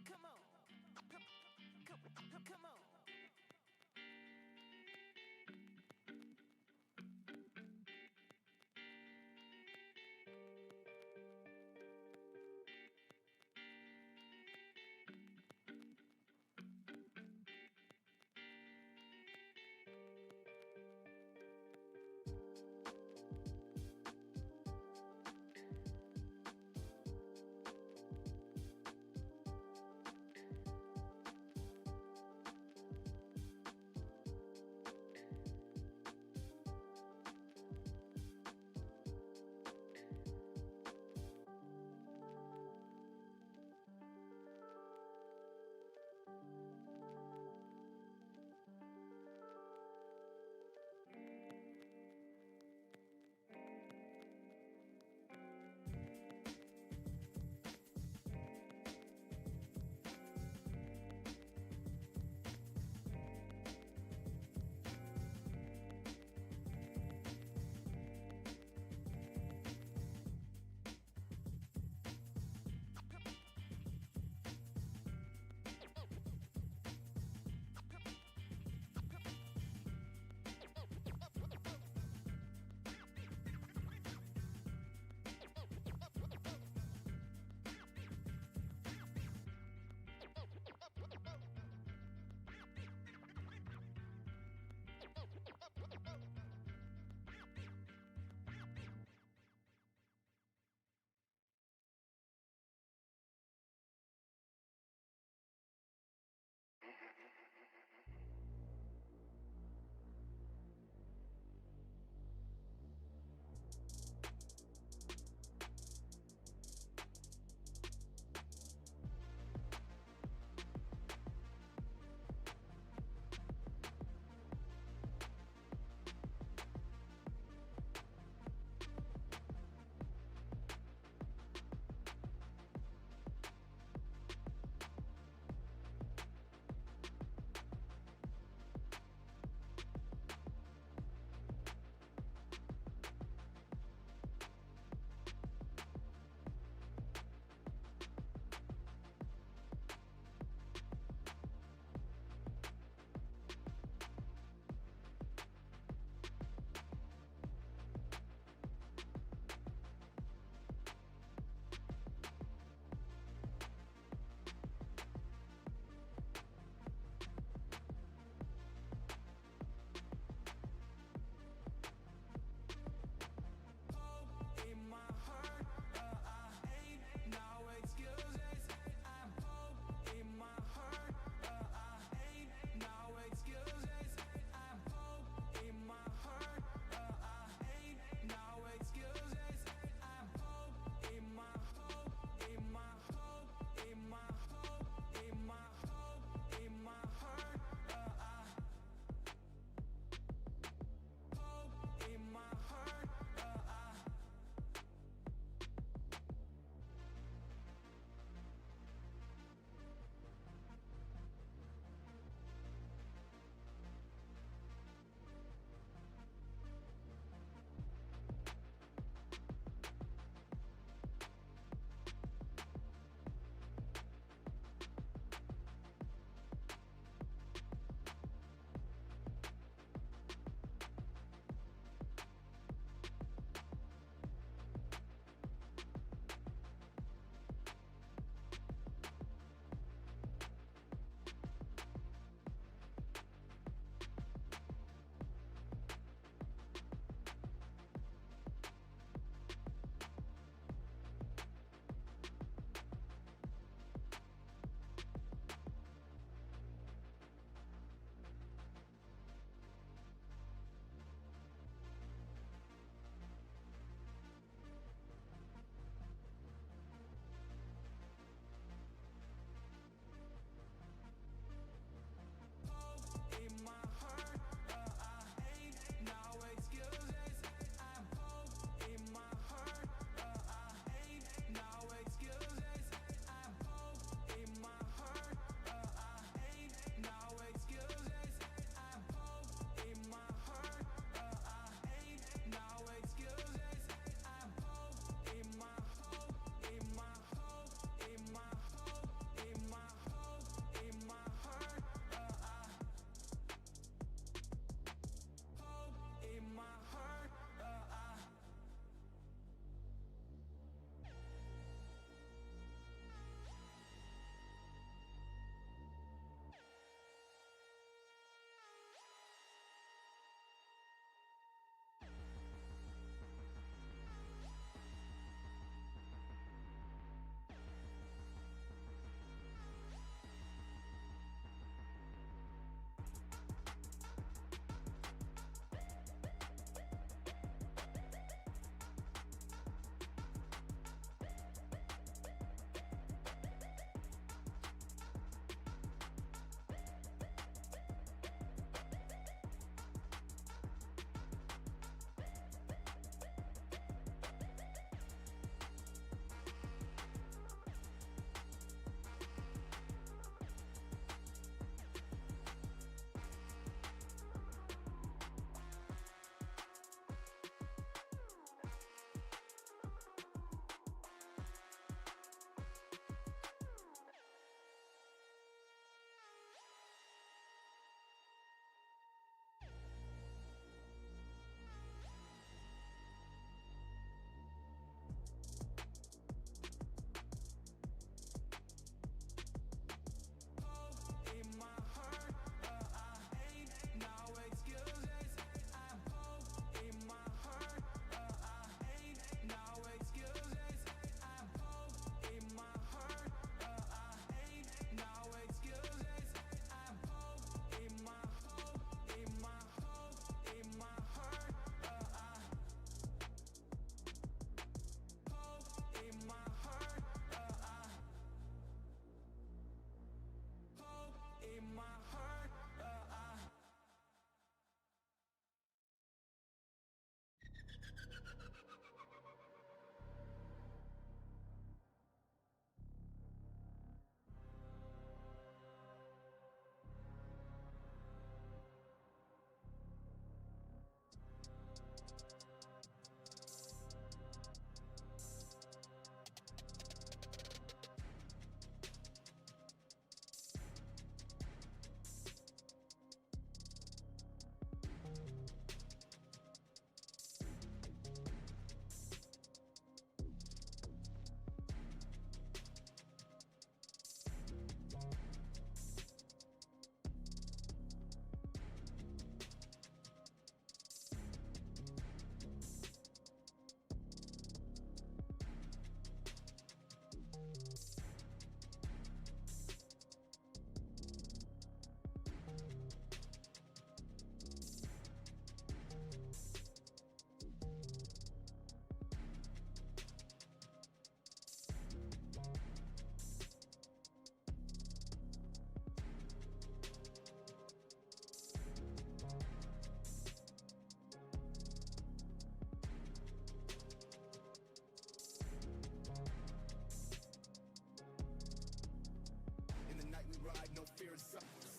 Come on. Come on.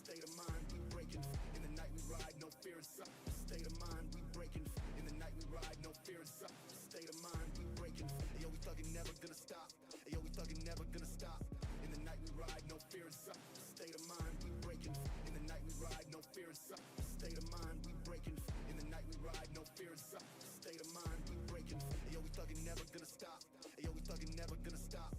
State of mind, we breaking. In the night we ride, no fear inside. State of mind, we breaking. In the night we ride, no fear inside. State of mind, we breaking. Yo, we thuggin', never gonna stop. Yo, we thuggin', never gonna stop. In the night we ride, no fear inside. State of mind, we breaking. In the night we ride, no fear inside. State of mind, we breaking. In the night we ride, no fear inside. State of mind, we breaking. Yo, we thuggin', never gonna stop. Yo, we thuggin', never gonna stop.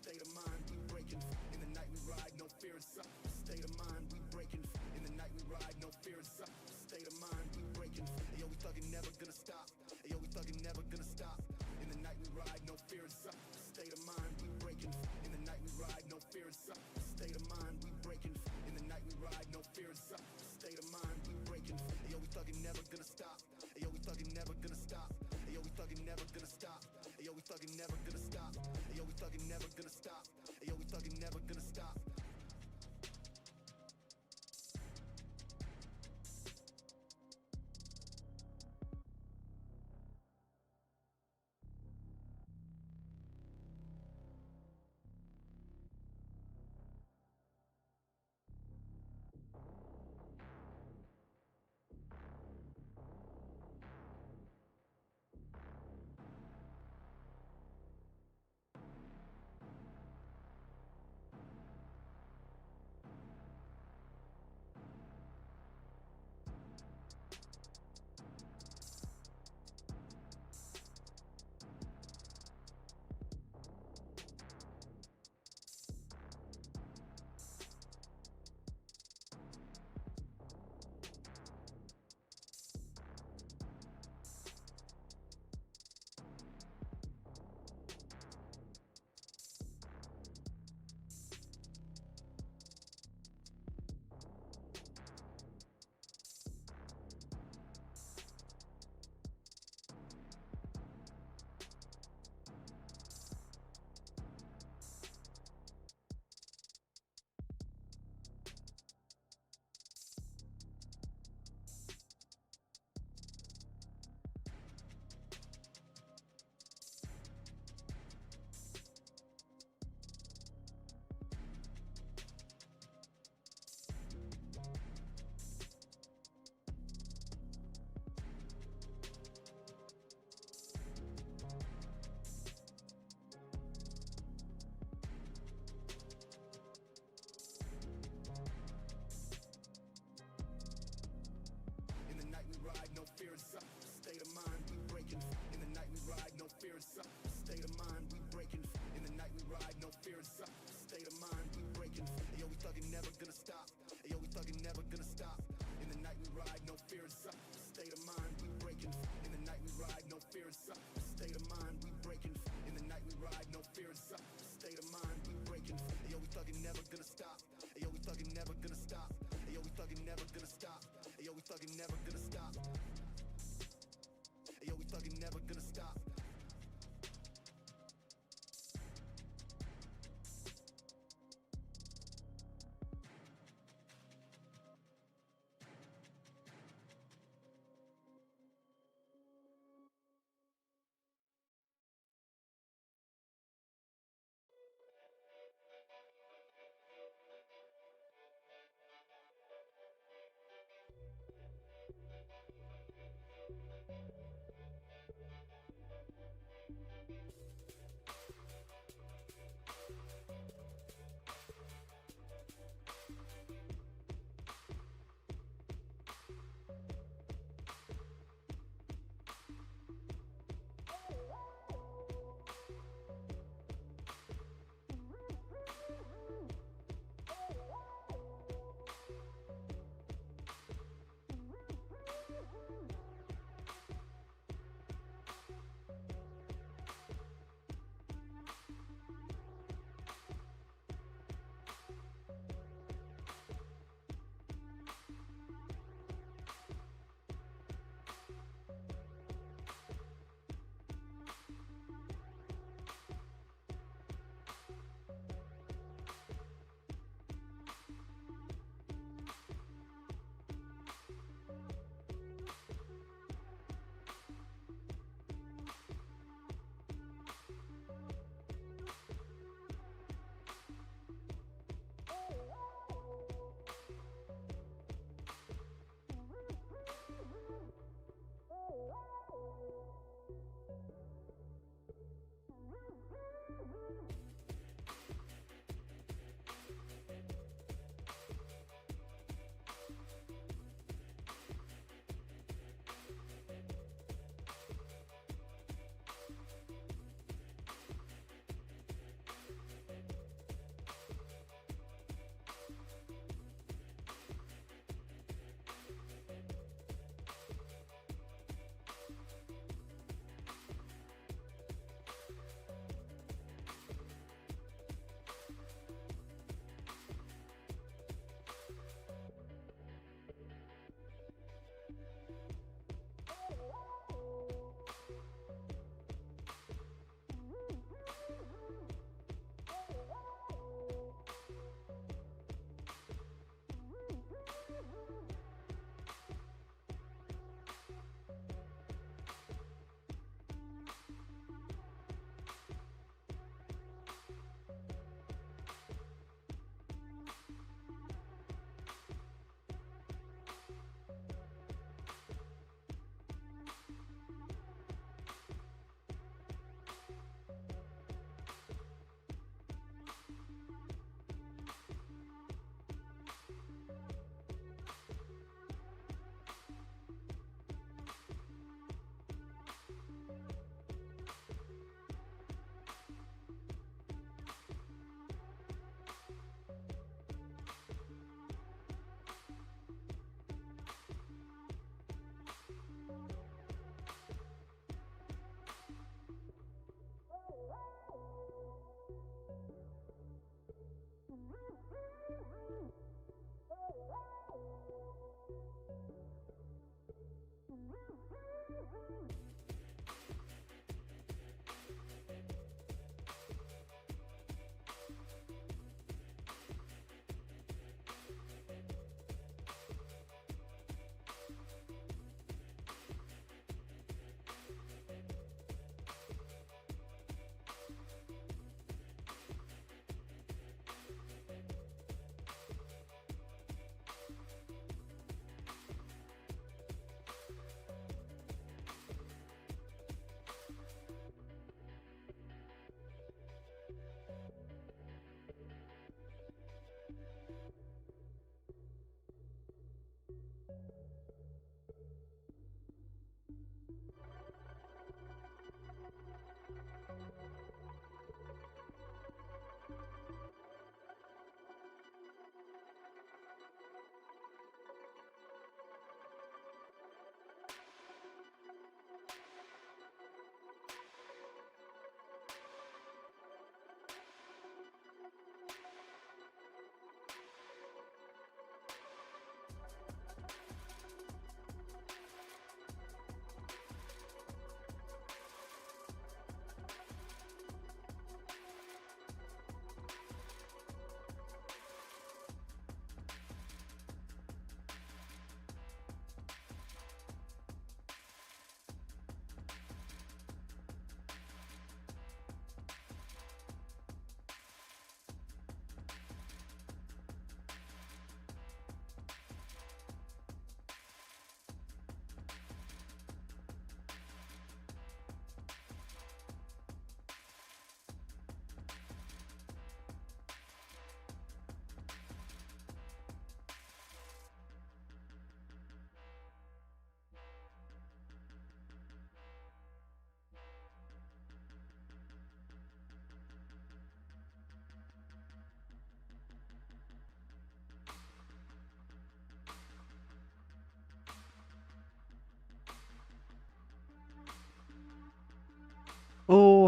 State of mind, we breaking. In the night we ride, no fear inside. State of mind, we breaking. In the night we ride, no fear inside. State of mind, we breaking. Yo, we thuggin', never gonna stop. Yo, we thuggin', never gonna stop. In the night we ride, no fear inside. State of mind, we breaking. In the night we ride, no fear inside. State of mind, we breaking. In the night we ride, no fear inside. State of mind, we breaking. Yo, we thuggin', never gonna stop. Yo, we thuggin', never gonna stop. Yo, we thuggin', never gonna stop. Yo, we thuggin', never gonna stop. Yo, we thuggin', never gonna stop. Yo, we thuggin', never gonna stop. never gonna stop. Ayo, we thuggin', never gonna stop. Ayo, we thuggin', never gonna stop. Ayo, we thuggin', never gonna stop. Ayo, we thuggin', never gonna stop.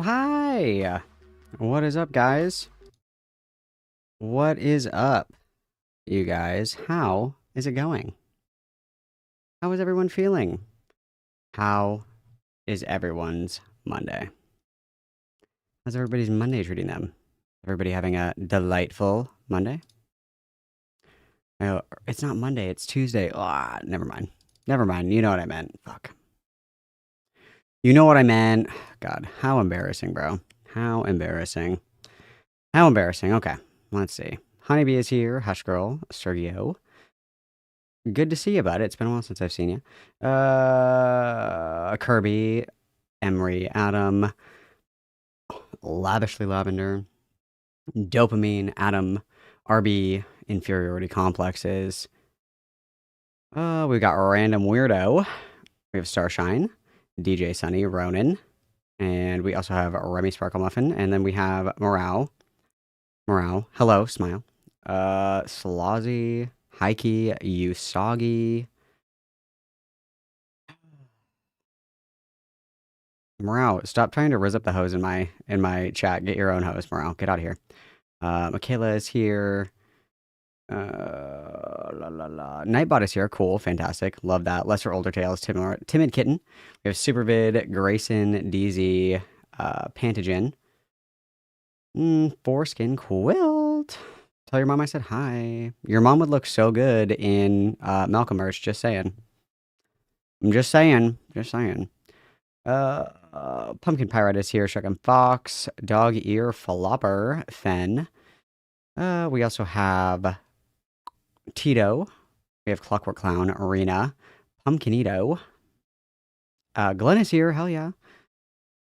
hi! What is up, guys? What is up, you guys? How is it going? How is everyone feeling? How is everyone's Monday? How's everybody's Monday treating them? Everybody having a delightful Monday? Oh, it's not Monday, it's Tuesday. Ah, never mind. Never mind. You know what I meant. Fuck. You know what I meant. God, how embarrassing, bro. How embarrassing. How embarrassing. Okay, let's see. Honeybee is here. Hush Girl. Sergio. Good to see you, bud. It's been a while since I've seen you. Kirby. Emery. Adam. Lavishly Lavender. Dopamine. Adam. RB. Inferiority complexes. We got Random Weirdo. We have Starshine. DJ Sunny. Ronan. And we also have Remy Sparkle Muffin. And then we have Morale. Hello, smile. Slazy, Heike, Usagi. Morale, stop trying to riz up the hose in my chat. Get your own hose, Morale. Get out of here. Michaela is here. Nightbot is here. Cool, fantastic. Love that. Lesser Older Tales, Timid Kitten. We have Supervid, Grayson, DZ, Pantogen. Foreskin Quilt. Tell your mom I said hi. Your mom would look so good in Malcolm merch. Just saying. I'm just saying. Just saying. Pumpkin Pirate is here. Shuck and Fox. Dog Ear Flopper. Fen. We also have Tito. We have Clockwork Clown. Arena. Pumpkinito. Glenn is here. Hell yeah.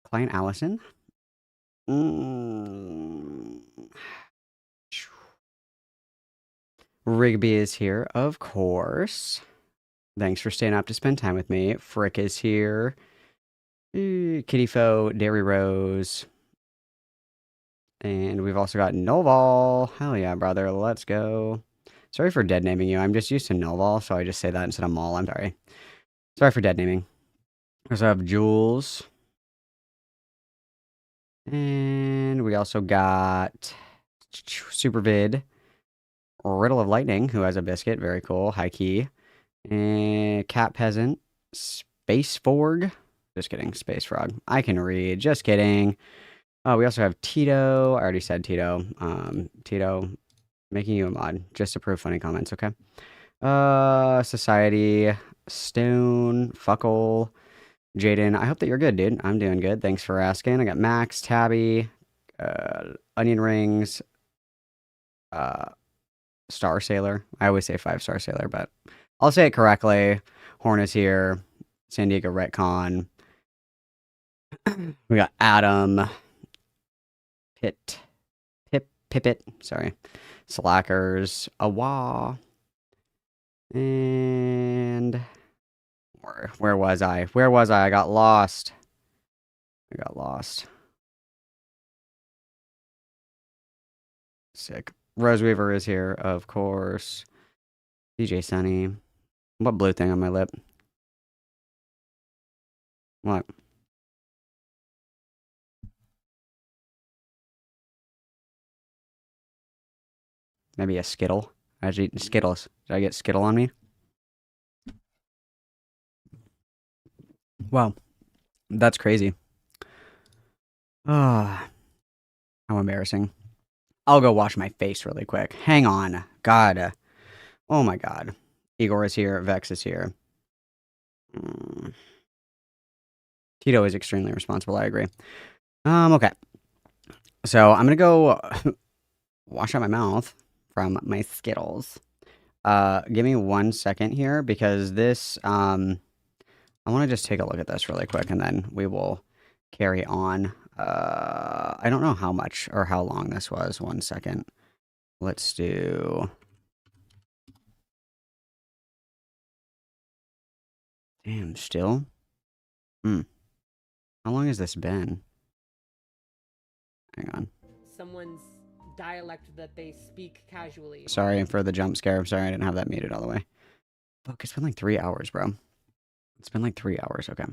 Client Allison. Rigby is here, of course. Thanks for staying up to spend time with me. Frick is here. Kitty Foe, Dairy Rose. And we've also got Noval. Hell yeah, brother. Let's go. Sorry for dead naming you. I'm just used to Noval, so I just say that instead of Mall. I'm sorry. Sorry for dead naming. We also have Jules. And we also got Supervid. Riddle of Lightning, who has a biscuit. Very cool. High key. And Cat Peasant. Space Forg. Just kidding. Space Frog. I can read. Just kidding. We also have Tito. I already said Tito. Tito, making you a mod. Just to prove funny comments, okay? Society. Stone. Fuckle. Jaden. I hope that you're good, dude. I'm doing good. Thanks for asking. I got Max, Tabby, Onion Rings, Star Sailor. I always say 5-star Sailor, but I'll say it correctly. Horn is here. San Diego Retcon. We got Adam. Pippet. Sorry. Slackers. Awa. And where was I? I got lost. Sick. Rose Weaver is here, of course. DJ Sunny. What blue thing on my lip? What? Maybe a Skittle? I was eating Skittles. Did I get Skittle on me? Wow. That's crazy. Ah, how embarrassing. I'll go wash my face really quick. Hang on. God. Oh my god. Igor is here. Vex is here. Tito is extremely responsible. I agree. Okay. So I'm gonna go wash out my mouth from my Skittles. Give me 1 second here because this, I want to just take a look at this really quick and then we will carry on. I don't know how much or how long this was. 1 second. Let's do. Damn, still? How long has this been? Hang on. Someone's dialect that they speak casually. Sorry for the jump scare. I'm sorry I didn't have that muted all the way. Fuck, it's been like 3 hours, bro. It's been like 3 hours. Okay.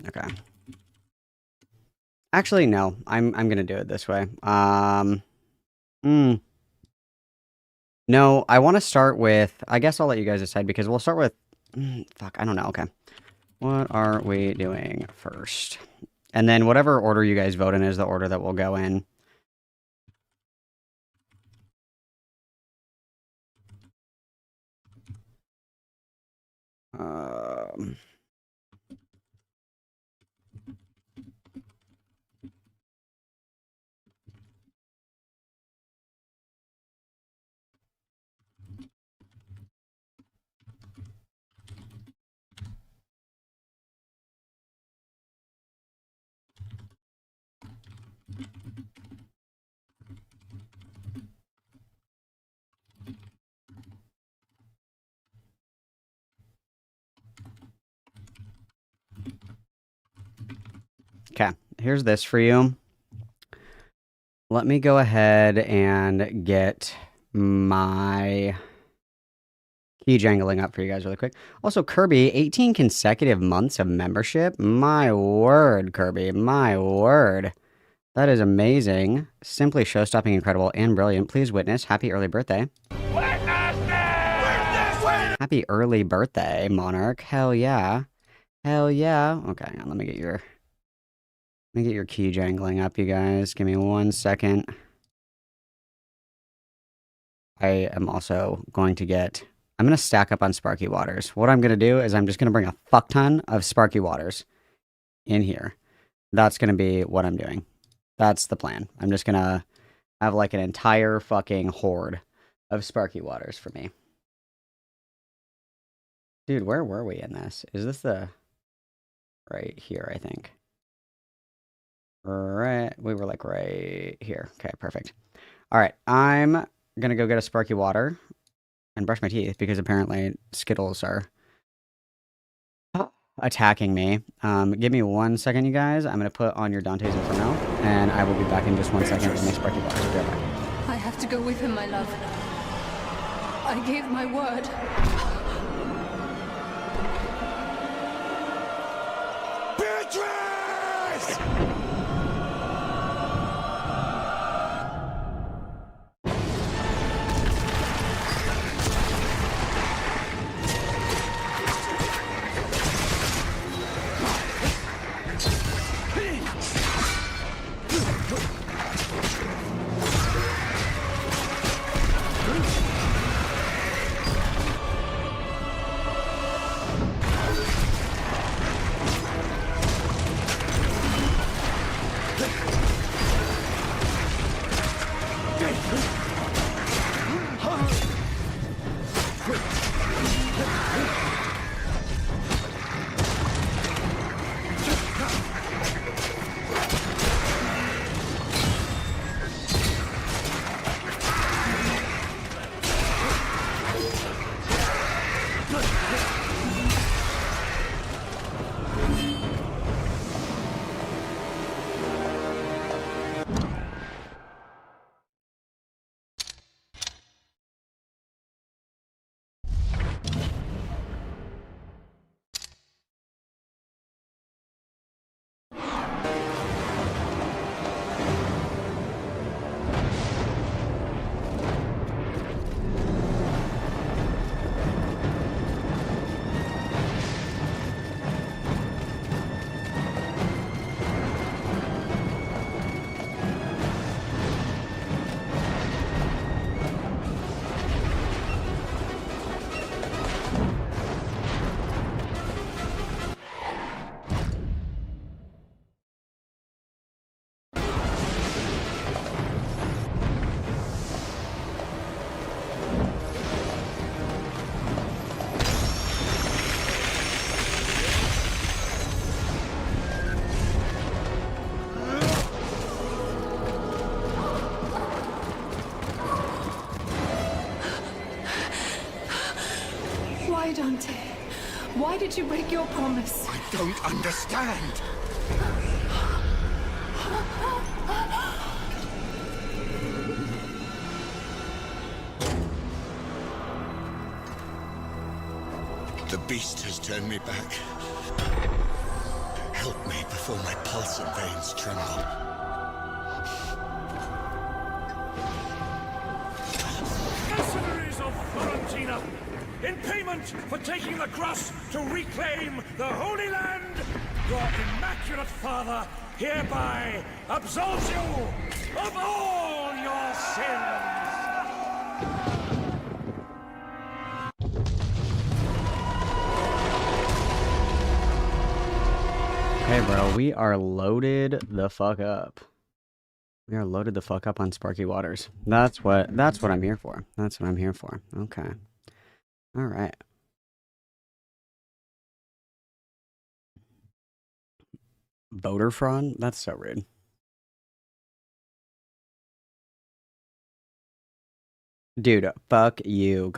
Okay. Actually, no. I'm gonna do it this way. No, I want to start with. I guess I'll let you guys decide because we'll start with. Fuck, I don't know. Okay, what are we doing first? And then whatever order you guys vote in is the order that we'll go in. Um. Okay, here's this for you. Let me go ahead and get my key jangling up for you guys really quick. Also, Kirby, 18 consecutive months of membership. My word, Kirby, my word. That is amazing. Simply show-stopping, incredible, and brilliant. Please witness. Happy early birthday. Happy early birthday, Monarch. Hell yeah. Hell yeah. Okay, hang on, let me get your key jangling up, you guys. Give me 1 second. I am also going to get... I'm going to stack up on Sparky Waters. What I'm going to do is I'm just going to bring a fuck ton of Sparky Waters in here. That's going to be what I'm doing. That's the plan. I'm just going to have like an entire fucking horde of Sparky Waters for me. Dude, where were we in this? Is this the... right here, I think. Right, we were like right here. Okay, perfect. All right, I'm gonna go get a Sparky Water and brush my teeth because apparently Skittles are attacking me. Give me 1 second, you guys. I'm gonna put on your Dante's Inferno, and I will be back in just 1 second with my Sparky Water. Be right back. I have to go with him, my love. I gave my word. Beatrice! Why, Dante? Why did you break your promise? I don't understand. The beast has turned me back. Help me before my pulse and veins tremble. Mercenaries of Florentina, in payment for taking the cross to reclaim the Holy Land, your immaculate father hereby absolves you of all your sins. Hey bro, we are loaded the fuck up. We are loaded the fuck up on Sparky Waters. That's what I'm here for. That's what I'm here for. Okay. All right. Voter fraud? That's so rude. Dude, fuck you.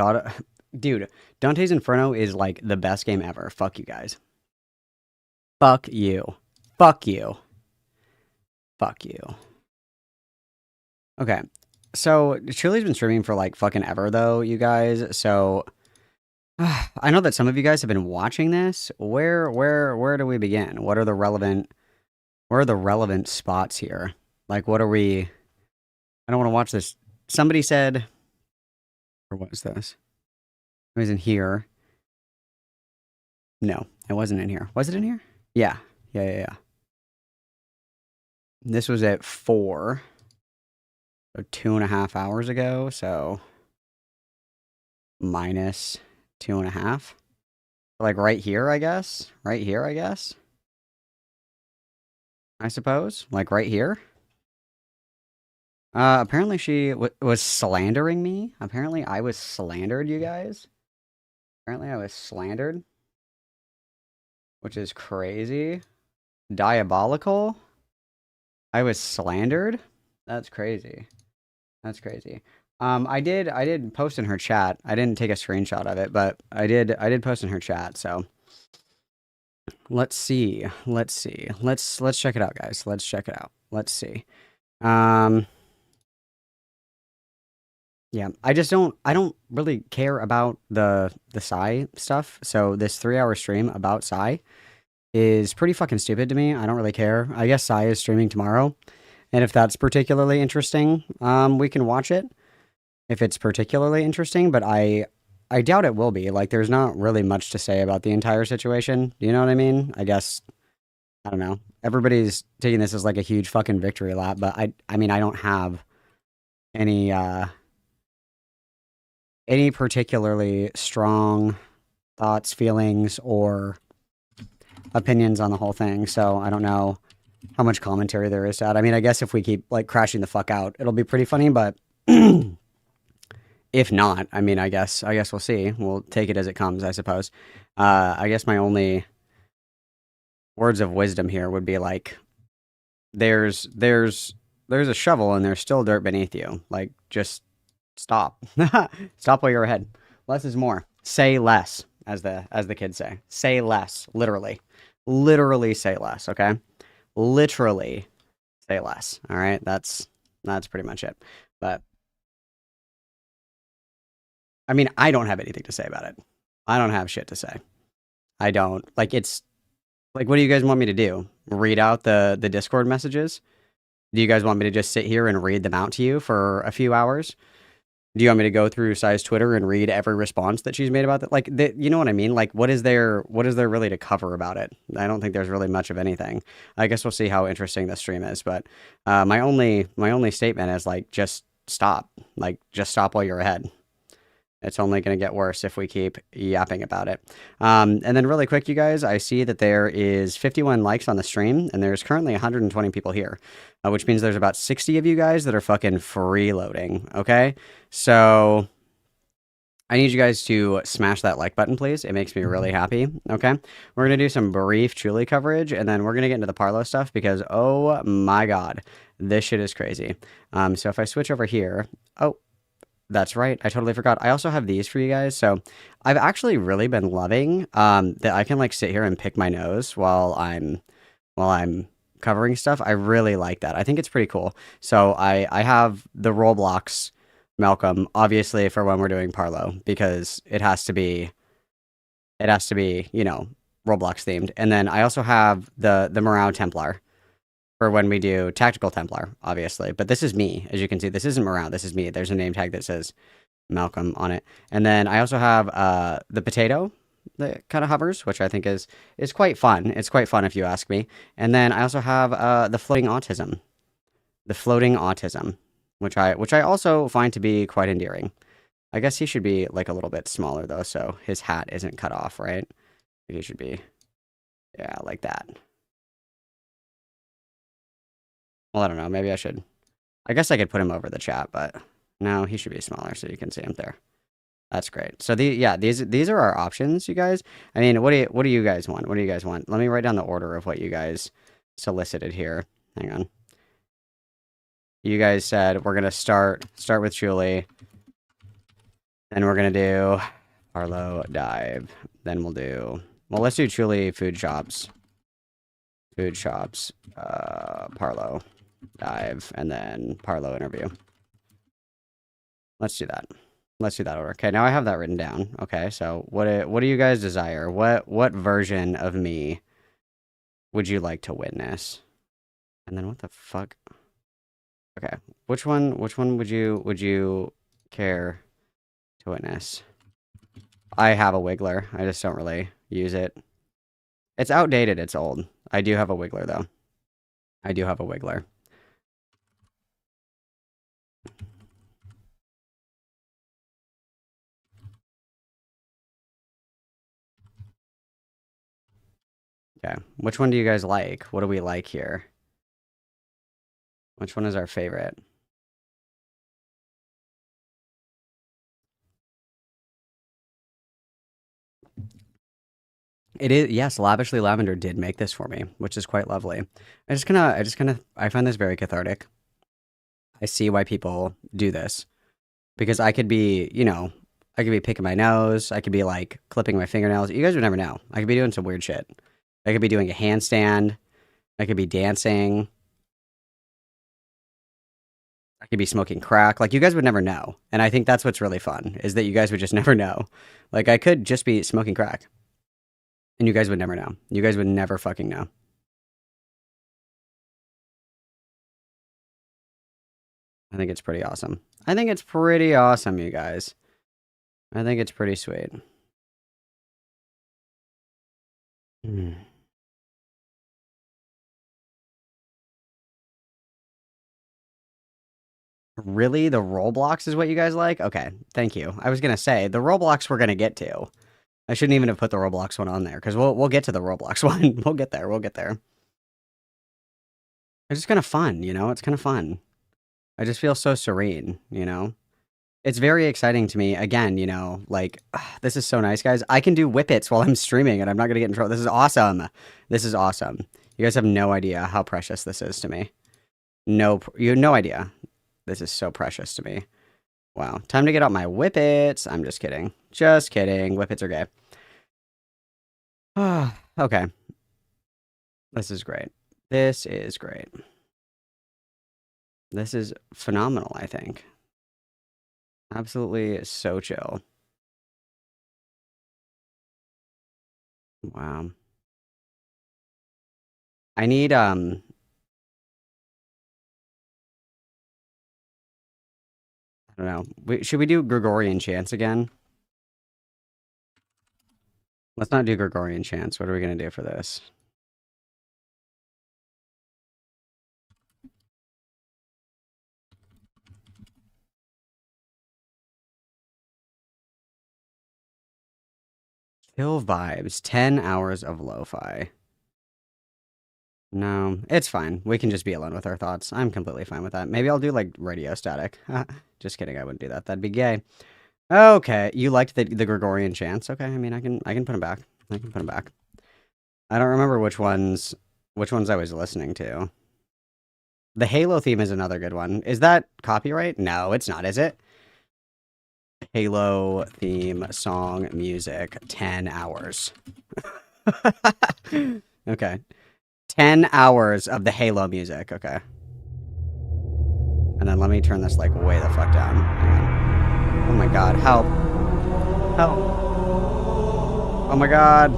Dude, Dante's Inferno is like the best game ever. Fuck you guys. Fuck you. Fuck you. Fuck you. Okay. So, Chili's been streaming for like fucking ever though, you guys. So, I know that some of you guys have been watching this. Where do we begin? What are the relevant spots here? Like what are we I don't want to watch this. Somebody said, or what is this? It was in here. No, it wasn't in here. Was it in here? Yeah. This was at 4. So 2.5 hours ago. So minus 2.5. Like right here, I guess. Right here, I guess. I suppose. Like right here. Apparently she was slandering me. Apparently I was slandered, you guys. Apparently I was slandered. Which is crazy. Diabolical. I was slandered. That's crazy. That's crazy. I did post in her chat. I didn't take a screenshot of it, but I did post in her chat, so let's see. Let's check it out, guys. Let's check it out. Let's see. Yeah, I don't really care about the Psy stuff. So this 3-hour stream about Psy is pretty fucking stupid to me. I don't really care. I guess Psy is streaming tomorrow. And if that's particularly interesting, we can watch it. If it's particularly interesting, but I doubt it will be. Like, there's not really much to say about the entire situation. You know what I mean? I guess, I don't know. Everybody's taking this as like a huge fucking victory lap, but I mean, I don't have any particularly strong thoughts, feelings, or opinions on the whole thing. So I don't know how much commentary there is to that. I mean, I guess if we keep like crashing the fuck out, it'll be pretty funny, but if not, I mean, I guess we'll see. We'll take it as it comes, I suppose. I guess my only words of wisdom here would be like, there's a shovel and there's still dirt beneath you. Like, just stop. Stop while you're ahead. Less is more. Say less, as the kids say. Say less. Literally say less, okay? Literally say less. All right? That's pretty much it. But I mean, I don't have anything to say about it. I don't have shit to say. I don't. Like, it's like, what do you guys want me to do? Read out the Discord messages? Do you guys want me to just sit here and read them out to you for a few hours? Do you want me to go through Sai's Twitter and read every response that she's made about that? Like, you know what I mean? Like, what is there really to cover about it? I don't think there's really much of anything. I guess we'll see how interesting this stream is. But my only statement is like, just stop. Like, just stop while you're ahead. It's only going to get worse if we keep yapping about it. And then really quick, you guys, I see that there is 51 likes on the stream, and there's currently 120 people here, which means there's about 60 of you guys that are fucking freeloading, okay? So I need you guys to smash that like button, please. It makes me really happy, okay? We're going to do some brief Julie coverage, and then we're going to get into the Parlo stuff because, oh my god, this shit is crazy. So if I switch over here... Oh, that's right. I totally forgot. I also have these for you guys. So I've actually really been loving that I can like sit here and pick my nose while I'm covering stuff. I really like that. I think it's pretty cool. So I have the Roblox Malcolm, obviously, for when we're doing Parlo, because it has to be, you know, Roblox themed. And then I also have the Morale Templar for when we do Tactical Templar, obviously. But this is me, as you can see. This isn't Morale, this is me. There's a name tag that says Malcolm on it. And then I also have the Potato that kind of hovers, which I think is quite fun. It's quite fun if you ask me. And then I also have the Floating Autism. The Floating Autism, which I also find to be quite endearing. I guess he should be like a little bit smaller though, so his hat isn't cut off, right? He should be, yeah, like that. Well, I don't know. Maybe I should. I guess I could put him over the chat, but no, he should be smaller so you can see him there. That's great. So these are our options, you guys. I mean, what do you guys want? What do you guys want? Let me write down the order of what you guys solicited here. Hang on. You guys said we're gonna start with Julie. Then we're gonna do Parlo dive. Then we'll do, well, let's do Julie food shops. Food shops, Parlo dive, and then Parlo interview. Let's do that. Let's do that order. Okay, now I have that written down. Okay, so what do you guys desire? What version of me would you like to witness? And then what the fuck? Okay, which one would you care to witness? I have a Wiggler. I just don't really use it. It's outdated. It's old. I do have a Wiggler though. I do have a Wiggler. Okay, which one do you guys like? What do we like here? Which one is our favorite? It is, yes, Lavishly Lavender did make this for me, which is quite lovely. I find this very cathartic. I see why people do this. Because I could be, you know, I could be picking my nose, I could be like clipping my fingernails. You guys would never know. I could be doing some weird shit. I could be doing a handstand. I could be dancing. I could be smoking crack. Like, you guys would never know. And I think that's what's really fun, is that you guys would just never know. Like, I could just be smoking crack. And you guys would never know. You guys would never fucking know. I think it's pretty awesome. I think it's pretty awesome, you guys. I think it's pretty sweet. Really? The Roblox is what you guys like? Okay, thank you. I was gonna say, the Roblox we're gonna get to. I shouldn't even have put the Roblox one on there, because we'll get to the Roblox one. We'll get there, we'll get there. It's just kind of fun, you know? It's kind of fun. I just feel so serene, you know? It's very exciting to me. Again, you know, like, this is so nice, guys. I can do whippets while I'm streaming, and I'm not gonna get in trouble. This is awesome. This is awesome. You guys have no idea how precious this is to me. No, you have no idea. This is so precious to me. Wow. Time to get out my whippets. I'm just kidding. Just kidding. Whippets are gay. Okay. This is great. This is great. This is phenomenal, I think. Absolutely so chill. Wow. I need, I don't know. Should we do Gregorian chants again? Let's not do Gregorian chants. What are we going to do for this? Kill vibes. 10 hours of lo-fi. No, it's fine. We can just be alone with our thoughts. I'm completely fine with that. Maybe I'll do, like, radio static. Just kidding, I wouldn't do that. That'd be gay. Okay, you liked the Gregorian chants. Okay, I mean, I can put them back. I can put them back. I don't remember which ones I was listening to. The Halo theme is another good one. Is that copyright? No, it's not, is it? Halo theme song music 10 hours. Okay. 10 hours of the Halo music. Okay. And then let me turn this like way the fuck down. Hang on. Oh my god, help. Help. Oh my god.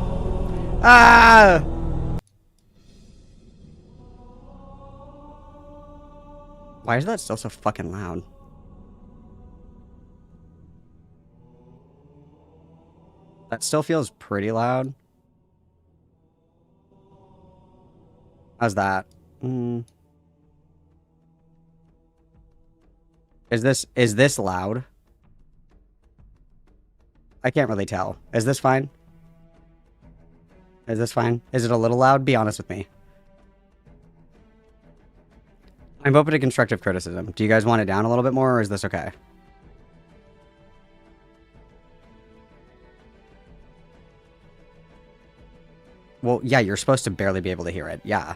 Ah! Why is that still so fucking loud? That still feels pretty loud. How's that? Is this loud? I can't really tell. Is this fine? Is this fine? Is it a little loud? Be honest with me. I'm open to constructive criticism. Do you guys want it down a little bit more, or is this okay? Well, yeah, you're supposed to barely be able to hear it. Yeah.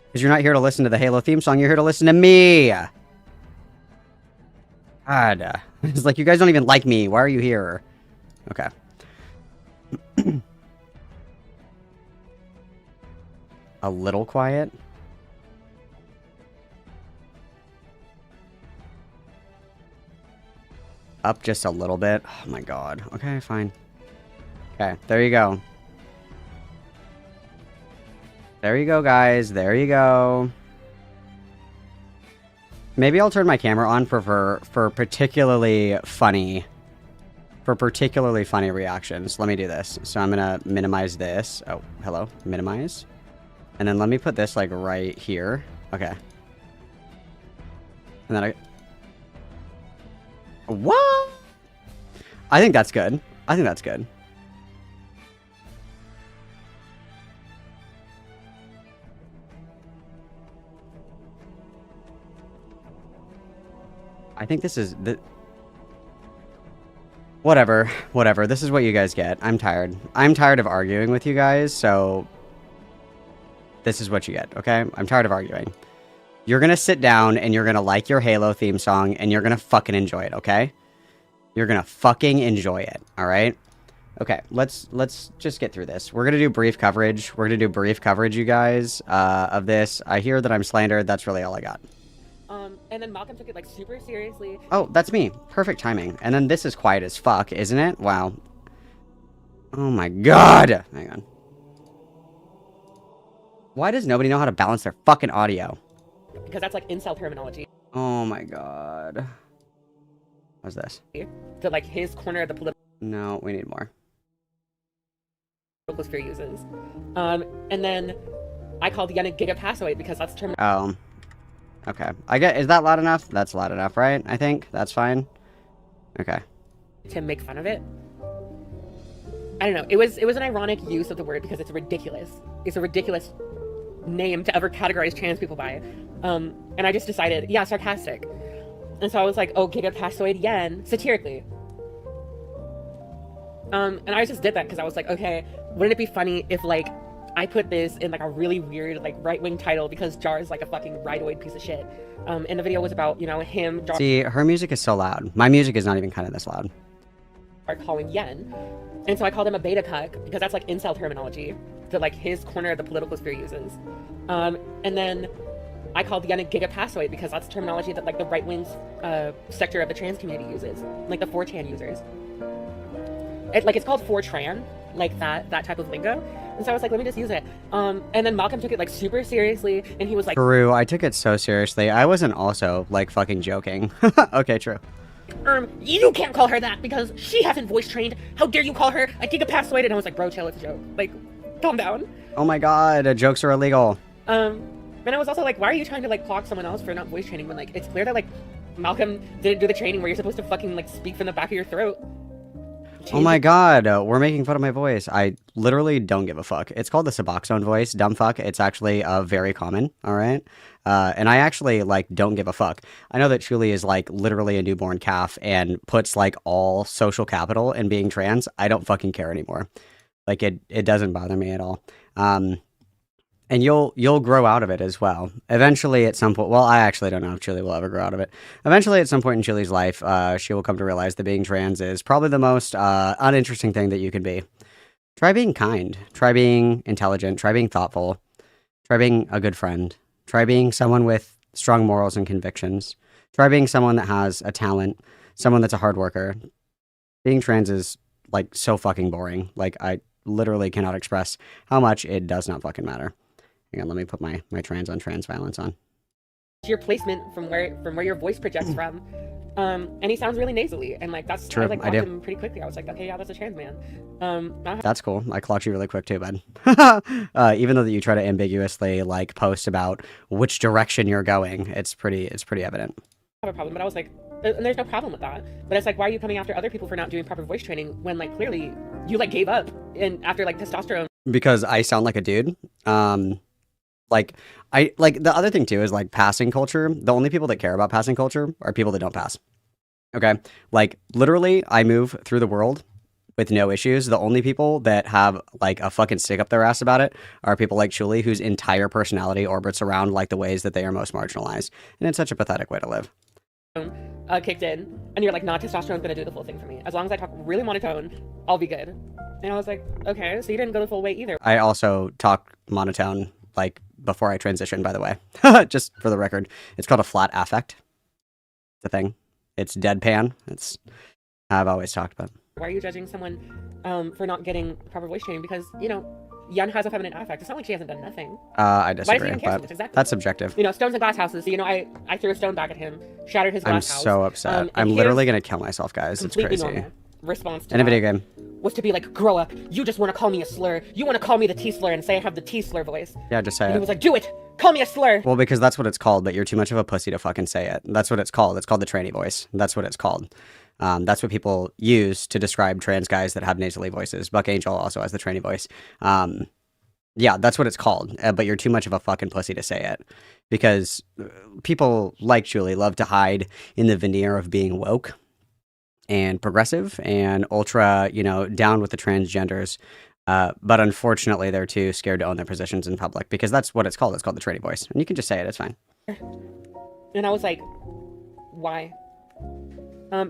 Because you're not here to listen to the Halo theme song. You're here to listen to me. God. It's like, you guys don't even like me. Why are you here? Okay. A little quiet. Up just a little bit. Oh my god. Okay, fine. Okay, there you go. There you go, guys. There you go. Maybe I'll turn my camera on for particularly funny reactions. Let me do this. So I'm gonna minimize this. Oh, hello. Minimize. And then let me put this like right here. Okay. And then what? I think that's good. I think that's good. I think this is the... Whatever. Whatever. This is what you guys get. I'm tired. I'm tired of arguing with you guys, so... This is what you get, okay? I'm tired of arguing. You're gonna sit down and you're gonna like your Halo theme song and you're gonna fucking enjoy it, okay? You're gonna fucking enjoy it, alright? Okay, let's just get through this. We're gonna do brief coverage. We're gonna do brief coverage, you guys, of this. I hear that I'm slandered. That's really all I got. And then Malcolm took it like super seriously. Oh, that's me. Perfect timing. And then this is quiet as fuck, isn't it? Wow. Oh my god! Hang on. Why does nobody know how to balance their fucking audio? Because that's like incel terminology. Oh my god. What's this? To like his corner of the political No, we need more. sphere uses. And then I called Yen a gigapassoid because that's term. Oh. Okay. Is that loud enough? That's loud enough, right? I think that's fine. Okay. To make fun of it. I don't know. It was an ironic use of the word because it's ridiculous. It's a ridiculous name to ever categorize trans people by. And I just decided, yeah, sarcastic. And so I was like, oh, gigapassoid Yen, satirically. And I just did that because I was like, okay, wouldn't it be funny if like I put this in like a really weird like right-wing title because Jar is like a fucking rightoid piece of shit. And the video was about, you know, him. Jar See, her music is so loud. My music is not even kind of this loud. are calling Yen. And so I called him a beta cuck because that's like incel terminology that like his corner of the political sphere uses. And then I called Yen a gigapassoid because that's terminology that like the right-wing sector of the trans community uses, like the 4chan users. It's called 4tran, like that type of lingo. And so I was like, let me just use it. And then Malcolm took it like super seriously, and he was like, True, I took it so seriously. I wasn't also like fucking joking. Okay, true. you can't call her that because she hasn't voice trained. How dare you call her a gigapassoid? And I was like, bro, chill, it's a joke. Like, calm down. Oh my god, jokes are illegal. And I was also like, why are you trying to like clock someone else for not voice training when like it's clear that like Malcolm didn't do the training where you're supposed to fucking like speak from the back of your throat. Oh my god, we're making fun of my voice. I literally don't give a fuck. It's called the Suboxone voice, dumb fuck. It's actually very common, alright? And I actually, like, don't give a fuck. I know that Chuli is, like, literally a newborn calf and puts, like, all social capital in being trans. I don't fucking care anymore. Like, it doesn't bother me at all. And you'll grow out of it as well. Eventually, at some point... Well, I actually don't know if Chili will ever grow out of it. Eventually, at some point in Chili's life, she will come to realize that being trans is probably the most uninteresting thing that you can be. Try being kind. Try being intelligent. Try being thoughtful. Try being a good friend. Try being someone with strong morals and convictions. Try being someone that has a talent. Someone that's a hard worker. Being trans is, like, so fucking boring. Like, literally cannot express how much it does not fucking matter. Hang on, let me put my trans on trans violence on. Your placement from where your voice projects from. And he sounds really nasally, and like that's True, I like I clocked do. him pretty quickly. I was like, okay, yeah, that's a trans man. That's cool. I clocked you really quick too, bud. Even though that you try to ambiguously like post about which direction you're going, it's pretty evident. I have a problem, but I was like, and there's no problem with that. But it's like, why are you coming after other people for not doing proper voice training when like clearly you like gave up and after like testosterone? Because I sound like a dude. Like the other thing too is like passing culture. The only people that care about passing culture are people that don't pass. Okay, like literally, I move through the world with no issues. The only people that have like a fucking stick up their ass about it are people like Julie, whose entire personality orbits around like the ways that they are most marginalized, and it's such a pathetic way to live. Kicked in, and you're like, nah, testosterone's gonna do the full thing for me. As long as I talk really monotone, I'll be good. And I was like, okay, so you didn't go the full way either. I also talk monotone like before I transition, by the way. Just for the record, it's called a flat affect. It's a thing. It's deadpan. It's I've always talked about. Why are you judging someone for not getting proper voice training? Because, you know, Yen has a feminine affect. It's not like she hasn't done nothing. I Why does disagree, he even care so but much? Exactly. that's subjective. You know, stones and glass houses. So, you know, I threw a stone back at him, shattered his glass I'm house. so upset. and I'm his literally gonna kill myself, guys. It's completely crazy. normal response to In a that video game. was to be like, grow up. You just want to call me a slur. You want to call me the T slur and say I have the T slur voice. Yeah, just say And he it. was like, do it. Call me a slur. Well, because that's what it's called, but you're too much of a pussy to fucking say it. That's what it's called. It's called the tranny voice. That's what it's called. That's what people use to describe trans guys that have nasally voices. Buck Angel also has the tranny voice. Yeah, that's what it's called. But you're too much of a fucking pussy to say it. Because people like Julie love to hide in the veneer of being woke and progressive and ultra, you know, down with the transgenders. But unfortunately, they're too scared to own their positions in public because that's what it's called. It's called the tranny voice. And you can just say it. It's fine. And I was like, why?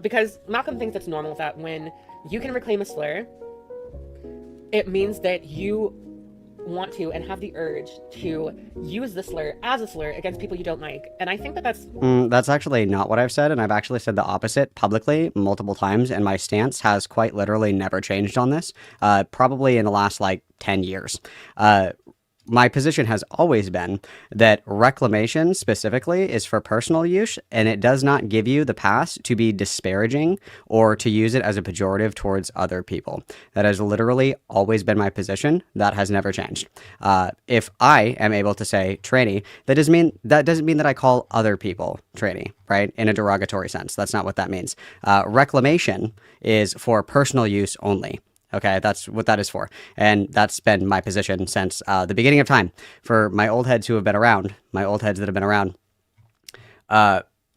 Because Malcolm thinks it's normal that when you can reclaim a slur, it means that you want to and have the urge to use the slur as a slur against people you don't like. And I think that that's actually not what I've said, and I've actually said the opposite publicly multiple times, and my stance has quite literally never changed on this, probably in the last, like, 10 years. My position has always been that reclamation specifically is for personal use, and it does not give you the pass to be disparaging or to use it as a pejorative towards other people. That has literally always been my position. That has never changed. If I am able to say tranny, that doesn't mean that I call other people tranny, right? In a derogatory sense. That's not what that means. Reclamation is for personal use only. Okay, that's what that is for. And that's been my position since the beginning of time. For my old heads who have been around, my old heads that have been around,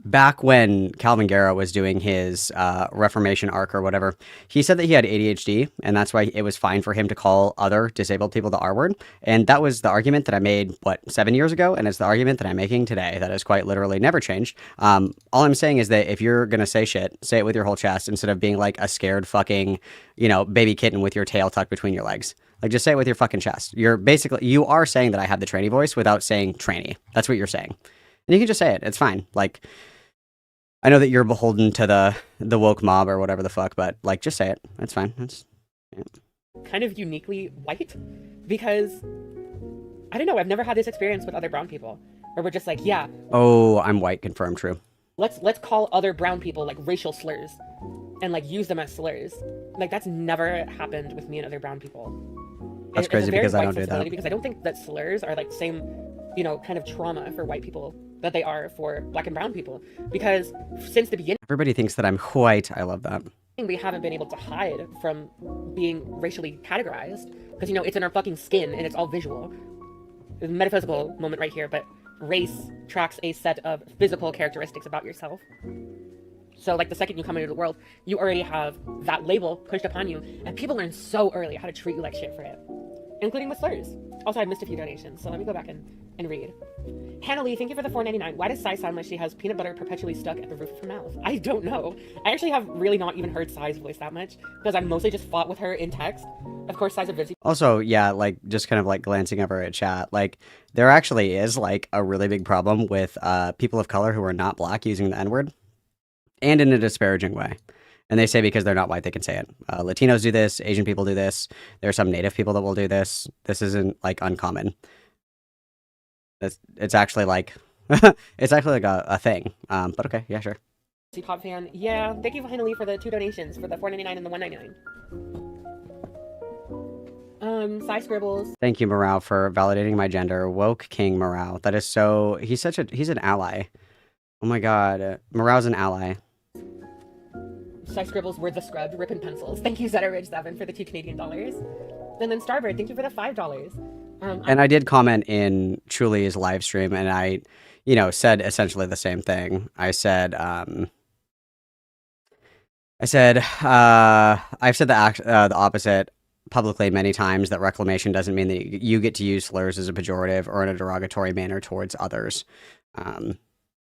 back when Calvin Guerra was doing his Reformation arc or whatever, he said that he had ADHD, and that's why it was fine for him to call other disabled people the R word. And that was the argument that I made, 7 years ago? And it's the argument that I'm making today. That has quite literally never changed. All I'm saying is that if you're going to say shit, say it with your whole chest instead of being like a scared fucking, you know, baby kitten with your tail tucked between your legs. Like, just say it with your fucking chest. You are saying that I have the tranny voice without saying tranny. That's what you're saying. And you can just say it. It's fine. Like, I know that you're beholden to the woke mob or whatever the fuck, but like, just say it. It's fine. Yeah. kind of uniquely white, because I don't know, I've never had this experience with other brown people where we're just like, yeah, Oh, I'm white. Confirmed. True. let's call other brown people like racial slurs and like use them as slurs. Like that's never happened with me and other brown people. That's It's a crazy very because I white don't do sensibility, that. because I don't think that slurs are like the same, you know, kind of trauma for white people that they are for black and brown people. Because since the beginning, Everybody thinks that I'm white. I love that. we haven't been able to hide from being racially categorized, because, you know, it's in our fucking skin and it's all visual. A metaphysical moment right here, but race tracks a set of physical characteristics about yourself. So, like, the second you come into the world, you already have that label pushed upon you, and people learn so early how to treat you like shit for it, including with slurs. Also, I missed a few donations, so let me go back and read. Hannah Lee, thank you for the $4.99. Why does Sai sound like she has peanut butter perpetually stuck at the roof of her mouth? I don't know. I actually have really not even heard Sai's voice that much, because I mostly just fought with her in text. Of course, Sai's a busy. Also, yeah, like, just kind of like glancing over at chat, like, there actually is like a really big problem with people of color who are not black using the N-word, and in a disparaging way. And they say because they're not white, they can say it. Latinos do this. Asian people do this. There are some Native people that will do this. This isn't like uncommon. It's actually like it's actually like a thing. But okay, yeah, sure. C-pop fan. Yeah, thank you finally for the 2 donations for the $4.99 and the $1.99. Side scribbles. Thank you, Morale, for validating my gender. Woke King Morale. That is so. He's an ally. Oh my God, Morale's an ally. Side scribbles were the scrubbed ripping pencils. Thank you, Zeta Ridge 7 for the $2 Canadian. And then Starbird, thank you for the $5. And I did comment in Chuli's live stream, and I, said essentially the same thing. I've said the opposite publicly many times, that reclamation doesn't mean that you get to use slurs as a pejorative or in a derogatory manner towards others. And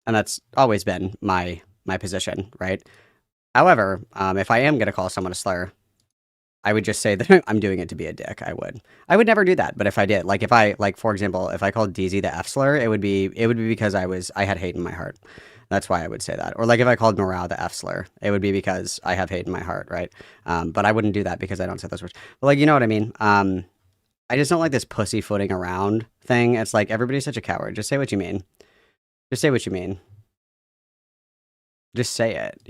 that's always been my position, right? However, if I am going to call someone a slur, I would just say that I'm doing it to be a dick. I would never do that. But if I did, for example, if I called DZ the F slur, it would be because I had hate in my heart. That's why I would say that. Or like if I called Morale the F slur, it would be because I have hate in my heart, right? But I wouldn't do that because I don't say those words. But like, you know what I mean? I just don't like this pussyfooting around thing. It's like everybody's such a coward. Just say what you mean. Just say what you mean. Just say it,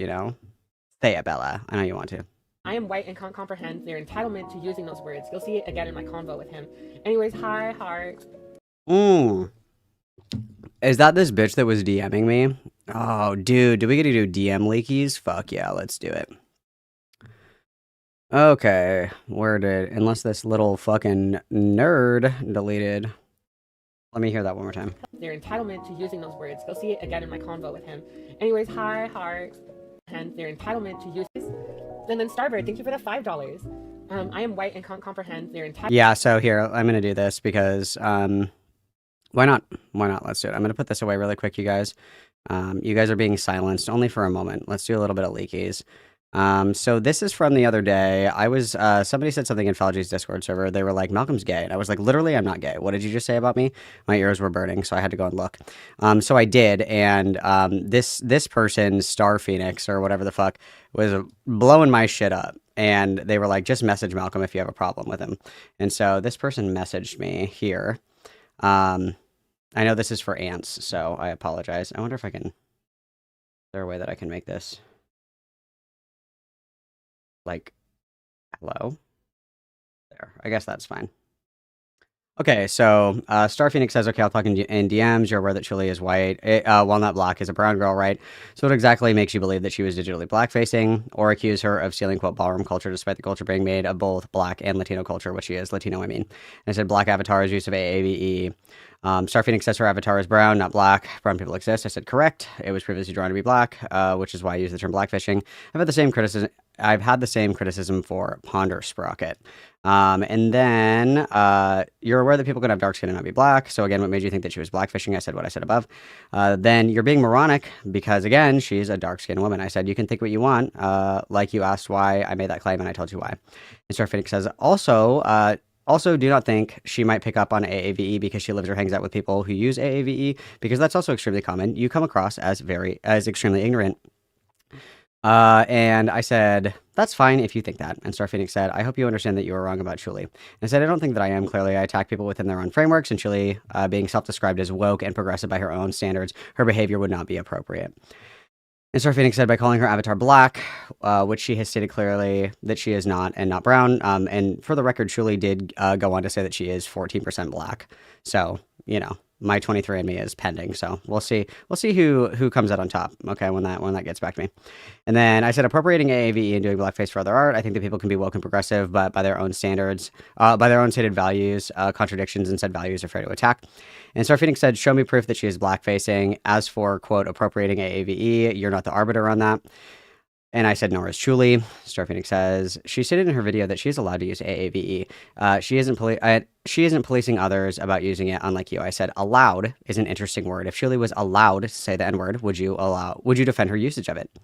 Say it, Bella. I know you want to. I am white and can't comprehend their entitlement to using those words. You'll see it again in my convo with him. Anyways, hi, heart. Is that this bitch that was DMing me? Oh, dude, do we get to do DM leakies? Fuck yeah, let's do it. Okay, unless this little fucking nerd deleted. Let me hear that one more time. Their entitlement to using those words. You'll see it again in my convo with him. Anyways, hi, heart. And their entitlement to use this. And then Starbird, thank you for the $5. I am white and can't comprehend their entitlement. Yeah, so here, I'm going to do this because, why not? Why not? Let's do it. I'm going to put this away really quick, you guys. You guys are being silenced only for a moment. Let's do a little bit of leakies. So this is from the other day. I was, somebody said something in Falgi's Discord server. They were like, Malcolm's gay. And I was like, literally, I'm not gay. What did you just say about me? My ears were burning, so I had to go and look. So I did. And, this person, Star Phoenix or whatever the fuck, was blowing my shit up. And they were like, just message Malcolm if you have a problem with him. And so this person messaged me here. I know this is for ants, so I apologize. I wonder if is there a way that I can make this? Like, hello? There. I guess that's fine. Okay, so Star Phoenix says, okay, I'll talk in DMs. You're aware that Chili is white. Walnut Block is a brown girl, right? So what exactly makes you believe that she was digitally blackfacing or accuse her of stealing, quote, ballroom culture, despite the culture being made of both black and Latino culture, which she is. Latino, I mean. And I said, black avatars, use of AAVE. Star Phoenix says her avatar is brown, not black. Brown people exist. I said, correct. It was previously drawn to be black, which is why I use the term blackfishing. I've had the same criticism for Ponder Sprocket. And then, you're aware that people can have dark skin and not be black. So again, what made you think that she was blackfishing? I said what I said above. Then you're being moronic because again, she's a dark skinned woman. I said, you can think what you want. Like you asked why I made that claim and I told you why. And Star Phoenix says, also, do not think she might pick up on AAVE because she lives or hangs out with people who use AAVE, because that's also extremely common. You come across as extremely ignorant. And I said, that's fine if you think that. And Star Phoenix said, I hope you understand that you were wrong about Chuli. And I said, I don't think that I am. Clearly, I attack people within their own frameworks, and Chuli, being self-described as woke and progressive by her own standards, her behavior would not be appropriate. And Star Phoenix said, by calling her avatar black, which she has stated clearly that she is not, and not brown. And for the record, Chuli did go on to say that she is 14% black. So, my 23andMe is pending, so we'll see who comes out on top. Okay, when that gets back to me. And then I said, appropriating AAVE and doing blackface for other art. I think that people can be woke and progressive, but by their own standards, by their own stated values, contradictions in said values are fair to attack. And Star Phoenix said, show me proof that she is blackfacing. As for, quote, appropriating AAVE, you're not the arbiter on that. And I said, nor is Chuli. Star Phoenix says, she stated in her video that she is allowed to use AAVE. She isn't policing others about using it, unlike you. I said, allowed is an interesting word. If Chuli was allowed to say the N-word, would you defend her usage of it? And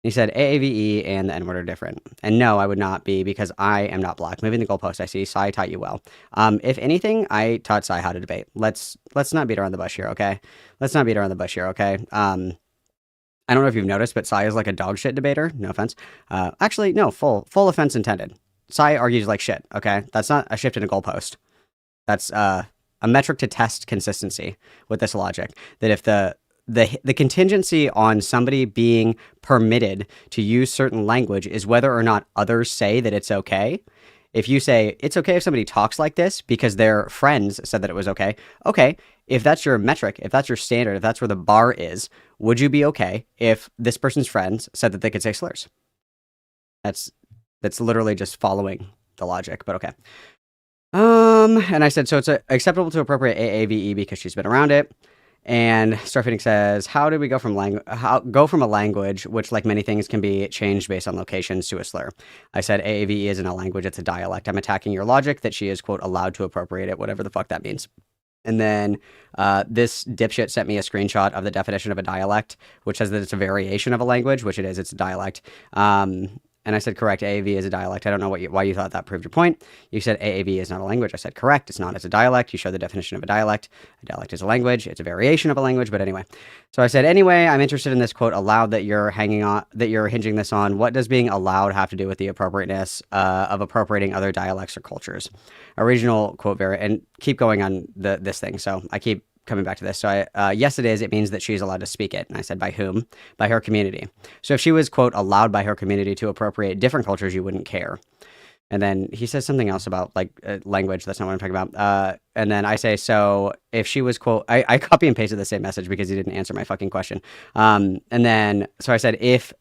he said, AAVE and the N-word are different. And no, I would not be, because I am not black. Moving the goalpost, I see. Sai taught you well. If anything, I taught Sai how to debate. Let's not beat around the bush here, okay? I don't know if you've noticed, but Sai is like a dog shit debater. No offense. Actually, no, full offense intended. Sai argues like shit. Okay, that's not a shift in a goalpost. That's a metric to test consistency with this logic. That if the contingency on somebody being permitted to use certain language is whether or not others say that it's okay. If you say it's okay if somebody talks like this because their friends said that it was okay, okay. If that's your metric, if that's your standard, if that's where the bar is, would you be okay if this person's friends said that they could say slurs? That's literally just following the logic, but okay. And I said, so it's acceptable to appropriate AAVE because she's been around it. And Starfeeding says, how do we go from a language, which like many things can be changed based on locations, to a slur? I said AAVE isn't a language, it's a dialect. I'm attacking your logic that she is, quote, allowed to appropriate it, whatever the fuck that means. And then this dipshit sent me a screenshot of the definition of a dialect, which says that it's a variation of a language, which it is. It's a dialect. And I said, correct, AAV is a dialect. I don't know why you thought that proved your point. You said AAV is not a language. I said, correct, it's not. It's a dialect. You showed the definition of a dialect. A dialect is a language. It's a variation of a language, but anyway. So I said, anyway, I'm interested in this, quote, allowed that you're hinging this on. What does being allowed have to do with the appropriateness of appropriating other dialects or cultures? Original, quote, and keep going on this thing. So I keep coming back to this. So yes, it is. It means that she's allowed to speak it. And I said, by whom? By her community. So if she was, quote, allowed by her community to appropriate different cultures, you wouldn't care. And then he says something else about like language. That's not what I'm talking about. And then I say, so if she was, quote, I copy and pasted the same message because he didn't answer my fucking question. And then, so I said, if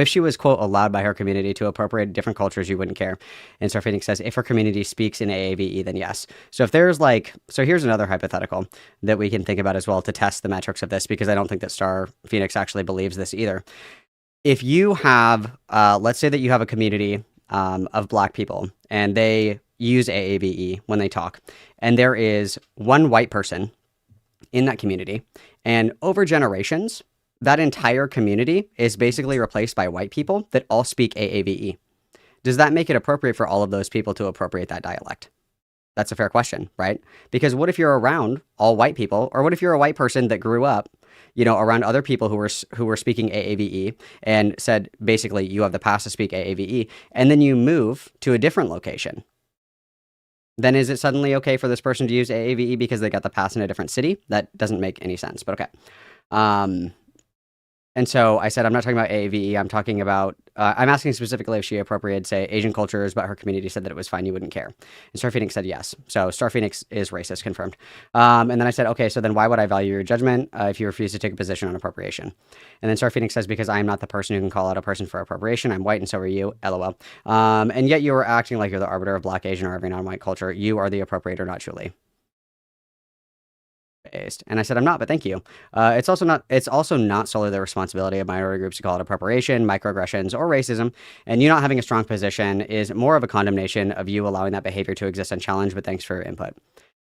she was, quote, allowed by her community to appropriate different cultures, you wouldn't care. And Star Phoenix says, if her community speaks in AAVE, then yes. So if there's like, so here's another hypothetical that we can think about as well to test the metrics of this, because I don't think that Star Phoenix actually believes this either. If you have, let's say that you have a community of Black people and they use AAVE when they talk, and there is one white person in that community, and over generations, that entire community is basically replaced by white people that all speak AAVE. Does that make it appropriate for all of those people to appropriate that dialect? That's a fair question, right? Because what if you're around all white people, or what if you're a white person that grew up, around other people who were speaking AAVE and said, basically, you have the pass to speak AAVE, and then you move to a different location? Then is it suddenly okay for this person to use AAVE because they got the pass in a different city? That doesn't make any sense, but okay. And so I said, I'm not talking about AAVE. I'm talking about, I'm asking specifically if she appropriated, say, Asian cultures, but her community said that it was fine. You wouldn't care. And Star Phoenix said yes. So Star Phoenix is racist, confirmed. And then I said, okay, so then why would I value your judgment if you refuse to take a position on appropriation? And then Star Phoenix says, because I am not the person who can call out a person for appropriation. I'm white and so are you. LOL. And yet you are acting like you're the arbiter of Black, Asian, or every non-white culture. You are the appropriator, not Julie. And I said, I'm not, but thank you. It's also not solely the responsibility of minority groups to call it appropriation, microaggressions, or racism. And you not having a strong position is more of a condemnation of you allowing that behavior to exist unchallenged, but thanks for your input.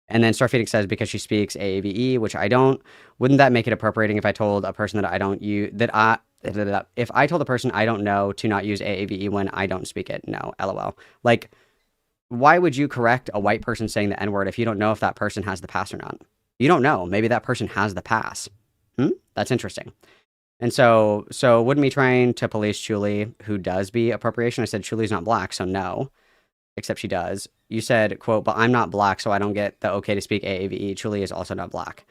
And then Star Phoenix says, because she speaks AAVE, which I don't, wouldn't that make it appropriating if I told a person that I don't use, if I told a person I don't know to not use AAVE when I don't speak it? No, LOL. Like, why would you correct a white person saying the N-word if you don't know if that person has the pass or not? You don't know. Maybe that person has the pass. That's interesting. And so wouldn't me trying to police Chuli, who does be appropriation? I said, Chuli's not Black, so no. Except she does. You said, quote, but I'm not Black, so I don't get the okay to speak AAVE. Chuli is also not Black.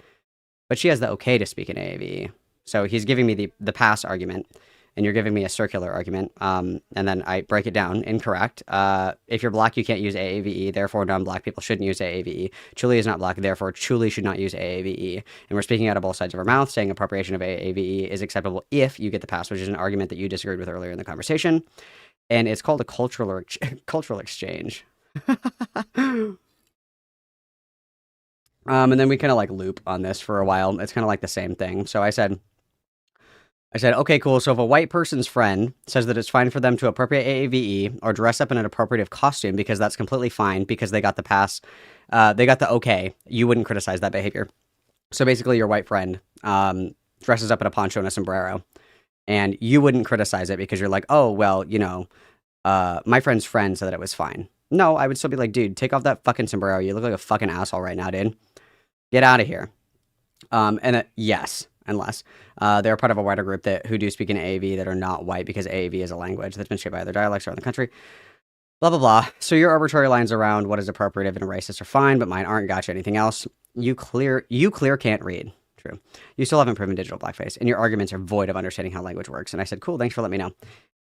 But she has the okay to speak in AAVE. So he's giving me the pass argument, and you're giving me a circular argument. And then I break it down. Incorrect. If you're Black, you can't use AAVE. Therefore, non-Black people shouldn't use AAVE. Chuli is not Black. Therefore, Chuli should not use AAVE. And we're speaking out of both sides of our mouth, saying appropriation of AAVE is acceptable if you get the pass, which is an argument that you disagreed with earlier in the conversation. And it's called a cultural exchange. And then we kind of like loop on this for a while. It's kind of like the same thing. So I said, okay, cool. So if a white person's friend says that it's fine for them to appropriate AAVE or dress up in an appropriative costume because that's completely fine because they got the pass, they got the okay, you wouldn't criticize that behavior. So basically your white friend dresses up in a poncho and a sombrero, and you wouldn't criticize it because you're like, oh, well, my friend's friend said that it was fine. No, I would still be like, dude, take off that fucking sombrero. You look like a fucking asshole right now, dude. Get out of here. Yes, and less. They're part of a wider group who do speak in AAV that are not white because AAV is a language that's been shaped by other dialects around the country. Blah, blah, blah. So your arbitrary lines around what is appropriative and racist are fine, but mine aren't. Gotcha. Anything else? You clear can't read. True. You still haven't proven digital blackface, and your arguments are void of understanding how language works. And I said, cool, thanks for letting me know.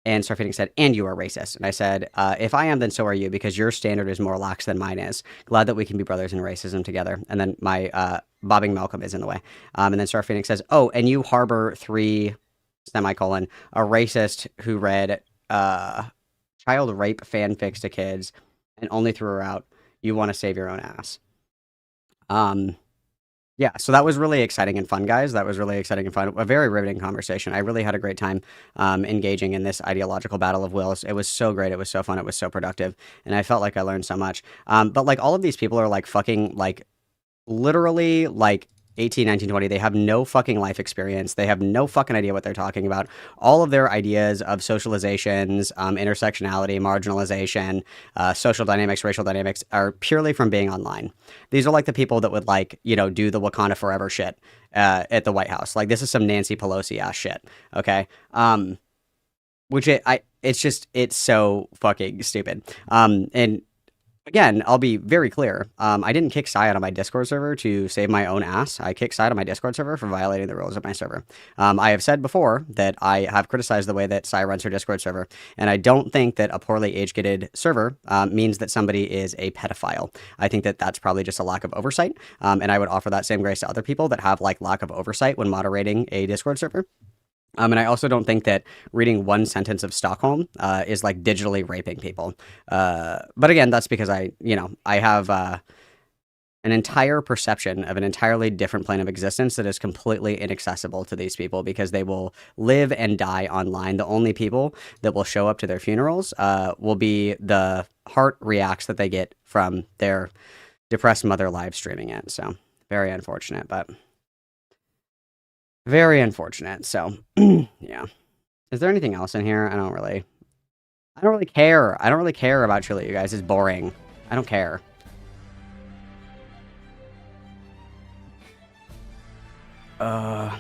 And Star Phoenix said, and you are racist. And I said, if I am, then so are you, because your standard is more lax than mine is. Glad that we can be brothers in racism together. And then my bobbing Malcolm is in the way. And then Star Phoenix says, oh, and you harbor 3, semicolon, a racist who read child rape fanfics to kids and only threw her out. You want to save your own ass. Yeah, so that was really exciting and fun, guys. That was really exciting and fun. A very riveting conversation. I really had a great time engaging in this ideological battle of wills. It was so great. It was so fun. It was so productive. And I felt like I learned so much. But like all of these people are like fucking like literally like 18, 19, 20. They have no fucking life experience. They have no fucking idea what they're talking about. All of their ideas of socializations, intersectionality, marginalization, social dynamics, racial dynamics are purely from being online. These are like the people that would like, you know, do the Wakanda Forever shit at the White House. Like this is some Nancy Pelosi ass shit. Okay. It's so fucking stupid. And again, I'll be very clear. I didn't kick Psy out of my Discord server to save my own ass. I kicked Psy out of my Discord server for violating the rules of my server. I have said before that I have criticized the way that Psy runs her Discord server, and I don't think that a poorly age-gated server means that somebody is a pedophile. I think that that's probably just a lack of oversight, and I would offer that same grace to other people that have like lack of oversight when moderating a Discord server. And I also don't think that reading one sentence of Stockholm is like digitally raping people. But again, that's because I have an entire perception of an entirely different plane of existence that is completely inaccessible to these people because they will live and die online. The only people that will show up to their funerals will be the heart reacts that they get from their depressed mother live streaming it. So very unfortunate, but... very unfortunate. So, yeah. Is there anything else in here? I don't really care. I don't really care about Chile, you guys. It's boring. I don't care. My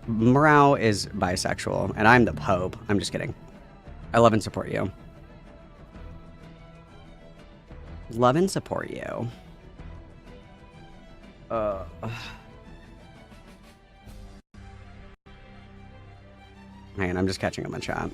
Morale is bisexual, and I'm the Pope. I'm just kidding. I love and support you. Love and support you. Hang on, I'm just catching up on chat.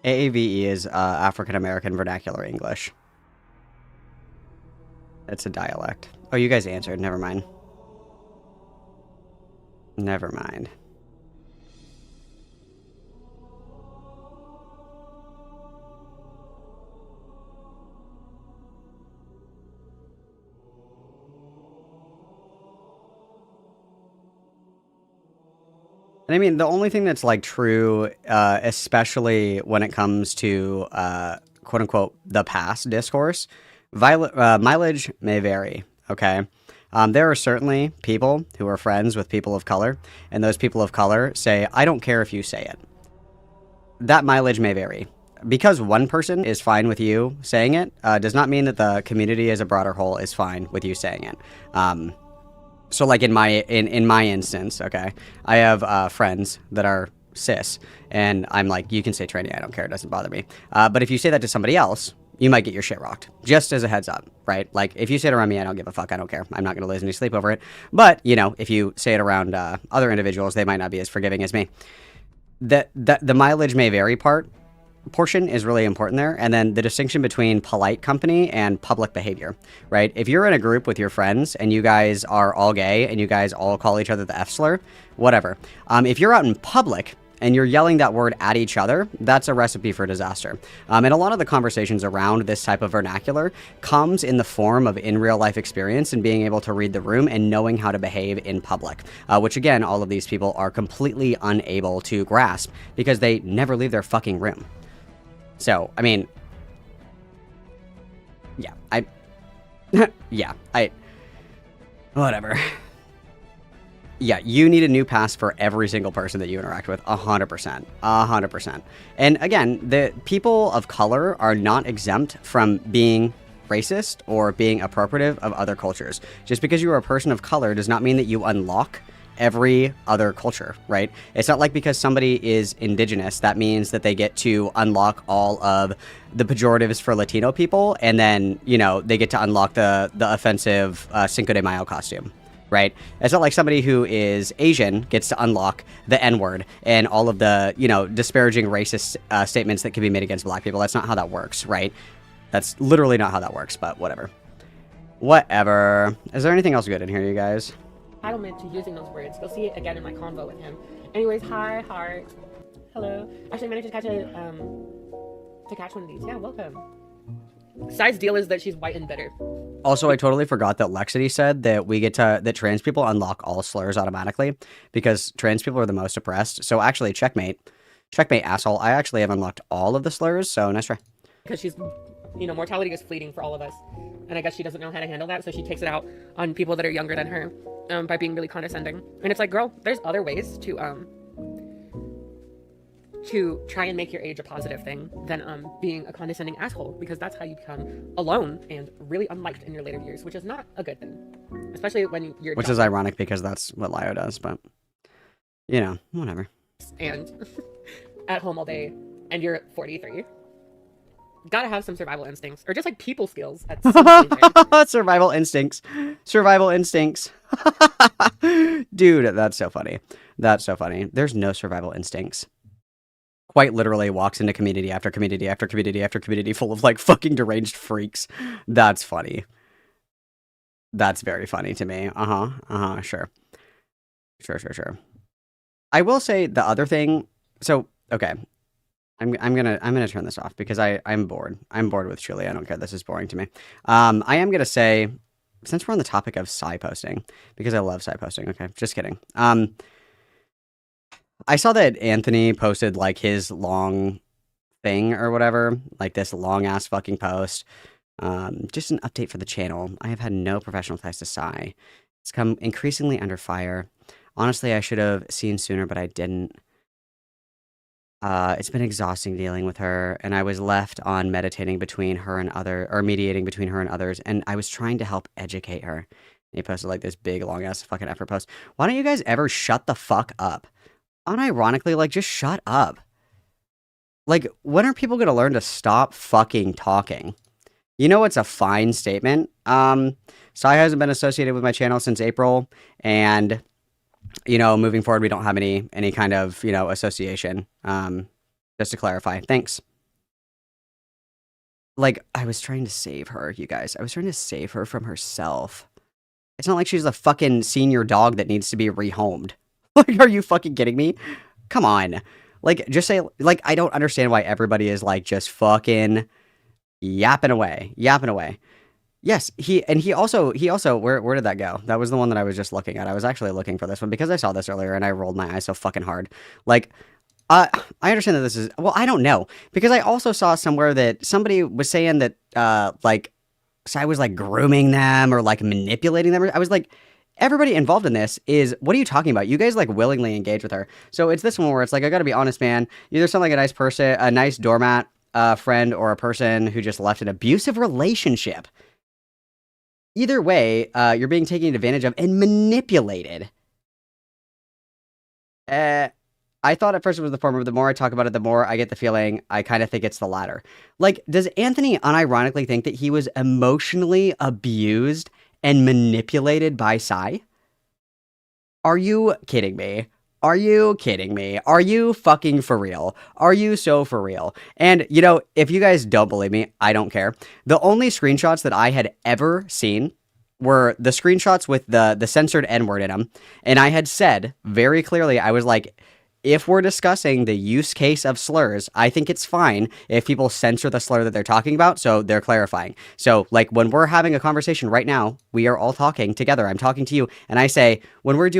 AAVE is African American Vernacular English. It's a dialect. Oh, you guys answered. Never mind. Never mind. And I mean, the only thing that's like true, especially when it comes to quote unquote the past discourse, mileage may vary. Okay. There are certainly people who are friends with people of color, and those people of color say, I don't care if you say it. That mileage may vary. Because one person is fine with you saying it, does not mean that the community as a broader whole is fine with you saying it. So like in my instance, okay, I have friends that are cis, and I'm like, you can say tranny, I don't care, it doesn't bother me. But if you say that to somebody else, you might get your shit rocked. Just as a heads up, right? Like, if you say it around me, I don't give a fuck, I don't care. I'm not going to lose any sleep over it. But, you know, if you say it around other individuals, they might not be as forgiving as me. The mileage may vary portion is really important there. And then the distinction between polite company and public behavior, right? If you're in a group with your friends and you guys are all gay and you guys all call each other the F slur, whatever. If you're out in public and you're yelling that word at each other, that's a recipe for disaster. And a lot of the conversations around this type of vernacular comes in the form of in real life experience and being able to read the room and knowing how to behave in public, which again, all of these people are completely unable to grasp because they never leave their fucking room. So, I mean, whatever. Yeah, you need a new pass for every single person that you interact with, 100%, 100%. And again, the people of color are not exempt from being racist or being appropriative of other cultures. Just because you are a person of color does not mean that you unlock every other culture, right? It's not like because somebody is indigenous, that means that they get to unlock all of the pejoratives for Latino people, and then, you know, they get to unlock the offensive Cinco de Mayo costume, right? It's not like somebody who is Asian gets to unlock the N-word and all of the, you know, disparaging racist statements that can be made against black people. That's not how that works, right? That's literally not how that works, but whatever. Whatever. Is there anything else good in here, you guys? Entitlement to using those words. You'll see it again in my convo with him. Anyways, hi, heart. Hello. Actually, I managed to catch one of these. Yeah, welcome. Side's deal is that she's white and bitter. Also, I totally forgot that Lexity said that that trans people unlock all slurs automatically because trans people are the most oppressed. So actually, checkmate, asshole. I actually have unlocked all of the slurs. So nice try. Because she's, you know, mortality is fleeting for all of us, and I guess she doesn't know how to handle that, so she takes it out on people that are younger than her, by being really condescending. And it's like, girl, there's other ways to try and make your age a positive thing than being a condescending asshole, because that's how you become alone and really unliked in your later years, which is not a good thing, especially when you're which is ironic because that's what Lio does, but you know, whatever. And at home all day and you're 43. Gotta have some survival instincts, or just like people skills at some point. Survival instincts. Dude, that's so funny. There's no survival instincts. Quite literally walks into community after community after community after community full of like fucking deranged freaks. That's funny. That's very funny to me. Sure. I will say the other thing. So, okay. I'm gonna turn this off because I'm bored. I'm bored with Julie. I don't care. This is boring to me. I am gonna say, since we're on the topic of sci posting, because I love sci posting. Okay, just kidding. I saw that Anthony posted like his long thing or whatever, like this long ass fucking post. Just an update for the channel. I have had no professional ties to sci. It's come increasingly under fire. Honestly, I should have seen sooner, but I didn't. It's been exhausting dealing with her, and I was left on mediating between her and others, and I was trying to help educate her. And he posted like this big long ass fucking effort post. Why don't you guys ever shut the fuck up? Unironically, like, just shut up. Like, when are people gonna learn to stop fucking talking? You know, it's a fine statement. Sai hasn't been associated with my channel since April, and you know, moving forward, we don't have any kind of, you know, association. Just to clarify. Thanks. Like, I was trying to save her, you guys. I was trying to save her from herself. It's not like she's a fucking senior dog that needs to be rehomed. Like, are you fucking kidding me? Come on. Like, just say, like, I don't understand why everybody is, like, just fucking yapping away. Yes, he also, where did that go? That was the one that I was just looking at. I was actually looking for this one because I saw this earlier and I rolled my eyes so fucking hard. Like, I understand that this is, well, I don't know, because I also saw somewhere that somebody was saying that, like, Sai was, like, grooming them or, like, manipulating them. I was like, everybody involved in this is, what are you talking about? You guys, like, willingly engage with her. So it's this one where it's like, I gotta be honest, man. You either sound like a nice person, a nice doormat, friend, or a person who just left an abusive relationship. Either way, you're being taken advantage of and manipulated. I thought at first it was the former, but the more I talk about it, the more I get the feeling I kind of think it's the latter. Like, does Anthony unironically think that he was emotionally abused and manipulated by Sai? Are you kidding me? Are you kidding me? Are you fucking for real? Are you so for real? And, you know, if you guys don't believe me, I don't care. The only screenshots that I had ever seen were the screenshots with the censored N-word in them. And I had said very clearly, I was like, if we're discussing the use case of slurs, I think it's fine if people censor the slur that they're talking about, so they're clarifying. So, like, when we're having a conversation right now, we are all talking together. I'm talking to you, and I say, when we're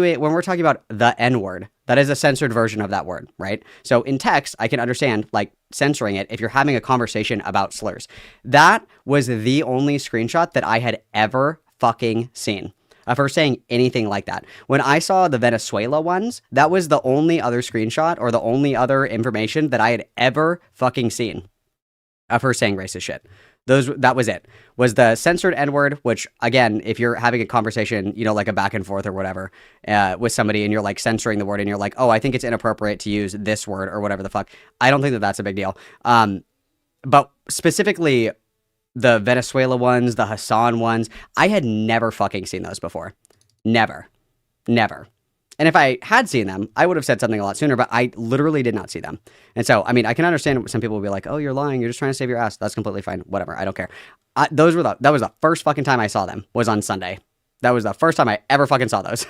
talking about the N-word, that is a censored version of that word, right? So in text, I can understand, like, censoring it if you're having a conversation about slurs. That was the only screenshot that I had ever fucking seen of her saying anything like that. When I saw the Venezuela ones, that was the only other screenshot or the only other information that I had ever fucking seen of her saying racist shit. That was it. Was the censored N-word, which, again, if you're having a conversation, you know, like a back and forth or whatever, with somebody and you're like censoring the word and you're like, oh, I think it's inappropriate to use this word or whatever the fuck. I don't think that that's a big deal. But specifically the Venezuela ones, the Hassan ones, I had never fucking seen those before. Never. And if I had seen them, I would have said something a lot sooner, but I literally did not see them. And so, I mean, I can understand some people will be like, oh, you're lying. You're just trying to save your ass. That's completely fine. Whatever. I don't care. That was the first fucking time I saw them, was on Sunday. That was the first time I ever fucking saw those.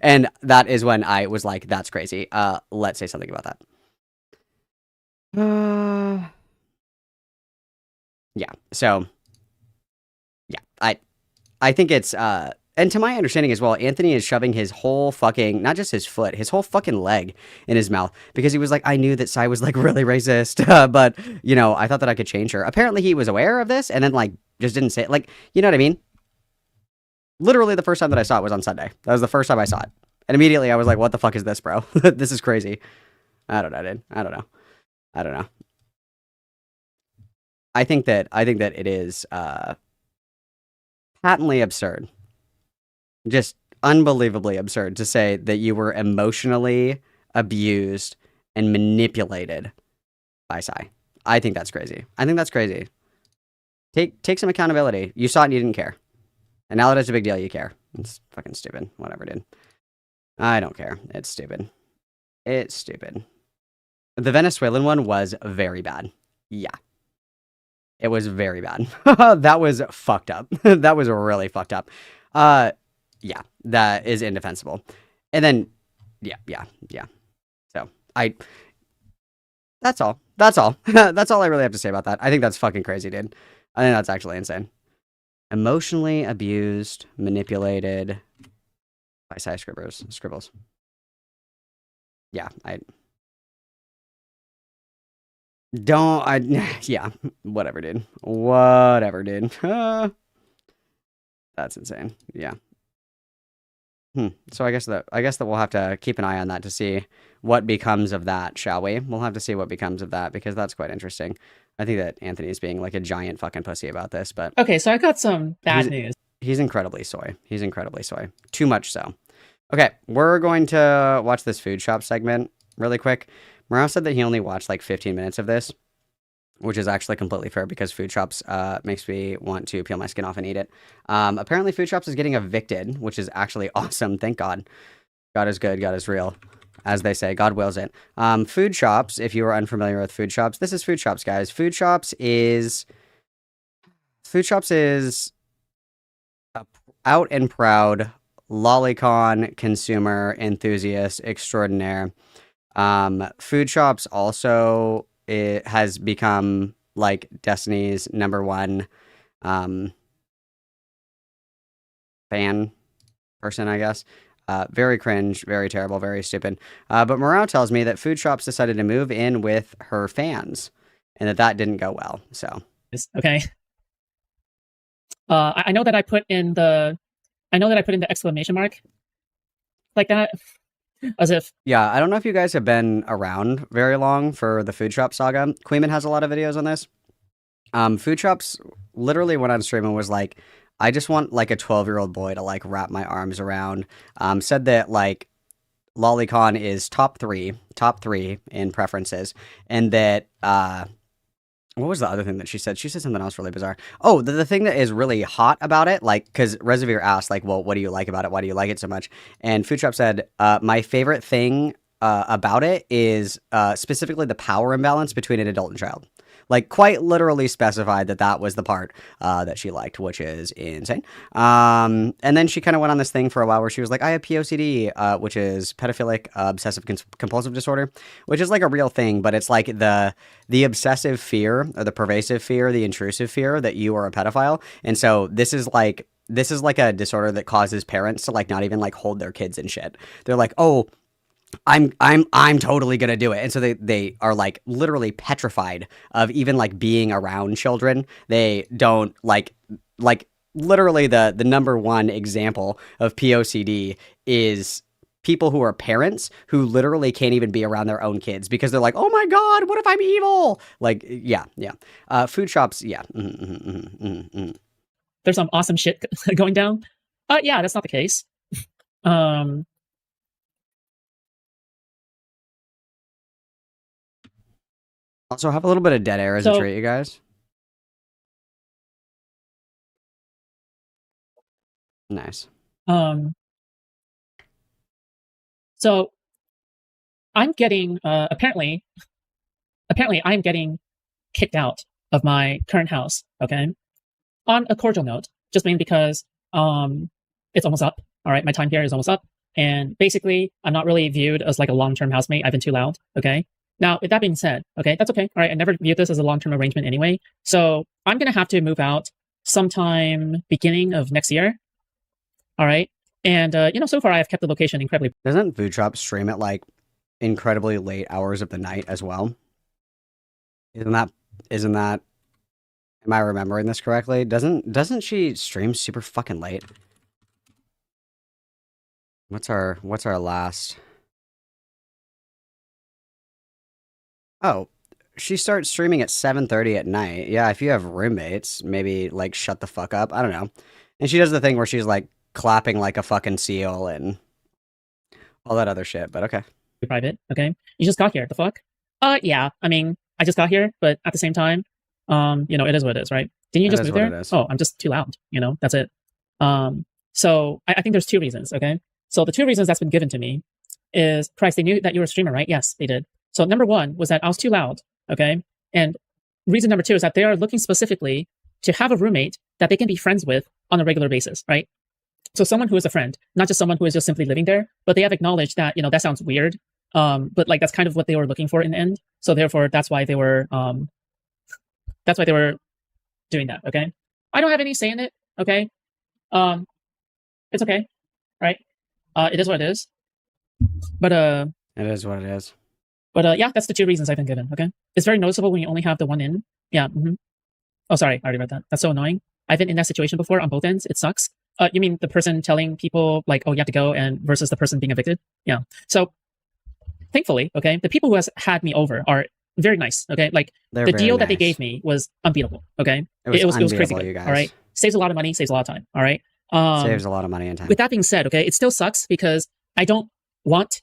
And that is when I was like, that's crazy. Let's say something about that. Yeah. So, yeah, I think it's, and to my understanding as well, Anthony is shoving his whole fucking, not just his foot, his whole fucking leg in his mouth because he was like, I knew that Sai was like really racist, but, you know, I thought that I could change her. Apparently he was aware of this and then like just didn't say it. Like, you know what I mean? Literally the first time that I saw it was on Sunday. That was the first time I saw it. And immediately I was like, what the fuck is this, bro? This is crazy. I don't know, dude. I don't know. I think that it is patently absurd. Just unbelievably absurd to say that you were emotionally abused and manipulated by Sai. I think that's crazy. Take some accountability. You saw it and you didn't care. And now that it's a big deal, you care. It's fucking stupid. Whatever, dude. I don't care. It's stupid. The Venezuelan one was very bad. Yeah. It was very bad. That was fucked up. That was really fucked up. Yeah, that is indefensible. And then, yeah. So, that's all. That's all I really have to say about that. I think that's fucking crazy, dude. I think that's actually insane. Emotionally abused, manipulated by Sai Scribbles. Yeah, yeah, whatever, dude. That's insane. Yeah. So I guess that we'll have to keep an eye on that to see what becomes of that, shall we? We'll have to see what becomes of that because that's quite interesting. I think that Anthony's being like a giant fucking pussy about this, but okay, so I got some bad news. He's incredibly soy. Too much so. Okay, we're going to watch this food shop segment really quick. Morale said that he only watched like 15 minutes of this, which is actually completely fair because food shops makes me want to peel my skin off and eat it. Apparently food shops is getting evicted, which is actually awesome. Thank God. God is good. God is real. As they say, God wills it. Food shops, if you are unfamiliar with food shops, this is food shops, guys. Food shops is a out and proud lolicon consumer enthusiast extraordinaire. Food shops also, it has become like Destiny's #1 fan person, I guess. Very cringe, very terrible, very stupid. But Morale tells me that food shops decided to move in with her fans and that didn't go well. So okay. I know that I put in the exclamation mark like that. As if... Yeah, I don't know if you guys have been around very long for the food shop saga. Queeman has a lot of videos on this. Food shops literally went on stream and was like, I just want like a 12-year-old boy to like wrap my arms around. Said that like Lolicon is top three in preferences. And that, what was the other thing that she said? She said something else really bizarre. Oh, the thing that is really hot about it, like, because Reservoir asked, like, well, what do you like about it? Why do you like it so much? And Food Shop said, my favorite thing about it is specifically the power imbalance between an adult and child. Like, quite literally specified that was the part that she liked, which is insane. And then she kind of went on this thing for a while where she was like, I have POCD, which is pedophilic obsessive compulsive disorder, which is like a real thing, but it's like the obsessive fear or the pervasive fear, the intrusive fear that you are a pedophile. And so this is like a disorder that causes parents to like not even like hold their kids and shit. They're like, oh, I'm totally gonna do it. And so they are like literally petrified of even like being around children. They don't like literally the number one example of POCD is people who are parents who literally can't even be around their own kids because they're like, oh my God, what if I'm evil? Like, yeah. Food shops, yeah. There's some awesome shit going down. Yeah, that's not the case. Also, have a little bit of dead air as a treat, you guys. Nice. So I'm getting apparently I'm getting kicked out of my current house, okay? On a cordial note, just mainly because it's almost up. All right, my time here is almost up. And basically, I'm not really viewed as like a long-term housemate. I've been too loud, okay? Now, with that being said, okay, that's okay. All right, I never viewed this as a long-term arrangement anyway. So I'm going to have to move out sometime beginning of next year. All right. And, so far I have kept the location incredibly. Doesn't Food Shop stream at like incredibly late hours of the night as well? Isn't that, am I remembering this correctly? Doesn't she stream super fucking late? What's our last? Oh, she starts streaming at 7:30 at night. Yeah, if you have roommates, maybe like shut the fuck up. I don't know. And she does the thing where she's like clapping like a fucking seal and all that other shit, but okay. Private, okay? You just got here. The fuck? Yeah. I mean, I just got here, but at the same time, it is what it is, right? Didn't you just move there? Oh, I'm just too loud, that's it. So I think there's two reasons, okay? So the two reasons that's been given to me is, Price, they knew that you were a streamer, right? Yes, they did. So number one was that I was too loud, okay? And reason number two is that they are looking specifically to have a roommate that they can be friends with on a regular basis, right? So someone who is a friend, not just someone who is just simply living there, but they have acknowledged that, that sounds weird. But like that's kind of what they were looking for in the end. So therefore that's why they were doing that, okay? I don't have any say in it, okay? It's okay, right? It is what it is. But it is what it is. But yeah, that's the two reasons I've been given, okay? It's very noticeable when you only have the one in. Yeah. Oh, sorry, I already read that. That's so annoying. I've been in that situation before on both ends. It sucks. You mean the person telling people like, oh, you have to go, and versus the person being evicted? Yeah. So thankfully, okay, the people who has had me over are very nice, okay? Like the deal that they gave me was unbeatable, okay? It was crazy good, all right? Saves a lot of money, saves a lot of time, all right? Saves a lot of money and time. With that being said, okay, it still sucks because I don't want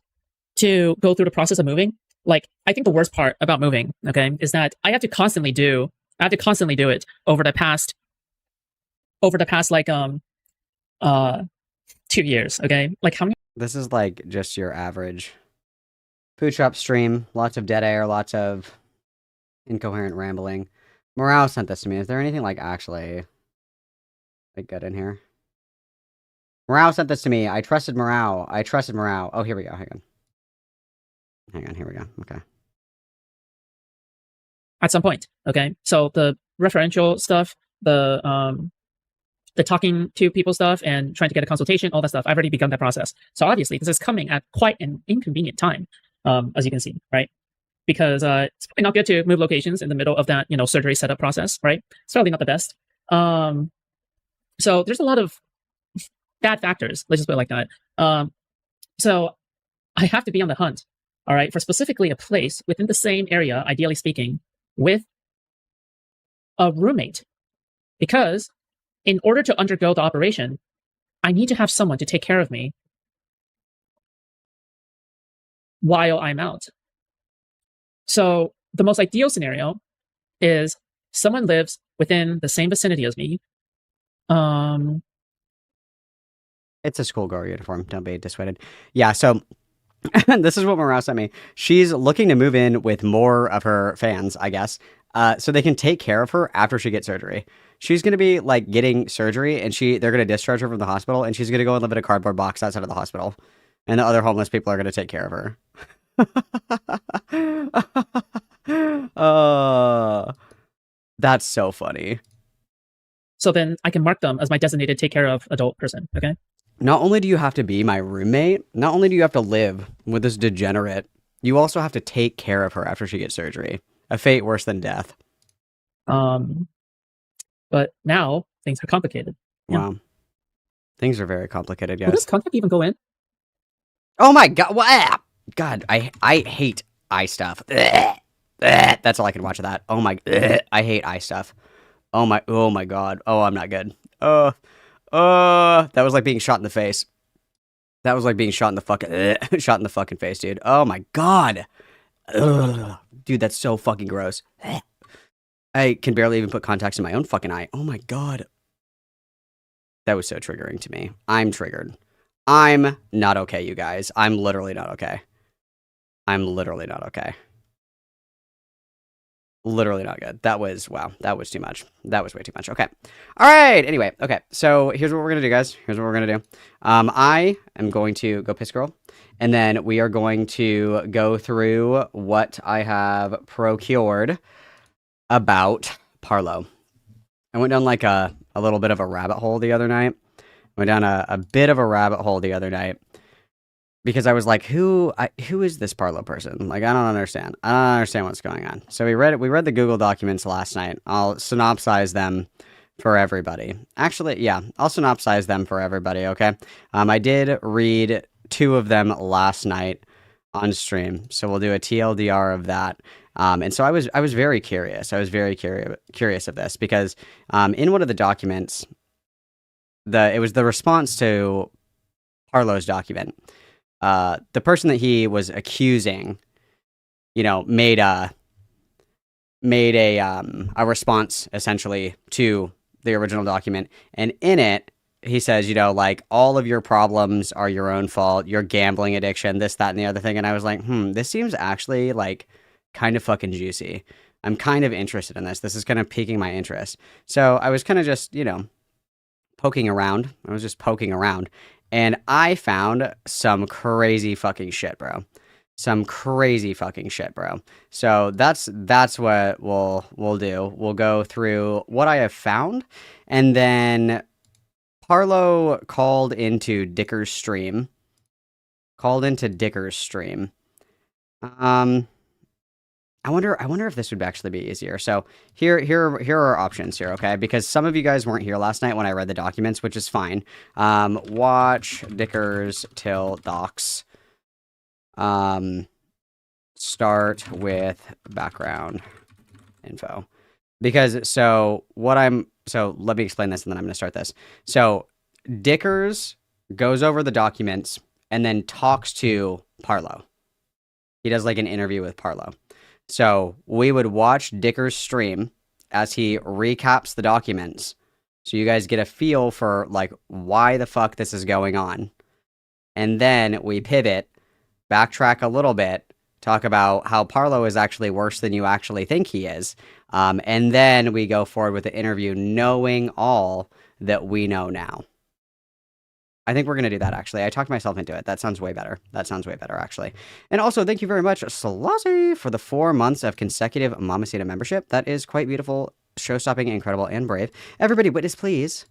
to go through the process of moving. Like, I think the worst part about moving, okay, is that I have to constantly do it over the past like 2 years, okay? Like how many? This is like just your average Food Shop stream. Lots of dead air, lots of incoherent rambling. Morale sent this to me. Is there anything like actually like good in here? Morale sent this to me. I trusted Morale. Oh, here we go. Hang on, here we go. Okay. At some point, okay? So the referential stuff, the talking to people stuff and trying to get a consultation, all that stuff, I've already begun that process. So obviously this is coming at quite an inconvenient time, as you can see, right? Because it's probably not good to move locations in the middle of that, surgery setup process, right? It's probably not the best. So there's a lot of bad factors, let's just put it like that. So I have to be on the hunt, all right, for specifically a place within the same area, ideally speaking, with a roommate. Because in order to undergo the operation, I need to have someone to take care of me while I'm out. So the most ideal scenario is someone lives within the same vicinity as me. It's a schoolgirl uniform. Don't be dissuaded. Yeah, so This is what Morale sent me. She's looking to move in with more of her fans, I guess, so they can take care of her after she gets surgery. She's going to be like getting surgery, and they're going to discharge her from the hospital, and she's going to go and live in a cardboard box outside of the hospital, and the other homeless people are going to take care of her. That's so funny. So then I can mark them as my designated take care of adult person, okay? Not only do you have to be my roommate, not only do you have to live with this degenerate, you also have to take care of her after she gets surgery. A fate worse than death. But now things are complicated. Wow. Things are very complicated, guys. Will this contact even go in? Oh my god. God, I hate eye stuff. That's all I can watch of that. Oh my, I hate eye stuff. Oh my god. Oh, I'm not good. That was like being shot in the face. That was like being shot in the fucking face, dude. Oh my god. Ugh. Dude, that's so fucking gross. I can barely even put contacts in my own fucking eye. Oh my god. That was so triggering to me. I'm triggered. I'm not okay, you guys. I'm literally not okay. I'm literally not okay. Literally not good. That was, wow, that was too much. That was way too much. Okay. All right. Anyway, okay. So here's what we're going to do, guys. Here's what we're going to do. I am going to go piss girl, and then we are going to go through what I have procured about Parlo. I went down like a little bit of a rabbit hole the other night. Went down a bit of a rabbit hole the other night. Because I was like, who is this Parlo person? Like, I don't understand. I don't understand what's going on. So we read the Google documents last night. I'll synopsize them for everybody. Actually, yeah, I'll synopsize them for everybody, okay? I did read 2 of them last night on stream, so we'll do a TLDR of that. And so I was very curious. I was very curious of this because in one of the documents, it was the response to Parlo's document. The person that he was accusing, made a response essentially to the original document, and in it he says, like, all of your problems are your own fault, your gambling addiction, this, that, and the other thing. And I was like, this seems actually like kind of fucking juicy. I'm kind of interested in this. This is kind of piquing my interest. So I was kind of just, poking around. I was just poking around. And I found some crazy fucking shit, bro. Some crazy fucking shit, bro. So that's what we'll do. We'll go through what I have found, and then Parlo called into Dicker's stream. I wonder if this would actually be easier. So here are our options here, okay? Because some of you guys weren't here last night when I read the documents, which is fine. Watch Dickers till docs. Start with background info. So let me explain this and then I'm going to start this. So Dickers goes over the documents and then talks to Parlo. He does like an interview with Parlo. So we would watch Dicker's stream as he recaps the documents. So you guys get a feel for like why the fuck this is going on. And then we pivot, backtrack a little bit, talk about how Parlo is actually worse than you actually think he is. And then we go forward with the interview knowing all that we know now. I think we're going to do that, actually. I talked myself into it. That sounds way better. Actually. And also, thank you very much, Selassie, for the 4 months of consecutive Mamacita membership. That is quite beautiful, show-stopping, incredible, and brave. Everybody, witness, please.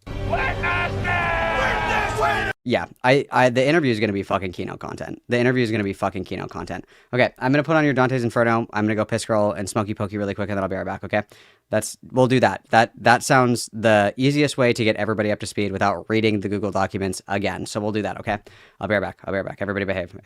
Yeah, the interview is going to be fucking keynote content. Okay, I'm going to put on your Dante's Inferno. I'm going to go piss girl and smoky pokey really quick, and then I'll be right back, okay? We'll do that. That sounds the easiest way to get everybody up to speed without reading the Google documents again. So we'll do that, okay? I'll be right back. Everybody behave.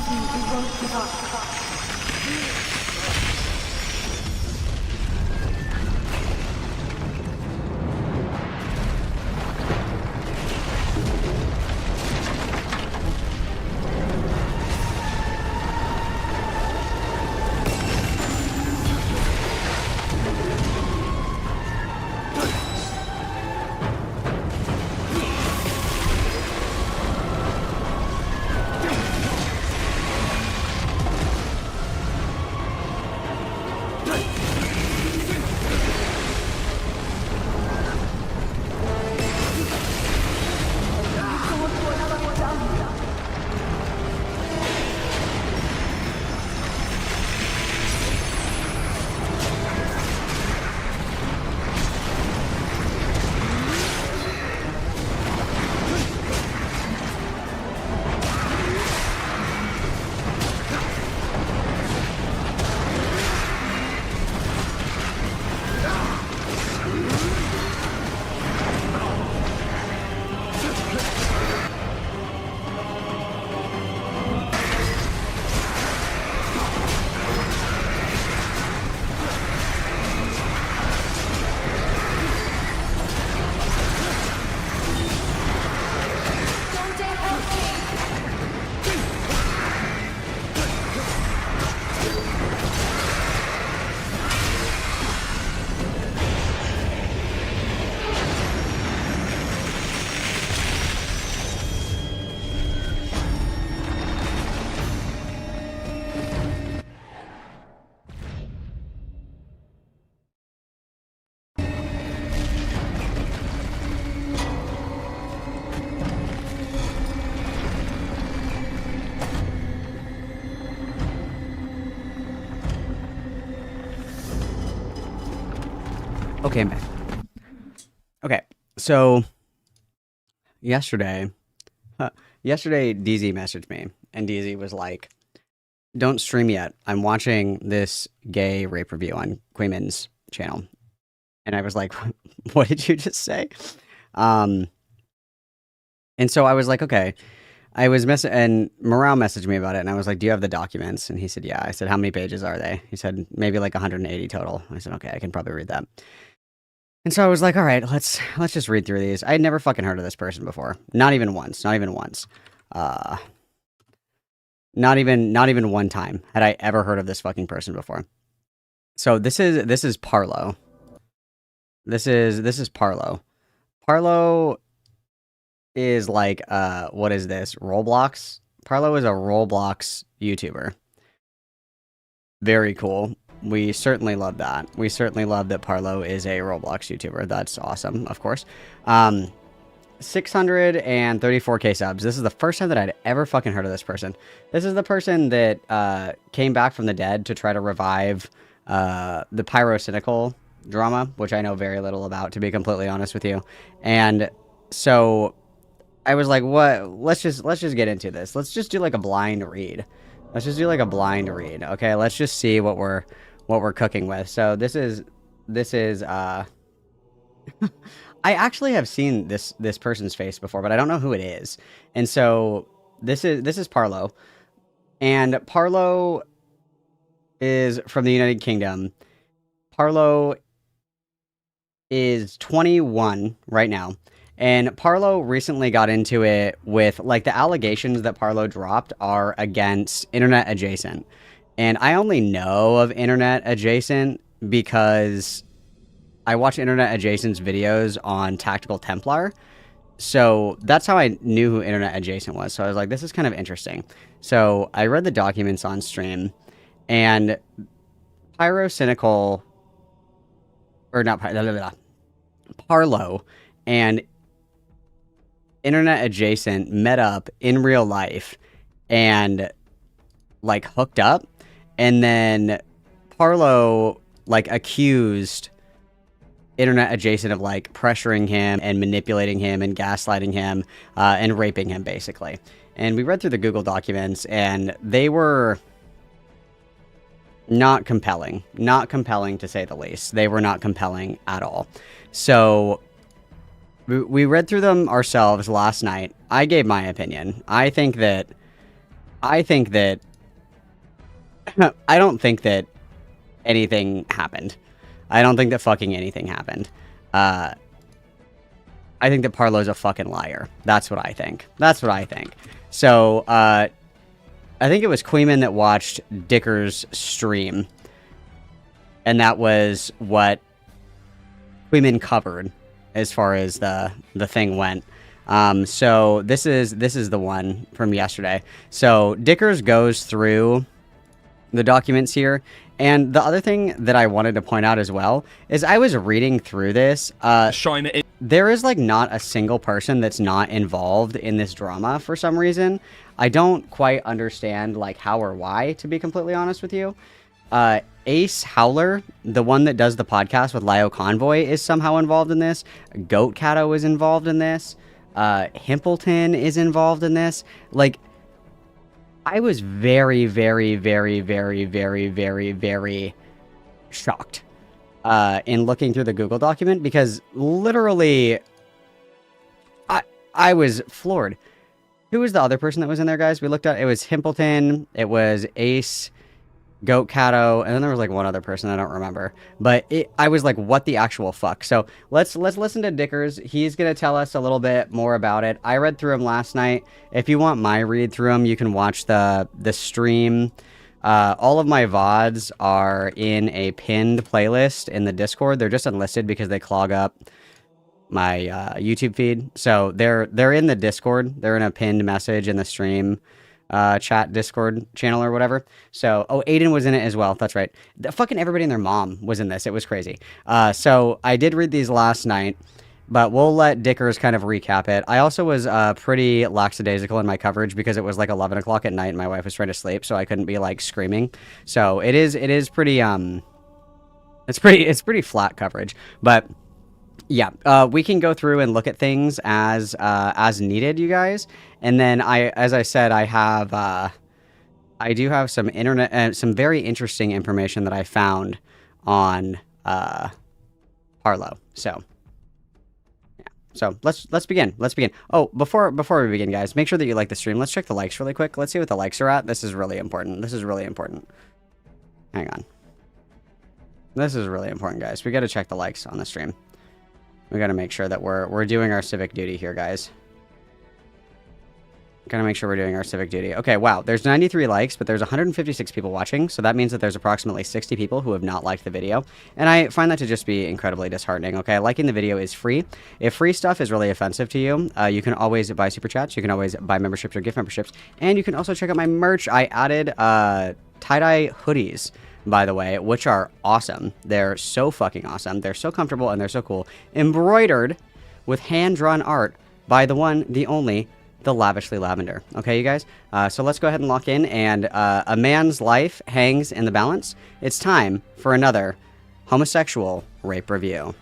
Believe me, we won't give up. Okay, man. Okay, so yesterday DZ messaged me, and DZ was like, "Don't stream yet. I'm watching this gay rape review on Quayman's channel." And I was like, "What did you just say?" And so I was like, "Okay." And Morale messaged me about it, and I was like, "Do you have the documents?" And he said, "Yeah." I said, "How many pages are they?" He said, "Maybe like 180 total." I said, "Okay, I can probably read that." And so I was like, all right, let's just read through these. I had never fucking heard of this person before. Not even once. Not even one time had I ever heard of this fucking person before. So this is Parlo. This is Parlo. Parlo is like what is this? Roblox? Parlo is a Roblox YouTuber. Very cool. We certainly love that. We certainly love that Parlo is a Roblox YouTuber. That's awesome, of course. 634k subs. This is the first time that I'd ever fucking heard of this person. This is the person that came back from the dead to try to revive the pyrocynical drama, which I know very little about, to be completely honest with you. And so I was like, what? Let's just get into this. Let's just do like a blind read. Okay, let's just see what we're cooking with. So this is I actually have seen this person's face before, but I don't know who it is. And so this is Parlo. And Parlo is from the United Kingdom. Parlo is 21 right now. And Parlo recently got into it with, like, the allegations that Parlo dropped are against Internet Adjacent. And I only know of Internet Adjacent because I watch Internet Adjacent's videos on Tactical Templar. So that's how I knew who Internet Adjacent was. So I was like, this is kind of interesting. So I read the documents on stream, and Pyrocynical, or not, Parlo and Internet Adjacent met up in real life and, like, hooked up. And then Parlo, like, accused Internet Adjacent of, like, pressuring him and manipulating him and gaslighting him and raping him, basically. And we read through the Google documents, and they were not compelling. Not compelling, to say the least. They were not compelling at all. So we read through them ourselves last night. I gave my opinion. I think that I think that I don't think that anything happened. I don't think that fucking anything happened. I think that Parlo's a fucking liar. That's what I think. That's what I think. So, I think it was Queeman that watched Dicker's stream. And that was what Queeman covered as far as the thing went. So this is the one from yesterday. So Dickers goes through the documents here. And the other thing that I wanted to point out as well is I was reading through this. There is like not a single person that's not involved in this drama for some reason. I don't quite understand like how or why, to be completely honest with you. Ace Howler, the one that does the podcast with Lio Convoy, is somehow involved in this. Goat Cato is involved in this. Himpleton is involved in this. Like, I was very, very, very, very, very, very, very shocked in looking through the Google document because literally I was floored. Who was the other person that was in there, guys? We looked at it was Himpleton, it was Ace, Goat Cato, and then there was like one other person I don't remember. But I was like, what the actual fuck? So let's listen to Dickers. He's gonna tell us a little bit more about it. I read through him last night. If you want my read through him, you can watch the stream. All of my VODs are in a pinned playlist in the Discord. They're just unlisted because they clog up my YouTube feed. So they're in the Discord. They're in a pinned message in the stream chat Discord channel or whatever. So, oh, Aiden was in it as well. That's right. Fucking everybody and their mom was in this. It was crazy. So I did read these last night, but we'll let Dickers kind of recap it. I also was pretty lackadaisical in my coverage because it was like 11 o'clock at night and my wife was trying to sleep, so I couldn't be like screaming. So it is pretty it's pretty flat coverage, but yeah, we can go through and look at things as needed, you guys. And then as I said, I do have some some very interesting information that I found on Parlo. So yeah, so let's begin. Let's begin. Oh, before we begin, guys, make sure that you like the stream. Let's check the likes really quick. Let's see what the likes are at. This is really important. This is really important. Hang on. This is really important, guys. We got to check the likes on the stream. We got to make sure that we're doing our civic duty here, guys. Gotta make sure we're doing our civic duty. Okay, wow. There's 93 likes, but there's 156 people watching, so that means that there's approximately 60 people who have not liked the video, and I find that to just be incredibly disheartening, okay? Liking the video is free. If free stuff is really offensive to you, you can always buy super chats, you can always buy memberships or gift memberships, and you can also check out my merch. I added tie-dye hoodies, by the way, which are awesome. They're so fucking awesome. They're so comfortable, and they're so cool. Embroidered with hand-drawn art by the one, the only, the Lavishly Lavender. Okay, you guys? So let's go ahead and lock in, and a man's life hangs in the balance. It's time for another homosexual rape review.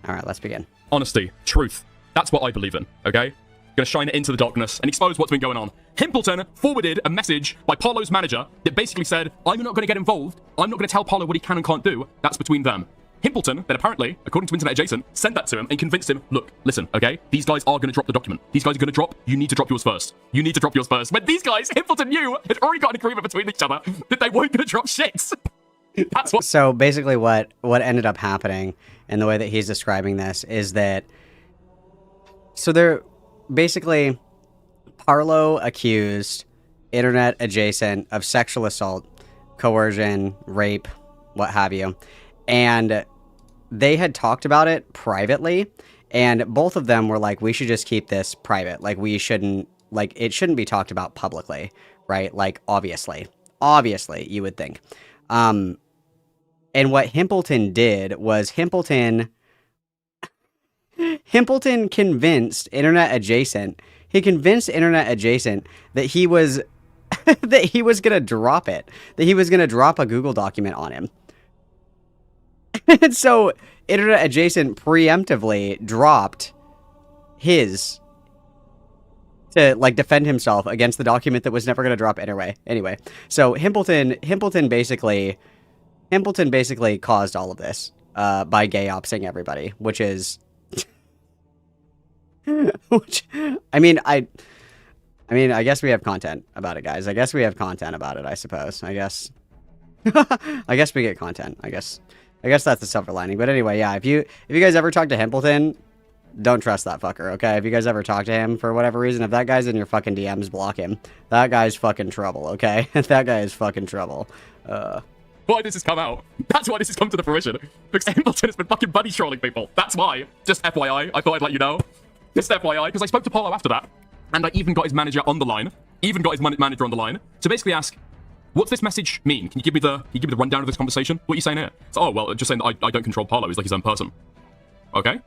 All right, let's begin. Honesty, truth. That's what I believe in, okay? Gonna shine it into the darkness and expose what's been going on. Himpleton forwarded a message by Parlo's manager that basically said, I'm not gonna get involved. I'm not gonna tell Parlo what he can and can't do. That's between them. Himpleton, then apparently, according to Internet Adjacent, sent that to him and convinced him, look, listen, okay? These guys are gonna drop the document. These guys are gonna drop, you need to drop yours first. You need to drop yours first. But these guys, Himpleton knew, had already got an agreement between each other that they weren't gonna drop shit. That's what. So basically what ended up happening, and the way that he's describing this, is that so they're basically Parlo accused Internet Adjacent of sexual assault, coercion, rape, what have you, and they had talked about it privately, and both of them were like, we should just keep this private, like we shouldn't, like it shouldn't be talked about publicly, right? Like obviously you would think. And what Himpleton did was Himpleton convinced Internet Adjacent. He convinced Internet Adjacent that he was that he was gonna drop it. That he was gonna drop a Google document on him. And so Internet Adjacent preemptively dropped his to like defend himself against the document that was never going to drop anyway. So Himpleton basically caused all of this by gay opsing everybody, which is which I mean I guess we have content about it, guys. I guess we have content about it, I suppose. I guess I guess we get content. I guess that's the silver lining. But anyway, yeah, if you guys ever talk to Himpleton, don't trust that fucker, okay? If you guys ever talk to him for whatever reason, if that guy's in your fucking DMs, block him. That guy's fucking trouble, okay? That guy is fucking trouble. Why does this come out? That's why this has come to the fruition. Because Himpleton has been fucking buddy trolling people. That's why. Just FYI. I thought I'd let you know. Just FYI, because I spoke to Parlo after that. And I even got his manager on the line. To basically ask, what's this message mean? Can you give me the rundown of this conversation? What are you saying here? So, oh, well, just saying that I don't control Parlo. He's like his own person. Okay.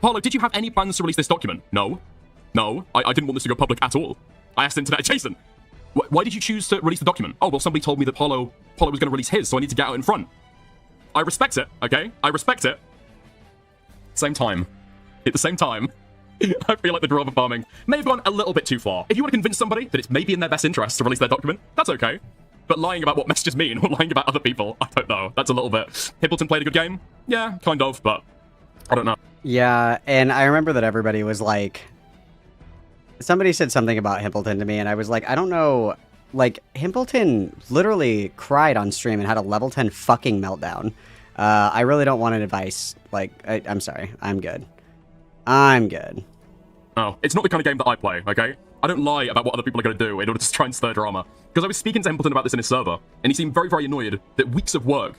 Parlo, did you have any plans to release this document? No. I didn't want this to go public at all. I asked Internet Jason, why did you choose to release the document? Oh, well, somebody told me that Parlo was going to release his, so I need to get out in front. I respect it, okay? I respect it. At the same time, I feel like the drama farming may have gone a little bit too far. If you want to convince somebody that it's maybe in their best interest to release their document, that's okay. But lying about what messages mean or lying about other people, I don't know. That's a little bit... Himpleton played a good game? Yeah, kind of, but I don't know. Yeah, and I remember that everybody was like... Somebody said something about Himpleton to me, and I was like, I don't know... Like, Himpleton literally cried on stream and had a level 10 fucking meltdown. I really don't want an advice. Like, I'm sorry. I'm good. No, it's not the kind of game that I play, okay? I don't lie about what other people are going to do in order to try and stir drama. Because I was speaking to Himpleton about this in his server, and he seemed very, very annoyed that weeks of work,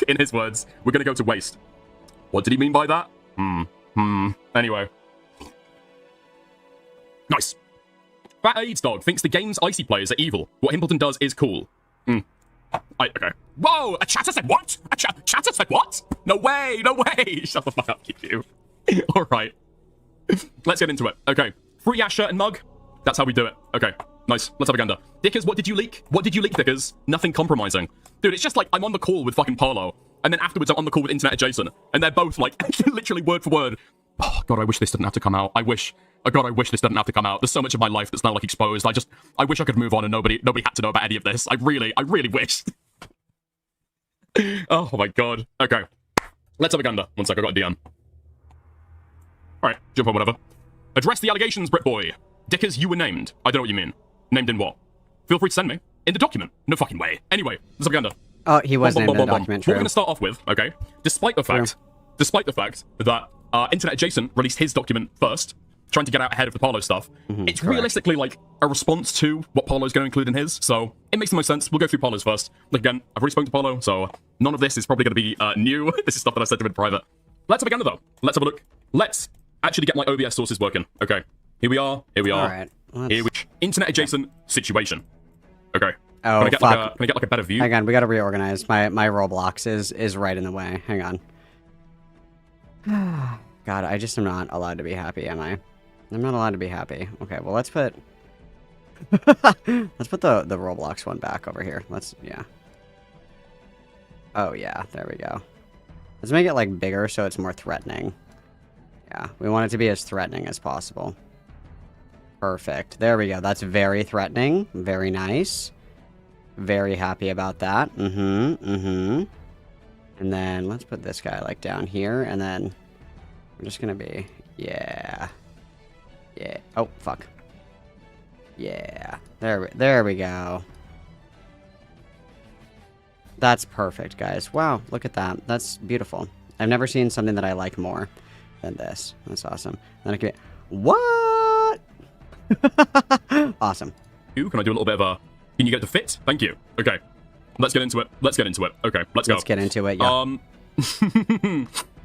in his words, were going to go to waste. What did he mean by that? Anyway. Nice. Fat AIDS Dog thinks the game's icy players are evil. What Himpleton does is cool. Okay. Whoa! A chatter said what? Chatter said what? No way! Shut the fuck up, you. Alright. Let's get into it. Okay. Free Ash shirt and mug. That's how we do it. Okay. Nice. Let's have a gander. Dickers, what did you leak? Dickers? Nothing compromising. Dude, it's just like I'm on the call with fucking Parlo, and then afterwards I'm on the call with Internet Jason, and they're both like, literally word for word. Oh, God, I wish this didn't have to come out. I wish this didn't have to come out. There's so much of my life that's now, like, exposed. I wish I could move on and nobody had to know about any of this. I really wish. Oh, my God. Okay. Let's have a gander. One sec, I got a DM. Alright, jump on whatever. Address the allegations, Britboy. Dickers, you were named. I don't know what you mean. Named in what? Feel free to send me. In the document. No fucking way. Anyway, let's have a gander. Oh, he was named in the document, true. What we're going to start off with, okay, despite the fact that Internet Jason released his document first, trying to get out ahead of the Parlo stuff, it's realistically like a response to what Parlo's going to include in his, so it makes the most sense. We'll go through Parlo's first. Like, again, I've already spoken to Parlo, so none of this is probably going to be new. This is stuff that I said to him in private. Let's have a gander, though. Let's have a look. Let's actually get my OBS sources working. Okay, here we are. All right. Internet adjacent situation. Okay. Oh, can I get like a better view? Hang on, we gotta reorganize. My Roblox is right in the way. Hang on. God, I just am not allowed to be happy, am I? I'm not allowed to be happy. Okay, well, let's put... let's put the Roblox one back over here. Yeah. Oh, yeah, there we go. Let's make it, like, bigger so it's more threatening. Yeah, we want it to be as threatening as possible. Perfect. There we go. That's very threatening. Very nice. Very happy about that. And then let's put this guy, like, down here, and then we're just gonna be... Yeah. Oh, fuck. Yeah. There we go. That's perfect, guys. Wow, look at that. That's beautiful. I've never seen something that I like more than this. That's awesome. Then I can... What? Awesome. Can I do a little bit of a... Can you get to fit? Thank you. Okay. Let's get into it. Okay, let's go. Let's get into it, yeah.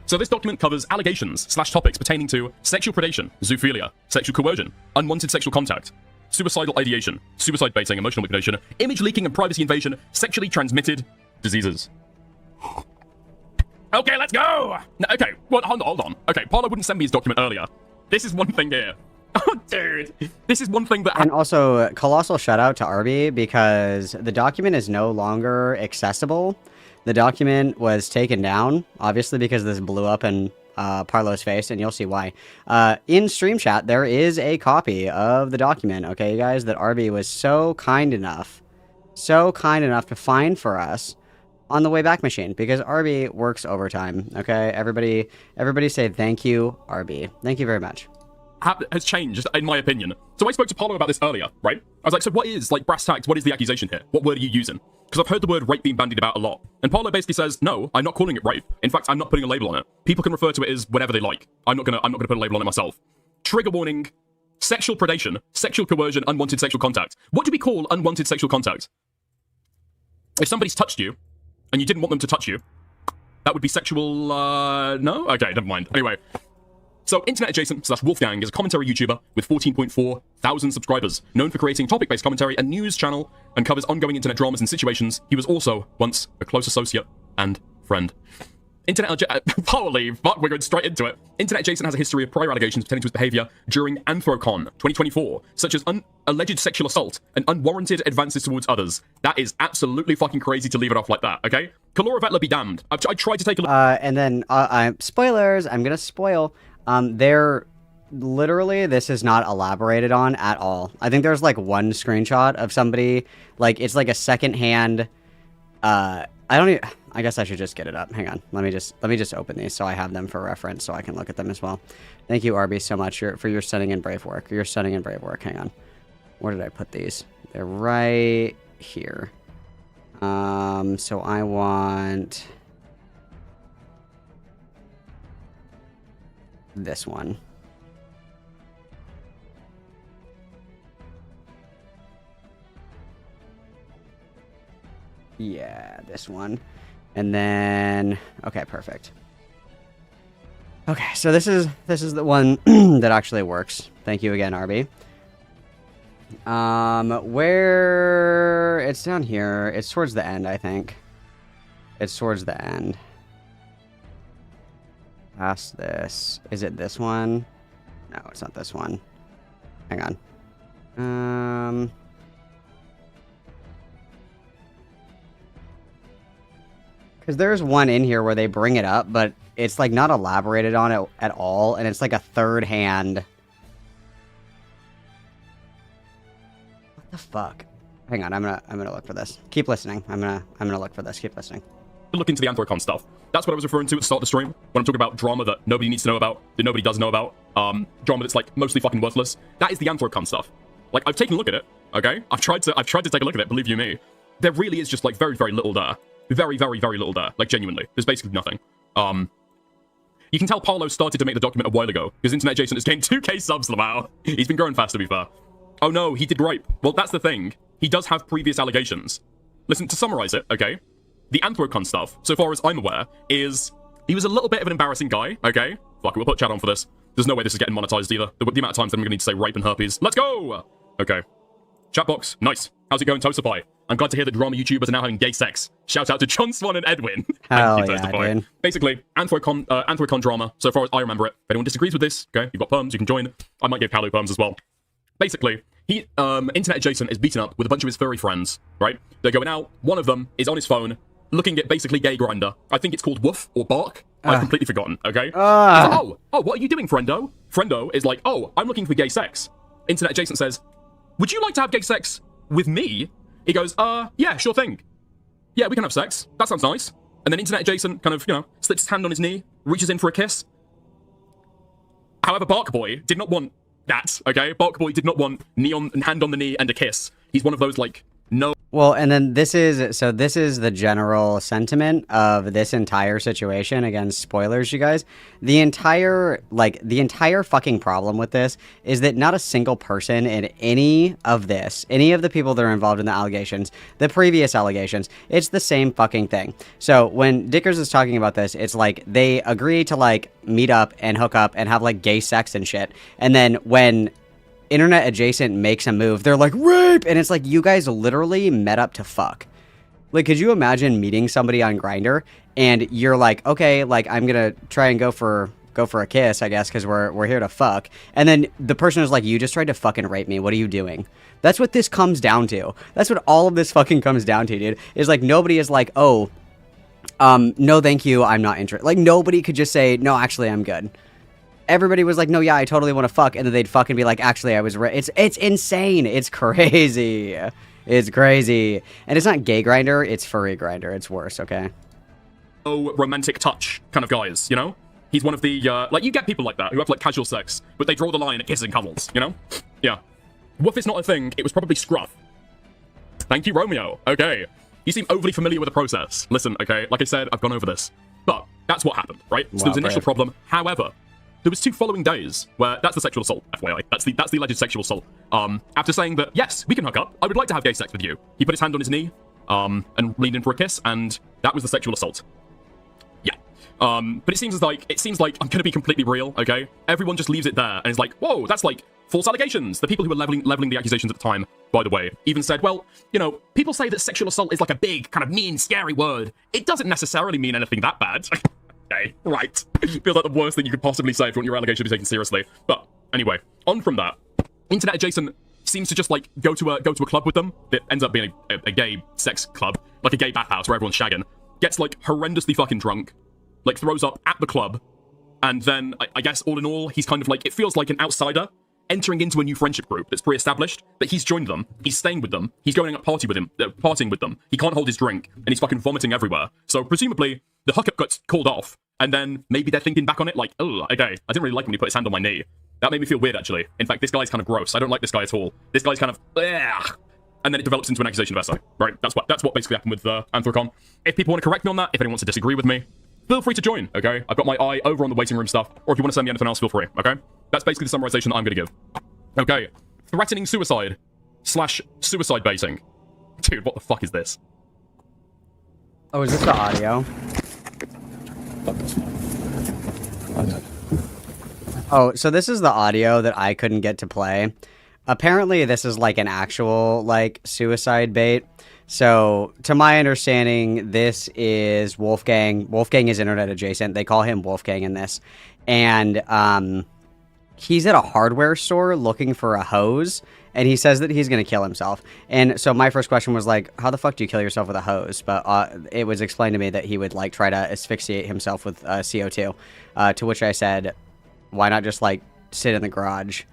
So this document covers allegations/topics pertaining to sexual predation, zoophilia, sexual coercion, unwanted sexual contact, suicidal ideation, suicide baiting, emotional manipulation, image leaking and privacy invasion, sexually transmitted diseases. Okay, let's go! No, okay, well, hold on. Okay, Parlo wouldn't send me his document earlier. This is one thing here. Oh, dude. This is one thing that... And also, colossal shout out to Arby, because the document is no longer accessible. The document was taken down, obviously because this blew up in Parlo's face, and you'll see why. In stream chat, there is a copy of the document, okay, you guys, that RB was so kind enough to find for us on the way back machine, because RB works overtime, okay? Everybody say thank you, RB. Thank you very much. Has changed, in my opinion. So I spoke to Parlo about this earlier, right? I was like, so what is, like, brass tacks, what is the accusation here? What word are you using? Because I've heard the word rape being bandied about a lot. And Parlo basically says, no, I'm not calling it rape. In fact, I'm not putting a label on it. People can refer to it as whatever they like. I'm not gonna put a label on it myself. Trigger warning, sexual predation, sexual coercion, unwanted sexual contact. What do we call unwanted sexual contact? If somebody's touched you, and you didn't want them to touch you, that would be sexual, no? Okay, never mind. Anyway. So, Internet Adjacent / Wolfgang is a commentary YouTuber with 14.4 thousand subscribers, known for creating topic-based commentary and news channel, and covers ongoing internet dramas and situations. He was also once a close associate and friend. Fuck, we're going straight into it. Internet Adjacent has a history of prior allegations pertaining to his behavior during Anthrocon 2024, such as alleged sexual assault and unwarranted advances towards others. That is absolutely fucking crazy to leave it off like that, okay? Kalora Vetla be damned. I tried to take a look. And then, spoilers, I'm gonna spoil. They're literally, this is not elaborated on at all. I think there's like one screenshot of somebody, like, it's like a secondhand, I guess I should just get it up. Hang on. Let me just open these so I have them for reference so I can look at them as well. Thank you, RB, so much for your stunning and brave work. Your stunning and brave work. Hang on. Where did I put these? They're right here. So I want this one. Yeah, this one. And then, okay, perfect. Okay, so this is the one that actually works. Thank you again, RB. Where it's down here, it's towards the end, I think. It's towards the end. Past this. Is it this one? No, it's not this one. Hang on. Because there's one in here where they bring it up, but it's like not elaborated on it at all, and it's like a third hand. What the fuck? Hang on, I'm gonna look for this. Keep listening. I'm gonna look for this. Keep listening. Look into the Anthrocon stuff. That's what I was referring to at the start of the stream when I'm talking about drama that nobody needs to know about, that nobody does know about. Drama that's like mostly fucking worthless. That is the Anthrocon stuff. Like, I've taken a look at it. Okay, I've tried to take a look at it. Believe you me, there really is just like very, very little there. Very, very, very little there. Like, genuinely. There's basically nothing. You can tell Parlo started to make the document a while ago, because Internet Adjacent has gained 2k subs now. He's been growing fast, to be fair. Oh no, he did rape. Well, that's the thing. He does have previous allegations. Listen, to summarize it, okay? The Anthrocon stuff, so far as I'm aware, is... He was a little bit of an embarrassing guy, okay? Fuck it, we'll put chat on for this. There's no way this is getting monetized either. The amount of times that I'm going to need to say rape and herpes. Let's go! Okay. Chat box, nice. How's it going, Toastify? I'm glad to hear that drama YouTubers are now having gay sex. Shout out to John Swan and Edwin. Hell Thank you, yeah, Toastify. dude. Basically, Anthrocon drama, so far as I remember it. If anyone disagrees with this, okay, you've got perms, you can join. I might give Paolo perms as well. Basically, he, Internet Adjacent is beaten up with a bunch of his furry friends, right? They're going out, one of them is on his phone, looking at basically gay grinder. I think it's called Woof or Bark. I've completely forgotten, okay? He's like, oh, what are you doing, friendo? Friendo is like, oh, I'm looking for gay sex. Internet Adjacent says, would you like to have gay sex with me? He goes, yeah, sure thing. Yeah, we can have sex. That sounds nice. And then Internet Adjacent kind of, slips his hand on his knee, reaches in for a kiss. However, Bark Boy did not want that, okay? Bark Boy did not want hand on the knee and a kiss. He's one of those, like, no. Well, and then this is the general sentiment of this entire situation. Again, spoilers, you guys. The entire fucking problem with this is that not a single person in any of the people that are involved in the allegations, the previous allegations, it's the same fucking thing. So when Dickers is talking about this, it's like they agree to like meet up and hook up and have like gay sex and shit. And then when Internet Adjacent makes a move, they're like, rape! And it's like, you guys literally met up to fuck. Like, could you imagine meeting somebody on Grindr and you're like, okay, like, I'm gonna try and go for a kiss, I guess, because we're here to fuck. And then the person is like, you just tried to fucking rape me. What are you doing? That's what this comes down to. That's what all of this fucking comes down to, dude. Is like, nobody is like, oh, no, thank you, I'm not interested. Like, nobody could just say, no, actually, I'm good. Everybody was like, no, yeah, I totally want to fuck, and then they'd fucking be like, actually, I was it's insane. It's crazy. It's crazy. And it's not gay grinder, it's furry grinder. It's worse, okay? Oh, romantic touch kind of guys, you know? He's one of the, like, you get people like that who have, like, casual sex, but they draw the line at kisses and cuddles, you know? Yeah. What if it's not a thing? It was probably scruff. Thank you, Romeo. Okay. You seem overly familiar with the process. Listen, okay, like I said, I've gone over this. But that's what happened, right? So there was an initial problem. However, there was 2 following days where that's the sexual assault, FYI. That's the alleged sexual assault. After saying that, yes, we can hook up. I would like to have gay sex with you. He put his hand on his knee, and leaned in for a kiss, and that was the sexual assault. Yeah. But it seems like I'm gonna be completely real, okay? Everyone just leaves it there and is like, whoa, that's like false allegations. The people who were leveling the accusations at the time, by the way, even said, well, you know, people say that sexual assault is like a big, kind of mean, scary word. It doesn't necessarily mean anything that bad. Okay, right. Feels like the worst thing you could possibly say if you want your allegation to be taken seriously. But anyway, on from that, Internet Adjacent seems to just like go to a club with them. It ends up being a gay sex club, like a gay bathhouse where everyone's shagging. Gets like horrendously fucking drunk, like throws up at the club, and then I guess all in all, he's kind of like, it feels like an outsider entering into a new friendship group that's pre-established, but he's joined them, he's staying with them, he's going out partying with them, he can't hold his drink, and he's fucking vomiting everywhere. So presumably, the hookup gets called off, and then maybe they're thinking back on it like, oh, okay, I didn't really like when he put his hand on my knee. That made me feel weird, actually. In fact, this guy's kind of gross. I don't like this guy at all. This guy's kind of, ugh. And then it develops into an accusation of SI, right? That's what basically happened with Anthrocon. If people want to correct me on that, if anyone wants to disagree with me, feel free to join, okay? I've got my eye over on the waiting room stuff, or if you want to send me anything else, feel free, okay? That's basically the summarization that I'm going to give. Okay, threatening suicide / suicide baiting. Dude, what the fuck is this? Oh, is this the audio? Oh, so this is the audio that I couldn't get to play. Apparently, this is like an actual, like, suicide bait. So, to my understanding, this is Wolfgang. Wolfgang is Internet Adjacent. They call him Wolfgang in this. And, he's at a hardware store looking for a hose, and he says that he's going to kill himself. And so my first question was like, how the fuck do you kill yourself with a hose? But it was explained to me that he would like try to asphyxiate himself with CO2, to which I said, why not just like sit in the garage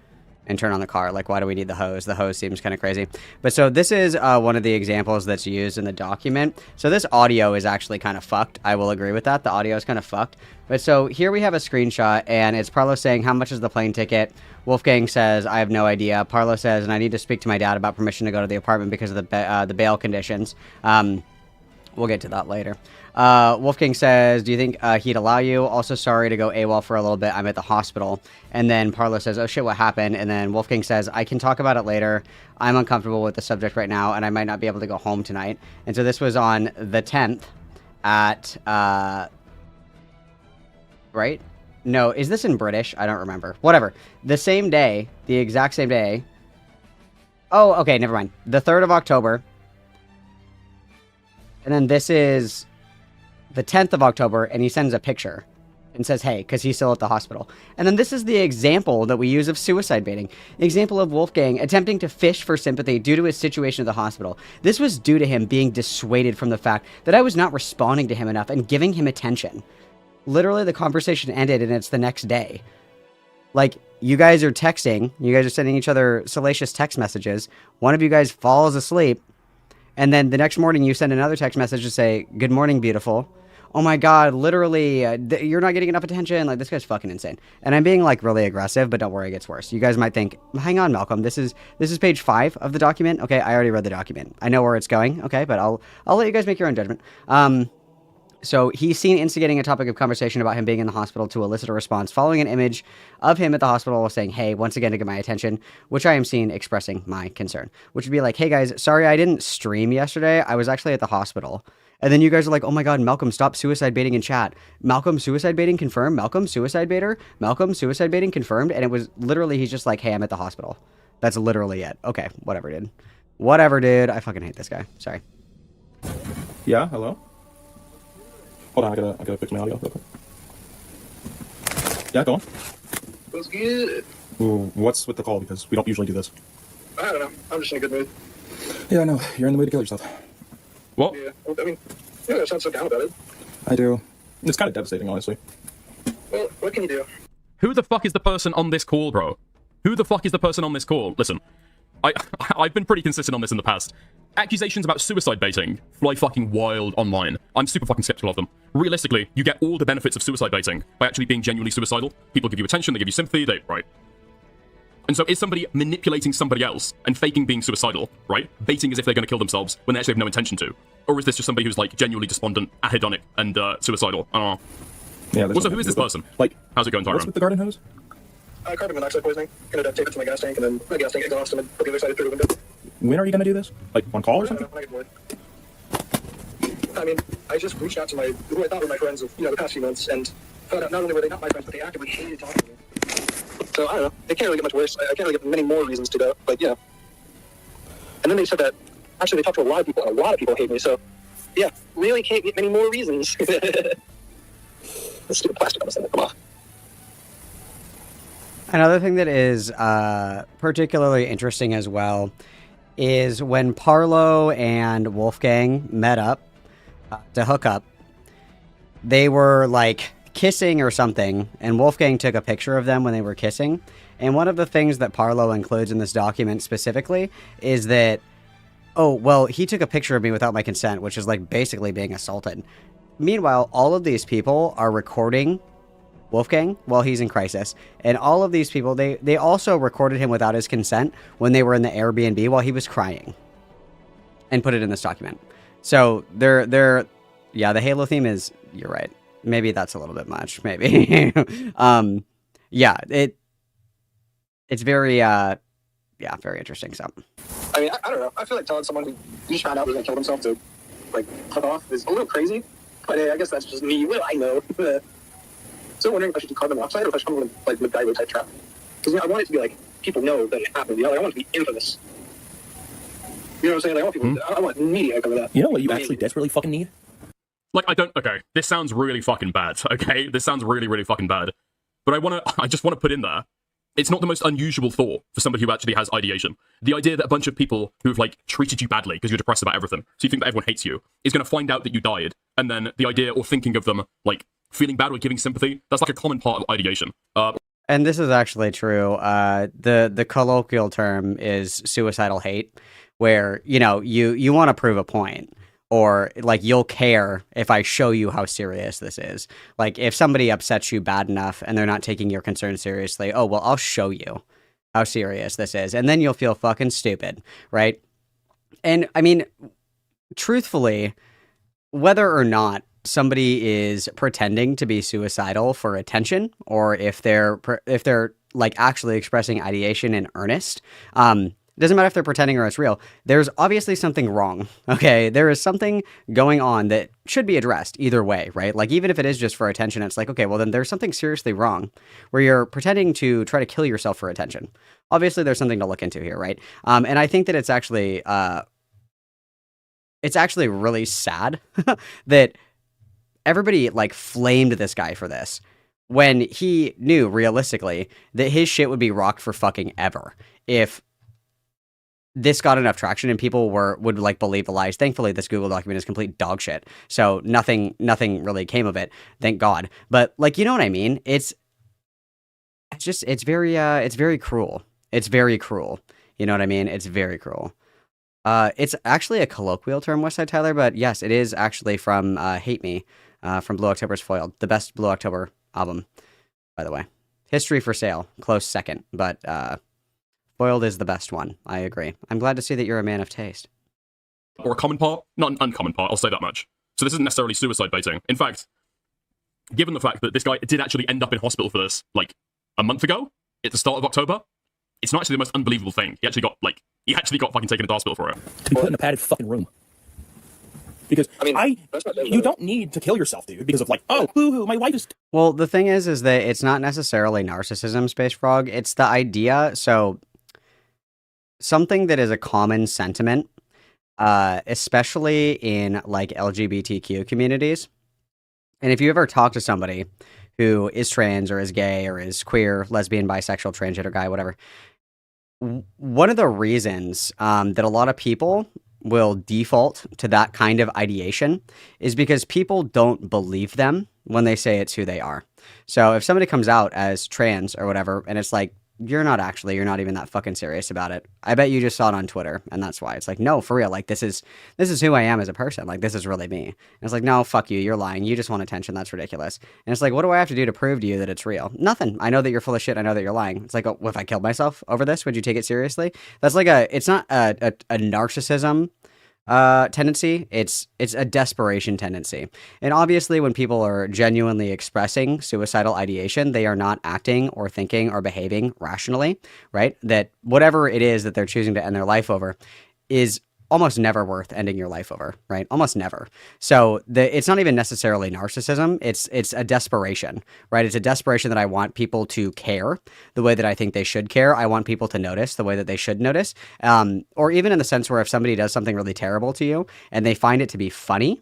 and turn on the car? Like, why do we need the hose? The hose seems kind of crazy. But so this is one of the examples that's used in the document. So this audio is actually kind of fucked. I will agree with that. The audio is kind of fucked. But so here we have a screenshot, and it's Parlo saying, how much is the plane ticket? Wolfgang says, I have no idea. Parlo says, and I need to speak to my dad about permission to go to the apartment because of the bail conditions. We'll get to that later. Wolfgang says, do you think he'd allow you? Also, sorry to go AWOL for a little bit. I'm at the hospital. And then Parlo says, oh shit, what happened? And then Wolfgang says, I can talk about it later. I'm uncomfortable with the subject right now, and I might not be able to go home tonight. And so this was on the 10th at, right? No, is this in British? I don't remember. Whatever. The same day, the exact same day. Oh, okay, never mind. The 3rd of October. And then this is the 10th of October, and he sends a picture and says, hey, because he's still at the hospital. And then this is the example that we use of suicide baiting. Example of Wolfgang attempting to fish for sympathy due to his situation at the hospital. This was due to him being dissuaded from the fact that I was not responding to him enough and giving him attention. Literally, the conversation ended, and it's the next day. Like, you guys are texting. You guys are sending each other salacious text messages. One of you guys falls asleep. And then the next morning, you send another text message to say, good morning, beautiful. Oh my God, literally, you're not getting enough attention. Like, this guy's fucking insane. And I'm being, like, really aggressive, but don't worry, it gets worse. You guys might think, hang on, Malcolm, this is page 5 of the document. Okay, I already read the document. I know where it's going. Okay, but I'll let you guys make your own judgment. So he's seen instigating a topic of conversation about him being in the hospital to elicit a response following an image of him at the hospital saying, hey, once again to get my attention, which I am seen expressing my concern, which would be like, hey guys, sorry I didn't stream yesterday. I was actually at the hospital. And then you guys are like, oh my God, Malcolm, stop suicide baiting in chat. Malcolm, suicide baiting confirmed. Malcolm, suicide baiter. Malcolm, suicide baiting confirmed. And it was literally, he's just like, hey, I'm at the hospital. That's literally it. Okay, whatever, dude. Whatever, dude. I fucking hate this guy. Sorry. Yeah, hello? Hold on, I gotta fix my audio real quick. Yeah, go on. What's good? Ooh, what's with the call? Because we don't usually do this. I don't know. I'm just in a good mood. Yeah, I know. You're in the mood to kill yourself. What? Yeah. I mean, yeah, that sounds so down about it. I do. It's kind of devastating, honestly. Well, what can you do? Who the fuck is the person on this call, bro? Who the fuck is the person on this call? Listen, I've been pretty consistent on this in the past. Accusations about suicide baiting fly fucking wild online. I'm super fucking skeptical of them. Realistically, you get all the benefits of suicide baiting by actually being genuinely suicidal. People give you attention, they give you sympathy, right? And so is somebody manipulating somebody else and faking being suicidal, right? Baiting as if they're going to kill themselves when they actually have no intention to? Or is this just somebody who's like genuinely despondent, ahedonic, and suicidal? I don't know. Yeah, also, who is this person? Like, how's it going, Tyrone? What's with the garden hose? Carbon monoxide poisoning. Gonna tape it to my gas tank, and then my gas tank exhaust, and then put the other side through the window. When are you gonna do this? Like, on call or something? When I get bored. I mean, I just reached out to who I thought were my friends of, the past few months, and found out not only were they not my friends, but they actively hated talking to me. So, I don't know. It can't really get much worse. I can't really get many more reasons to go, but, And then they said that, actually, they talked to a lot of people, and a lot of people hate me, so, yeah, really can't get many more reasons. This stupid plastic on this thing, come on. Another thing that is particularly interesting as well is when Parlo and Wolfgang met up to hook up, they were like kissing or something, and Wolfgang took a picture of them when they were kissing. And one of the things that Parlo includes in this document specifically is that, oh, well, he took a picture of me without my consent, which is like basically being assaulted. Meanwhile, all of these people are recording Wolfgang while he's in crisis, and all of these people, they also recorded him without his consent when they were in the Airbnb while he was crying, and put it in this document. So they're yeah, the Halo theme is, you're right, maybe that's a little bit much, maybe. Yeah, it's very very interesting. So I mean, I don't know, I feel like telling someone who just found out was gonna kill themselves to like cut off is a little crazy, but hey, I guess that's just me. What do I know? So I'm wondering if I should do carbon monoxide or if I should come with like MacGyver type trap. Because I want it to be like, people know that it happened. Like, I want it to be infamous. You know what I'm saying? Like, I want people, I want media to cover that. You know what you actually desperately fucking need? Like, okay, this sounds really fucking bad, okay? This sounds really, really fucking bad. But I just want to put in there, it's not the most unusual thought for somebody who actually has ideation. The idea that a bunch of people who've, like, treated you badly because you're depressed about everything, so you think that everyone hates you, is going to find out that you died, and then the idea or thinking of them, like, feeling bad or giving sympathy, that's like a common part of ideation. And this is actually true. The colloquial term is suicidal hate, where, you want to prove a point, or like you'll care if I show you how serious this is. Like if somebody upsets you bad enough and they're not taking your concern seriously, oh, well, I'll show you how serious this is. And then you'll feel fucking stupid, right? And I mean, truthfully, whether or not somebody is pretending to be suicidal for attention, or if they're like actually expressing ideation in earnest, doesn't matter if they're pretending or it's real, there's obviously something wrong, okay? There is something going on that should be addressed either way, right? Like, even if it is just for attention, it's like, okay, well, then there's something seriously wrong where you're pretending to try to kill yourself for attention. Obviously, there's something to look into here, right? And I think that it's actually really sad that everybody, like, flamed this guy for this when he knew, realistically, that his shit would be rocked for fucking ever if this got enough traction and people would like believe the lies. Thankfully, this Google document is complete dog shit, so nothing really came of it, thank God. But like, you know what I mean? It's very cruel. It's very cruel. You know what I mean? It's very cruel. It's actually a colloquial term, Westside Tyler, but yes, it is actually from Hate Me, from Blue October's Foiled, the best Blue October album, by the way. History for Sale, close second, but Foiled is the best one. I agree. I'm glad to see that you're a man of taste. Or a common part, not an uncommon part, I'll say that much. So this isn't necessarily suicide baiting. In fact, given the fact that this guy did actually end up in hospital for this, like, a month ago, at the start of October, it's not actually the most unbelievable thing. He actually got fucking taken to hospital for it. To be put in a padded fucking room. Because, you don't need to kill yourself, dude, because of like, oh, boo-hoo, my wife is... Well, the thing is that it's not necessarily narcissism, Space Frog. It's the idea, so... something that is a common sentiment, especially in like LGBTQ communities. And if you ever talk to somebody who is trans or is gay or is queer, lesbian, bisexual, transgender guy, whatever, one of the reasons that a lot of people will default to that kind of ideation is because people don't believe them when they say it's who they are. So if somebody comes out as trans or whatever, and it's like, you're not even that fucking serious about it. I bet you just saw it on Twitter, and that's why. It's like, no, for real, like, this is who I am as a person. Like, this is really me. And it's like, no, fuck you, you're lying. You just want attention. That's ridiculous. And it's like, what do I have to do to prove to you that it's real? Nothing. I know that you're full of shit. I know that you're lying. It's like, oh, if I killed myself over this, would you take it seriously? That's like it's not a narcissism tendency. It's a desperation tendency. And obviously when people are genuinely expressing suicidal ideation, they are not acting or thinking or behaving rationally, right? That whatever it is that they're choosing to end their life over is almost never worth ending your life over, right? Almost never. So it's not even necessarily narcissism. It's a desperation, right? It's a desperation that I want people to care the way that I think they should care. I want people to notice the way that they should notice. Or even in the sense where if somebody does something really terrible to you and they find it to be funny,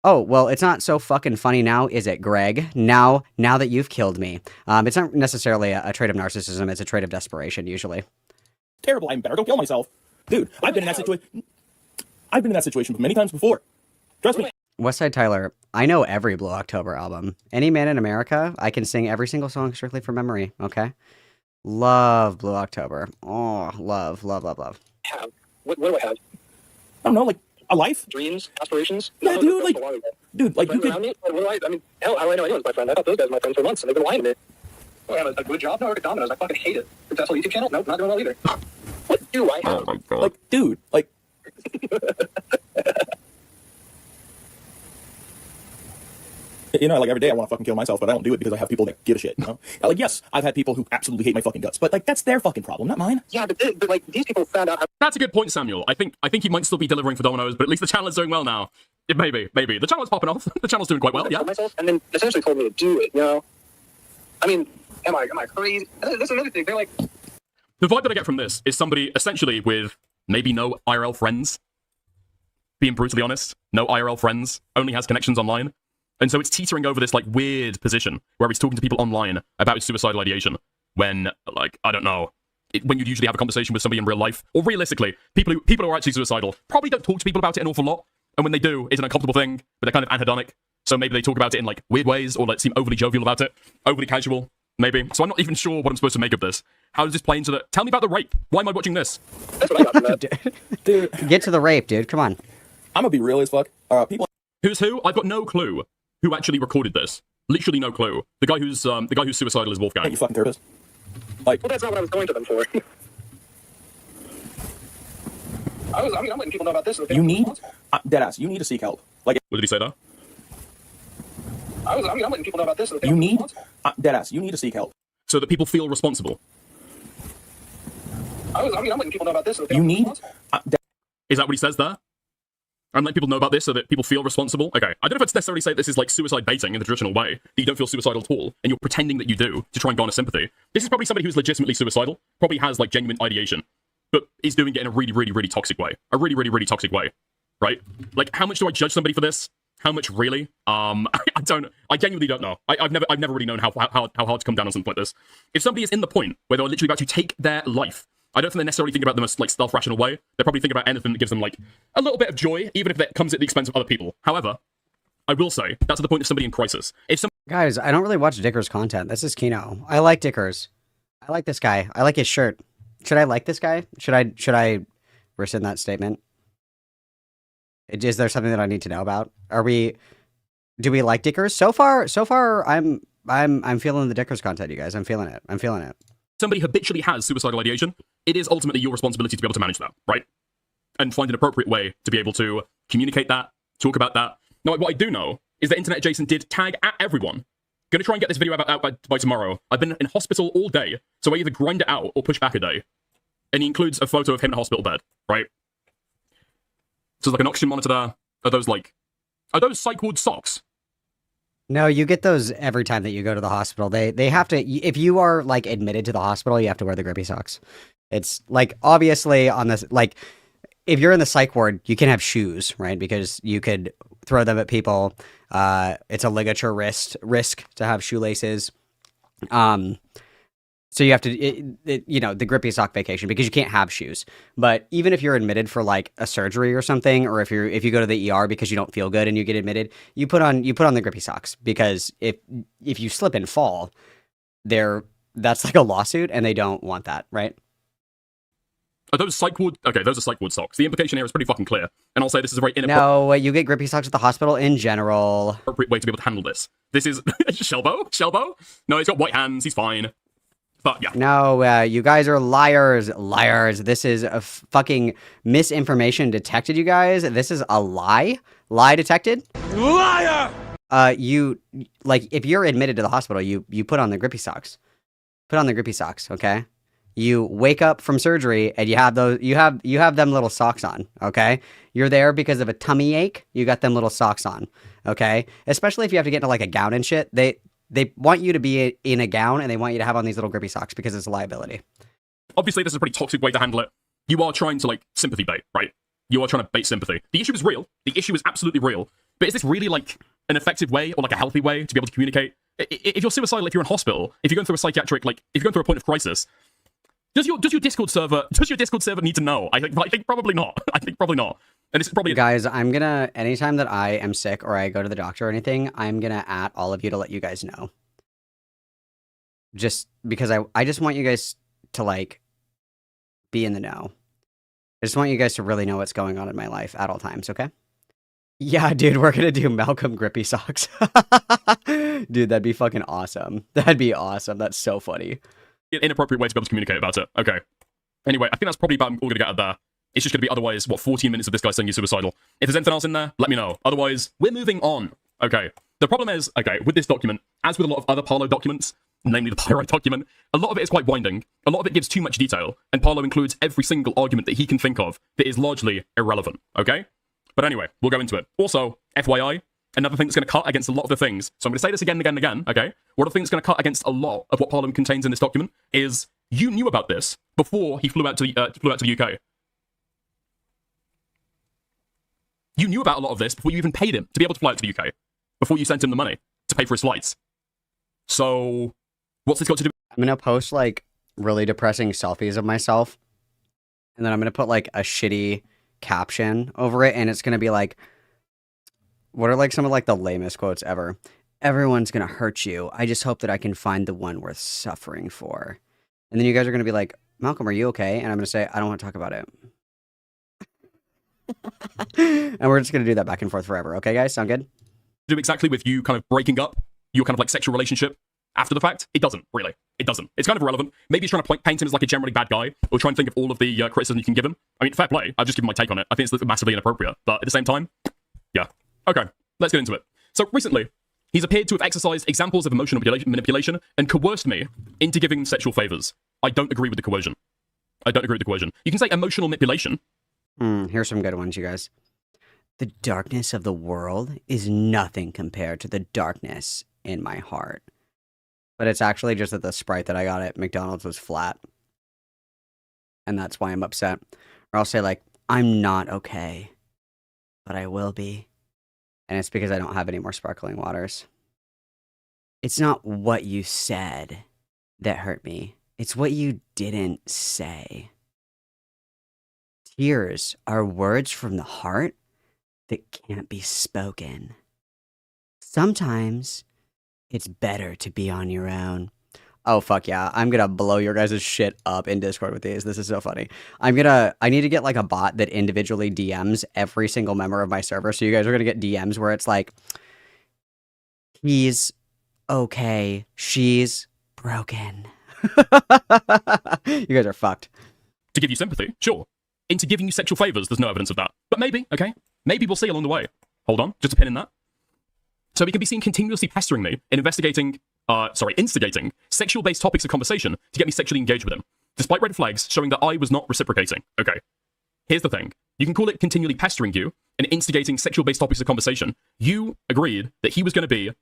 oh, well, it's not so fucking funny now, is it, Greg? Now that you've killed me. It's not necessarily a trait of narcissism. It's a trait of desperation, usually. Terrible. I better go kill myself. Dude, I've been in that situation. I've been in that situation many times before. Trust me. Westside Tyler, I know every Blue October album. Any Man in America, I can sing every single song strictly from memory, okay? Love Blue October. Oh, love. Have. What do I have? I don't know, like, a life? Dreams? Aspirations? Yeah, No, dude, like, that's a lot of that. dude, like, Friends you around could... me? What do I mean, hell, how do I know anyone's my friend? I thought those guys were my friends for months, and they've been lying to me. Oh, I have a good job now, I work at Domino's. I fucking hate it. Successful YouTube channel? Nope, not doing well either. What do I have? Oh my god. Like, dude, like... You know, like, every day I want to fucking kill myself, but I don't do it because I have people that give a shit, you know? Like, yes, I've had people who absolutely hate my fucking guts, but, like, that's their fucking problem, not mine. Yeah, but like, these people found out how... That's a good point, Samuel. I think he might still be delivering for Domino's, but at least the channel is doing well now. Maybe. The channel is popping off. The channel's doing quite well, yeah. Myself, and then essentially told me to do it, you know? I mean, am I crazy? That's another thing. They're like... The vibe that I get from this is somebody essentially with maybe no IRL friends. Being brutally honest, no IRL friends, only has connections online. And so it's teetering over this, like, weird position where he's talking to people online about his suicidal ideation when, like, I don't know, when you'd usually have a conversation with somebody in real life, or realistically, people who are actually suicidal probably don't talk to people about it an awful lot, and when they do, it's an uncomfortable thing, but they're kind of anhedonic, so maybe they talk about it in, like, weird ways, or, like, seem overly jovial about it, overly casual, maybe. So I'm not even sure what I'm supposed to make of this. How does this play into the... Tell me about the rape. Why am I watching this? That's what I got from that. Dude, Get to the rape, dude. Come on. I'm gonna be real as fuck. People... Who's who? I've got no clue who actually recorded this. Literally no clue. The guy who's suicidal is Wolfgang. Hey, you fucking therapist. Like... Well, that's not what I was going to them for. I'm letting people know about this. You need... deadass, you need to seek help. Like... What did he say there? I'm letting people know about this. You need... deadass, you need to seek help. So that people feel responsible. I'm letting people know about this. You need... Is that what he says there? I'm letting people know about this so that people feel responsible? Okay, I don't know if it's necessarily say this is like suicide baiting in the traditional way, that you don't feel suicidal at all, and you're pretending that you do to try and garner sympathy. This is probably somebody who's legitimately suicidal, probably has like genuine ideation, but is doing it in a really, really, really toxic way. A really, really, really toxic way, right? Like, how much do I judge somebody for this? How much really? I genuinely don't know. I've never really known how hard to come down on something like this. If somebody is in the point where they're literally about to take their life, I don't think they're necessarily thinking about the most, like, self-rational way. They're probably thinking about anything that gives them, like, a little bit of joy, even if that comes at the expense of other people. However, I will say, that's at the point of somebody in crisis. Guys, I don't really watch Dicker's content. This is Kino. I like Dicker's. I like this guy. I like his shirt. Should I like this guy? Should I rescind that statement? Is there something that I need to know about? Do we like Dicker's? So far, I'm feeling the Dicker's content, you guys. I'm feeling it. Somebody habitually has suicidal ideation, it is ultimately your responsibility to be able to manage that, right? And find an appropriate way to be able to communicate that, talk about that. Now, what I do know is that Internet Jason did tag at everyone. Gonna try and get this video out by tomorrow. I've been in hospital all day, so I either grind it out or push back a day. And he includes a photo of him in a hospital bed, right? So there's like an oxygen monitor there. Are those psych ward socks? No, you get those every time that you go to the hospital. They have to, if you are like admitted to the hospital, you have to wear the grippy socks. It's like, obviously on this, like, if you're in the psych ward, you can have shoes, right? Because you could throw them at people. It's a ligature risk to have shoelaces. So you have to, the grippy sock vacation because you can't have shoes. But even if you're admitted for like a surgery or something, or if you go to the ER because you don't feel good and you get admitted, you put on the grippy socks because if you slip and fall, that's like a lawsuit and they don't want that, right? Are those psych ward? Okay, those are psych ward socks. The implication here is pretty fucking clear. And I'll say this is a very No, you get grippy socks at the hospital in general. Appropriate way to be able to handle this. This is Shelbo? No, he's got white hands. He's fine. But yeah. No, you guys are liars. This is a fucking misinformation detected, you guys. This is a lie. Lie detected. Liar! If you're admitted to the hospital, you put on the grippy socks. Put on the grippy socks, okay? You wake up from surgery and you have them little socks on, okay? You're there because of a tummy ache. You got them little socks on, okay? Especially if you have to get into like a gown and shit. They want you to be in a gown and they want you to have on these little grippy socks because it's a liability. Obviously, this is a pretty toxic way to handle it. You are trying to like sympathy bait, right? You are trying to bait sympathy. The issue is real. The issue is absolutely real. But is this really like an effective way or like a healthy way to be able to communicate? If you're suicidal, if you're in hospital, if you're going through a psychiatric, like if you're going through a point of crisis, does your Discord server need to know? I think probably not. I think probably not. And this is probably guys, I'm gonna anytime that I am sick or I go to the doctor or anything, I'm gonna at all of you to let you guys know. Just because I just want you guys to like be in the know. I just want you guys to really know what's going on in my life at all times, okay? Yeah, dude, we're gonna do Malcolm grippy socks. Dude, that'd be fucking awesome. That'd be awesome. That's so funny. Inappropriate way to be able to communicate about it. Okay. Anyway, I think that's probably about all we're going to get out of there. It's just going to be otherwise, 14 minutes of this guy saying he's suicidal. If there's anything else in there, let me know. Otherwise, we're moving on. Okay. The problem is, with this document, as with a lot of other Parlo documents, namely the Pyrite document, a lot of it is quite winding. A lot of it gives too much detail, and Parlo includes every single argument that he can think of that is largely irrelevant. Okay? But anyway, we'll go into it. Also, FYI, another thing that's going to cut against a lot of the things, so I'm going to say this again and again and again, okay? One of the things that's going to cut against a lot of what Parliament contains in this document is you knew about this before he flew out to the UK. You knew about a lot of this before you even paid him to be able to fly out to the UK, before you sent him the money to pay for his flights. So, what's this got to do? I'm going to post, like, really depressing selfies of myself, and then I'm going to put, like, a shitty caption over it, and it's going to be like, what are like some of like the lamest quotes ever? Everyone's gonna hurt you. I just hope that I can find the one worth suffering for. And then you guys are gonna be like, Malcolm, are you okay? And I'm gonna say, I don't want to talk about it. And we're just gonna do that back and forth forever. Okay, guys? Sound good? Do exactly with you kind of breaking up your kind of like sexual relationship after the fact? It doesn't, really. It doesn't. It's kind of irrelevant. Maybe he's trying to paint him as like a generally bad guy, or try and think of all of the criticism you can give him. I mean, fair play. I've just given my take on it. I think it's massively inappropriate. But at the same time, yeah. Okay, let's get into it. So recently, he's appeared to have exercised examples of emotional manipulation and coerced me into giving sexual favors. I don't agree with the coercion. You can say emotional manipulation. Here's some good ones, you guys. The darkness of the world is nothing compared to the darkness in my heart. But it's actually just that the Sprite that I got at McDonald's was flat. And that's why I'm upset. Or I'll say like, I'm not okay, but I will be. And it's because I don't have any more sparkling waters. It's not what you said that hurt me. It's what you didn't say. Tears are words from the heart that can't be spoken. Sometimes it's better to be on your own. Oh, fuck yeah. I'm gonna blow your guys' shit up in Discord with these. This is so funny. I need to get like a bot that individually DMs every single member of my server. So you guys are gonna get DMs where it's like, he's okay. She's broken. You guys are fucked. To give you sympathy, sure. Into giving you sexual favors, there's no evidence of that. But maybe, okay? Maybe we'll see along the way. Hold on, just a pin in that. So he can be seen continuously pestering me and instigating sexual-based topics of conversation to get me sexually engaged with him, despite red flags showing that I was not reciprocating. Okay. Here's the thing. You can call it continually pestering you and instigating sexual-based topics of conversation. You agreed that he was going to be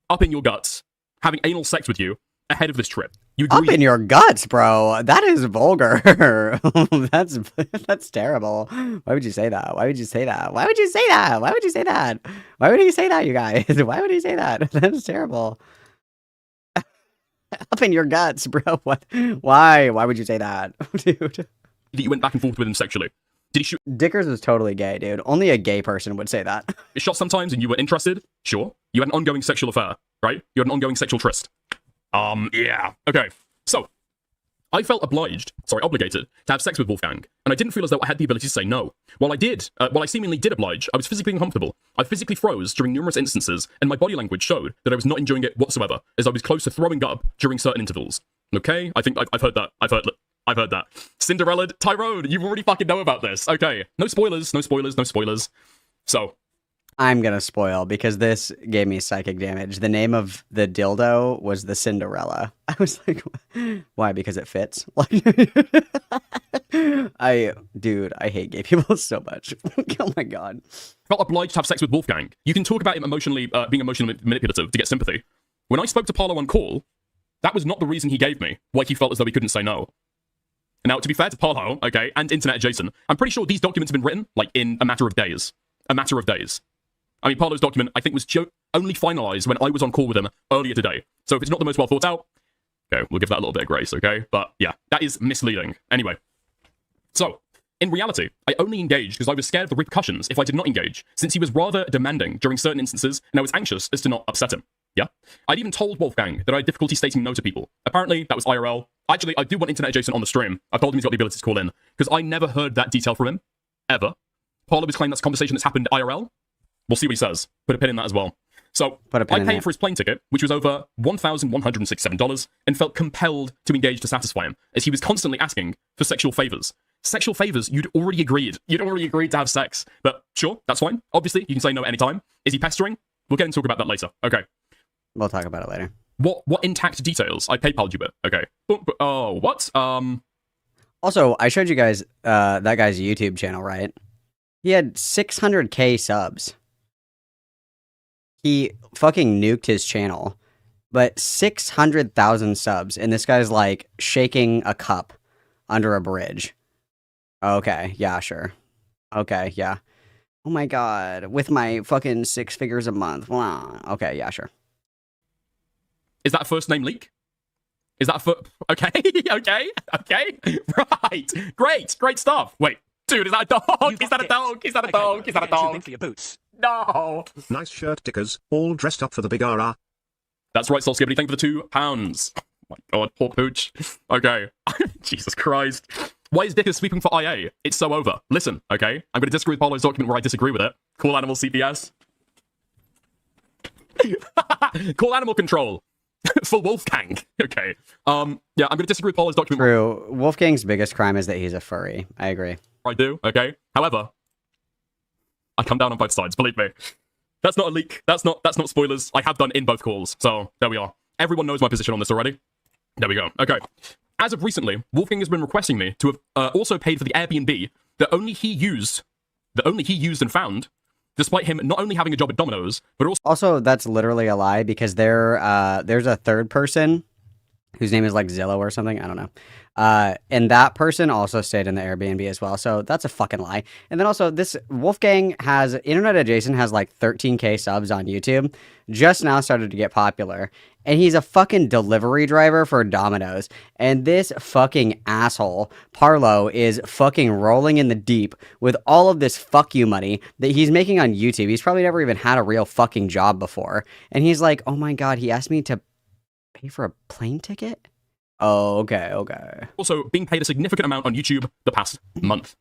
up in your guts, having anal sex with you ahead of this trip. You agreed. Up in your guts, bro. That is vulgar. That's terrible. Why would you say that? Why would you say that? Why would you say that? Why would you say that? Why would he say that, you guys? Why would he say that? That's terrible. Up in your guts, bro. What? Why? Why would you say that, dude? That you went back and forth with him sexually? Did he shoot Dickers was totally gay, dude. Only a gay person would say that. shot sometimes and you were interested? Sure. You had an ongoing sexual affair, right? You had an ongoing sexual tryst. Yeah. Okay. So, I felt obligated to have sex with Wolfgang, and I didn't feel as though I had the ability to say no. While I seemingly did oblige, I was physically uncomfortable. I physically froze during numerous instances, and my body language showed that I was not enjoying it whatsoever, as I was close to throwing up during certain intervals. Okay? I think I've heard that. I've heard that. Cinderella, Tyrone, you already fucking know about this. Okay. No spoilers, no spoilers, no spoilers. So, I'm gonna spoil because this gave me psychic damage. The name of the dildo was the Cinderella. I was like, why? Because it fits. Like, dude, I hate gay people so much. Oh my god. Felt obliged to have sex with Wolfgang. You can talk about him being emotionally manipulative to get sympathy. When I spoke to Parlo on call, that was not the reason he gave me, why he felt as though he couldn't say no. Now, to be fair to Parlo, okay, and Internet Adjacent, I'm pretty sure these documents have been written, like, in a matter of days. A matter of days. I mean, Parlo's document, I think, was only finalized when I was on call with him earlier today. So if it's not the most well thought out, okay, we'll give that a little bit of grace, okay? But yeah, that is misleading. Anyway. So, in reality, I only engaged because I was scared of the repercussions if I did not engage, since he was rather demanding during certain instances, and I was anxious as to not upset him. Yeah? I'd even told Wolfgang that I had difficulty stating no to people. Apparently, that was IRL. Actually, I do want Internet Adjacent on the stream. I've told him he's got the ability to call in, because I never heard that detail from him. Ever. Parlo was claiming that's a conversation that's happened IRL. We'll see what he says. Put a pin in that as well. So, I paid for his plane ticket, which was over $1,167, and felt compelled to engage to satisfy him, as he was constantly asking for sexual favors. Sexual favors, you'd already agreed. You'd already agreed to have sex. But sure, that's fine. Obviously, you can say no at any time. Is he pestering? We'll get and talk about that later. Okay. We'll talk about it later. What intact details I PayPal'd you with? Okay. Oh, what? Also, I showed you guys that guy's YouTube channel, right? He had 600k subs. He fucking nuked his channel, but 600,000 subs, and this guy's like shaking a cup under a bridge. Okay, yeah, sure. Okay, yeah. Oh my god, with my fucking 6 figures a month. Wow. Okay, yeah, sure. Is that a first name leak? Is that a okay, okay, right. Great stuff. Wait, dude, is that a dog? Is that a dog? Is that a dog? Is that a dog? For your boots. No. Nice shirt, Dickers. All dressed up for the big RR. That's right, Soul Skibbity. Thank you for the £2. Oh my god, poor pooch. Okay. Jesus Christ. Why is Dickers sweeping for IA? It's so over. Listen, okay? I'm going to disagree with Parlo's document where I disagree with it. Call Animal CPS. Call Animal Control. For Wolfgang. Okay. Yeah, I'm going to disagree with Parlo's document. True. Wolfgang's biggest crime is that he's a furry. I agree. I do, okay? However, I come down on both sides, believe me. That's not a leak. That's not spoilers. I have done in both calls. So, there we are. Everyone knows my position on this already. There we go. Okay. As of recently, Wolfgang has been requesting me to have also paid for the Airbnb that only he used and found, despite him not only having a job at Domino's, but also that's literally a lie because there's a third person whose name is like Zillow or something. I don't know. And that person also stayed in the Airbnb as well. So that's a fucking lie. And then also this Wolfgang has Internet Adjacent has like 13k subs on YouTube. Just now started to get popular. And he's a fucking delivery driver for Domino's. And this fucking asshole, Parlo, is fucking rolling in the deep with all of this fuck you money that he's making on YouTube. He's probably never even had a real fucking job before. And he's like, oh my god, he asked me to pay for a plane ticket? Oh, okay. Also being paid a significant amount on YouTube the past month.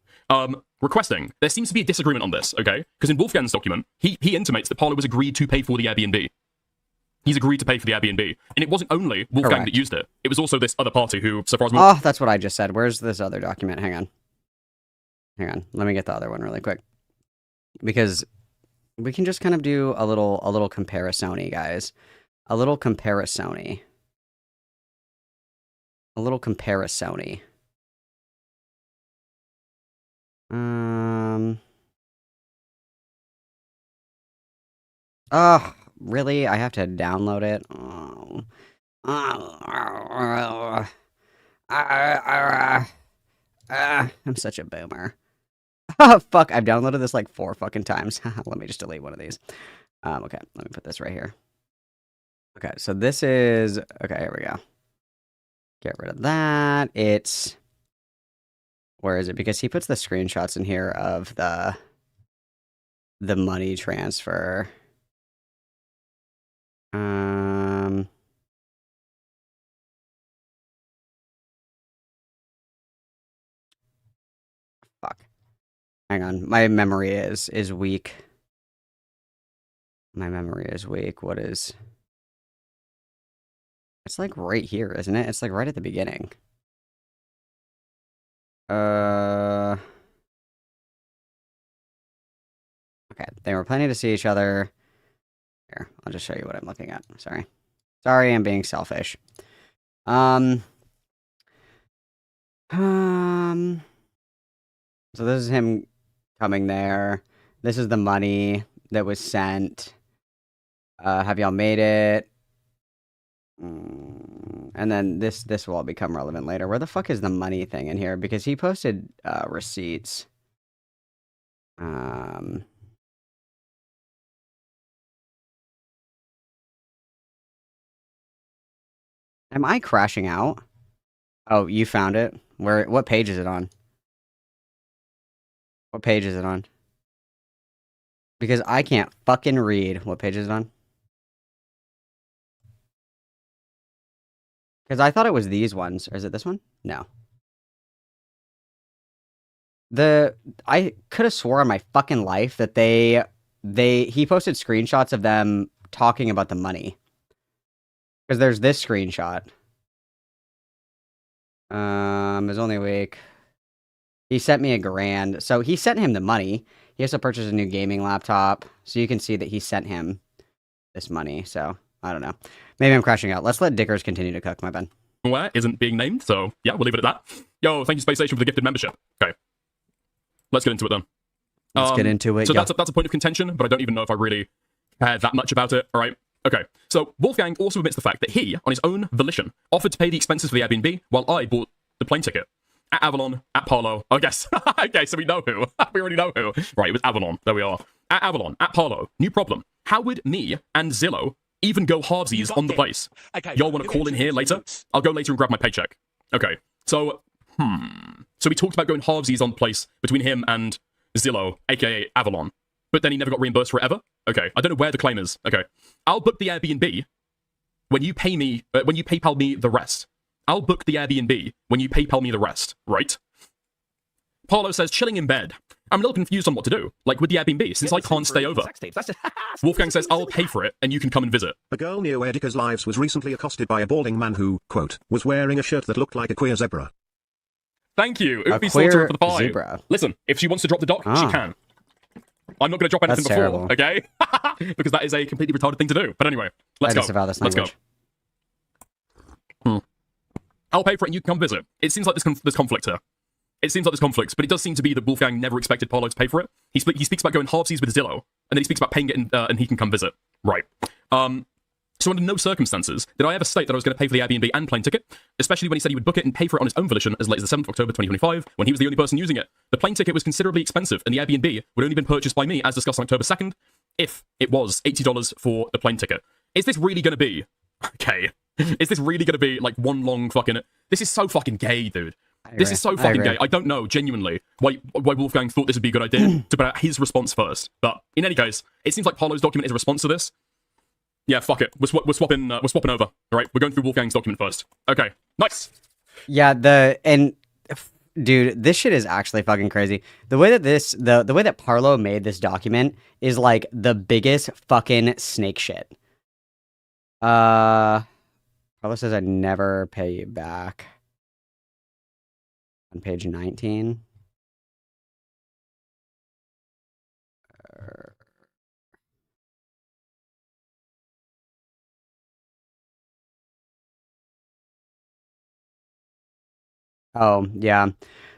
Requesting. There seems to be a disagreement on this, okay? Because in Wolfgang's document, he intimates that Parlo was agreed to pay for the Airbnb. He's agreed to pay for the Airbnb. And it wasn't only Wolfgang that used it. It was also this other party who, so far as... Oh, that's what I just said. Where's this other document? Hang on. Let me get the other one really quick. Because we can just kind of do a little comparison-y, guys. A little comparison-y. Oh, really? I have to download it? Oh. I'm such a boomer. Oh, fuck. I've downloaded this like 4 fucking times. Let me just delete one of these. Okay, let me put this right here. Okay, so this is... Okay, here we go. Get rid of that. It's... Where is it? Because he puts the screenshots in here of the money transfer. Fuck. Hang on. My memory is weak. My memory is weak. What is... It's like right here, isn't it? It's like right at the beginning. Okay, they were planning to see each other. Here, I'll just show you what I'm looking at. Sorry, I'm being selfish. So this is him coming there. This is the money that was sent. Have y'all made it? And then this will all become relevant later. Where the fuck is the money thing in here? Because he posted receipts. Am I crashing out? Oh, you found it? What page is it on? What page is it on? Because I can't fucking read. What page is it on? Because I thought it was these ones. Or is it this one? No. I could have swore on my fucking life that he posted screenshots of them talking about the money. Because there's this screenshot. It was only a week. He sent me $1,000. So he sent him the money. He has to purchase a new gaming laptop. So you can see that he sent him this money. So, I don't know. Maybe I'm crashing out. Let's let Dickers continue to cook, my Ben. Where isn't being named, so yeah, we'll leave it at that. Yo, thank you, Space Station, for the gifted membership. Okay. Let's get into it then. Let's get into it. So that's a point of contention, but I don't even know if I really care that much about it, alright? Okay, so Wolfgang also admits the fact that he, on his own volition, offered to pay the expenses for the Airbnb while I bought the plane ticket. At Avalon, at Parlo, I guess. Okay, so we know who. We already know who. Right, it was Avalon. There we are. At Avalon, at Parlo, new problem. How would me and Zillow even go halvesies on the place? Okay, y'all want to call in here later? I'll go later and grab my paycheck. Okay, so, So we talked about going halvesies on the place between him and Zillow, aka Avalon. But then he never got reimbursed for it ever? Okay, I don't know where the claim is. Okay, I'll book the Airbnb when you pay me, when you PayPal me the rest. I'll book the Airbnb when you PayPal me the rest, right? Parlo says, chilling in bed. I'm a little confused on what to do, like with the Airbnb, since I can't stay over. Wolfgang says, I'll pay for it, and you can come and visit. A girl near where Dicker's lives was recently accosted by a balding man who, quote, was wearing a shirt that looked like a queer zebra. Thank you, a Oopie queer Slaughter for the 5. zebra. Listen, if she wants to drop the doc, she can. I'm not going to drop anything That's before, okay? Because that is a completely retarded thing to do. But anyway, let's go. Let's go. I'll pay for it and you can come visit. It seems like there's conflict here. It seems like there's conflict, but it does seem to be that Wolfgang never expected Parlo to pay for it. He speaks about going halvesies with Zillow, and then he speaks about paying it and he can come visit. Right. So under no circumstances did I ever state that I was going to pay for the Airbnb and plane ticket, especially when he said he would book it and pay for it on his own volition as late as the 7th of October 2025, when he was the only person using it. The plane ticket was considerably expensive, and the Airbnb would only been purchased by me, as discussed on October 2nd, if it was $80 for the plane ticket. Is this really going to be... Okay. Is this really going to be, like, one long fucking... This is so fucking gay, dude. This is so fucking gay. I don't know, genuinely, why Wolfgang thought this would be a good idea to put out his response first. But in any case, it seems like Parlo's document is a response to this. Yeah, fuck it. We're swapping over. All right, we're going through Wolfgang's document first. Okay, nice. Yeah, dude, this shit is actually fucking crazy. The way that the way that Parlo made this document is like the biggest fucking snake shit. Parlo says I never pay you back. On page 19. Oh, yeah.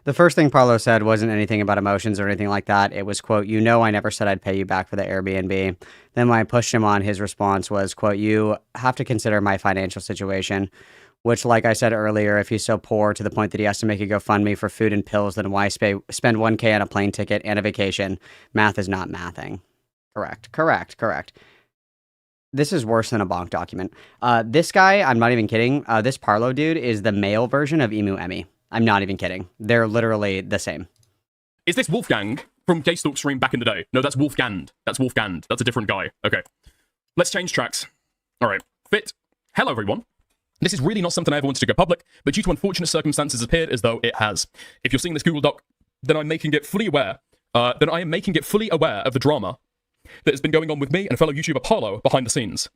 The first thing Parlo said wasn't anything about emotions or anything like that. It was, quote, you know I never said I'd pay you back for the Airbnb. Then when I pushed him on, his response was, quote, you have to consider my financial situation. Which, like I said earlier, if he's so poor to the point that he has to make a GoFundMe for food and pills, then why spend $1K on a plane ticket and a vacation? Math is not mathing. Correct. This is worse than a bonk document. This guy, I'm not even kidding. This Parlo dude is the male version of Emu Emmy. I'm not even kidding. They're literally the same. Is this Wolfgang from Gaystalk stream back in the day? No, that's Wolfgand. That's Wolfgand. That's a different guy. Okay. Let's change tracks. All right. Fit. Hello, everyone. This is really not something I ever wanted to go public, but due to unfortunate circumstances, it appeared as though it has. If you're seeing this Google Doc, then I'm making it fully aware. Then I am making it fully aware of the drama that has been going on with me and fellow YouTuber Parlo behind the scenes.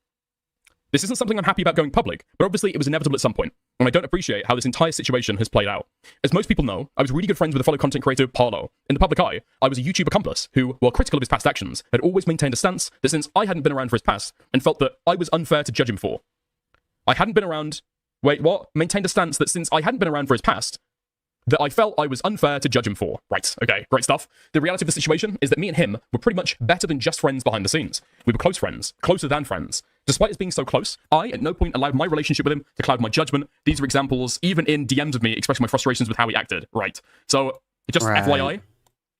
This isn't something I'm happy about going public, but obviously it was inevitable at some point, and I don't appreciate how this entire situation has played out. As most people know, I was really good friends with a fellow content creator, Parlo. In the public eye, I was a YouTube accomplice who, while critical of his past actions, had always maintained a stance that since I hadn't been around for his past, and felt that I was unfair to judge him for. Maintained a stance that since I hadn't been around for his past, that I felt I was unfair to judge him for. Right, okay, great stuff. The reality of the situation is that me and him were pretty much better than just friends behind the scenes. We were close friends, closer than friends. Despite us being so close, I at no point allowed my relationship with him to cloud my judgment. These are examples, even in DMs of me expressing my frustrations with how he acted. Right, so just FYI,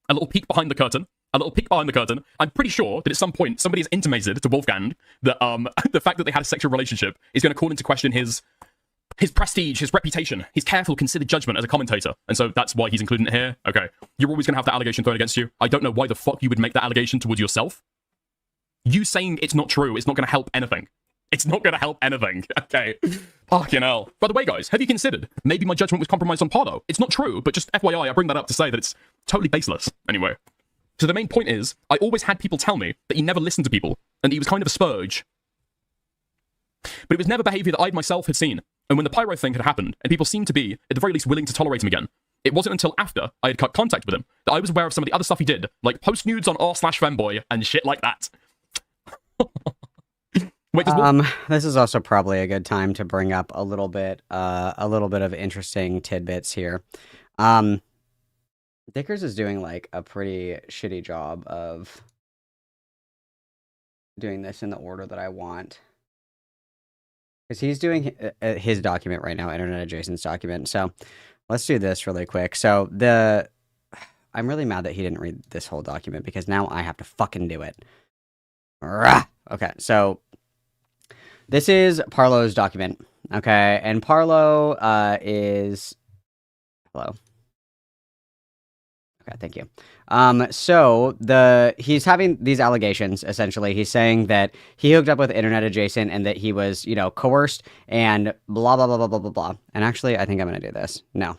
a little peek behind the curtain. I'm pretty sure that at some point somebody has intimated to Wolfgang that the fact that they had a sexual relationship is going to call into question his prestige, his reputation, his careful, considered judgment as a commentator. And so that's why he's including it here. Okay. You're always going to have that allegation thrown against you. I don't know why the fuck you would make that allegation towards yourself. You saying it's not true is not going to help anything. It's not going to help anything. Okay. Fucking hell. By the way, guys, have you considered maybe my judgment was compromised on Parlo? It's not true, but just FYI, I bring that up to say that it's totally baseless. Anyway. So the main point is, I always had people tell me that he never listened to people, and he was kind of a spurge. But it was never behaviour that I myself had seen. And when the pyro thing had happened, and people seemed to be, at the very least, willing to tolerate him again, it wasn't until after I had cut contact with him that I was aware of some of the other stuff he did, like post nudes on r/femboy and shit like that. Wait, this is also probably a good time to bring up a little bit of interesting tidbits here. Dickers is doing like a pretty shitty job of doing this in the order that I want. Because he's doing his document right now, Internet Adjacent's document. So let's do this really quick. So I'm really mad that he didn't read this whole document because now I have to fucking do it. Rah! Okay, so this is Parlo's document. Okay, and Parlo is... Hello. Okay, thank you. So he's having these allegations, essentially. He's saying that he hooked up with Internet Adjacent and that he was, coerced and blah, blah, blah, blah, blah, blah, blah. And actually, I think I'm going to do this. No,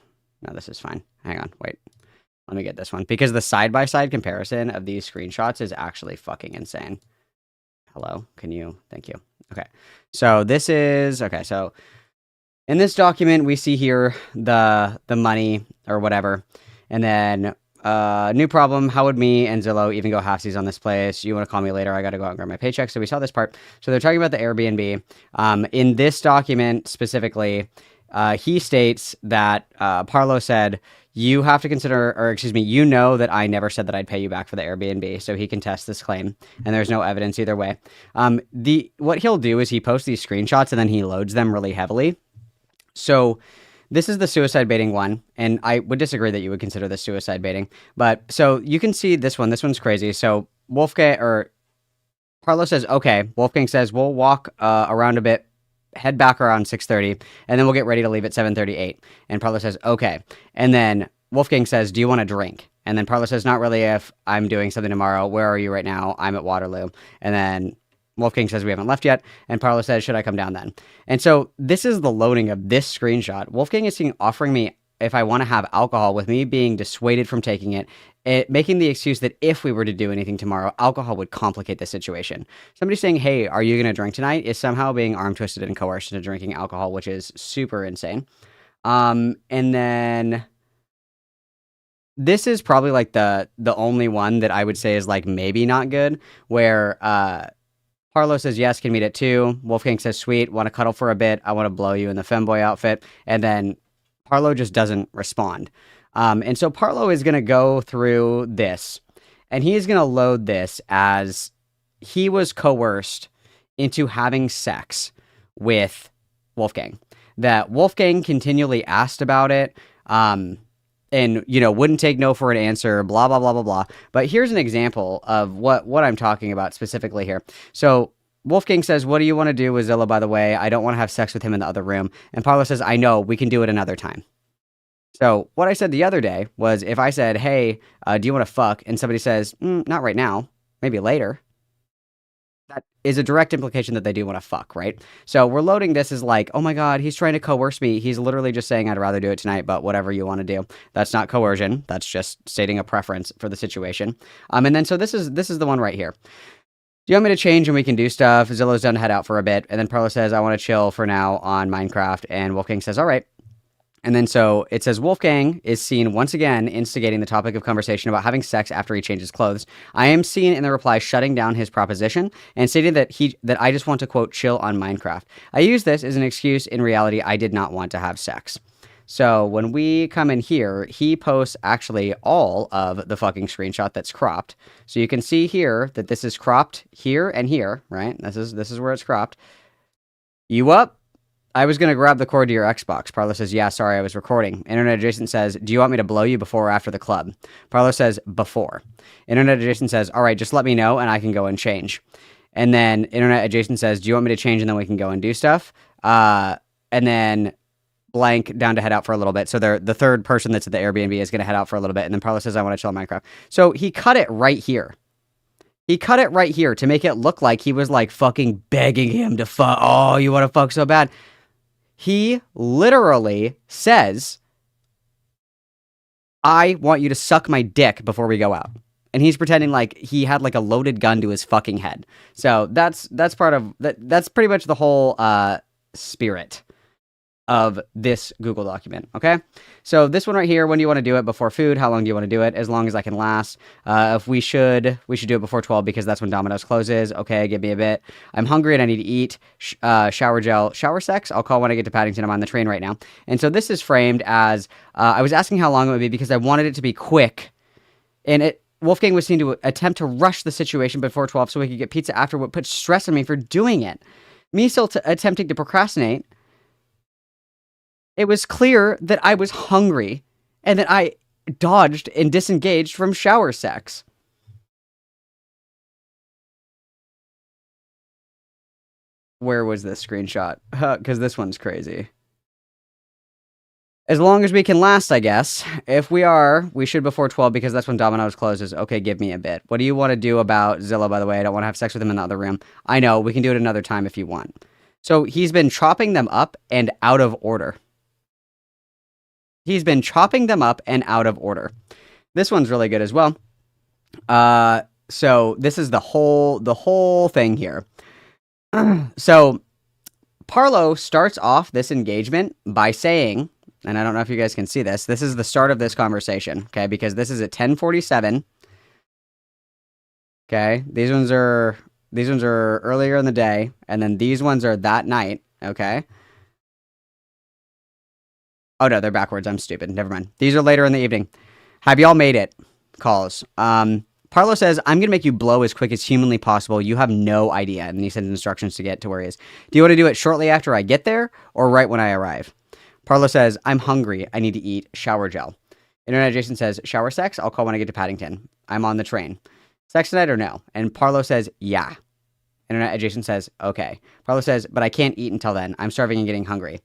this is fine. Hang on, wait. Let me get this one. Because the side-by-side comparison of these screenshots is actually fucking insane. Hello, thank you. Okay, so this is, so in this document, we see here the money or whatever. And then... new problem. How would me and Zillow even go halfsies on this place? You want to call me later? I got to go out and grab my paycheck. So we saw this part. So they're talking about the Airbnb. In this document specifically, he states that Parlo said, you have to consider, you know that I never said that I'd pay you back for the Airbnb. So he contests this claim and there's no evidence either way. What he'll do is he posts these screenshots and then he loads them really heavily. So this is the suicide baiting one, and I would disagree that you would consider this suicide baiting. But so you can see this one. This one's crazy. So Parlo says, okay. Wolfgang says, we'll walk around a bit, head back around 6:30, and then we'll get ready to leave at 7:38. And Parlo says, okay. And then Wolfgang says, do you want a drink? And then Parlo says, not really if I'm doing something tomorrow. Where are you right now? I'm at Waterloo. And then Wolfgang says we haven't left yet, and Parlo says, should I come down then? And so this is the loading of this screenshot. Wolfgang is offering me if I want to have alcohol, with me being dissuaded from taking it, making the excuse that if we were to do anything tomorrow, alcohol would complicate the situation. Somebody saying, hey, are you going to drink tonight, is somehow being arm twisted and coerced into drinking alcohol, which is super insane. And then this is probably like the only one that I would say is like maybe not good, where Parlo says, yes, can meet at 2. Wolfgang says, sweet, want to cuddle for a bit. I want to blow you in the femboy outfit. And then Parlo just doesn't respond. And so Parlo is going to go through this, and he is going to load this as he was coerced into having sex with Wolfgang. That Wolfgang continually asked about it, and, wouldn't take no for an answer, blah, blah, blah, blah, blah. But here's an example of what I'm talking about specifically here. So Wolfgang says, what do you want to do with Zilla, by the way? I don't want to have sex with him in the other room. And Parlo says, I know, we can do it another time. So what I said the other day was if I said, hey, do you want to fuck? And somebody says, not right now, maybe later. That is a direct implication that they do want to fuck, right? So we're loading this as like, oh my God, he's trying to coerce me. He's literally just saying I'd rather do it tonight, but whatever you want to do. That's not coercion. That's just stating a preference for the situation. And then so this is the one right here. Do you want me to change and we can do stuff? Zillow's done to head out for a bit. And then Parlo says, I want to chill for now on Minecraft. And Wolfgang says, all right. And then so it says Wolfgang is seen once again instigating the topic of conversation about having sex after he changes clothes. I am seen in the reply shutting down his proposition and stating that I just want to, quote, chill on Minecraft. I use this as an excuse. In reality, I did not want to have sex. So when we come in here, he posts actually all of the fucking screenshot that's cropped. So you can see here that this is cropped here and here, right? This is where it's cropped. You up? I was going to grab the cord to your Xbox. Parlo says, yeah, sorry, I was recording. Internet Adjacent says, do you want me to blow you before or after the club? Parlo says, before. Internet Adjacent says, all right, just let me know and I can go and change. And then Internet Adjacent says, do you want me to change and then we can go and do stuff? And then blank down to head out for a little bit. So the third person that's at the Airbnb is going to head out for a little bit. And then Parlo says, I want to chill on Minecraft. So he cut it right here. He cut it right here to make it look like he was like fucking begging him to fuck. Oh, you want to fuck so bad? He literally says, I want you to suck my dick before we go out. And he's pretending like he had like a loaded gun to his fucking head. So that's part of that. That's pretty much the whole spirit of this Google document. Okay. So this one right here, when do you want to do it? Before food? How long do you want to do it? As long as I can last. If we should do it before 12 because that's when Domino's closes. Okay. Give me a bit. I'm hungry and I need to eat. Shower gel, shower sex. I'll call when I get to Paddington. I'm on the train right now. And so this is framed as, I was asking how long it would be because I wanted it to be quick. And Wolfgang was seen to attempt to rush the situation before 12 so we could get pizza after, what put stress on me for doing it. Me still attempting to procrastinate. It was clear that I was hungry and that I dodged and disengaged from shower sex. Where was this screenshot? Because this one's crazy. As long as we can last, I guess. If we are, we should before 12 because that's when Domino's closes. Okay, give me a bit. What do you want to do about Zillow, by the way? I don't want to have sex with him in the other room. I know, we can do it another time if you want. So he's been chopping them up and out of order. He's been chopping them up and out of order. This one's really good as well. So this is the whole thing here. So Parlo starts off this engagement by saying, and I don't know if you guys can see this. This is the start of this conversation, okay? Because this is at 10:47. Okay, these ones are earlier in the day, and then these ones are that night. Okay. Oh, no, they're backwards. I'm stupid. Never mind. These are later in the evening. Have y'all made it? Calls. Parlo says, I'm going to make you blow as quick as humanly possible. You have no idea. And he sends instructions to get to where he is. Do you want to do it shortly after I get there or right when I arrive? Parlo says, I'm hungry. I need to eat. Shower gel. Internet Jason says, shower sex? I'll call when I get to Paddington. I'm on the train. Sex tonight or no? And Parlo says, yeah. Internet Adjacent says, okay. Parlo says, but I can't eat until then. I'm starving and getting hungry.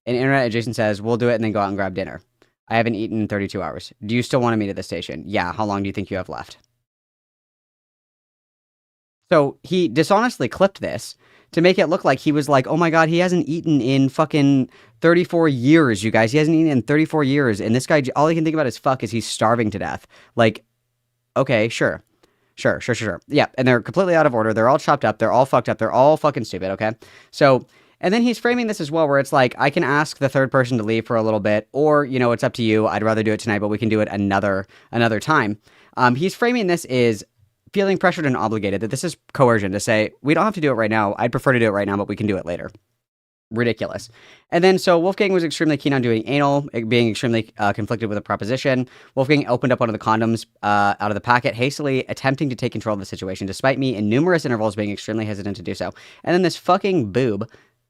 And Internet Adjacent says, we'll do it and then go out and grab dinner. I haven't eaten in 32 hours. Do you still want to meet at the station? Yeah. How long do you think you have left? So he dishonestly clipped this to make it look like he was like, oh my God, he hasn't eaten in fucking 34 years, you guys. He hasn't eaten in 34 years. And this guy, all he can think about is fuck, is he's starving to death. Like, okay, sure. Sure. Yeah. And they're completely out of order. They're all chopped up. They're all fucked up. They're all fucking stupid. Okay. So, and then he's framing this as well, where it's like, I can ask the third person to leave for a little bit, or, you know, it's up to you. I'd rather do it tonight, but we can do it another time. He's framing this is feeling pressured and obligated, that this is coercion to say, we don't have to do it right now. I'd prefer to do it right now, but we can do it later. Ridiculous. And then, so Wolfgang was extremely keen on doing anal, being extremely conflicted with a proposition. Wolfgang opened up one of the condoms out of the packet, hastily attempting to take control of the situation, despite me in numerous intervals being extremely hesitant to do so. And then this fucking boob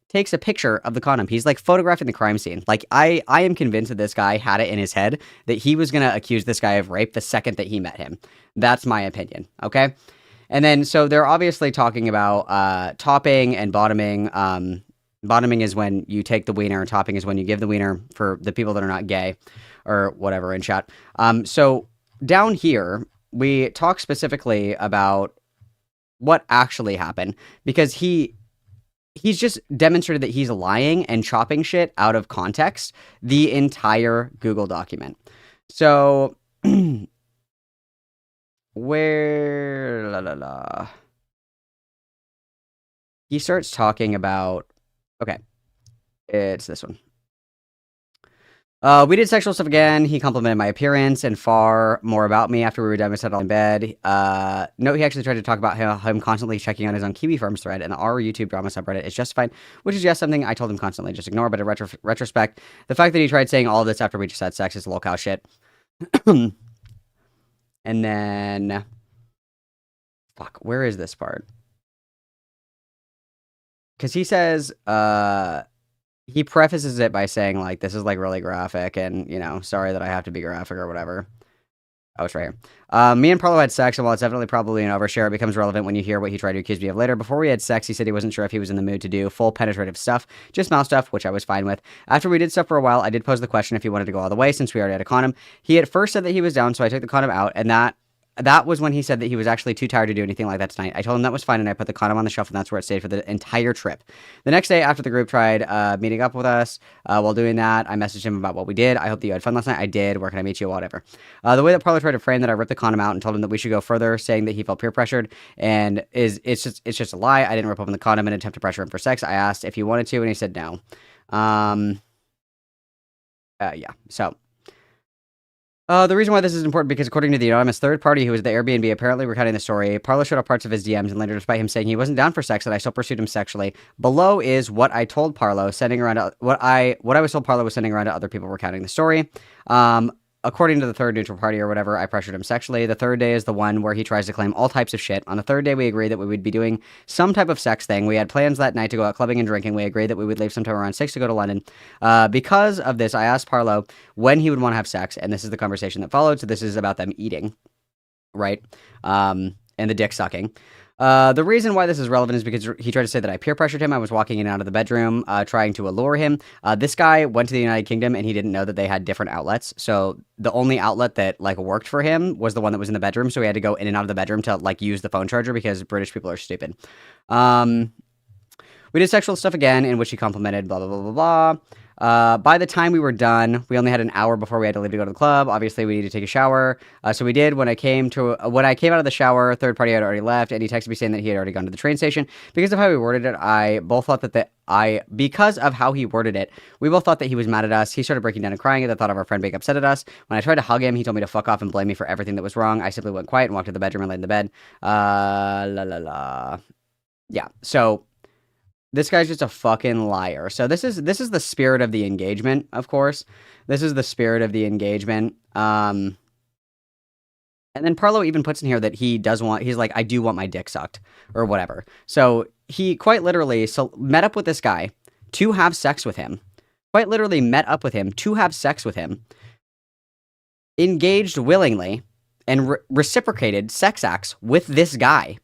takes a picture of the condom. He's like photographing the crime scene. Like, I am convinced that this guy had it in his head that he was going to accuse this guy of rape the second that he met him. That's my opinion. Okay. And then, so they're obviously talking about topping and bottoming. Bottoming is when you take the wiener, and topping is when you give the wiener, for the people that are not gay or whatever in chat. So down here, we talk specifically about what actually happened, because he's just demonstrated that he's lying and chopping shit out of context the entire Google document. So where he starts talking about, okay, it's this one. We did sexual stuff again. He complimented my appearance and far more about me after we were done. We settled in bed. No, he actually tried to talk about him constantly checking on his own Kiwi Farms thread and the R YouTube drama subreddit is justified, which is yes, something I told him constantly just ignore. But in retrospect, the fact that he tried saying all this after we just had sex is lolcow shit. And then, fuck, where is this part? Because he says, he prefaces it by saying, like, this is, like, really graphic and, you know, sorry that I have to be graphic or whatever. Oh, it's right here. Me and Parlo had sex, and while it's definitely probably an overshare, it becomes relevant when you hear what he tried to accuse me of later. Before we had sex, he said he wasn't sure if he was in the mood to do full penetrative stuff, just mouth stuff, which I was fine with. After we did stuff for a while, I did pose the question if he wanted to go all the way, since we already had a condom. He at first said that he was down, so I took the condom out, and that was when he said that he was actually too tired to do anything like that tonight. I told him that was fine, and I put the condom on the shelf, and that's where it stayed for the entire trip. The next day, after the group tried meeting up with us, while doing that, I messaged him about what we did. I hope that you had fun last night. I did. Where can I meet you? Whatever. The way that Parlo tried to frame that, I ripped the condom out and told him that we should go further, saying that he felt peer pressured, and it's just a lie. I didn't rip open the condom in an attempt to pressure him for sex. I asked if he wanted to, and he said no. Yeah. So. The reason why this is important, because according to the anonymous third party who was at the Airbnb apparently recounting the story, Parlo showed up parts of his DMs, and later, despite him saying he wasn't down for sex, that I still pursued him sexually. Below is what I told Parlo, sending around what I was told Parlo was sending around to other people recounting the story. According to the third neutral party or whatever, I pressured him sexually. The third day is the one where he tries to claim all types of shit. On the third day, we agreed that we would be doing some type of sex thing. We had plans that night to go out clubbing and drinking. We agreed that we would leave sometime around 6 to go to London. Because of this, I asked Parlo when he would want to have sex, and this is the conversation that followed. So this is about them eating, right? And the dick sucking. The reason why this is relevant is because he tried to say that I peer pressured him. I was walking in and out of the bedroom, trying to allure him. This guy went to the United Kingdom, and he didn't know that they had different outlets. So the only outlet that, like, worked for him was the one that was in the bedroom. So he had to go in and out of the bedroom to, like, use the phone charger, because British people are stupid. We did sexual stuff again, in which he complimented blah, blah, blah, blah, blah. By the time we were done, we only had an hour before we had to leave to go to the club. Obviously, we needed to take a shower. So we did. When I came out of the shower, third party had already left, and he texted me saying that he had already gone to the train station. Because of how he worded it, because of how he worded it, we both thought that he was mad at us. He started breaking down and crying at the thought of our friend being upset at us. When I tried to hug him, he told me to fuck off and blame me for everything that was wrong. I simply went quiet and walked to the bedroom and laid in the bed. Yeah, so this guy's just a fucking liar. So this is the spirit of the engagement, of course. This is the spirit of the engagement. And then Parlo even puts in here that he's like, I do want my dick sucked, or whatever. So he quite literally met up with this guy to have sex with him. Quite literally met up with him to have sex with him. Engaged willingly and reciprocated sex acts with this guy.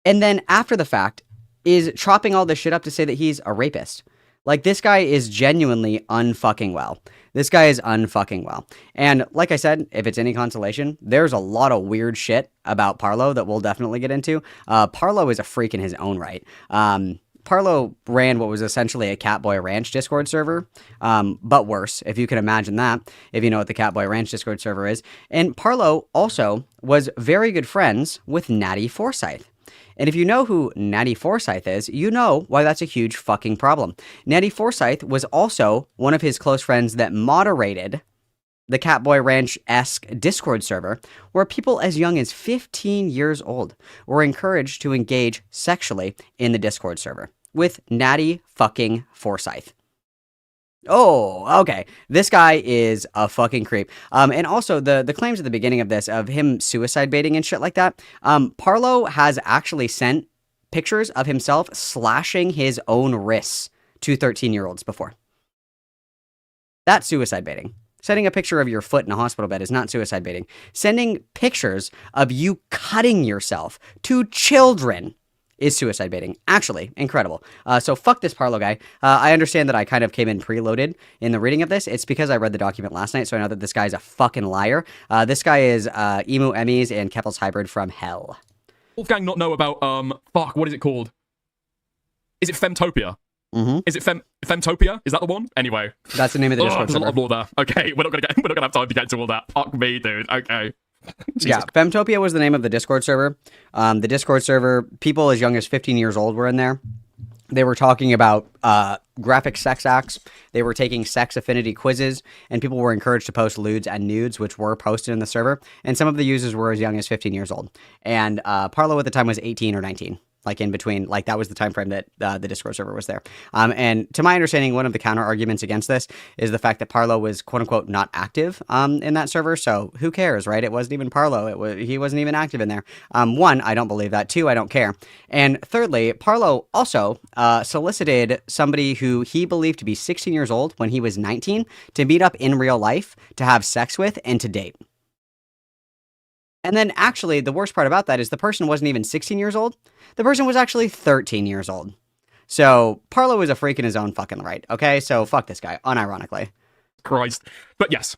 And then after the fact, is chopping all this shit up to say that he's a rapist. Like, this guy is genuinely unfucking well. This guy is unfucking well. And like I said, if it's any consolation, there's a lot of weird shit about Parlo that we'll definitely get into. Parlo is a freak in his own right. Parlo ran what was essentially a Catboy Ranch Discord server, but worse, if you can imagine that, if you know what the Catboy Ranch Discord server is. And Parlo also was very good friends with Natty Forsyth. And if you know who Natty Forsyth is, you know why that's a huge fucking problem. Natty Forsyth was also one of his close friends that moderated the Catboy Ranch-esque Discord server, where people as young as 15 years old were encouraged to engage sexually in the Discord server with Natty fucking Forsyth. Oh, okay. This guy is a fucking creep. And also the claims at the beginning of this of him suicide baiting and shit like that. Parlo has actually sent pictures of himself slashing his own wrists to 13-year-olds before. That's suicide baiting. Sending a picture of your foot in a hospital bed is not suicide baiting. Sending pictures of you cutting yourself to children is suicide baiting. Actually, incredible. So fuck this Parlo guy. I understand that I kind of came in preloaded in the reading of this. It's because I read the document last night, so I know that this guy's a fucking liar. This guy is Emu Emmys and Keppel's hybrid from hell. Wolfgang not know about, fuck, what is it called? Is it Femtopia? Mm-hmm. Is it Femtopia? Is that the one? Anyway. That's the name of the Discord There's a lot of server. lore there. Okay, we're not gonna have time to get to all that. Fuck me, dude. Okay. Yeah, Femtopia was the name of the Discord server. The Discord server, people as young as 15 years old were in there. They were talking about graphic sex acts. They were taking sex affinity quizzes, and people were encouraged to post lewds and nudes, which were posted in the server. And some of the users were as young as 15 years old. And Parlo at the time was 18 or 19. Like in between, like that was the time frame that the Discord server was there. And to my understanding, one of the counter arguments against this is the fact that Parlo was quote unquote not active in that server. So who cares, right? It wasn't even Parlo. He wasn't even active in there. One, I don't believe that. Two, I don't care. And thirdly, Parlo also solicited somebody who he believed to be 16 years old when he was 19 to meet up in real life, to have sex with, and to date. And then actually, the worst part about that is the person wasn't even 16 years old. The person was actually 13 years old. So Parlo is a freak in his own fucking right. Okay, so fuck this guy, unironically. Christ. But yes,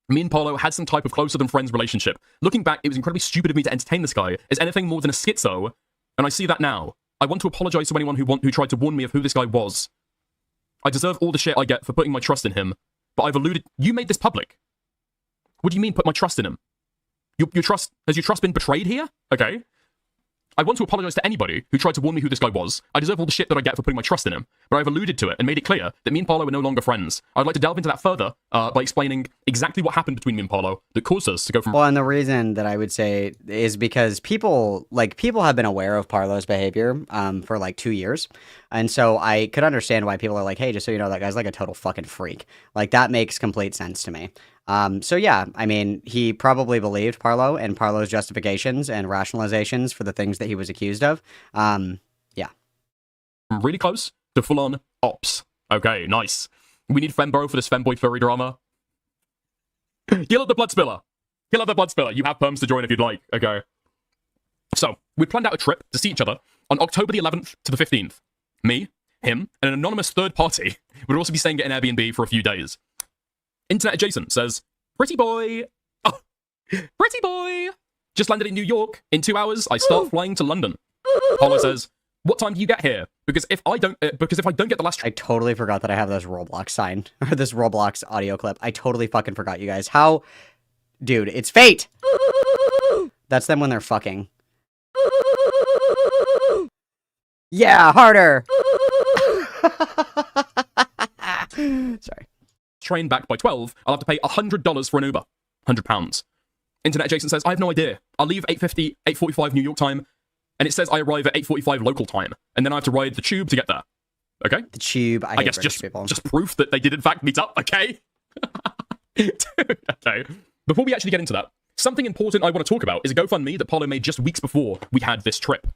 me and Parlo had some type of closer than friends relationship. Looking back, it was incredibly stupid of me to entertain this guy as anything more than a schizo, and I see that now. I want to apologize to anyone who tried to warn me of who this guy was. I deserve all the shit I get for putting my trust in him, but I've alluded. You made this public. What do you mean, put my trust in him? Has your trust been betrayed here? Okay. I want to apologize to anybody who tried to warn me who this guy was. I deserve all the shit that I get for putting my trust in him, but I've alluded to it and made it clear that me and Parlo are no longer friends. I'd like to delve into that further by explaining exactly what happened between me and Parlo that caused us to go from... Well, and the reason that I would say is because people have been aware of Parlo's behavior for like 2 years. And so I could understand why people are like, hey, just so you know, that guy's like a total fucking freak. Like, that makes complete sense to me. So yeah, I mean, he probably believed Parlo and Parlo's justifications and rationalizations for the things that he was accused of. Yeah. Really close to full-on ops. Okay, nice. We need Fembro for this femboy furry drama. Kill the blood spiller. Kill the blood spiller. You have perms to join if you'd like. Okay. So, we planned out a trip to see each other on October the 11th to the 15th. Me, him, and an anonymous third party would also be staying at an Airbnb for a few days. Internet Adjacent says, pretty boy. Oh, pretty boy. Just landed in New York. In 2 hours, I start flying to London. Parlo says, what time do you get here? Because if I don't get the last... I totally forgot that I have this Roblox sign, or this Roblox audio clip. I totally fucking forgot, you guys. How... Dude, it's fate! That's them when they're fucking. Yeah, harder! Sorry. Train back by 12, I'll have to pay $100 for an Uber. £100. Internet Adjacent says, I have no idea. I'll leave 8:45 New York time, and it says I arrive at 8:45 local time, and then I have to ride the tube to get there. Okay? The tube, I guess British people. just proof that they did in fact meet up, okay? Dude, okay. Before we actually get into that, something important I want to talk about is a GoFundMe that Parlo made just weeks before we had this trip.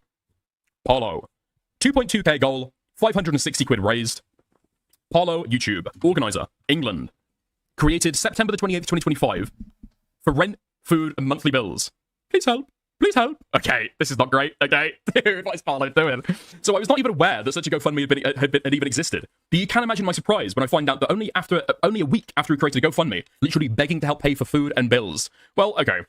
Parlo. 2.2k goal, 560 quid raised. Parlo, YouTube, organizer, England. Created September the 28th, 2025. For rent, food, and monthly bills. Please help. Please help. Okay, this is not great, okay? Dude, what is Parlo doing? So I was not even aware that such a GoFundMe had even existed. But you can imagine my surprise when I find out that only a week after he created a GoFundMe, literally begging to help pay for food and bills. Well, okay.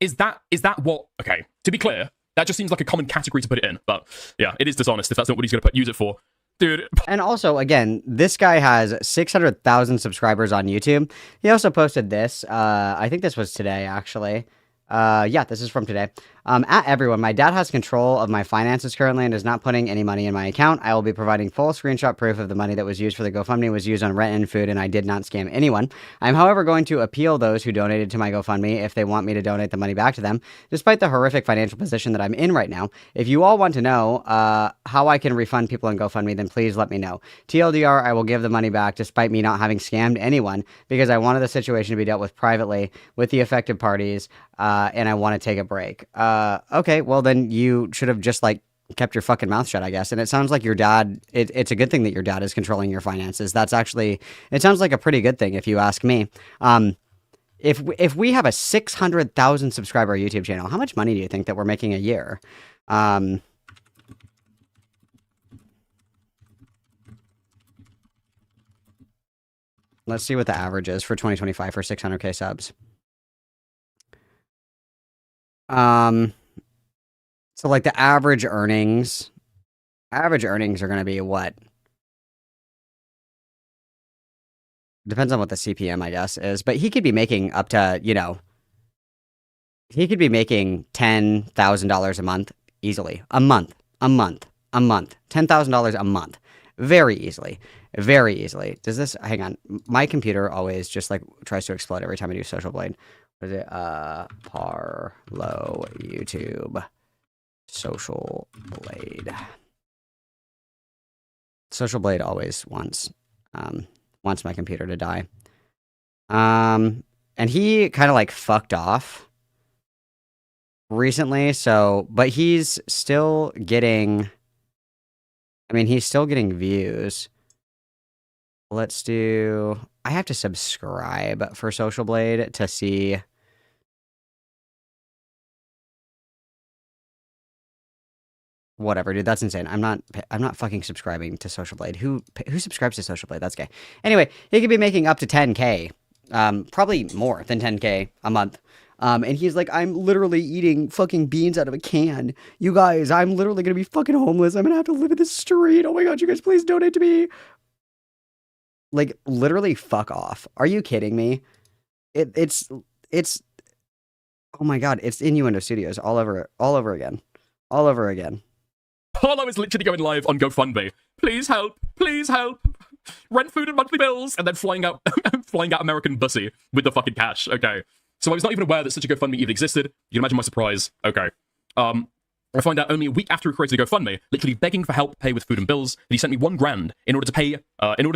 Is that what... Okay, to be clear, that just seems like a common category to put it in. But yeah, it is dishonest if that's not what he's going to use it for. Dude. And also, again, this guy has 600,000 subscribers on YouTube. He also posted this. I think this was today, actually. Yeah, this is from today. At everyone, my dad has control of my finances currently and is not putting any money in my account. I will be providing full screenshot proof of the money that was used for the GoFundMe was used on rent and food, and I did not scam anyone. I'm, however, going to appeal those who donated to my GoFundMe if they want me to donate the money back to them, despite the horrific financial position that I'm in right now. If you all want to know how I can refund people on GoFundMe, then please let me know. TLDR, I will give the money back despite me not having scammed anyone because I wanted the situation to be dealt with privately with the affected parties, and I want to take a break. Okay, well then you should have just like kept your fucking mouth shut, I guess. And it sounds like your dad, it's a good thing that your dad is controlling your finances. That's actually, it sounds like a pretty good thing if you ask me. If we have a 600,000 subscriber YouTube channel, how much money do you think that we're making a year? Let's see what the average is for 2025 for 600K subs. So like the average earnings are going to be what? Depends on what the CPM, I guess, is, but he could be making up to, you know, he could be making $10,000 a month easily. A month. $10,000 a month. Very easily. Very easily. Does this, hang on. My computer always just like tries to explode every time I do Social Blade. What is it? Parlo YouTube. Social Blade. Social Blade always wants my computer to die. And he kind of like fucked off recently, so, but he's still getting, I mean, he's still getting views. Let's do, I have to subscribe for Social Blade to see. Whatever, dude, that's insane. I'm not fucking subscribing to Social Blade. Who subscribes to Social Blade? That's gay. Anyway, he could be making up to 10K, probably more than 10K a month. And he's like, I'm literally eating fucking beans out of a can. You guys, I'm literally gonna be fucking homeless. I'm gonna have to live in the street. Oh my god, you guys, please donate to me. Like, literally, fuck off. Are you kidding me? It's. Oh my god, it's Innuendo Studios all over again. Parlo is literally going live on GoFundMe. Please help. Rent, food, and monthly bills. And then flying out American Bussy with the fucking cash. Okay. So I was not even aware that such a GoFundMe even existed. You can imagine my surprise. Okay. I find out only a week after he created a GoFundMe, literally begging for help pay with food and bills, that he sent me $1,000 in order to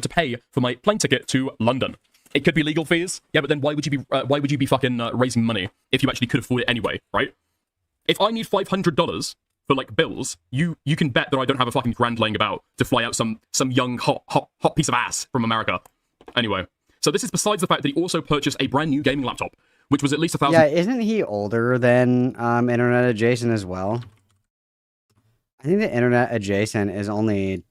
pay for my plane ticket to London. It could be legal fees. Yeah, but then why would you be fucking raising money if you actually could afford it anyway, right? If I need $500 for like bills, you can bet that I don't have a fucking grand laying about to fly out some young hot piece of ass from America. Anyway, so this is besides the fact that he also purchased a brand new gaming laptop, which was at least $1,000. Yeah, isn't he older than Internet Adjacent as well? I think the Internet Adjacent is only.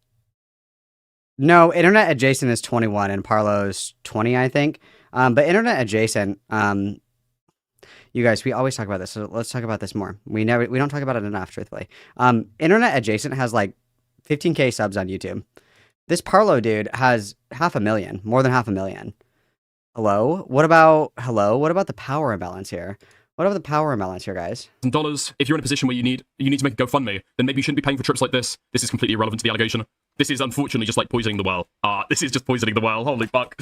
No, Internet Adjacent is 21 and Parlo's 20, I think. But Internet Adjacent, you guys, we always talk about this, so let's talk about this more. We don't talk about it enough, truthfully. Internet Adjacent has like 15K subs on YouTube. This Parlo dude has 500,000, more than 500,000. Hello? What about the power imbalance here? What about the power imbalance here, guys? $1. If you're in a position where you need to make a GoFundMe, then maybe you shouldn't be paying for trips like this. This is completely irrelevant to the allegation. This is unfortunately just like poisoning the well. This is just poisoning the well. Holy fuck.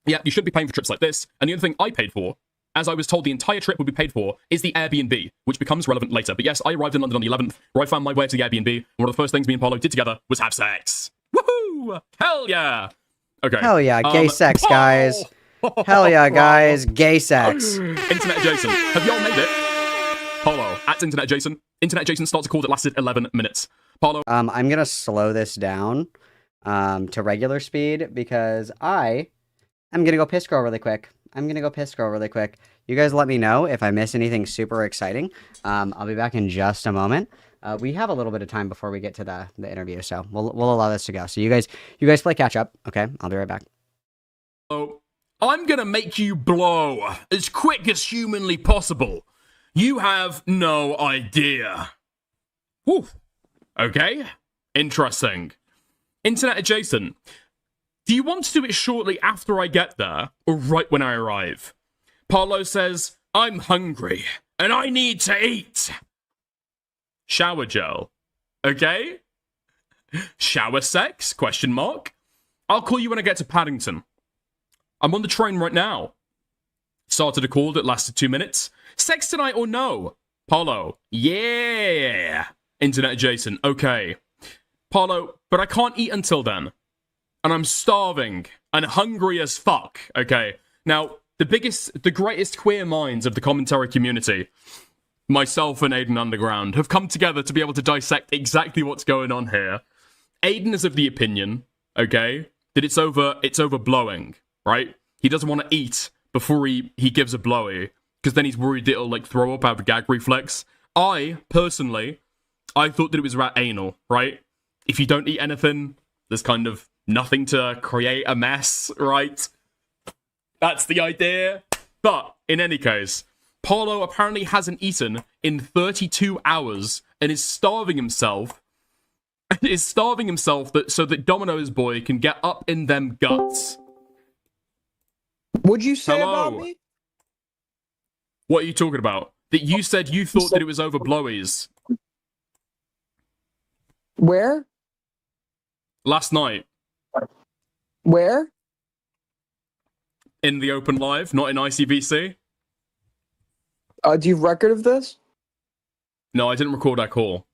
Yeah, you should be paying for trips like this. And the other thing I paid for, as I was told the entire trip would be paid for, is the Airbnb, which becomes relevant later. But yes, I arrived in London on the 11th, where I found my way to the Airbnb. One of the first things me and Parlo did together was have sex. Woohoo! Hell yeah! Okay. Hell yeah, gay sex, guys. Hell yeah, guys, gay sex. Internet Adjacent. Have y'all made it? Parlo, at Internet Adjacent. Internet Adjacent starts a call that lasted 11 minutes. Parlo. I'm gonna slow this down to regular speed because I'm gonna go piss girl really quick. You guys let me know if I miss anything super exciting. I'll be back in just a moment. We have a little bit of time before we get to the interview, so we'll allow this to go. So you guys play catch up, okay? I'll be right back. Oh, I'm gonna make you blow as quick as humanly possible. You have no idea. Whew. Okay, interesting. Internet Adjacent. Do you want to do it shortly after I get there, or right when I arrive? Parlo says, I'm hungry, and I need to eat. Shower gel. Okay? Shower sex? Question mark. I'll call you when I get to Paddington. I'm on the train right now. Started a call that lasted 2 minutes. Sex tonight or no? Parlo. Yeah. Internet Adjacent. Okay. Parlo, but I can't eat until then. And I'm starving and hungry as fuck. Okay. Now, the greatest queer minds of the commentary community myself and Aiden Underground, have come together to be able to dissect exactly what's going on here. Aiden is of the opinion, okay, that it's over blowing, right? He doesn't want to eat before he gives a blowy, because then he's worried it'll, like, throw up out of a gag reflex. Personally, I thought that it was about anal, right? If you don't eat anything, there's kind of nothing to create a mess, right? That's the idea. But, in any case, Parlo apparently hasn't eaten in 32 hours and is starving himself so that Domino's boy can get up in them guts. What'd you say about me? What are you talking about? That you said you thought that it was over blowies. Where? Last night. Where? In the open live, not in ICBC. Do you have record of this? No, I didn't record that call.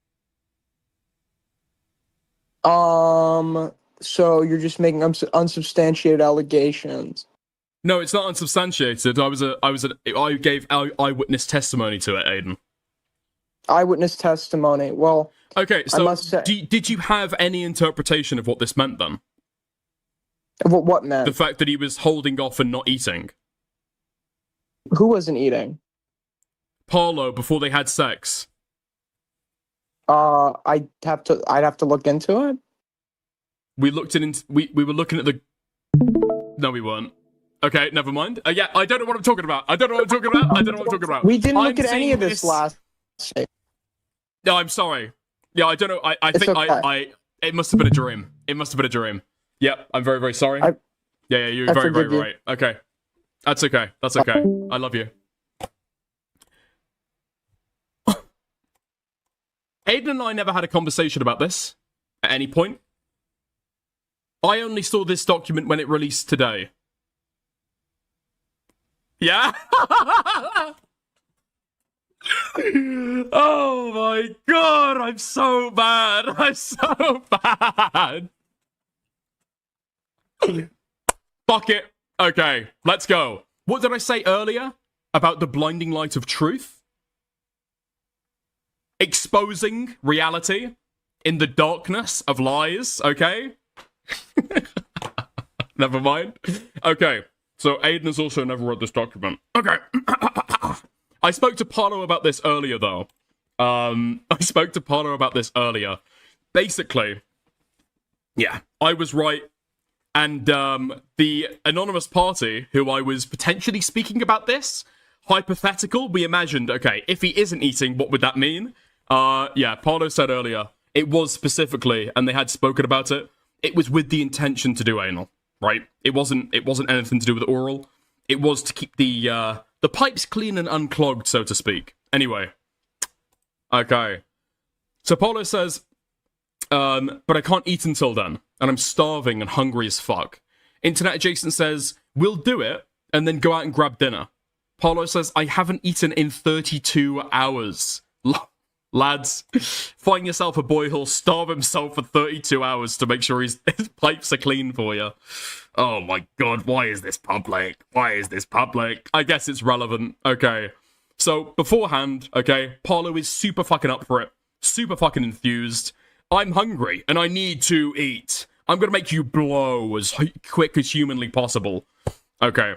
So you're just making unsubstantiated allegations. No, it's not unsubstantiated. I gave eyewitness testimony to it, Aiden. Eyewitness testimony. Well, okay, so I must say, did you have any interpretation of what this meant then? What meant? The fact that he was holding off and not eating. Who wasn't eating? Parlo, before they had sex. I'd have to look into it. We looked into we were looking at the. No, we weren't. Okay, never mind. Yeah, I don't know what I'm talking about. We didn't look at any of this last. No, I'm sorry. Yeah, I don't know. I think okay. It must have been a dream. Yep, I'm very, very sorry. Yeah, you're very, very right. Okay. That's okay. I love you. Aiden and I never had a conversation about this at any point. I only saw this document when it released today. Yeah? Oh my god, I'm so bad. Fuck it. Okay, let's go. What did I say earlier about the blinding light of truth? Exposing reality in the darkness of lies, okay? Never mind. Okay, so Aiden has also never read this document. Okay. I spoke to Parlo about this earlier, though. Basically, yeah, I was right. And the anonymous party who I was potentially speaking about this, hypothetical, we imagined, okay, if he isn't eating, what would that mean? Yeah, Parlo said earlier, it was specifically, and they had spoken about it, it was with the intention to do anal, right? It wasn't anything to do with oral. It was to keep the pipes clean and unclogged, so to speak. Anyway. Okay. So Parlo says, but I can't eat until then, and I'm starving and hungry as fuck. Internet Adjacent says, we'll do it, and then go out and grab dinner. Parlo says, I haven't eaten in 32 hours. Lads, find yourself a boy who'll starve himself for 32 hours to make sure his pipes are clean for you. Oh my god, why is this public? I guess it's relevant. Okay. So, beforehand, okay, Parlo is super fucking up for it. Super fucking enthused. I'm hungry, and I need to eat. I'm gonna make you blow as quick as humanly possible. Okay.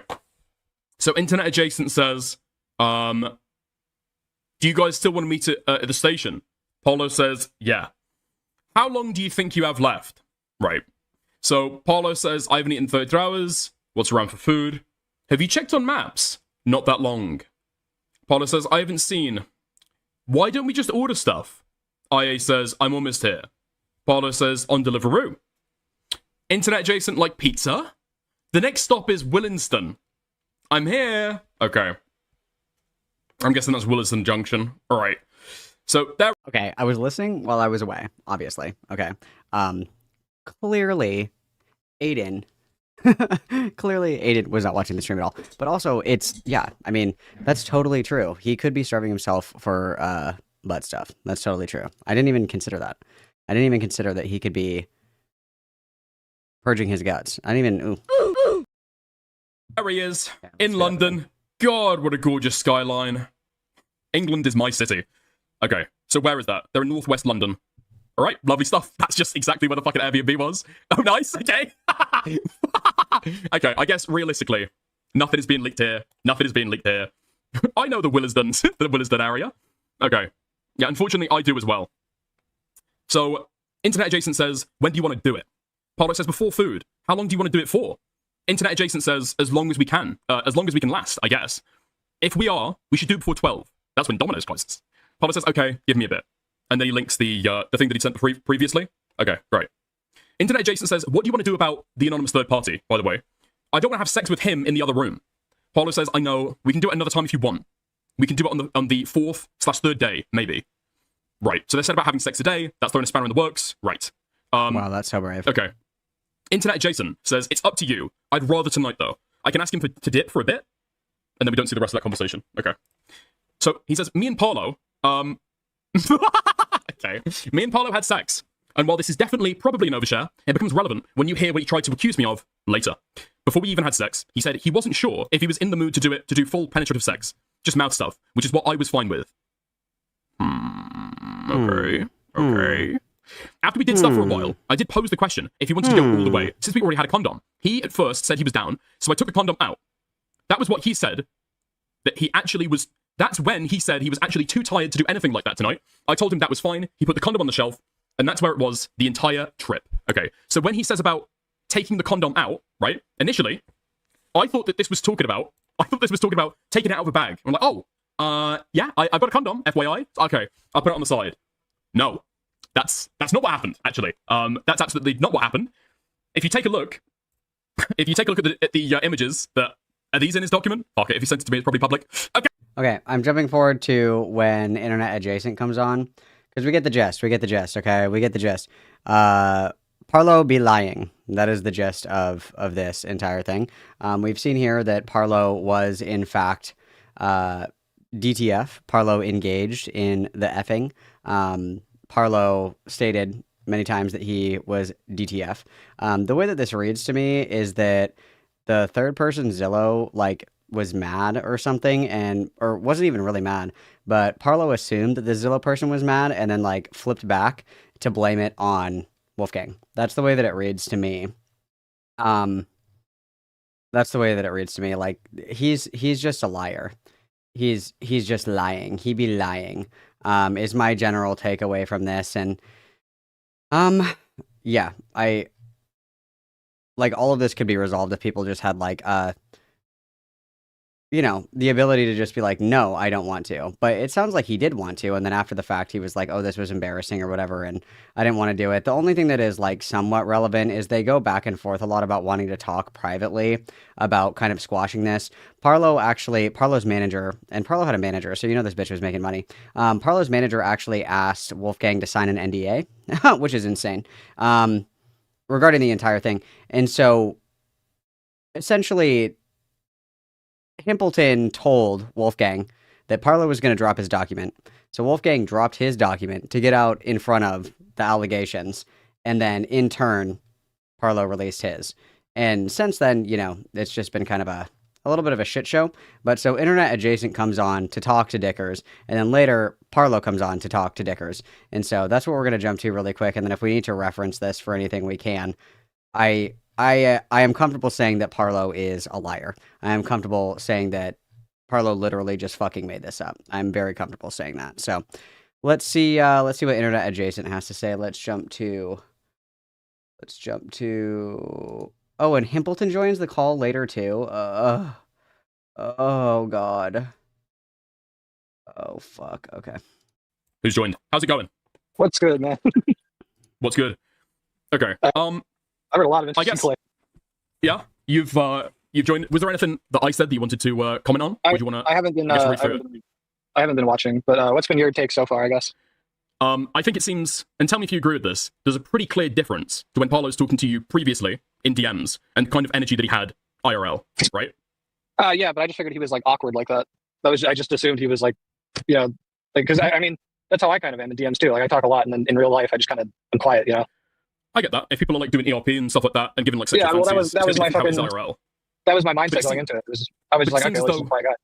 So, Internet Adjacent says, do you guys still want to meet at the station? Parlo says, yeah. How long do you think you have left? Right. So, Parlo says, I haven't eaten 33 hours. What's around for food? Have you checked on maps? Not that long. Parlo says, I haven't seen. Why don't we just order stuff? IA says, I'm almost here. Parlo says, on Deliveroo. Internet Adjacent, like pizza? The next stop is Willinston. I'm here. Okay. I'm guessing that's Williston Junction. All right. So there. Okay, I was listening while I was away, obviously. Okay. Clearly, Aiden was not watching the stream at all. But also, yeah, I mean, that's totally true. He could be starving himself for butt stuff. That's totally true. I didn't even consider that. I didn't even consider that he could be purging his guts. I didn't even. Ooh. There he is, in London. God, what a gorgeous skyline. England is my city. Okay, so where is that? They're in northwest London. All right, lovely stuff. That's just exactly where the fucking Airbnb was. Oh, nice. Okay. Okay, I guess realistically, nothing is being leaked here. Nothing is being leaked here. I know the Willesden, the Willesden area. Okay. Yeah, unfortunately, I do as well. So, Internet Adjacent says, when do you want to do it? Parlo says, before food. How long do you want to do it for? Internet Adjacent says, as long as we can. As long as we can last, I guess. If we should do it before 12. That's when Domino's closes. Parlo says, okay, give me a bit. And then he links the thing that he sent previously. Okay, great. Internet Adjacent says, what do you want to do about the anonymous third party, by the way? I don't want to have sex with him in the other room. Parlo says, I know, we can do it another time if you want. We can do it on the 4th/3rd day, maybe. Right, so they said about having sex today, that's throwing a spanner in the works. Right. Wow, that's so brave. Okay. Internet Adjacent says, it's up to you. I'd rather tonight, though. I can ask him to dip for a bit, and then we don't see the rest of that conversation. Okay. So, he says, me and Parlo, okay. Me and Parlo had sex. And while this is definitely probably an overshare, it becomes relevant when you hear what he tried to accuse me of later. Before we even had sex, he said he wasn't sure if he was in the mood to do full penetrative sex. Just mouth stuff, which is what I was fine with. Okay. After we did stuff for a while, I did pose the question if he wanted to go all the way, since we already had a condom. He, at first, said he was down, so I took the condom out. That was what he said, that he actually was... That's when he said he was actually too tired to do anything like that tonight. I told him that was fine. He put the condom on the shelf, and that's where it was the entire trip. Okay, so when he says about taking the condom out, right, initially, I thought that this was talking about taking it out of a bag. I'm like, oh, yeah, I've got a condom, FYI. Okay, I'll put it on the side. No, that's not what happened, actually. That's absolutely not what happened. If you take a look at the images that are these in his document, fuck it, if he sent it to me, it's probably public. Okay, I'm jumping forward to when Internet Adjacent comes on, because we get the gist, okay? We get the gist. Parlo be lying. That is the gist of this entire thing. We've seen here that Parlo was, in fact, DTF. Parlo engaged in the effing. Parlo stated many times that he was DTF. The way that this reads to me is that the third person Zillow, was mad or something, or wasn't even really mad, but Parlo assumed that the Zillow person was mad and then flipped back to blame it on Wolfgang. That's the way that it reads to me. That's the way that it reads to me. He's just a liar. He's just lying. He be lying. Is my general takeaway from this. And yeah, all of this could be resolved if people just had the ability to just be like, no, I don't want to. But it sounds like he did want to. And then after the fact, he was like, oh, this was embarrassing or whatever. And I didn't want to do it. The only thing that is somewhat relevant is they go back and forth a lot about wanting to talk privately about kind of squashing this. Parlo's manager, and Parlo had a manager, so this bitch was making money. Parlo's manager actually asked Wolfgang to sign an NDA, which is insane, regarding the entire thing. And so essentially, Himpleton told Wolfgang that Parlo was going to drop his document. So Wolfgang dropped his document to get out in front of the allegations. And then in turn, Parlo released his. And since then, it's just been kind of a little bit of a shit show. But so Internet Adjacent comes on to talk to Dickers. And then later, Parlo comes on to talk to Dickers. And so that's what we're going to jump to really quick. And then if we need to reference this for anything we can, I am comfortable saying that Parlo is a liar. I am comfortable saying that Parlo literally just fucking made this up. I'm very comfortable saying that. So let's see what Internet Adjacent has to say. Let's jump to oh, and Himpleton joins the call later too. Oh god. Oh fuck. Okay. Who's joined? How's it going? What's good, man? What's good? Okay. I heard a lot of interesting play. Yeah, you've joined. Was there anything that I said that you wanted to comment on? Would you want to? I haven't been watching, but what's been your take so far? I guess. I think it seems, and tell me if you agree with this. There's a pretty clear difference to when Parlo's talking to you previously in DMs and the kind of energy that he had IRL, right? Yeah, but I just figured he was awkward like that. I just assumed he was because I mean that's how I kind of am in DMs too. I talk a lot, and then in real life I just kind of am quiet, I get that. If people are doing ERP and stuff like that and giving sexual fancies, that was my fucking IRL. That was my mindset going into it. I was just like, okay, let's just quiet guy.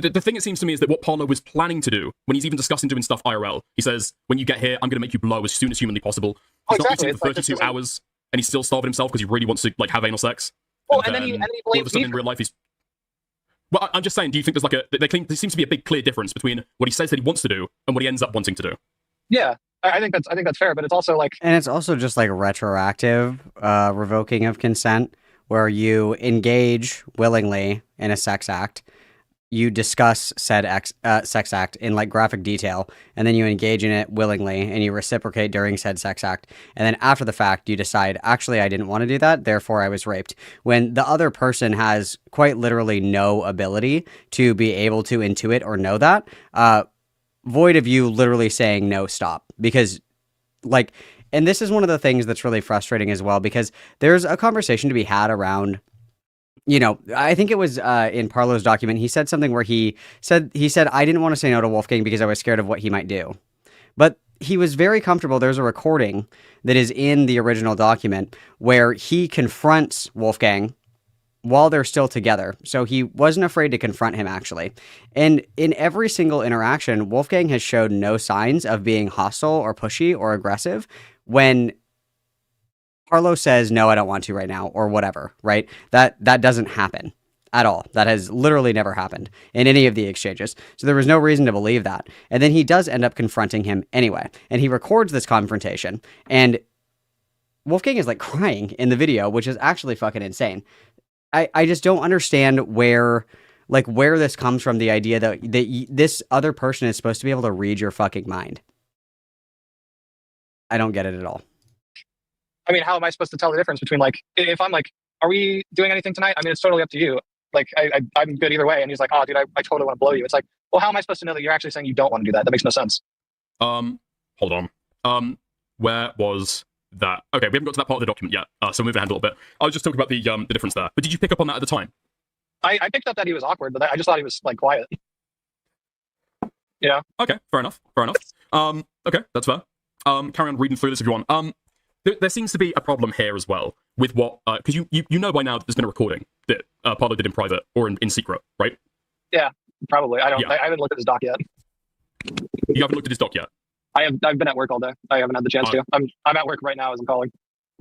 the thing it seems to me is that what Parlo was planning to do, when he's even discussing doing stuff IRL, he says, when you get here, I'm going to make you blow as soon as humanly possible. He's not eating for 32 hours, and he's still starving himself because he really wants to like have anal sex. Well, and then he all of blames a sudden me in real life he's... Well, I'm just saying, do you think there's like there seems to be a big clear difference between what he says that he wants to do and what he ends up wanting to do? Yeah, I think that's fair, but it's also like... And it's also just like retroactive revoking of consent, where you engage willingly in a sex act, you discuss said sex act in like graphic detail, and then you engage in it willingly and you reciprocate during said sex act. And then after the fact, you decide, actually, I didn't want to do that, therefore I was raped. When the other person has quite literally no ability to be able to intuit or know that, void of you literally saying, no, stop. Because, like, and this is one of the things that's really frustrating as well, because there's a conversation to be had around, you know, I think it was in Parlo's document, he said something where he said, I didn't want to say no to Wolfgang because I was scared of what he might do. But he was very comfortable. There's a recording that is in the original document where he confronts Wolfgang while they're still together. So he wasn't afraid to confront him, actually. And in every single interaction, Wolfgang has showed no signs of being hostile or pushy or aggressive when Parlo says, no, I don't want to right now, or whatever, right? That doesn't happen at all. That has literally never happened in any of the exchanges. So there was no reason to believe that. And then he does end up confronting him anyway. And he records this confrontation. And Wolfgang is like crying in the video, which is actually fucking insane. I just don't understand where this comes from, the idea that this other person is supposed to be able to read your fucking mind. I don't get it at all. I mean, how am I supposed to tell the difference between, like, if I'm like, are we doing anything tonight? I mean, it's totally up to you. Like, I'm good either way. And he's like, oh, dude, I totally want to blow you. It's like, well, how am I supposed to know that you're actually saying you don't want to do that? That makes no sense. Hold on. Where was that? Okay, we haven't got to that part of the document yet, so moving ahead a little bit. I was just talking about the difference there. But did you pick up on that at the time? I picked up that he was awkward, but I just thought he was, like, quiet. Yeah. Okay, fair enough. Okay, that's fair. Carry on reading through this if you want. There seems to be a problem here as well with what, because you know by now that there's been a recording that Parlo did in private or in secret, right? Yeah, probably. I haven't looked at his doc yet. You haven't looked at his doc yet? I've been at work all day. I haven't had the chance to. I'm at work right now as I'm calling.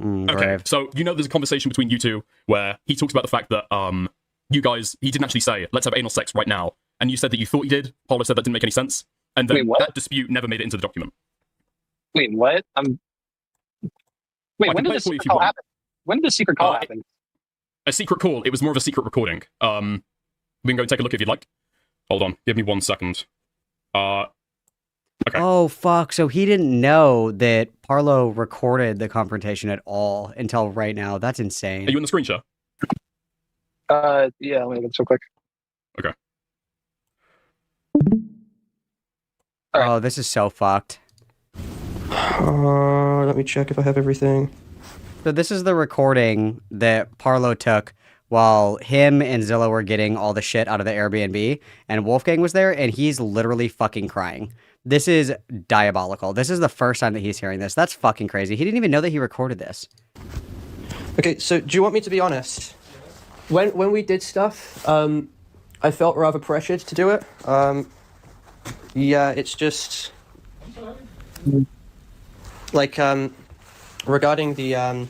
Okay, so you know there's a conversation between you two where he talks about the fact that you guys, he didn't actually say, let's have anal sex right now. And you said that you thought you did. Parlo said that didn't make any sense. And then that dispute never made it into the document. Wait, what? Wait, when did the secret call happen? When did the secret call happen? A secret call. It was more of a secret recording. We can go take a look if you'd like. Hold on. Give me 1 second. Okay. Oh, fuck. So he didn't know that Parlo recorded the confrontation at all until right now. That's insane. Are you in the screen share? Yeah, let me get so quick. Okay. Oh, this is so fucked. Let me check if I have everything. So this is the recording that Parlo took while him and Zilla were getting all the shit out of the Airbnb, and Wolfgang was there, and he's literally fucking crying. This is diabolical. This is the first time that he's hearing this. That's fucking crazy. He didn't even know that he recorded this. Okay, so do you want me to be honest? When we did stuff, I felt rather pressured to do it. Yeah, it's just... Like, regarding the,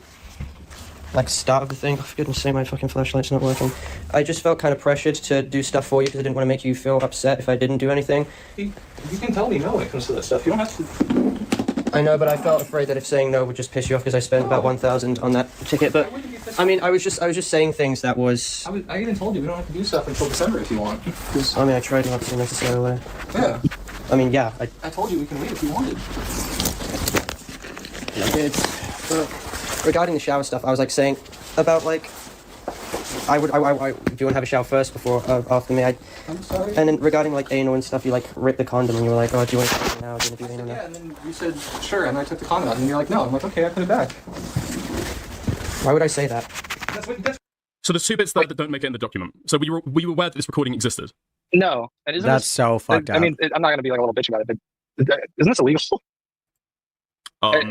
start of the thing, oh, for goodness sake, my fucking flashlight's not working. I just felt kind of pressured to do stuff for you because I didn't want to make you feel upset if I didn't do anything. You can tell me no when it comes to that stuff. You don't have to... I know, but I felt afraid that if saying no would just piss you off because I spent about 1,000 on that ticket, but... I mean, I was just saying things that was... I even told you we don't have to do stuff until December if you want. I mean, I tried not to necessarily. Yeah. I mean, yeah. I told you we can wait if you wanted. Regarding the shower stuff, I was like saying about like do you want to have a shower first before after me? I'm sorry. And then regarding like anal and stuff, you like ripped the condom and you were like, oh, do you want to do it now? Do you want to do anal now? Yeah, and then you said sure, and I took the condom out, and you're like, no. I'm like, okay, I put it back. Why would I say that? So there's two bits that don't make it in the document. So were you aware that this recording existed? No, that's so fucked up. I mean, I'm not gonna be like a little bitch about it, but isn't this illegal? I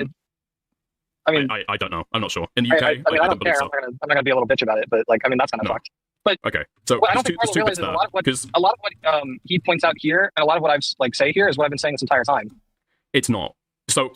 mean, I don't know. I'm not sure. In the UK, I don't care. I'm not gonna be a little bitch about it, but like, I mean, that's kind of fucked. But okay, so I don't think Parlo realizes a lot of what he points out here, and a lot of what I've say here is what I've been saying this entire time. It's not. So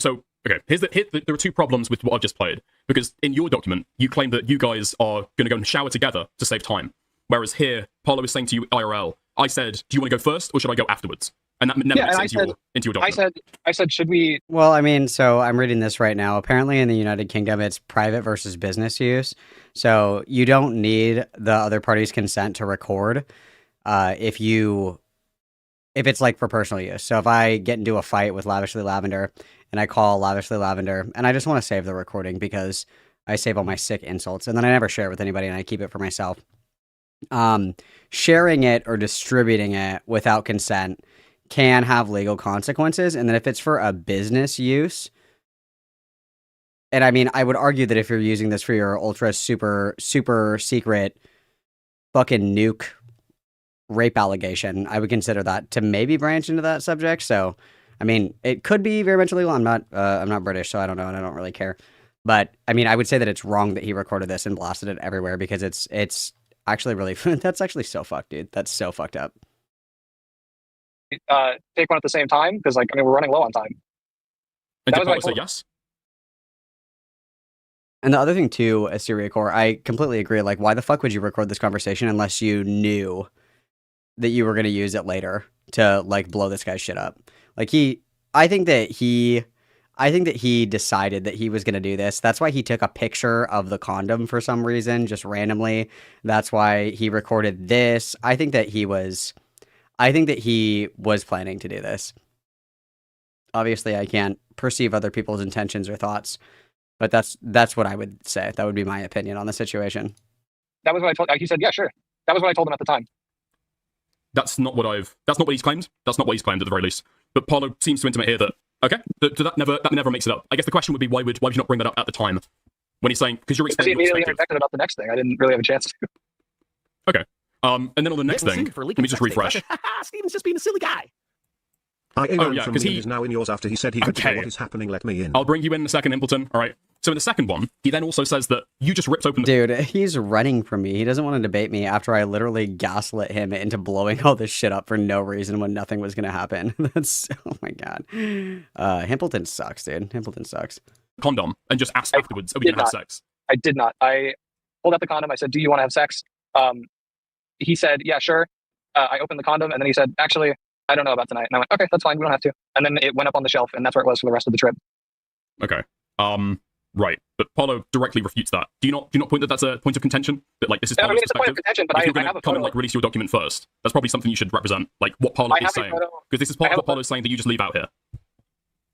okay. There are two problems with what I've just played, because in your document you claim that you guys are going to go and shower together to save time, whereas here Parlo is saying to you IRL. I said, do you want to go first or should I go afterwards? And that never makes sense into your document. I said, should we? Well, I mean, so I'm reading this right now. Apparently, in the United Kingdom, it's private versus business use. So you don't need the other party's consent to record if it's like for personal use. So if I get into a fight with Lavishly Lavender and I call Lavishly Lavender and I just want to save the recording because I save all my sick insults and then I never share it with anybody and I keep it for myself. Sharing it or distributing it without consent can have legal consequences. And then if it's for a business use, and I mean, I would argue that if you're using this for your ultra super secret fucking nuke rape allegation, I would consider that to maybe branch into that subject. So, I mean, it could be very much illegal. I'm not British, so I don't know, and I don't really care. But I mean, I would say that it's wrong that he recorded this and blasted it everywhere because it's actually really that's actually so fucked, dude. That's so fucked up. Take one at the same time because, like, I mean, we're running low on time. And did Parlo say yes? And the other thing too, Assyria Core, I completely agree. Like, why the fuck would you record this conversation unless you knew that you were going to use it later to like blow this guy's shit up? Like I think that he decided that he was going to do this. That's why he took a picture of the condom for some reason, just randomly. That's why he recorded this. I think that he was planning to do this. Obviously, I can't perceive other people's intentions or thoughts, but that's what I would say. That would be my opinion on the situation. That was what I told. He said, "Yeah, sure." That was what I told him at the time. That's not what he's claimed. That's not what he's claimed at the very least. But Parlo seems to intimate here that okay, that never makes it up. I guess the question would be why would you not bring that up at the time when he's saying because you're explaining. He immediately interjected about the next thing. I didn't really have a chance to. Okay. And then on the next thing, let me just refresh. Steven's just being a silly guy. Because he is now in yours after he said he could know what is happening. Let me in. I'll bring you in a second, Impleton. All right. So in the second one, he then also says that you just ripped open the... Dude, he's running from me. He doesn't want to debate me after I literally gaslit him into blowing all this shit up for no reason when nothing was going to happen. That's... Oh my god. Himpleton sucks, dude. Himpleton sucks. Condom and just asked afterwards, are we going to have sex? I did not. I pulled out the condom. I said, do you want to have sex? He said, yeah, sure. I opened the condom and then he said, actually, I don't know about tonight. And I went, okay, that's fine. We don't have to. And then it went up on the shelf and that's where it was for the rest of the trip. Okay. Right. But Parlo directly refutes that. Do you not point that that's a point of contention? That like this is Parlo's it's a point of contention, but if you're I have a come and like release your document first, that's probably something you should represent. Like what Parlo is saying. Because this is part of what Parlo's saying that you just leave out here.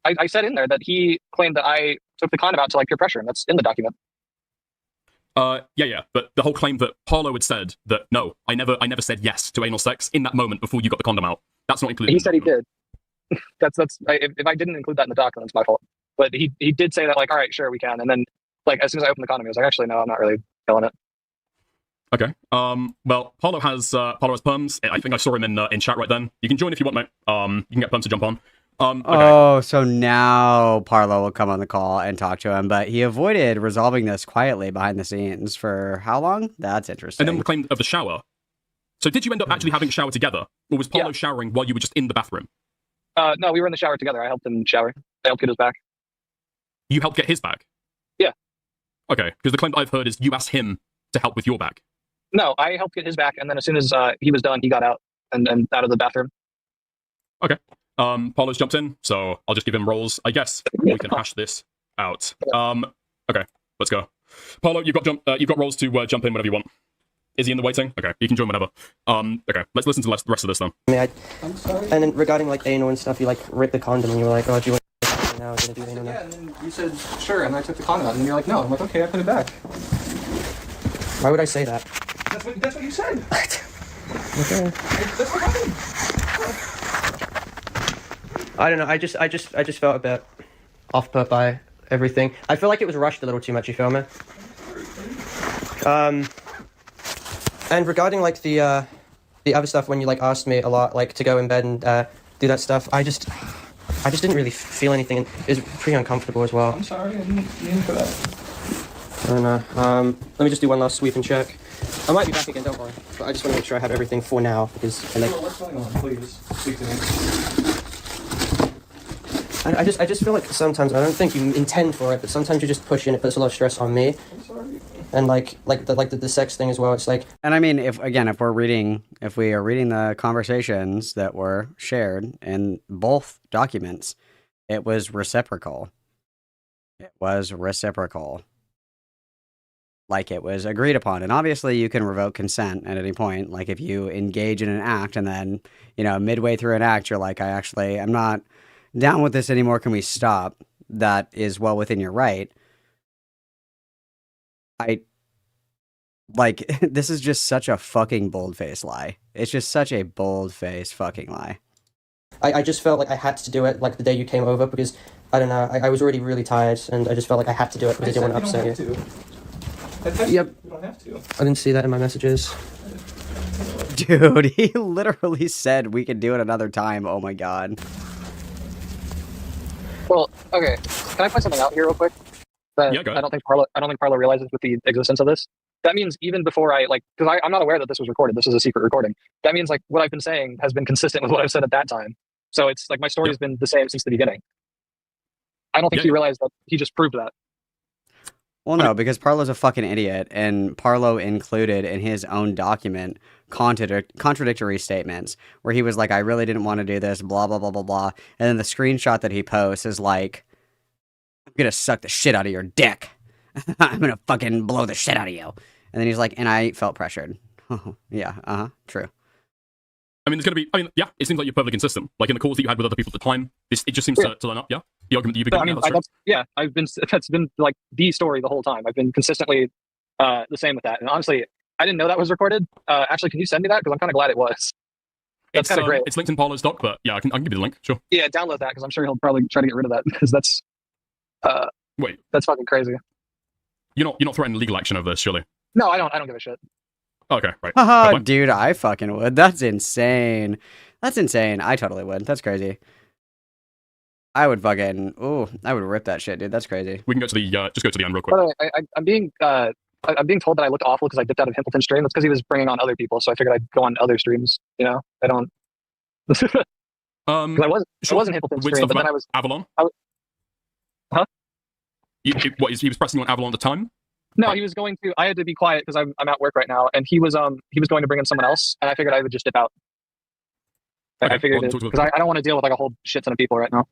I said in there that he claimed that I took the condom out to like peer pressure, and that's in the document. Yeah. But the whole claim that Parlo had said that no, I never said yes to anal sex in that moment before you got the condom out. That's not included. He said he did. If I didn't include that in the document, it's my fault. But he did say that like, all right, sure, we can. And then like as soon as I opened the condom, he was like, actually, no, I'm not really feeling it. Okay. Well, Parlo has perms. I think I saw him in chat right then. You can join if you want, mate. You can get perms to jump on. Okay. Oh, so now Parlo will come on the call and talk to him, but he avoided resolving this quietly behind the scenes for how long? That's interesting. And then the claim of the shower. So did you end up actually having a shower together, or was Parlo showering while you were just in the bathroom? No, we were in the shower together. I helped him shower. I helped get his back. You helped get his back? Yeah. Okay, because the claim that I've heard is you asked him to help with your back. No, I helped get his back, and then as soon as he was done, he got out and out of the bathroom. Okay. Parlo's jumped in, so I'll just give him roles. I guess we can hash this out. Okay, let's go. Parlo, you've got roles to jump in whenever you want. Is he in the waiting? Okay, you can join whenever. Okay, let's listen to the rest of this then. I'm sorry. And then regarding like anal and stuff, you like ripped the condom and you were like, oh, do you want to now? Gonna do anal now? Yeah, and then you said sure, and I took the condom out, and you're like, no. I'm like, okay, I put it back. Why would I say that? That's what you said. Okay. That's what happened. I don't know. I just felt a bit off put by everything. I feel like it was rushed a little too much. You feel me? And regarding like the other stuff, when you like asked me a lot, like to go in bed and do that stuff, I just didn't really feel anything. It was pretty uncomfortable as well. I'm sorry, I didn't mean for that. I don't know. Let me just do one last sweep and check. I might be back again, don't worry. But I just want to make sure I have everything for now, because... What's going on? Please, speak to me. I just feel like sometimes, I don't think you intend for it, but sometimes you just push in, it puts a lot of stress on me. I'm sorry. And the sex thing as well, it's like... And I mean, if we are reading the conversations that were shared in both documents, it was reciprocal. It was reciprocal. Like it was agreed upon. And obviously you can revoke consent at any point. Like if you engage in an act and then, midway through an act, you're like, I'm not down with this anymore. Can we stop? That is well within your right. This is just such a fucking bold-faced lie. It's just such a bold-faced fucking lie. I just felt like I had to do it, like, the day you came over, because, I don't know, I was already really tired, and I just felt like I had to do it because I didn't want to upset you. Yep. You don't have to. I didn't see that in my messages. Dude, he literally said we could do it another time. Oh my god. Well, okay. Can I point something out here real quick? That Yeah, go ahead. I don't think Parlo realizes with the existence of this. That means even before because I'm not aware that this was recorded. This is a secret recording. That means like what I've been saying has been consistent with what I've said at that time. So it's like my story has been the same since the beginning. I don't think he realized that he just proved that. Well, no, because Parlo's a fucking idiot, and Parlo included in his own document contradictory statements where he was like, I really didn't want to do this, blah, blah, blah, blah, blah. And then the screenshot that he posts is like, I'm gonna suck the shit out of your dick. I'm gonna fucking blow the shit out of you. And then he's like, and I felt pressured. Yeah, true. I mean, it seems like you're perfectly consistent. Like in the calls that you had with other people at the time, it just seems to line up, yeah? The argument that you've been giving, that's been like the story the whole time. I've been consistently the same with that. And honestly, I didn't know that was recorded. Actually, can you send me that? Because I'm kind of glad it was. That's kind of great. It's linked in Parlo's doc, but yeah, I can give you the link, sure. Yeah, download that, because I'm sure he'll probably try to get rid of that, because that's... Wait. That's fucking crazy. You're not threatening legal action over this, surely? No, I don't give a shit. Okay, right. Haha, dude, I fucking would. That's insane. That's insane. I totally would. That's crazy. I would rip that shit, dude. That's crazy. We can go to the, just go to the end real quick. By the way, I'm being told that I looked awful because I dipped out of Himpleton's stream. That's because he was bringing on other people, so I figured I'd go on other streams, I don't... I wasn't Himpleton's stream, but then I was... Avalon? Huh? He was pressing on Avalon at the time? No, he was going to... I had to be quiet because I'm at work right now, and he was going to bring in someone else, and I figured I would just dip out. Okay, I figured because I don't want to deal with like a whole shit ton of people right now.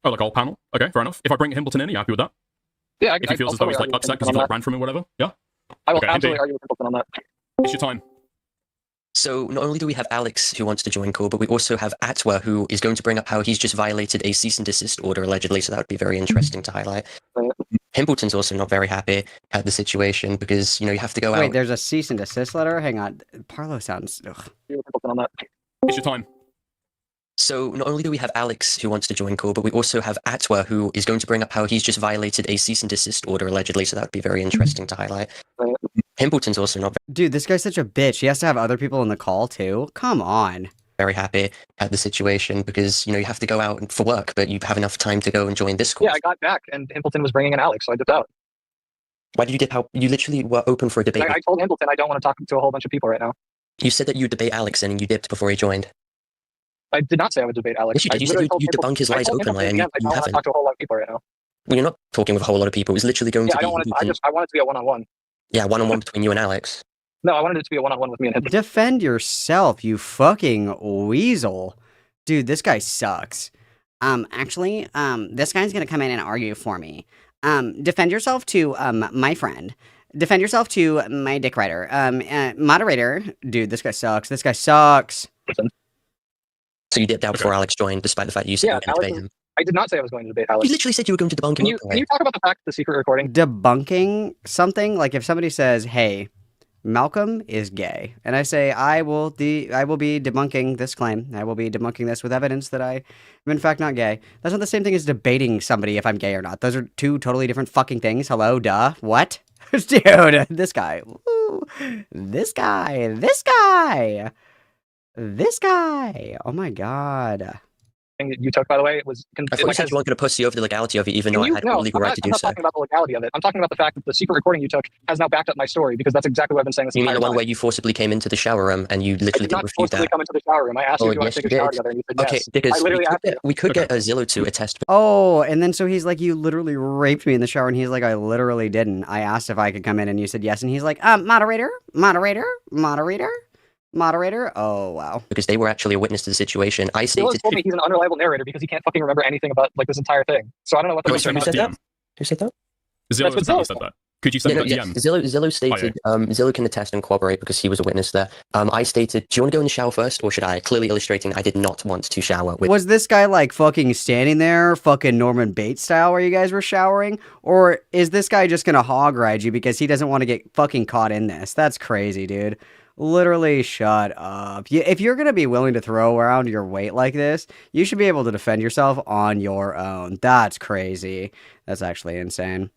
Oh, like a whole panel? Okay, fair enough. If I bring Himpleton in, are you happy with that? Yeah, if he feels as though he's like upset because he ran from him or whatever? Yeah? I will absolutely argue with Himpleton on that. It's your time. So not only do we have Alex who wants to join call, but we also have Atwa who is going to bring up how he's just violated a cease and desist order allegedly, so that would be very interesting to highlight. Himpleton's also not very happy at the situation because, you have to go out... Wait, there's a cease and desist letter? Hang on. Parlo sounds... Ugh. On that. It's your time. So not only do we have Alex who wants to join call, but we also have Atwa who is going to bring up how he's just violated a cease and desist order allegedly, so that would be very interesting to highlight. Himpleton's also not... Dude, this guy's such a bitch. He has to have other people in the call, too? Come on. Very happy at the situation because, you have to go out for work, but you have enough time to go and join this call. Yeah, I got back, and Himpleton was bringing in Alex, so I dipped out. Why did you dip out? You literally were open for a debate. I told Himpleton I don't want to talk to a whole bunch of people right now. You said that you'd debate Alex and you dipped before he joined. I did not say I would debate Alex. Yes, you did. You said you debunk his lies openly, and you haven't. I don't want to talk to a whole lot of people right now. Well, you're not talking with a whole lot of people. It was literally going to be... I want it to be a one-on-one. Yeah, one-on-one between you and Alex. No, I wanted it to be a one-on-one with me and him. Defend yourself, you fucking weasel. Dude, this guy sucks. Actually, this guy's gonna come in and argue for me. Defend yourself to, my friend. Defend yourself to my dick writer. Moderator. Dude, this guy sucks. This guy sucks. So you dipped out before Alex joined, despite the fact that you said you were going to debate him. I did not say I was going to debate Alex. You literally said you were going to debunk him. Can you talk about the fact of the secret recording? Debunking something? Like if somebody says, hey, Malcolm is gay, and I say, I will be debunking this claim. I will be debunking this with evidence that I am in fact not gay. That's not the same thing as debating somebody if I'm gay or not. Those are two totally different fucking things. Hello, duh. What? Dude, this guy. Woo. This guy. Oh my god. recording that you took, by the way, was. I thought you said you weren't going to pussy over the legality of it, even though I had a legal right to do so. I'm not talking about the legality of it. I'm talking about the fact that the secret recording you took has now backed up my story, because that's exactly what I've been saying this entire time. You mean the one where you forcibly came into the shower room and you literally didn't refute that? I did not forcibly come into the shower room. I asked you if you want to take a shower together, and you said yes. Okay, because I literally asked you. we could get a Zillow to attest. Oh, and then so he's like, you literally raped me in the shower, and he's like, I literally didn't. I asked if I could come in, and you said yes, and he's like, moderator. Oh, wow. Because they were actually a witness to the situation. I stated. Zillow told me he's an unreliable narrator because he can't fucking remember anything about like this entire thing. So I don't know what the Who said that? Who said that? Zillow said that. Could you send that DM? Zillow stated, Zillow can attest and corroborate because he was a witness there. I stated, do you want to go in the shower first, or should I? Clearly illustrating I did not want to shower. Was this guy like fucking standing there, fucking Norman Bates style, where you guys were showering? Or is this guy just gonna hog ride you because he doesn't want to get fucking caught in this? That's crazy, dude. Literally, shut up. If you're gonna be willing to throw around your weight like this, you should be able to defend yourself on your own. That's crazy. That's actually insane.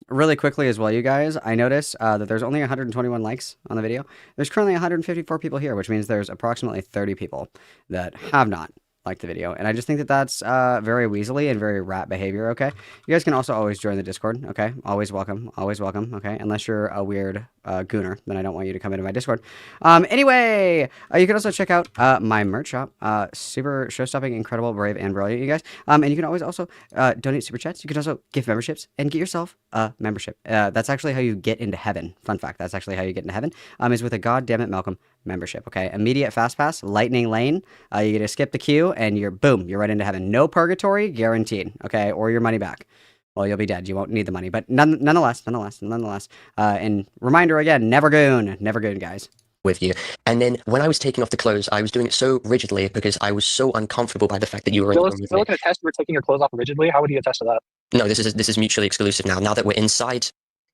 Really quickly as well, you guys, I noticed that there's only 121 likes on the video. There's currently 154 people here, which means there's approximately 30 people that have not liked the video. And I just think that that's very weaselly and very rat behavior, okay? You guys can also always join the Discord, okay? Always welcome, okay? Unless you're a weird gooner, then I don't want you to come into my Discord. Anyway, you can also check out my merch shop. Super show-stopping, incredible, brave, and brilliant, you guys. And you can always also donate super chats. You can also gift memberships and get yourself a membership. That's actually how you get into heaven. Fun fact, that's actually how you get into heaven, is with a goddammit Malcolm membership, okay? Immediate fast pass, lightning lane. You get to skip the queue, and you're right into heaven. No purgatory, guaranteed, okay? Or your money back. Well, you'll be dead. You won't need the money, but nonetheless. And reminder again, never goon, guys. With you. And then when I was taking off the clothes, I was doing it so rigidly because I was so uncomfortable by the fact that you were in the room with me. Phil can attest you were taking your clothes off rigidly. How would he attest to that? No, this is mutually exclusive now. Now that we're inside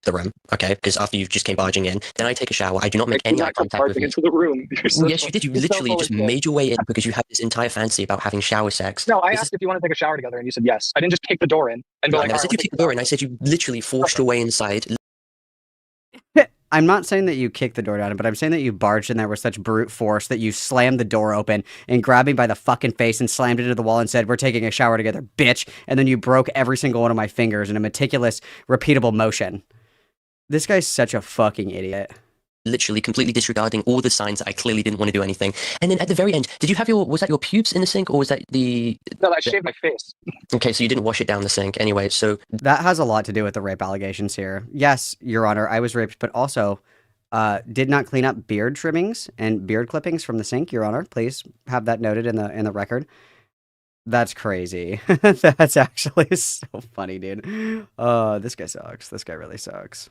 the room, okay? Because after you just came barging in, then I take a shower. I do not make any eye contact with you. Into the room. Yes, you did. You literally just made your way in because you have this entire fantasy about having shower sex. No, I asked if you want to take a shower together, and you said yes. I didn't just kick the door in and go like. I said you kicked the door in. I said you literally forced your way inside. I'm not saying that you kicked the door down, but I'm saying that you barged in there with such brute force that you slammed the door open and grabbed me by the fucking face and slammed it into the wall and said, "We're taking a shower together, bitch." And then you broke every single one of my fingers in a meticulous, repeatable motion. This guy's such a fucking idiot. Literally completely disregarding all the signs that I clearly didn't want to do anything. And then at the very end, did you have was that your pubes in the sink, or was that the... No, I shaved my face. Okay, so you didn't wash it down the sink. Anyway, so... That has a lot to do with the rape allegations here. Yes, Your Honor, I was raped, but also did not clean up beard trimmings and beard clippings from the sink, Your Honor. Please have that noted in the record. That's crazy. That's actually so funny, dude. This guy sucks. This guy really sucks.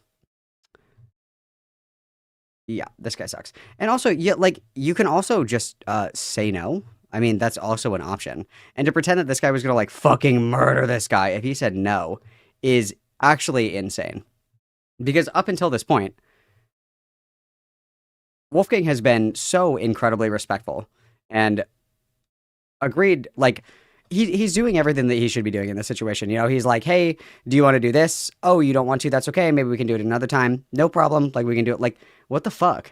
Yeah, this guy sucks. And also, yeah, like, you can also just say no. I mean, that's also an option. And to pretend that this guy was gonna, like, fucking murder this guy if he said no is actually insane. Because up until this point, Wolfgang has been so incredibly respectful and agreed, like, he's doing everything that he should be doing in this situation. You know, he's like, hey, do you want to do this? Oh, you don't want to? That's okay. Maybe we can do it another time. No problem. Like, we can do it. Like, what the fuck?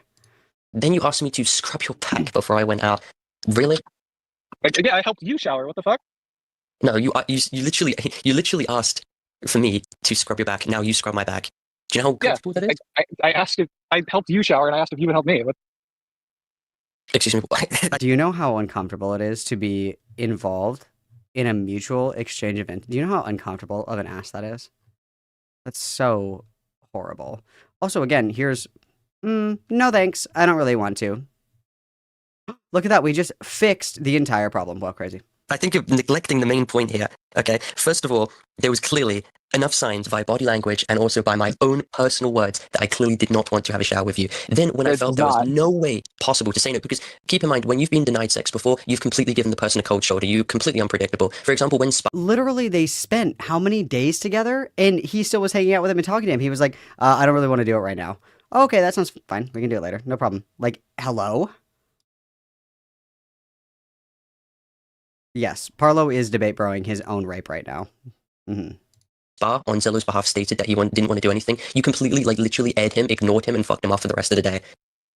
Then you asked me to scrub your back before I went out. Really? Yeah, I helped you shower. What the fuck? No, you literally asked for me to scrub your back. Now you scrub my back. Do you know how comfortable that is? I asked if I helped you shower, and I asked if you would help me. What? Excuse me. Do you know how uncomfortable it is to be involved in a mutual exchange event? Do you know how uncomfortable of an ass that is? That's so horrible. Also, again, here's... no thanks. I don't really want to. Look at that. We just fixed the entire problem. Well, crazy. I think you're neglecting the main point here, okay? First of all, there was clearly enough signs by body language and also by my own personal words that I clearly did not want to have a shower with you. Then when I felt there was no way possible to say no, because keep in mind, when you've been denied sex before, you've completely given the person a cold shoulder. You're completely unpredictable. For example, when... Literally, they spent how many days together? And he still was hanging out with him and talking to him. He was like, I don't really want to do it right now. Okay, that sounds fine. We can do it later. No problem. Like, hello? Yes, Parlo is debate broing his own rape right now. Spa on Zillow's behalf stated that he didn't want to do anything. You completely, like, literally aired him, ignored him, and fucked him off for the rest of the day.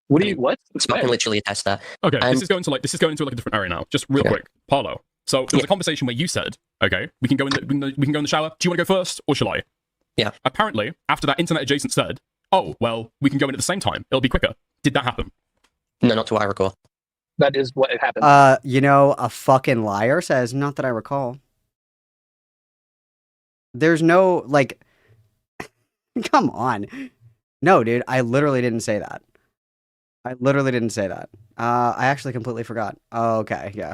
What? Spa can literally attest that. Okay, this is going to like a different area now. Just real quick, Parlo. So there was a conversation where you said, okay, we can go in the shower. Do you want to go first, or shall I? Yeah. Apparently, after that internet adjacent said, oh, well, we can go in at the same time. It'll be quicker. Did that happen? No, not to what I recall. That is what it happened. You know, a fucking liar says, not that I recall. There's no, like, come on. No, dude, I literally didn't say that. I literally didn't say that. I actually completely forgot. Oh, okay, yeah.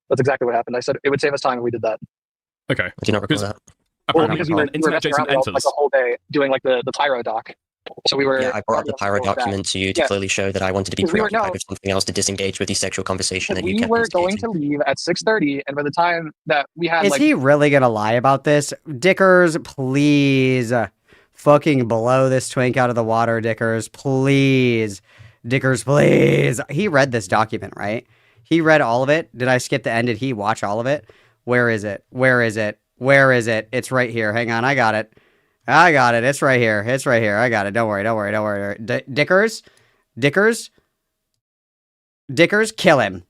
That's exactly what happened. I said it would save us time if we did that. Okay. I do not recall that. Well, because we were messing around like the whole day doing like the pyro doc. So we were. Yeah, I brought up the pyro document to you to clearly show that I wanted to be preoccupied with something else to disengage with the sexual conversation that you kept We were going to leave at 6:30, and by the time that we had, Is he really gonna lie about this? Dickers, please. Fucking blow this twink out of the water, Dickers, please. Dickers, please. He read this document, right? He read all of it. Did I skip the end? Did he watch all of it? Where is it? Where is it? Where is it? It's right here. Hang on, I got it. I got it. It's right here. It's right here. I got it. Don't worry. Don't worry. Don't worry. Dickers? Dickers? Dickers? Kill him.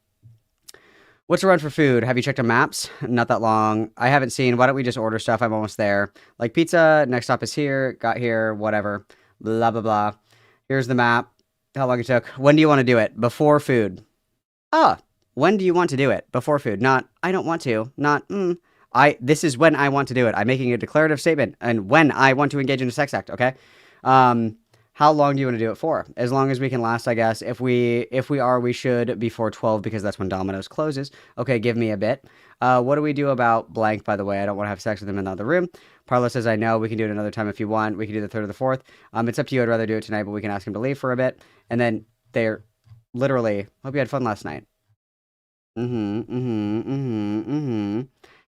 What's the run for food? Have you checked on maps? Not that long. I haven't seen. Why don't we just order stuff? I'm almost there. Like pizza. Next stop is here. Got here. Whatever. Blah, blah, blah. Here's the map. How long it took. When do you want to do it? Before food. Ah. When do you want to do it? Before food. Not, I don't want to. Not, this is when I want to do it. I'm making a declarative statement and when I want to engage in a sex act, okay? How long do you want to do it for? As long as we can last, I guess. If we are, we should before 12 because that's when Domino's closes. Okay, give me a bit. What do we do about blank, by the way? I don't want to have sex with him in the other room. Parlo says, I know. We can do it another time if you want. We can do the 3rd or the 4th. It's up to you. I'd rather do it tonight, but we can ask him to leave for a bit. And then they're literally, hope you had fun last night.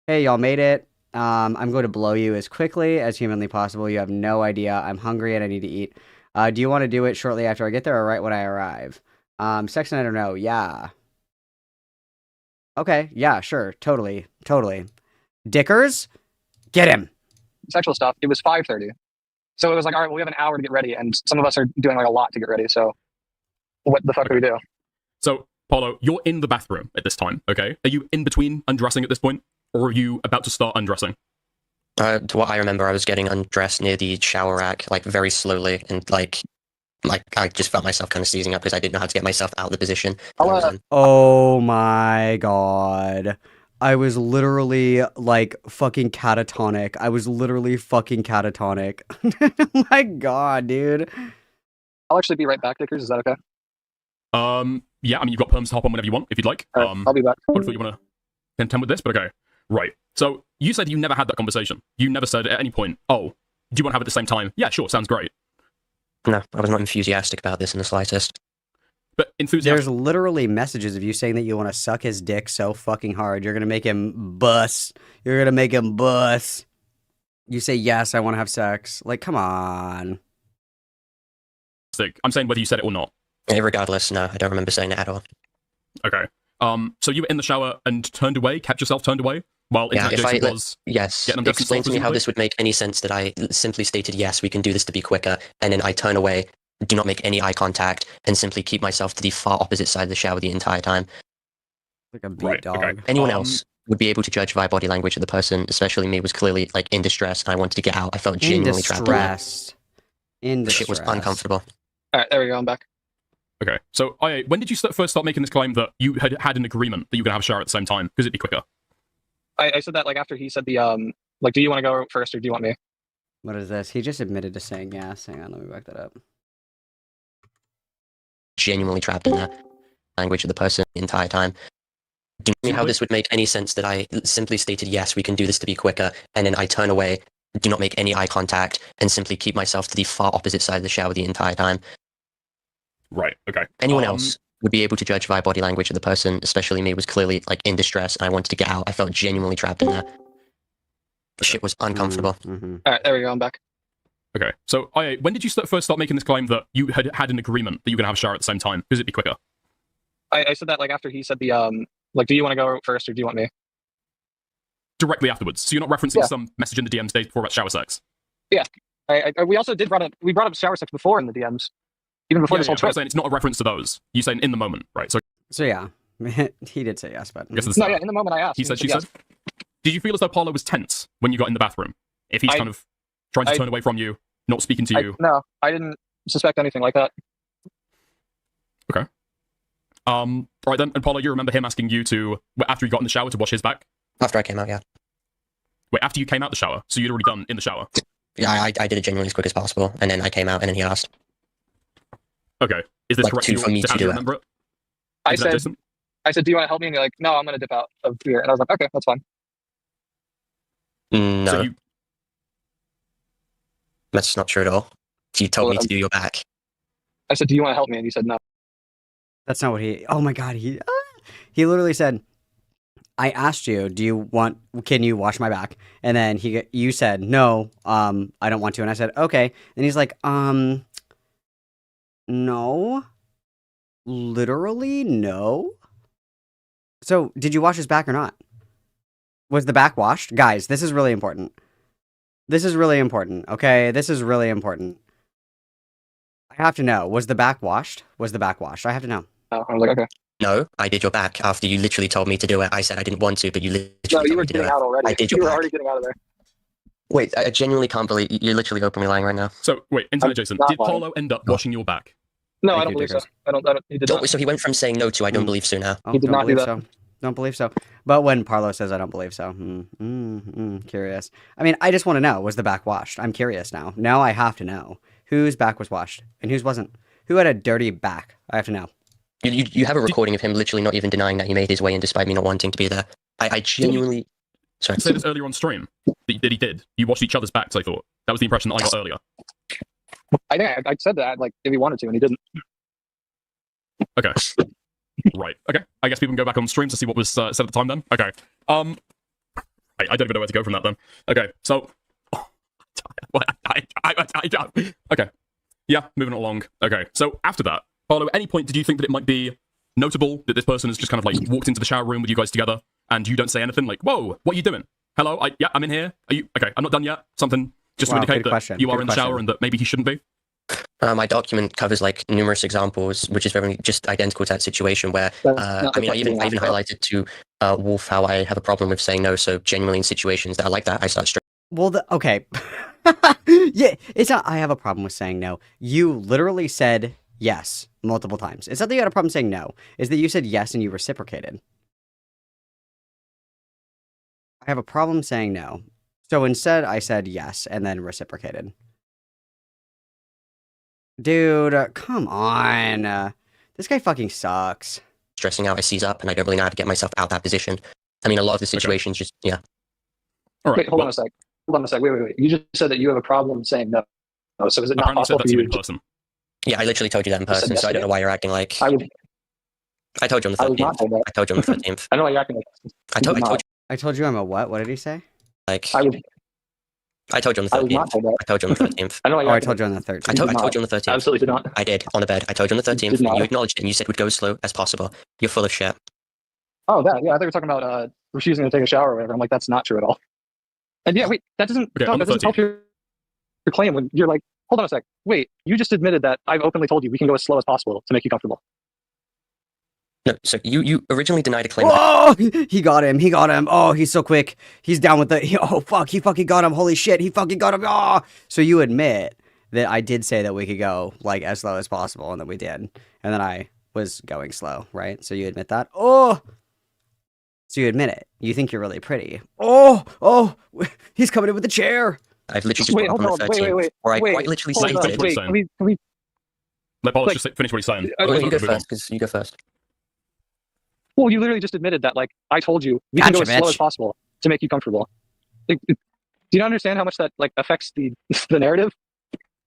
Hey, y'all made it. I'm going to blow you as quickly as humanly possible. You have no idea. I'm hungry and I need to eat. Do you want to do it shortly after I get there or right when I arrive? Sex night or no? Yeah. Okay. Yeah, sure. Totally. Totally. Dickers? Get him. Sexual stuff. It was 5:30. So it was like, all right, well, we have an hour to get ready. And some of us are doing like a lot to get ready. So what the fuck do we do? So, Parlo, you're in the bathroom at this time, okay? Are you in between undressing at this point? Or are you about to start undressing? To what I remember, I was getting undressed near the shower rack, like very slowly, and like I just felt myself kind of seizing up because I didn't know how to get myself out of the position. Oh my god. I was literally like fucking catatonic. I was literally fucking catatonic. Oh my god, dude. I'll actually be right back, Dickers. Is that okay? Yeah, I mean, you've got perms to hop on whenever you want, if you'd like. Right, I'll be back. Hopefully you want to contend with this, but okay. Right. So, you said you never had that conversation. You never said at any point, oh, do you want to have it at the same time? Yeah, sure, sounds great. No, I was not enthusiastic about this in the slightest. But There's literally messages of you saying that you want to suck his dick so fucking hard. You're going to make him bust. You're going to make him bust. You say, yes, I want to have sex. Like, come on. I'm saying whether you said it or not. Regardless, no, I don't remember saying it at all. Okay. So you were in the shower and turned away, kept yourself turned away? While interrogation was explain to me how this would make any sense that I simply stated, yes, we can do this to be quicker, and then I turn away, do not make any eye contact, and simply keep myself to the far opposite side of the shower the entire time. Like a beat dog. Okay. Anyone else would be able to judge via body language of the person, especially me, was clearly like in distress, and I wanted to get out. I felt genuinely trapped in there. The shit was uncomfortable. All right, there we go. I'm back. Okay, so when did you first start making this claim that you had an agreement that you were going to have a shower at the same time? Because it'd be quicker. I said that like after he said the like, do you want to go first or do you want me? What is this? He just admitted to saying yes. Hang on, let me back that up. Genuinely trapped in that language of the person the entire time. Do you know how this would make any sense that I simply stated, yes, we can do this to be quicker, and then I turn away, do not make any eye contact, and simply keep myself to the far opposite side of the shower the entire time? Right, okay. Anyone else would be able to judge via body language of the person, especially me, was clearly like in distress, and I wanted to get out. I felt genuinely trapped in there. Shit was uncomfortable. All right, there we go. I'm back. Okay, so when did you first start making this claim that you had an agreement that you were going to have a shower at the same time? Because it'd be quicker. I said that like after he said the like, do you want to go first or do you want me? Directly afterwards. So you're not referencing some message in the DMs days before about shower sex. Yeah, we also did brought up shower sex before in the DMs, even before this whole trip. I'm saying it's not a reference to those. You're saying in the moment, right? So yeah, He did say yes, but I guess at the No, start. yeah, in the moment I asked. He said, she yes. said. Did you feel as though Parlo was tense when you got in the bathroom? If he's kind of trying to turn away from you, not speaking to you? No, I didn't suspect anything like that. Okay. Right then, and Parlo, you remember him asking you to, after you got in the shower, to wash his back? After I came out, yeah. Wait, after you came out the shower? So you'd already done in the shower? Yeah, I did it genuinely as quick as possible, and then I came out, and then he asked. Okay. Is this Like, correct? for me to how do do you it. remember it? I Is that said, distant? do you want to help me? And you're like, no, I'm going to dip out of here. And I was like, okay, that's fine. No. So you... That's not true at all. You told me to do your back. I said, do you want to help me? And you said no. That's not what he... Oh my god, he literally said, I asked you, can you wash my back? And then you said, no, I don't want to. And I said, okay. And he's like, no. Literally, no. So, did you wash his back or not? Was the back washed? Guys, this is really important. This is really important, okay? This is really important. I have to know. Was the back washed? Was the back washed? I have to know. Oh, I was like, okay. No, I did your back after you literally told me to do it. I said I didn't want to, but you literally No, you told were me to do getting it. out already. I did You your were back. already getting out of there. Wait, I genuinely can't believe you're literally openly lying right now. So, wait, Internet Jason, not did lying. Parlo end up washing your back? No, Thank I don't you, believe so. Dickers. I don't, he did not. So he went from saying no to I don't believe so now. Oh, He did don't not do believe that. so. Don't believe so. But when Parlo says I don't believe so, curious. I mean, I just want to know, was the back washed? I'm curious now. Now I have to know. Whose back was washed and whose wasn't? Who had a dirty back? I have to know. You have a recording of him literally not even denying that he made his way in despite me not wanting to be there. I genuinely... Sorry. You said this earlier on stream. That he did. You washed each other's backs, I thought. That was the impression that I got earlier. I think I said that, like, if he wanted to, and he didn't. Okay. Right. Okay. I guess people can go back on stream to see what was said at the time then. Okay. I don't even know where to go from that then. Okay. So. Okay. Yeah. Moving along. Okay. So after that, Parlo, at any point did you think that it might be notable that this person has just kind of like walked into the shower room with you guys together and you don't say anything? Like, whoa, what are you doing? Hello. Yeah, I'm in here. Are you okay? I'm not done yet. Something just to Wow, indicate good that question. you are Good in the shower question. and that maybe he shouldn't be. My document covers like numerous examples, which is very just identical to that situation where I even highlighted to Wolf how I have a problem with saying no. So genuinely in situations that are like that, I start straight. Well, okay. Yeah, it's not, I have a problem with saying no. You literally said yes multiple times. It's not that you had a problem saying no. It's that you said yes and you reciprocated. I have a problem saying no. So instead, I said yes and then reciprocated. Dude, come on. This guy fucking sucks. Stressing out, I seize up, and I don't really know how to get myself out of that position. I mean, a lot of the situations just, yeah. All right. Wait, hold on a sec. Wait. You just said that you have a problem saying no. So is it not Apparently said possible that for to you you in person. Yeah, I literally told you that in You said person, so I don't know why you're acting like... I told you on the I was not 13th. told that. I told you on the 13th. I know why you're acting like this. I told you, I told you I'm a what? What did he say? like... I told you on the was not 13th. told that. I told you on the 13th. I know why you're Oh, I acting told you like on the 13th. I told you on the 13th. Absolutely did not. I did, on the bed. I told you on the 13th, did and not. you acknowledged it, and you said we'd go as slow as possible. You're full of shit. Oh, that. Yeah, I thought you were talking about refusing to take a shower or whatever. I'm like, that's not true at all. And yeah, wait, that doesn't, Okay, on the that doesn't help 13th. your claim when you're like, hold on a sec. Wait, you just admitted that I've openly told you we can go as slow as possible to make you comfortable. No, so you originally denied a claim. Oh, he got him. He got him. Oh, he's so quick. He's down with the... Oh, fuck. He fucking got him. Holy shit. He fucking got him. Oh. So you admit that I did say that we could go, like, as slow as possible, and that we did. And then I was going slow, right? So you admit that? Oh! So you admit it. You think you're really pretty. Oh! He's coming in with the chair. I've literally just Wait, put up hold on on. the 13th, where I Wait, quite literally hold on. stated... Wait, can we... Let Parlo Like- just finish what he's saying. Oh, Well, you go Move on. first, because you go first. Well, you literally just admitted that, like, I told you we can go as Gotcha, slow bitch. as possible to make you comfortable. Like, do you not understand how much that, like, affects the narrative?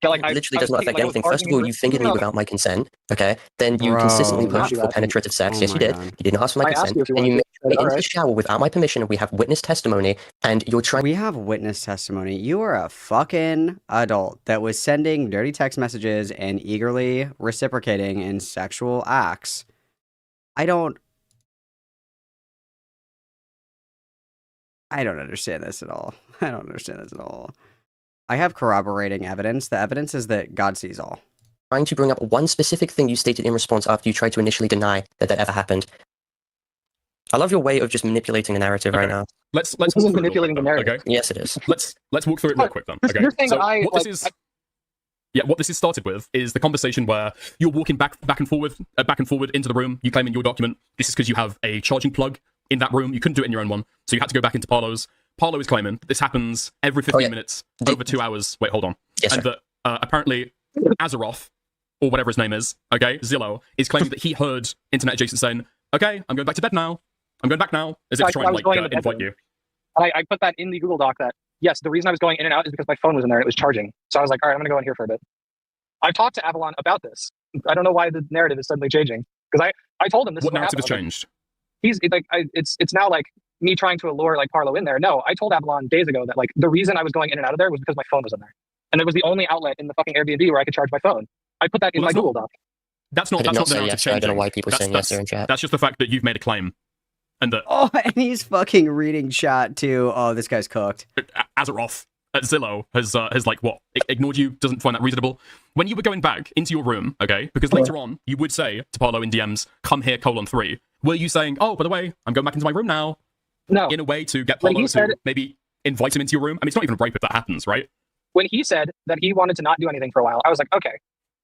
That, like, It literally does not affect anything. First of all, you fingered me without my consent, okay? Then you Bro. consistently Not pushed you for asking. penetrative sex. Oh Yes, you my did. God. You didn't ask for my I asked consent. you if you And you wanted made to. me into Alright. the shower without my permission, and we have witness testimony, and you're trying... We have witness testimony. You are a fucking adult that was sending dirty text messages and eagerly reciprocating in sexual acts. I don't understand this at all. I don't understand this at all. I have corroborating evidence. The evidence is that God sees all. trying to bring up one specific thing you stated in response after you tried to initially deny that ever happened. I love your way of just manipulating the narrative right now. Let's This isn't manipulating the narrative. Okay. Yes, it is. Let's walk through it real quick then. Okay. You're saying So that what this is. Yeah, what this is started with is the conversation where you're walking back and forward into the room. You claim in your document this is because you have a charging plug in that room. You couldn't do it in your own one, so you had to go back into Parlo's. Parlo is claiming this happens every 15 minutes, over 2 hours. Wait, hold on. Yes, and that apparently Azeroth, or whatever his name is, okay, Zillow, is claiming that he heard Internet Adjacent saying, okay, I'm going back to bed now. I'm going back now, as if to try and invite you. I put that in the Google Doc that, yes, the reason I was going in and out is because my phone was in there and it was charging. So I was like, all right, I'm going to go in here for a bit. I've talked to Avalon about this. I don't know why the narrative is suddenly changing. Because I told him this. What is narrative has happened. changed? He's like, it's now like me trying to allure like Parlo in there. No, I told Avalon days ago that like the reason I was going in and out of there was because my phone was in there. And it was the only outlet in the fucking Airbnb where I could charge my phone. I put that in my Google Doc. That's not the narrative yes, changing. I don't know why people are saying yes there in chat. That's just the fact that you've made a claim. And that and he's fucking reading chat too. Oh, this guy's cooked. Azeroth at Zillow has like what? Ignored you, doesn't find that reasonable. When you were going back into your room, okay, because later on you would say to Parlo in DMs, come here, :3. Were you saying, oh, by the way, I'm going back into my room now? No. In a way to get Parlo to maybe invite him into your room? I mean, it's not even rape if that happens, right? When he said that he wanted to not do anything for a while, I was like, okay.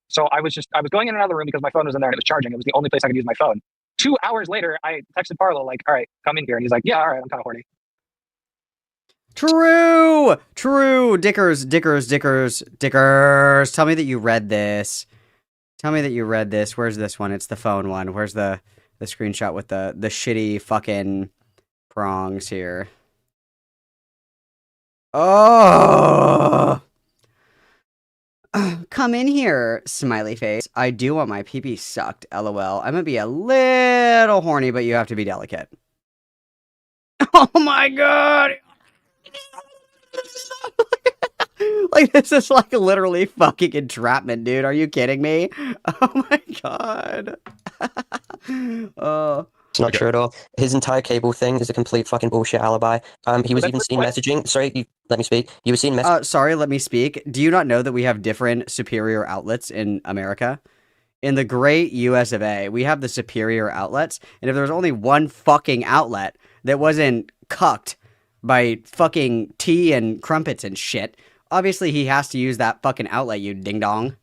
So I was going in and out of the room because my phone was in there and it was charging. It was the only place I could use my phone. 2 hours later, I texted Parlo like, all right, come in here. And he's like, yeah, all right, I'm kind of horny. True. Dickers. Tell me that you read this. Where's this one? It's the phone one. Where's the screenshot with the shitty fucking prongs here? Oh! Come in here, smiley face. I do want my pee-pee sucked, lol. I'm gonna be a little horny, but you have to be delicate. Oh my god! Like, this is like literally fucking entrapment, dude. Are you kidding me? Oh my god. It's not true at all. His entire cable thing is a complete fucking bullshit alibi. He was even seen messaging. Sorry, let me speak. You were seen messaging. Sorry, let me speak. Do you not know that we have different superior outlets in America? In the great US of A, we have the superior outlets, and if there was only one fucking outlet that wasn't cucked by fucking tea and crumpets and shit, obviously he has to use that fucking outlet, you ding-dong.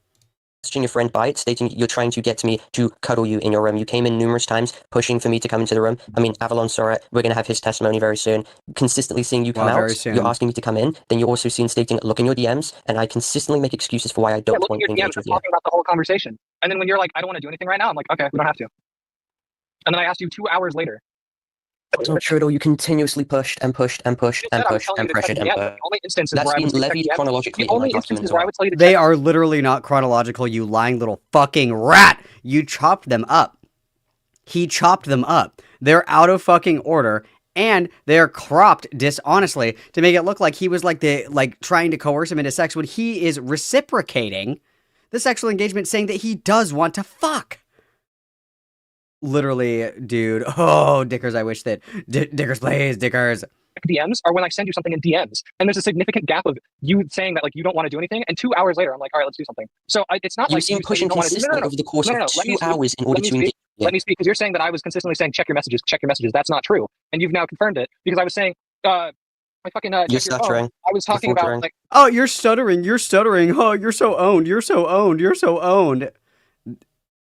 Messaging your friend Byte, stating you're trying to get me to cuddle you in your room. You came in numerous times, pushing for me to come into the room. I mean, Avalon saw it. We're going to have his testimony very soon. Consistently seeing you come out, you're asking me to come in. Then you're also seen stating, look in your DMs, and I consistently make excuses for why I don't want to engage with you. Talking about the whole conversation. And then when you're like, I don't want to do anything right now, I'm like, okay, we don't have to. And then I asked you 2 hours later. That's not true at all. You continuously pushed and pressured and pressured and pushed. The only instances That's where been levied chronologically in my document. They are literally not chronological, you lying little fucking rat! You chopped them up. He chopped them up. They're out of fucking order, and they're cropped dishonestly to make it look like he was like trying to coerce him into sex when he is reciprocating the sexual engagement, saying that he does want to fuck. Literally, dude. Oh, Dickers, I wish that... Dickers, please, Dickers. DMs are when I send you something in DMs, and there's a significant gap of you saying that like you don't want to do anything, and 2 hours later, I'm like, all right, let's do something. So it's not you like seem pushing consistently over the course of 2 hours in order to engage. Let me speak, because you're saying that I was consistently saying, check your messages. That's not true. And you've now confirmed it, because I was saying, my fucking, you're stuttering. I was talking about, like... Oh, you're stuttering. Oh, you're so owned.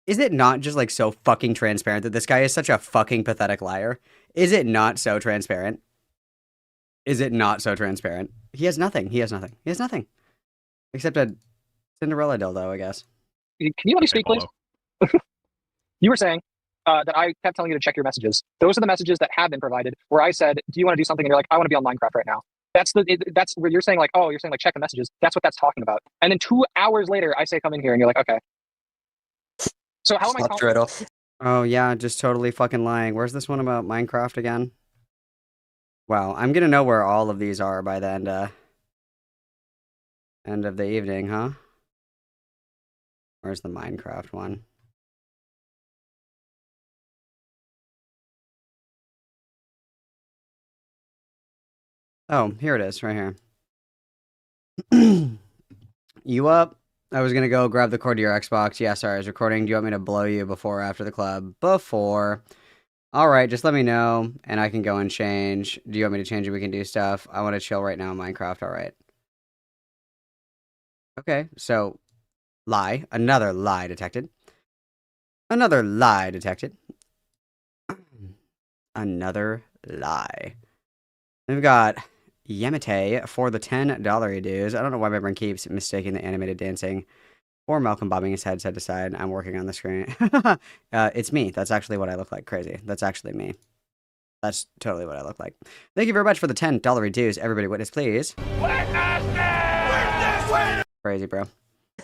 Is it not just, like, so fucking transparent that this guy is such a fucking pathetic liar? Is it not so transparent? He has nothing. Except a Cinderella dildo, I guess. Can you let me speak, please? You were saying that I kept telling you to check your messages. Those are the messages that have been provided, where I said, do you want to do something? And you're like, I want to be on Minecraft right now. That's where you're saying, like, oh, check the messages. That's what that's talking about. And then 2 hours later, I say, come in here, and you're like, okay. So how am I not true at all. Oh, yeah, just totally fucking lying. Where's this one about Minecraft again? Wow, I'm gonna know where all of these are by the end of the evening, huh? Where's the Minecraft one? Oh, here it is, right here. You up? I was gonna go grab the cord to your Xbox. Yeah, sorry, I was recording. Do you want me to blow you before or after the club? Before. Alright, just let me know, and I can go and change. Do you want me to change and we can do stuff? I want to chill right now in Minecraft, alright. Okay, so, lie. Another lie detected. Another lie detected. Another lie. We've got Yamete for the $10 dues. I don't know why my brain keeps mistaking the animated dancing or Malcolm bobbing his head side to side. I'm working on the screen. It's me. That's actually what I look like. Crazy. That's actually me. That's totally what I look like. Thank you very much for the $10 dues. Everybody witness, please. Crazy, bro.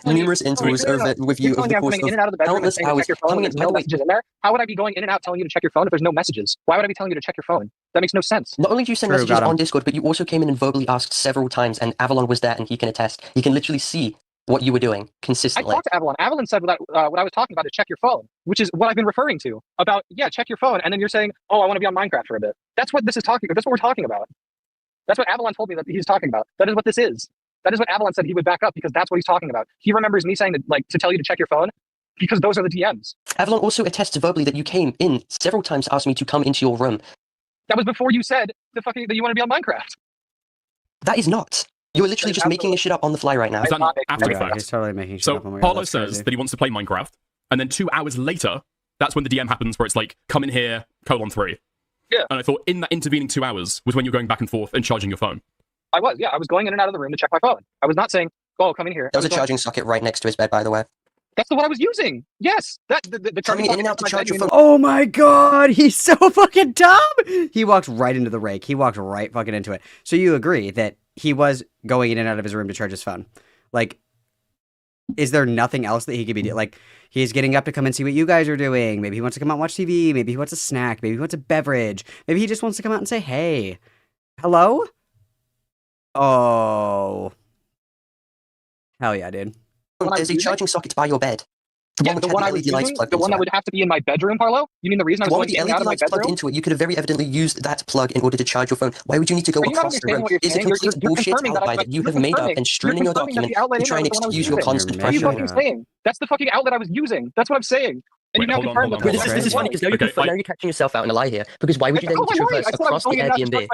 Numerous intervals with you over the course in and out of the bedroom and countless saying to hours. check your phone, and there's no messages in there. How would I be going in and out telling you to check your phone if there's no messages? Why would I be telling you to check your phone? That makes no sense. Not only do you send messages on Discord, but you also came in and verbally asked several times, and Avalon was there and he can attest. He can literally see what you were doing consistently. I talked to Avalon. Avalon said what I was talking about is check your phone, which is what I've been referring to. About, yeah, check your phone, and then you're saying, oh, I want to be on Minecraft for a bit. That's what this is talking about. That's what we're talking about. That's what Avalon told me that he's talking about. That is what this is. That is what Avalon said he would back up because that's what he's talking about. He remembers me saying to tell you to check your phone because those are the DMs. Avalon also attests verbally that you came in several times to ask me to come into your room. That was before you said that you want to be on Minecraft. That is not. You're literally just making this shit up on the fly right now. Is that not after the fact? He's totally making shit so up. Oh my God, Parlo that's says crazy. that he wants to play Minecraft, and then 2 hours later, that's when the DM happens where it's like, come in here, :3. Yeah. And I thought in that intervening 2 hours was when you're going back and forth and charging your phone. I was going in and out of the room to check my phone. I was not saying, oh, come in here. There was a charging socket right next to his bed, by the way. That's the one I was using. Yes. The coming in and out to charge your phone. Oh my God, he's so fucking dumb. He walked right into the rake. He walked right fucking into it. So you agree that he was going in and out of his room to charge his phone? Like, is there nothing else that he could be doing? Like, he's getting up to come and see what you guys are doing. Maybe he wants to come out and watch TV. Maybe he wants a snack. Maybe he wants a beverage. Maybe he just wants to come out and say, hey, hello? Oh. Hell yeah, dude. There's a charging socket by your bed. The one I was using, the one that would have to be in my bedroom, Parlo? You mean the reason I was going in and out of my bedroom? Plugged into it, you could have very evidently used that plug in order to charge your phone. Why would you need to go across the room? It's a complete bullshit alibi that you have made up and strewn in your document to try and excuse your constant pressure. What are you saying? That's the fucking outlet I was using. That's what I'm saying. And Wait, you now confirm that. This is funny because now you're catching yourself out in a lie here. Because why would you then need to traverse across the Airbnb?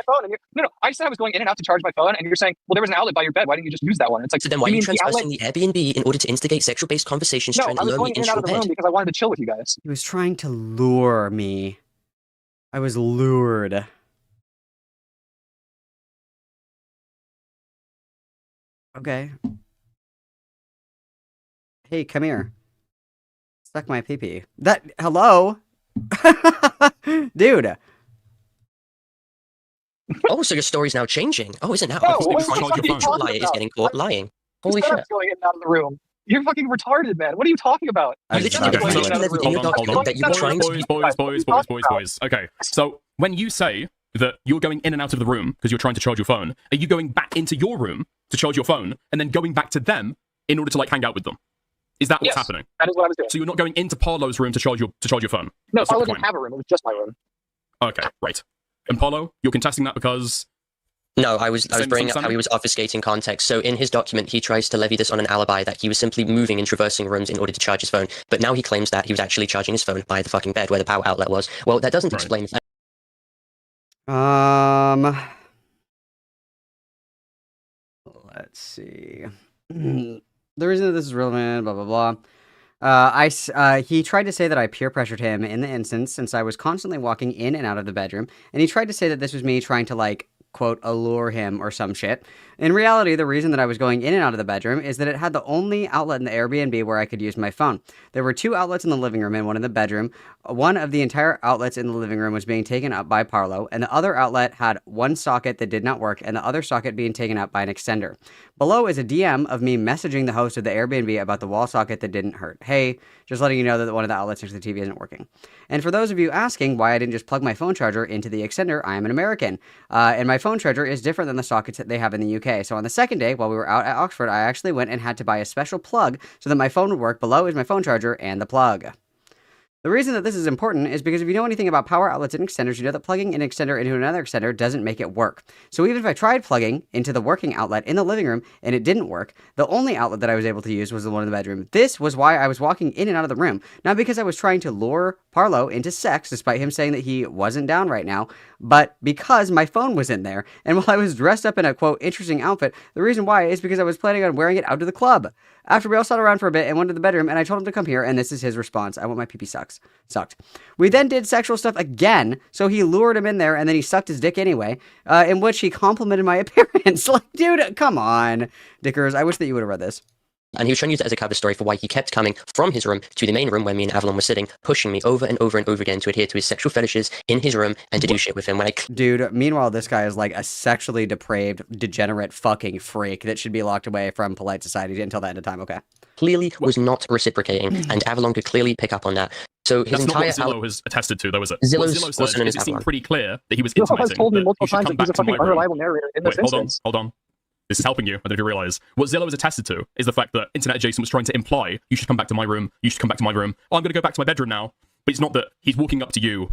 No, I said I was going in and out to charge my phone, and you're saying, well, there was an outlet by your bed. Why didn't you just use that one? It's like, so then why are you transgressing the Airbnb in order to instigate sexual-based conversations trying to lure me into your bed? Because I wanted to chill with you guys. He was trying to lure me. I was lured. Okay. Hey, come here. Suck my pee-pee. Hello? Dude. Oh, so your story's now changing. Oh, is it now? No, Your liar is getting caught lying. Holy shit. Going in and out of the room. You're fucking retarded, man. What are you talking about? Boys. Okay, so when you say that you're going in and out of the room because you're trying to charge your phone, are you going back into your room to charge your phone and then going back to them in order to like hang out with them? Is that what's happening? That is what I was doing. So you're not going into Parlo's room to charge your phone? No, Parlo didn't have a room. It was just my room. Okay, right. And Parlo, you're contesting that because... No, I was bringing up how he was obfuscating context. So in his document, he tries to levy this on an alibi that he was simply moving and traversing rooms in order to charge his phone. But now he claims that he was actually charging his phone by the fucking bed where the power outlet was. Well, that doesn't explain... Let's see. The reason that this is relevant, blah, blah, blah. He tried to say that I peer pressured him in the instance since I was constantly walking in and out of the bedroom. And he tried to say that this was me trying to, like, quote, allure him or some shit. In reality, the reason that I was going in and out of the bedroom is that it had the only outlet in the Airbnb where I could use my phone. There were 2 outlets in the living room and 1 in the bedroom. One of the entire outlets in the living room was being taken up by Parlo, and the other outlet had 1 socket that did not work, and the other socket being taken up by an extender. Below is a DM of me messaging the host of the Airbnb about the wall socket that didn't hurt. Hey, just letting you know that one of the outlets next to the TV isn't working. And for those of you asking why I didn't just plug my phone charger into the extender, I am an American. And my phone charger is different than the sockets that they have in the UK. So on the second day, while we were out at Oxford, I actually went and had to buy a special plug so that my phone would work. Below is my phone charger and the plug. The reason that this is important is because if you know anything about power outlets and extenders, you know that plugging an extender into another extender doesn't make it work. So even if I tried plugging into the working outlet in the living room and it didn't work, the only outlet that I was able to use was the one in the bedroom. This was why I was walking in and out of the room, not because I was trying to lure Parlo into sex, despite him saying that he wasn't down right now, but because my phone was in there. And while I was dressed up in a, quote, interesting outfit, the reason why is because I was planning on wearing it out to the club. After we all sat around for a bit and went to the bedroom, and I told him to come here, and this is his response. I want my pee-pee sucked. We then did sexual stuff again, so he lured him in there, and then he sucked his dick anyway, in which he complimented my appearance. Like, dude, come on. Dickers, I wish that you would have read this. And he was trying to use it as a cover story for why he kept coming from his room to the main room where me and Avalon were sitting, pushing me over and over and over again to adhere to his sexual fetishes in his room and to do shit with him. Dude, meanwhile, this guy is like a sexually depraved, degenerate fucking freak that should be locked away from polite society until the end of time, okay? Clearly was not reciprocating, and Avalon could clearly pick up on that. So his That's entire not what Zillow has attested to, though, is it? Zillow's What Zillow says is it seemed pretty clear that he was Zillow intimating has told me that multiple you should times come that he's back a to my fucking room. unreliable narrator in this instance. Hold on. This is helping you. I don't know if you realize. What Zillow has attested to is the fact that Internet Adjacent was trying to imply, you should come back to my room, you should come back to my room. Oh, I'm going to go back to my bedroom now. But it's not that he's walking up to you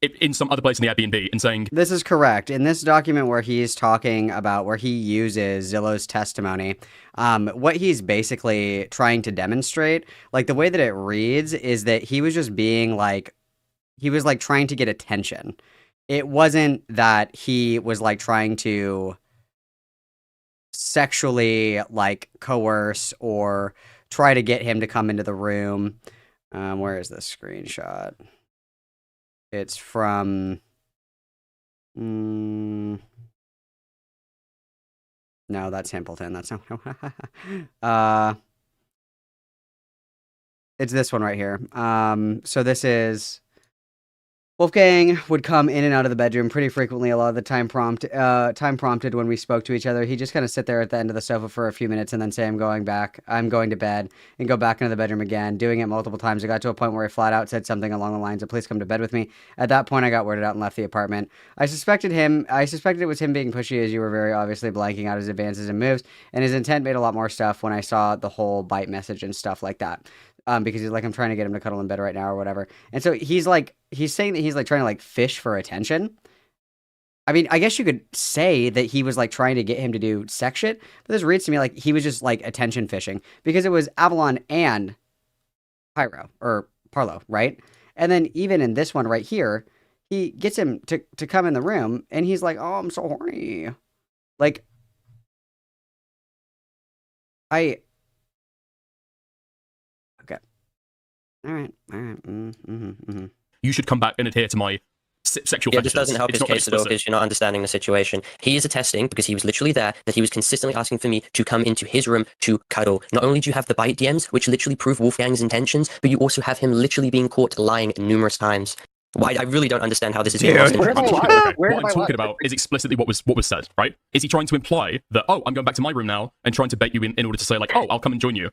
in some other place in the Airbnb and saying... This is correct. In this document where he's talking about, where he uses Zillow's testimony, what he's basically trying to demonstrate, like the way that it reads is that he was just being like, he was like trying to get attention. It wasn't that he was like trying to sexually like coerce or try to get him to come into the room. Where is this screenshot? It's from no, that's Himpleton. That's not it's this one right here. So this is Wolfgang would come in and out of the bedroom pretty frequently, a lot of the time prompted when we spoke to each other. He'd just kind of sit there at the end of the sofa for a few minutes and then say, I'm going to bed, and go back into the bedroom again, doing it multiple times. It got to a point where he flat out said something along the lines of, please come to bed with me. At that point, I got weirded out and left the apartment. I suspected it was him being pushy, as you were very obviously blanking out his advances and moves, and his intent made a lot more stuff when I saw the whole bite message and stuff like that. Because he's like, I'm trying to get him to cuddle in bed right now or whatever. And so he's saying that he's like trying to like fish for attention. I mean, I guess you could say that he was like trying to get him to do sex shit, but this reads to me like he was just like attention fishing because it was Avalon and Parlo, right? And then even in this one right here, he gets him to come in the room and he's like, oh, I'm so horny. Like, All right. You should come back and adhere to my sexual fetishes. This doesn't help his case at all because you're not understanding the situation. He is attesting, because he was literally there, that he was consistently asking for me to come into his room to cuddle. Not only do you have the bite DMs, which literally prove Wolfgang's intentions, but you also have him literally being caught lying numerous times. I really don't understand how this is being lost. What I'm talking about is explicitly what was said, right? Is he trying to imply that, oh, I'm going back to my room now, and trying to bait you in order to say, like, oh, I'll come and join you?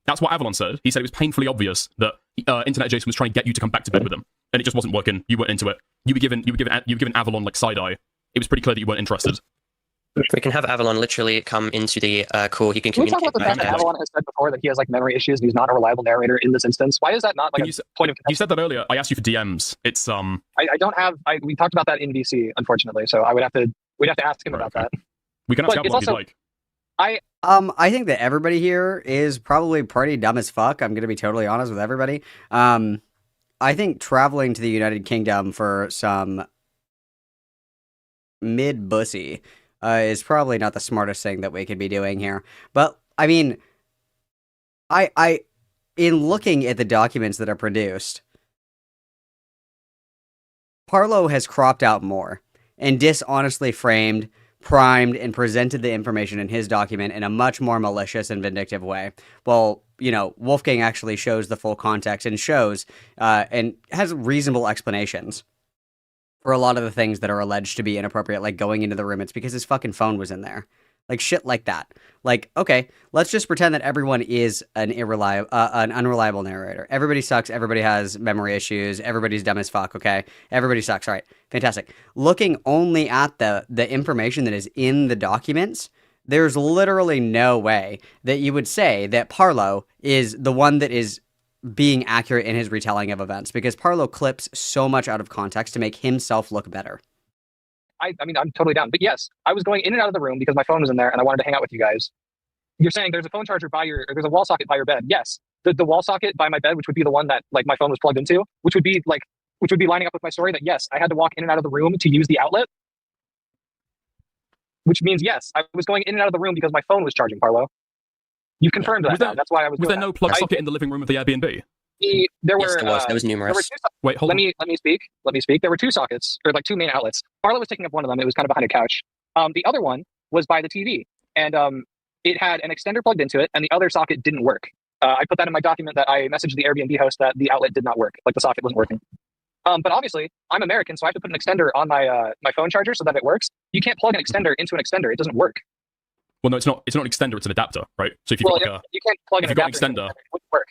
That's what Avalon said. He said it was painfully obvious that Internet Adjacent was trying to get you to come back to bed with him, and it just wasn't working. You weren't into it. You were given Avalon like side eye. It was pretty clear that you weren't interested. We can have Avalon literally come into the call. He can communicate. Can we talk about the fact that Avalon has said before that he has like memory issues and he's not a reliable narrator in this instance? Why is that not like point of contention? You said that earlier. I asked you for DMs. It's I don't have. We talked about that in VC, unfortunately. So we'd have to ask him about that. We can ask Avalon if you'd like. I think that everybody here is probably pretty dumb as fuck. I'm going to be totally honest with everybody. I think traveling to the United Kingdom for some mid-bussy is probably not the smartest thing that we could be doing here. But, I mean, in looking at the documents that are produced, Parlo has cropped out more and dishonestly framed, primed, and presented the information in his document in a much more malicious and vindictive way. Well, you know, Wolfgang actually shows the full context and shows and has reasonable explanations for a lot of the things that are alleged to be inappropriate, like going into the room. It's because his fucking phone was in there. Like, shit like that. Like, okay, let's just pretend that everyone is an unreliable narrator. Everybody sucks. Everybody has memory issues. Everybody's dumb as fuck, okay? Everybody sucks. All right, fantastic. Looking only at the information that is in the documents, there's literally no way that you would say that Parlo is the one that is being accurate in his retelling of events, because Parlo clips so much out of context to make himself look better. I mean, I'm totally down. But yes, I was going in and out of the room because my phone was in there and I wanted to hang out with you guys. You're saying there's a phone charger there's a wall socket by your bed. Yes. the wall socket by my bed, which would be the one that like my phone was plugged into, which would be lining up with my story that yes, I had to walk in and out of the room to use the outlet. Which means yes, I was going in and out of the room because my phone was charging, Parlo. You've confirmed that now. That's why I was. Was there no plug socket in the living room of the Airbnb? There Yes, were. there was numerous. Wait, hold on. Let me speak. There were two sockets, or like two main outlets. Parlo was taking up one of them. It was kind of behind a couch. The other one was by the TV, and it had an extender plugged into it, and the other socket didn't work. I put that in my document that I messaged the Airbnb host that the outlet did not work, like the socket wasn't working. But obviously, I'm American, so I have to put an extender on my my phone charger so that it works. You can't plug an extender into an extender; it doesn't work. Well, no, it's not. It's not an extender; it's an adapter, right? So if you've got like you can't plug an adapter. Extender, it wouldn't work.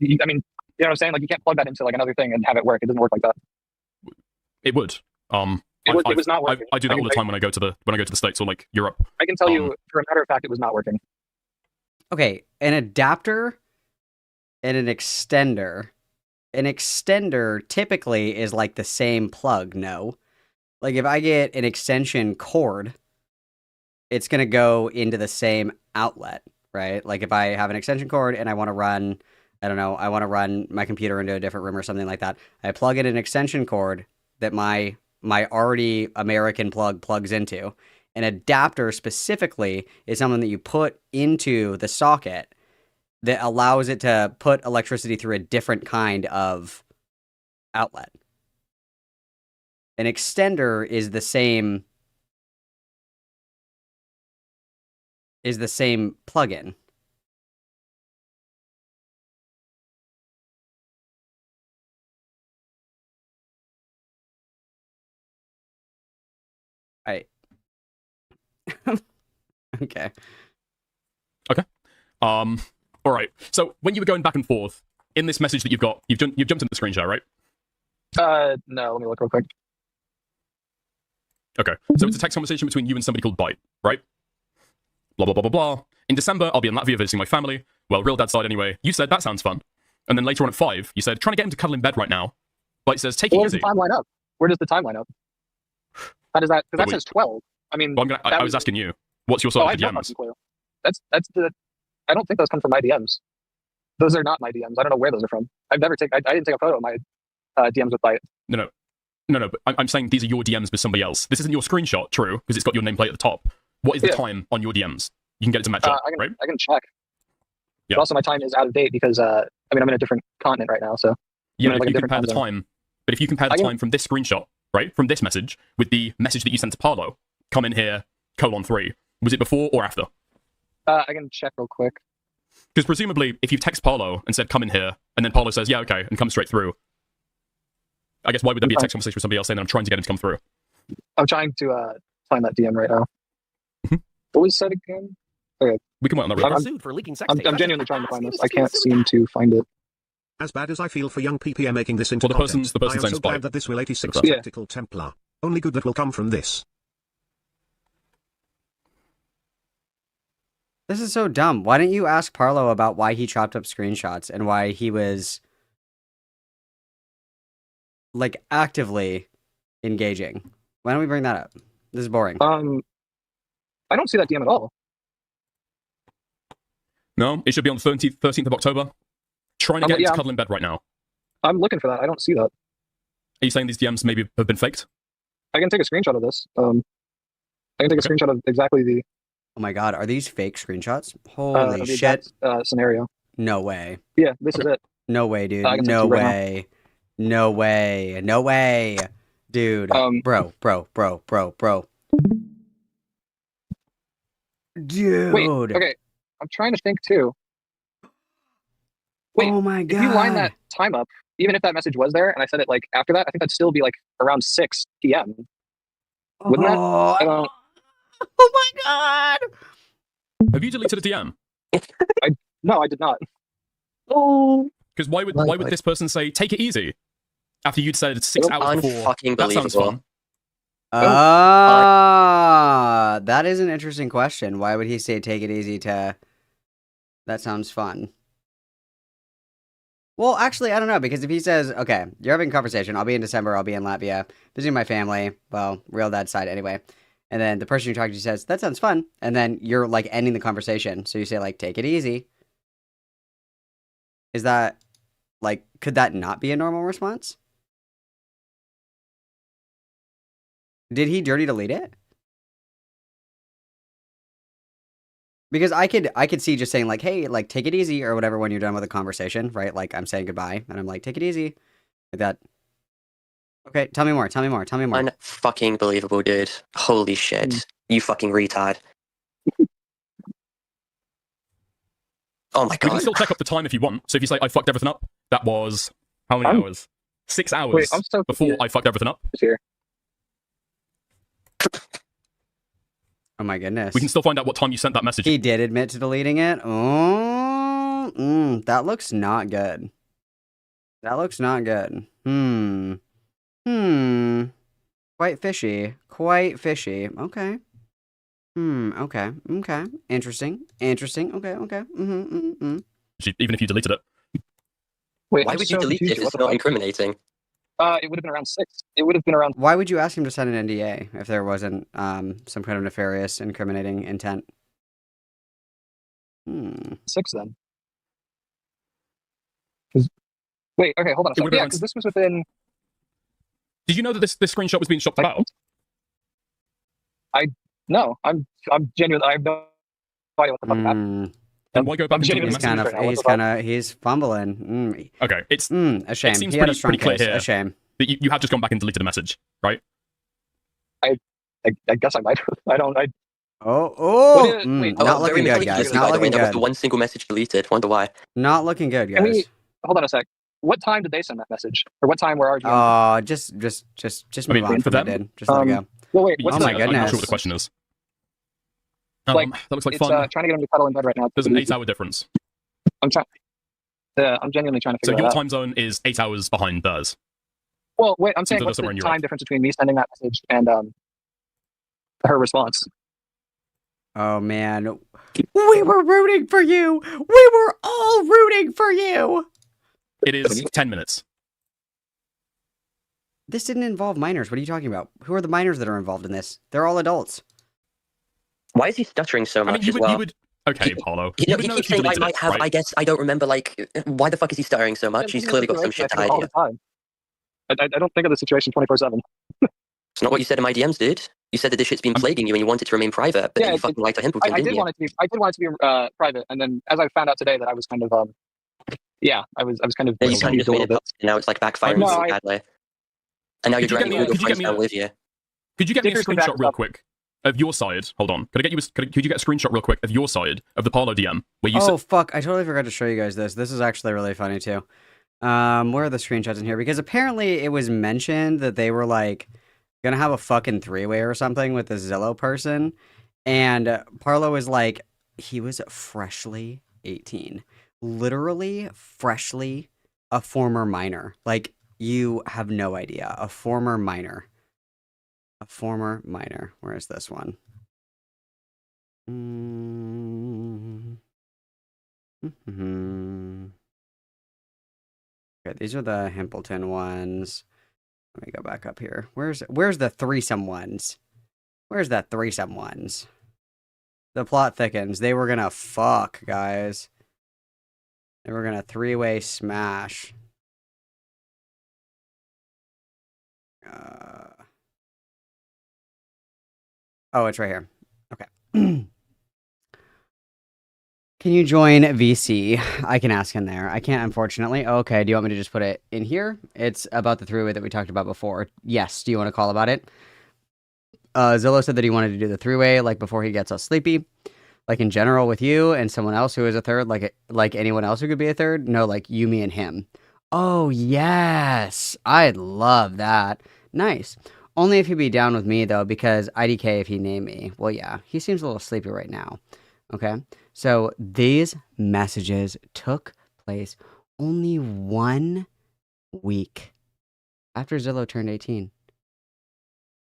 I mean, you know what I'm saying? Like you can't plug that into like another thing and have it work. It doesn't work like that. It would. It was not working. I do that all the time when I go to the States or like Europe. I can tell you for a matter of fact, it was not working. Okay, an adapter and an extender. An extender typically is like the same plug, no? Like if I get an extension cord, it's going to go into the same outlet, right? Like if I have an extension cord and I want to run, I don't know, I want to run my computer into a different room or something like that. I plug in an extension cord that my already American plug plugs into. An adapter specifically is something that you put into the socket that allows it to put electricity through a different kind of outlet. An extender is the same plugin. Right. Okay. Okay. All right. So when you were going back and forth in this message that you've jumped into the screen share, right? No. Let me look real quick. Okay. So it's a text conversation between you and somebody called Byte, right? Blah blah blah blah blah. In December, I'll be in Latvia visiting my family. Well, real dad side anyway. You said that sounds fun. And then later on at 5, you said trying to get him to cuddle in bed right now. Byte says take it Where easy. does the timeline up? Where does the timeline up? How does that? Because that says 12. I mean, well, I was asking you. What's your sort of DMs? That's the. I don't think those come from my DMs. Those are not my DMs. I don't know where those are from. I didn't take a photo of my DMs with Byte. No. But I'm saying these are your DMs with somebody else. This isn't your screenshot, true, because it's got your nameplate at the top. What is the time on your DMs? You can get it to match up, right? I can check. Yeah. But also, my time is out of date because I'm in a different continent right now. So yeah, if you compare the time, but if you compare the time from this screenshot, right, from this message with the message that you sent to Parlo, come in here, :3, was it before or after? I can check real quick. Because presumably, if you text Parlo and said come in here, and then Parlo says yeah okay and comes straight through, I guess why would there be a text conversation with somebody else saying that I'm trying to get him to come through? I'm trying to find that DM right now. What was said again? Okay. We can wait on that. I'm genuinely trying to find this. I can't seem to find it. As bad as I feel for young PPM making this into the content, person's I am name's so glad Byte. that this will 86 Tactical Templar. Only good that will come from this. This is so dumb. Why didn't you ask Parlo about why he chopped up screenshots and why he was like actively engaging? Why don't we bring that up? This is boring. I don't see that DM at all. No, it should be on the 13th of October. Trying to get him to cuddle in bed right now. I'm looking for that. I don't see that. Are you saying these DMs maybe have been faked? I can take a screenshot of this. I can take a screenshot of exactly the. Oh my god, are these fake screenshots? Holy shit! Scenario. No way. Yeah, this is it. No way, dude. No way. No way. No way, dude. Bro. Dude. Wait. Okay. I'm trying to think too. Wait, oh my god! If you line that time up, even if that message was there, and I said it like after that, I think that'd still be like around 6 p.m. Wouldn't that? Oh my god! Have you deleted a DM? No, I did not. Oh. Because why would this person say take it easy after you'd said 6 hours before? That sounds fun. That is an interesting question. Why would he say take it easy to? That sounds fun. Well, actually, I don't know, because if he says, okay, you're having a conversation, I'll be in December, I'll be in Latvia, visiting my family, well, real dad side anyway, and then the person you're talking to says, that sounds fun, and then you're, like, ending the conversation, so you say, like, take it easy. Is that, like, could that not be a normal response? Did he dirty delete it? Because I could see just saying like, hey, like take it easy or whatever when you're done with a conversation, right? Like I'm saying goodbye and I'm like, take it easy. Like that. Okay, tell me more, tell me more, tell me more. Unfucking believable, dude. Holy shit. You fucking retard. Oh my god. We can still check up the time if you want. So if you say I fucked everything up, that was how many hours? 6 hours Wait, I'm so before I fucked everything up. Here. Oh my goodness. We can still find out what time you sent that message. He did admit to deleting it. Oh, that looks not good. That looks not good. Quite fishy. Quite fishy. Okay. Okay. Okay. Interesting. Interesting. Okay. Okay. Even if you deleted it. Wait, why would you delete it if it's not incriminating? It would have been around 6. It would have been around. Why would you ask him to sign an NDA if there wasn't some kind of nefarious, incriminating intent? 6 then. Wait, okay, hold on a second. Yeah, because this was within. Did you know that this screenshot was being shopped about? No, I'm genuinely. I have no idea what the fuck happened. And why go back and delete the message? He's fumbling. Okay, it's a shame. It seems he had a pretty clear case. here. A shame. That you have just gone back and deleted a message, right? I guess I might. I don't. Wait, not looking good, guys. Not looking good. One single message deleted. Wonder why. Not looking good, guys. Hold on a sec. What time did they send that message? Or what time were our GM? Just move on from it, dude. Just let it go. Well, wait. Oh my goodness. I'm not sure what the question is. Like, that looks like it's, fun. trying to get him to cuddle in bed right now. There's an 8-hour difference. I'm genuinely trying to figure So that your out. time zone is 8 hours behind theirs. Well, wait. I'm saying what's the time difference between me sending that message and her response? Oh man, we were rooting for you. We were all rooting for you. It is 10 minutes. This didn't involve minors. What are you talking about? Who are the minors that are involved in this? They're all adults. Why is he stuttering so much as well? Okay, Paulo. He keeps saying I might have. Right? I guess I don't remember. Like, why the fuck is he stuttering so much? He's clearly got some shit to hide here. I don't think of the situation 24/7. It's not what you said in my DMs, dude. You said that this shit's been plaguing you and you want it to remain private, but then you fucking lied to him. I did want it to be. I did want it to be private, and then as I found out today that I was kind of yeah, I was kind of. Yeah, you kind of just made it up, and now it's like backfiring so badly. And now you're dragging all your friends down with you. Could you get me a screenshot real quick of your side? Hold on. Could you get a screenshot real quick of your side of the Parlo DM where you? Oh fuck! I totally forgot to show you guys this. This is actually really funny too. Where are the screenshots in here? Because apparently it was mentioned that they were like gonna have a fucking 3-way or something with this Zillow person, and Parlo was like, he was freshly 18, literally freshly a former minor. Like you have no idea, a former minor. A former minor. Where is this one? Okay, these are the Himpleton ones. Let me go back up here. Where's the threesome ones? Where's that threesome ones? The plot thickens. They were gonna fuck, guys. They were gonna 3-way smash. Oh, it's right here. Okay. Can you join VC? I can ask in there. I can't, unfortunately. Okay, do you want me to just put it in here? It's about the 3-way that we talked about before. Yes, do you want to call about it? Zillow said that he wanted to do the 3-way, like, before he gets all sleepy. Like, in general with you and someone else who is a third, like anyone else who could be a third? No, like, you, me, and him. Oh, yes! I'd love that. Nice. Only if he'd be down with me, though, because IDK if he named me. Well, yeah, he seems a little sleepy right now. Okay? So these messages took place only 1 week after Zillow turned 18.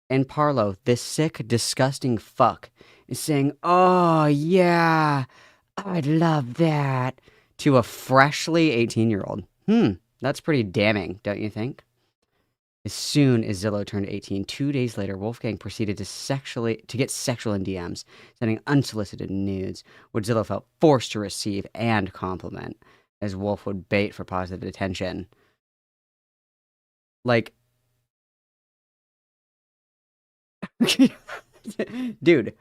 And Parlo, this sick, disgusting fuck, is saying, oh, yeah, I'd love that, to a freshly 18-year-old. That's pretty damning, don't you think? As soon as Zillow turned 18, 2 days later, Wolfgang proceeded to get sexual in DMs, sending unsolicited nudes, which Zillow felt forced to receive and compliment. as Wolf would bait for positive attention. Like, dude,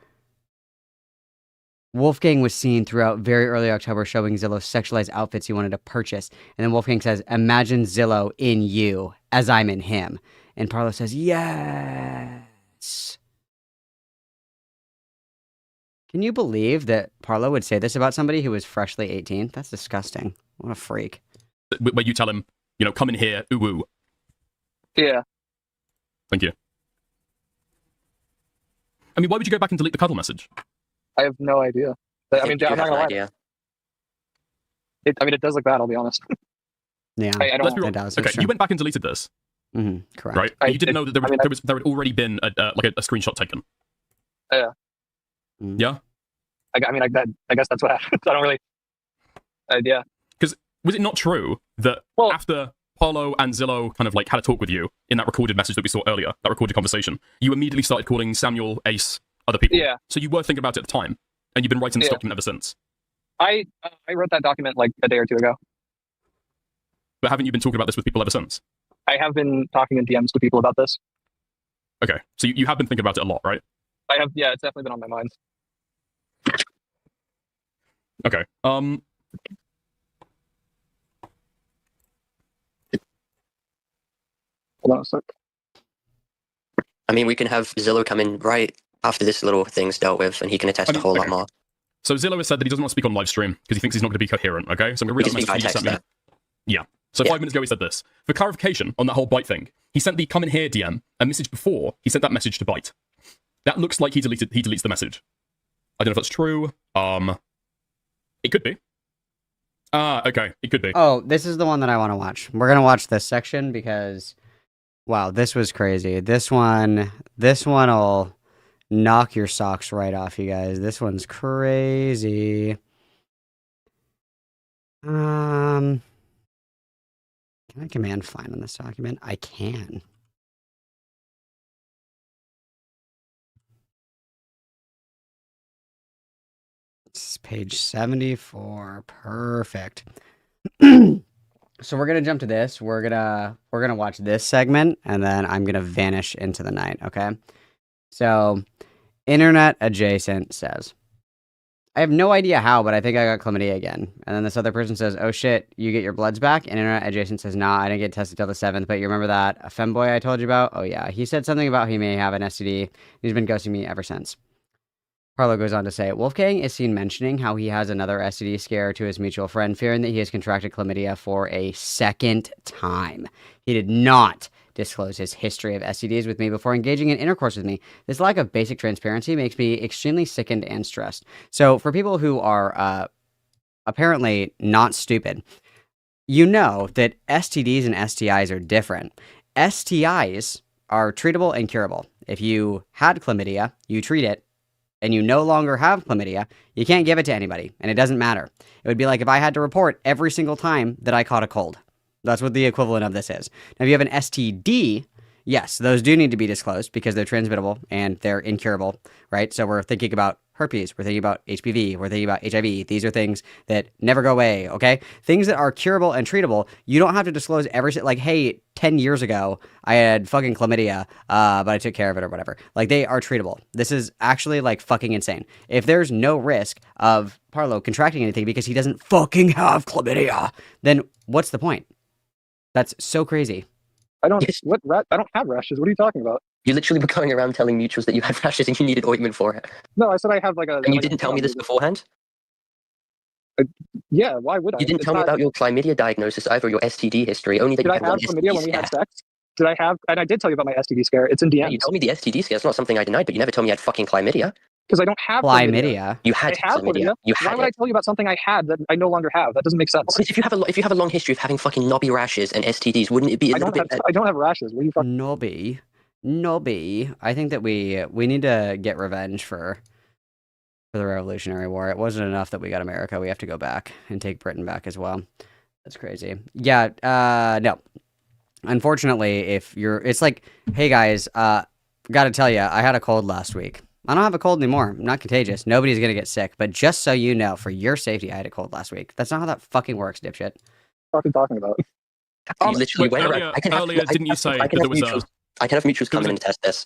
Wolfgang was seen throughout very early October showing Zillow sexualized outfits he wanted to purchase. And then Wolfgang says, imagine Zillow in you as I'm in him. And Parlo says, yes. Can you believe that Parlo would say this about somebody who was freshly 18? That's disgusting. What a freak. Where you tell him, come in here, ooh woo. Yeah. Thank you. I mean, why would you go back and delete the cuddle message? I have no idea. I mean, I'm not gonna lie. It does look bad, I'll be honest. Yeah, it does. Okay, you went back and deleted this. Correct. Right? But you didn't know that there had already been a screenshot taken. Yeah. Yeah? I guess that's what happened. I don't really... yeah. Because was it not true that after Parlo and Zillow kind of had a talk with you in that recorded message that we saw earlier, that recorded conversation, you immediately started calling Samuel, Ace, other people? Yeah. So you were thinking about it at the time, and you've been writing this document ever since? I wrote that document a day or two ago. But haven't you been talking about this with people ever since? I have been talking in DMs to people about this. Okay, so you have been thinking about it a lot, right? I have, yeah, it's definitely been on my mind. Okay, Hold on a sec. I mean, we can have Zillow come in right after this little thing's dealt with, and he can attest a whole lot more. So Zillow has said that he doesn't want to speak on live stream because he thinks he's not going to be coherent, okay? So I'm going to read out the message he sent me. Yeah. So 5 minutes ago he said this. For clarification on that whole Byte thing, he sent the come in here DM, a message before he sent that message to Byte. That looks like he deletes the message. I don't know if that's true. It could be. Okay, it could be. Oh, this is the one that I want to watch. We're going to watch this section because, wow, this was crazy. This one'll knock your socks right off, you guys. This one's crazy. Can I command find on this document? I can. It's page 74. Perfect. So we're gonna jump to this. We're gonna watch this segment, and then I'm gonna vanish into the night. Okay. So, internet adjacent says, I have no idea how, but I think I got chlamydia again. And then this other person says, oh shit, you get your bloods back? And internet adjacent says, nah, I didn't get tested till the 7th, but you remember that femboy I told you about? Oh yeah, he said something about he may have an STD. He's been ghosting me ever since. Parlo goes on to say, Wolfgang is seen mentioning how he has another STD scare to his mutual friend, fearing that he has contracted chlamydia for a second time. He did not disclose his history of STDs with me before engaging in intercourse with me. This lack of basic transparency makes me extremely sickened and stressed. So for people who are apparently not stupid, you know that STDs and STIs are different. STIs are treatable and curable. If you had chlamydia, you treat it, and you no longer have chlamydia, you can't give it to anybody, and it doesn't matter. It would be like if I had to report every single time that I caught a cold. That's what the equivalent of this is. Now, if you have an STD, yes, those do need to be disclosed because they're transmittable and they're incurable, right? So we're thinking about herpes, we're thinking about HPV, we're thinking about HIV. These are things that never go away, okay? Things that are curable and treatable, you don't have to disclose like, hey, 10 years ago, I had fucking chlamydia, but I took care of it or whatever. Like, they are treatable. This is actually, like, fucking insane. If there's no risk of Parlo contracting anything because he doesn't fucking have chlamydia, then what's the point? That's so crazy. I don't have rashes. What are you talking about? You literally were going around telling mutuals that you had rashes and you needed ointment for it. No, I said I have like a... And you didn't tell me this beforehand? Yeah, why would I? You didn't tell me about your chlamydia diagnosis either, or your STD history, only that you had one STD scare. Did I have chlamydia when we had sex? Did I have... And I did tell you about my STD scare. It's in DMs. Yeah, you told me the STD scare. It's not something I denied, but you never told me you had fucking chlamydia. Because I don't have chlamydia. You had chlamydia. Why would I tell you about something I had that I no longer have? That doesn't make sense. Well, if you have a long history of having fucking knobby rashes and STDs, wouldn't it be a little bit... I don't have rashes. What are you fucking... Knobby. I think that we need to get revenge for the Revolutionary War. It wasn't enough that we got America. We have to go back and take Britain back as well. That's crazy. Yeah, no. Unfortunately, it's like, hey guys, gotta tell you, I had a cold last week. I don't have a cold anymore. I'm not contagious. Nobody's gonna get sick. But just so you know, for your safety, I had a cold last week. That's not how that fucking works, dipshit. What are you talking about? You literally went around. Earlier, didn't you say that there was I can have mutuals come in and test this.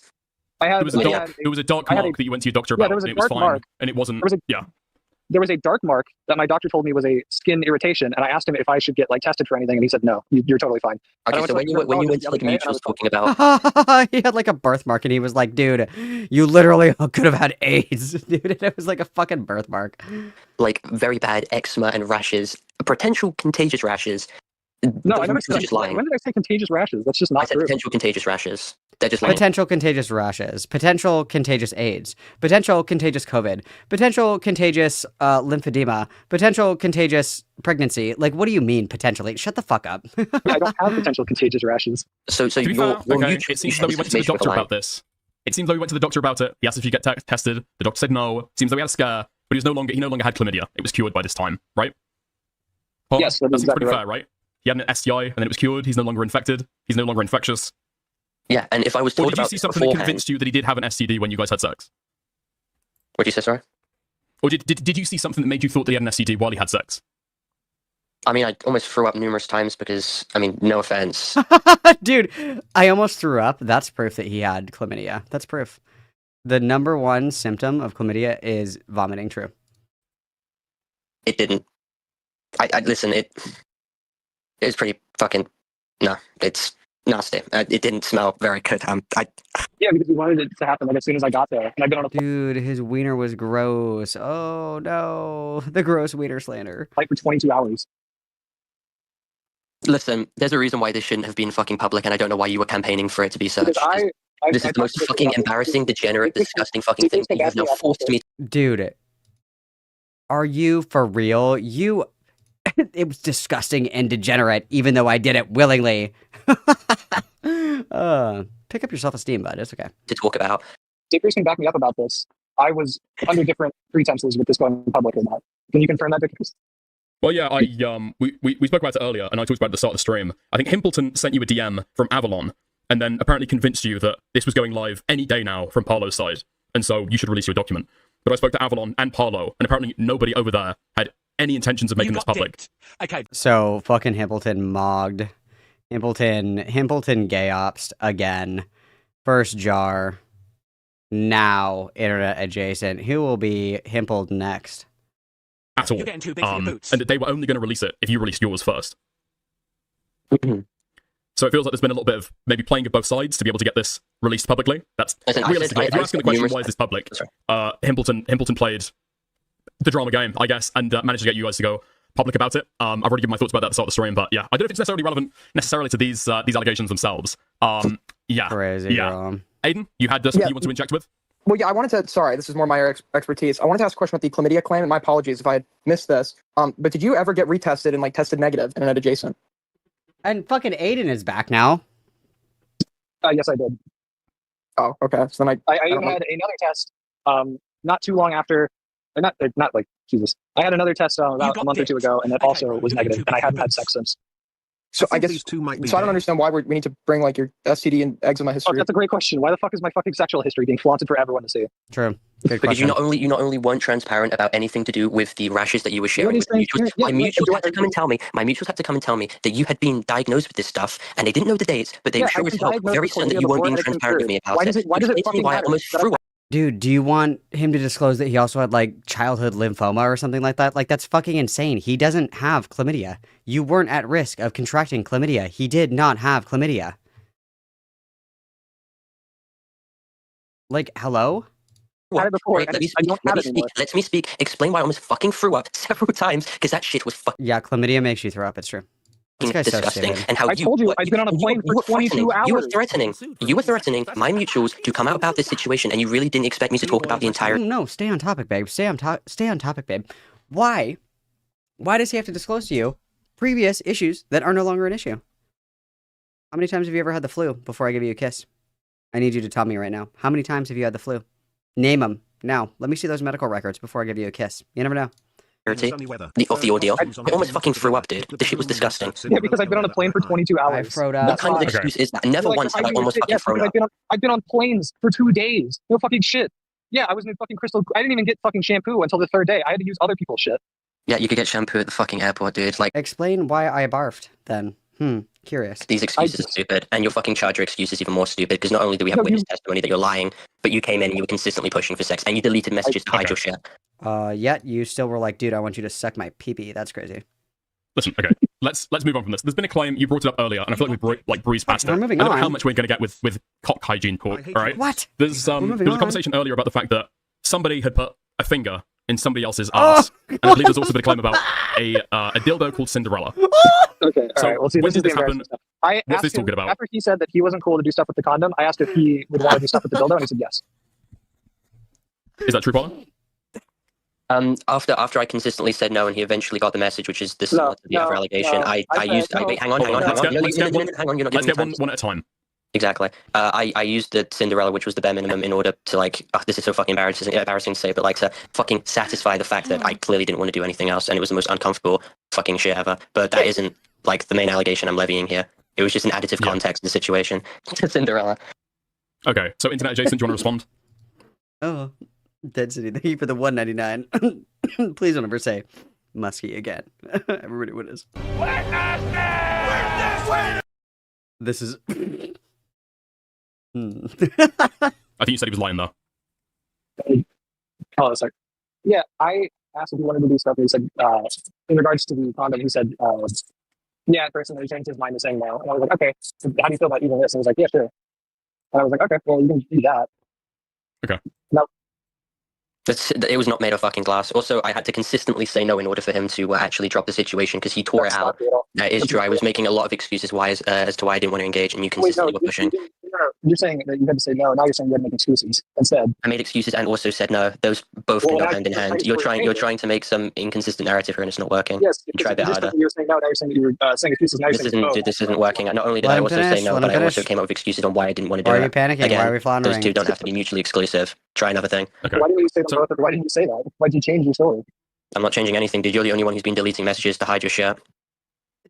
It was a dark mark that you went to your doctor about, and it was fine, and it wasn't. There was a dark mark that my doctor told me was a skin irritation, and I asked him if I should get like tested for anything, and he said no, you're totally fine. Okay, so when you went to like mutuals talking about, he had like a birthmark, and he was like, "Dude, you literally could have had AIDS, dude." It was like a fucking birthmark. Like very bad eczema and rashes, potential contagious rashes. No, I never said just lying. When did I say contagious rashes? That's just not true. Potential contagious rashes. They're just lying. Potential contagious rashes. Potential contagious AIDS. Potential contagious COVID. Potential contagious lymphedema. Potential contagious pregnancy. Like, what do you mean potentially? Shut the fuck up. I don't have potential contagious rashes. So to be fair, okay, it seems that we went to the doctor about this. It seems like we went to the doctor about it. He asked if you get tested. The doctor said no. It seems like we had a scare, but he no longer had chlamydia. It was cured by this time, right? Well, yes, that seems exactly pretty fair, right? He had an STI, and then it was cured. He's no longer infected. He's no longer infectious. Yeah, and if I was told or did you see something that convinced you that he did have an STD when you guys had sex? What did you say, sorry? Or did you see something that made you thought that he had an STD while he had sex? I mean, I almost threw up numerous times because, I mean, no offense. Dude, I almost threw up. That's proof that he had chlamydia. That's proof. The number one symptom of chlamydia is vomiting. True. It didn't. I listen, it's pretty fucking... No, it's nasty. It didn't smell very good. Yeah, because we wanted it to happen like as soon as I got there. And I've been on a Dude, his wiener was gross. Oh, no. The gross wiener slander. flight for 22 hours. Listen, there's a reason why this shouldn't have been fucking public, and I don't know why you were campaigning for it to be such. This is the most fucking embarrassing, degenerate, disgusting fucking thing that you have now forced me. Dude, are you for real? It was disgusting and degenerate, even though I did it willingly. Pick up your self-esteem, bud. It's okay. To talk about. Dickers can back me up about this. I was under different pretenses with this going public or not. Can you confirm that, Dickers? Well, yeah, we spoke about it earlier, and I talked about it at the start of the stream. I think Himpleton sent you a DM from Avalon, and then apparently convinced you that this was going live any day now from Parlo's side, and so you should release your document. But I spoke to Avalon and Parlo, and apparently nobody over there had any intentions of making this public. Okay. So fucking Himpleton mogged. Himpleton gay opsed again. First jar. Now internet adjacent. Who will be Himpled next? At all. You're getting too big for your boots. And they were only going to release it if you released yours first. So it feels like there's been a little bit of maybe playing of both sides to be able to get this released publicly. That's realistically, if you're asking the question, why is this public? Himpleton played the drama game, I guess, and managed to get you guys to go public about it. I've already given my thoughts about that at the start of the stream, but yeah, I don't know if it's necessarily relevant to these allegations themselves. Yeah. Crazy, yeah. girl. Aiden, you had something you want to inject with? Well, yeah, I wanted to, sorry, this is more my expertise. I wanted to ask a question about the chlamydia claim, and my apologies if I had missed this. But did you ever get retested and, like, tested negative internet adjacent? And fucking Aiden is back now. Yes, I did. Oh, okay. So then I even had another test, not too long after, not like, Jesus. I had another test about a month or two ago, and that also was negative, and I hadn't had sex since. So I guess, so I don't understand why we need to bring, like, your STD and eczema history. Oh, that's a great question. Why the fuck is my fucking sexual history being flaunted for everyone to see? True. Because you not only weren't transparent about anything to do with the rashes that you were sharing with mutuals. My mutuals had to come and tell me that you had been diagnosed with this stuff, and they didn't know the dates, but they were sure as hell very certain that you weren't being transparent with me about it. Why does it fucking matter? I almost threw up. Dude, do you want him to disclose that he also had, like, childhood lymphoma or something like that? Like, that's fucking insane. He doesn't have chlamydia. You weren't at risk of contracting chlamydia. He did not have chlamydia. Like, hello? Let me speak. Explain why I almost fucking threw up several times, because that shit was fucking... Yeah, chlamydia makes you throw up, it's true. Disgusting, and how I told you I've been on a plane for 22 hours. You were threatening my mutuals to come out about this situation, and you really didn't expect me to talk about the entire... No, stay on topic, babe. Stay on topic, babe. Why does he have to disclose to you previous issues that are no longer an issue? How many times have you ever had the flu before I give you a kiss? I need you to tell me right now. How many times have you had the flu? Name them now. Let me see those medical records before I give you a kiss. You never know. Of the ordeal. I almost fucking threw up, dude. This shit was disgusting. Yeah, because I've been on a plane for 22 hours. I throwed up. What kind of excuse is that? Never once have I almost fucking thrown up. I've been on planes for 2 days. No fucking shit. Yeah, I was in fucking Crystal. I didn't even get fucking shampoo until the third day. I had to use other people's shit. Yeah, you could get shampoo at the fucking airport, dude. Like, explain why I barfed then. Curious. These excuses are stupid, and your fucking charger excuse is even more stupid, because not only do we have witness testimony that you're lying, but you came in and you were consistently pushing for sex, and you deleted messages to hide your shit. Yet you still were like, dude, I want you to suck my pee-pee. That's crazy. Listen, okay, let's move on from this. There's been a claim, you brought it up earlier, and I feel like we breezed past it. We're moving I don't know on. how much we're going to get with cock hygiene talk, alright? What? There was a conversation earlier about the fact that somebody had put a finger in somebody else's Oh! ass, and I believe there's also been a claim about a dildo called Cinderella. Okay, So, alright, well, see, when this is did the this happen? embarrassing stuff. I What's asked this him, talking about? after he said that he wasn't cool to do stuff with the condom, I asked if he would want to do stuff with the dildo, and he said yes. Is that true, Parlo? After I consistently said no, and he eventually got the message, which is the other allegation. I used. Wait, hang on. Let's get Hang on. You're not let's giving get me time. one at a time. Exactly. I used the Cinderella, which was the bare minimum, in order to like. This is so fucking embarrassing to say, but like to fucking satisfy the fact that I clearly didn't want to do anything else, and it was the most uncomfortable fucking shit ever. But that isn't like the main allegation I'm levying here. It was just an additive context to the situation. Cinderella. Okay, so internet adjacent, do you want to respond? Oh, Dead City, thank you for the $1.99. Please don't ever say musky again. Everybody would is. This is. I think you said he was lying though. Oh, sorry. Yeah, I asked if he wanted to do stuff, and he said, in regards to the condom, he said, yeah, at first, and then he changed his mind to saying no. And I was like, okay, how do you feel about eating this? And he was like, yeah, sure. And I was like, okay, well, you can do that. Okay. No. It was not made of fucking glass. Also, I had to consistently say no in order for him to actually drop the situation, because he tore it out. That is true. I was making a lot of excuses as to why I didn't want to engage, and you consistently were pushing. You're saying that you had to say no. Now you're saying you had to make excuses instead. I made excuses and also said no. Those both can go hand in hand. You're trying to make some inconsistent narrative here, and it's not working. Yes. You try a bit harder. You're saying no. Now you're saying that you were saying excuses. Now This isn't working. Not only did I also say no, but I also came up with excuses on why I didn't want to do it. Why are you panicking? Again, why are we floundering? those two don't have to be mutually exclusive. Try another thing. Okay. Why didn't you say that? Why didn't you say that? Why did you change your story? I'm not changing anything, dude. You're the only one who's been deleting messages to hide your shit.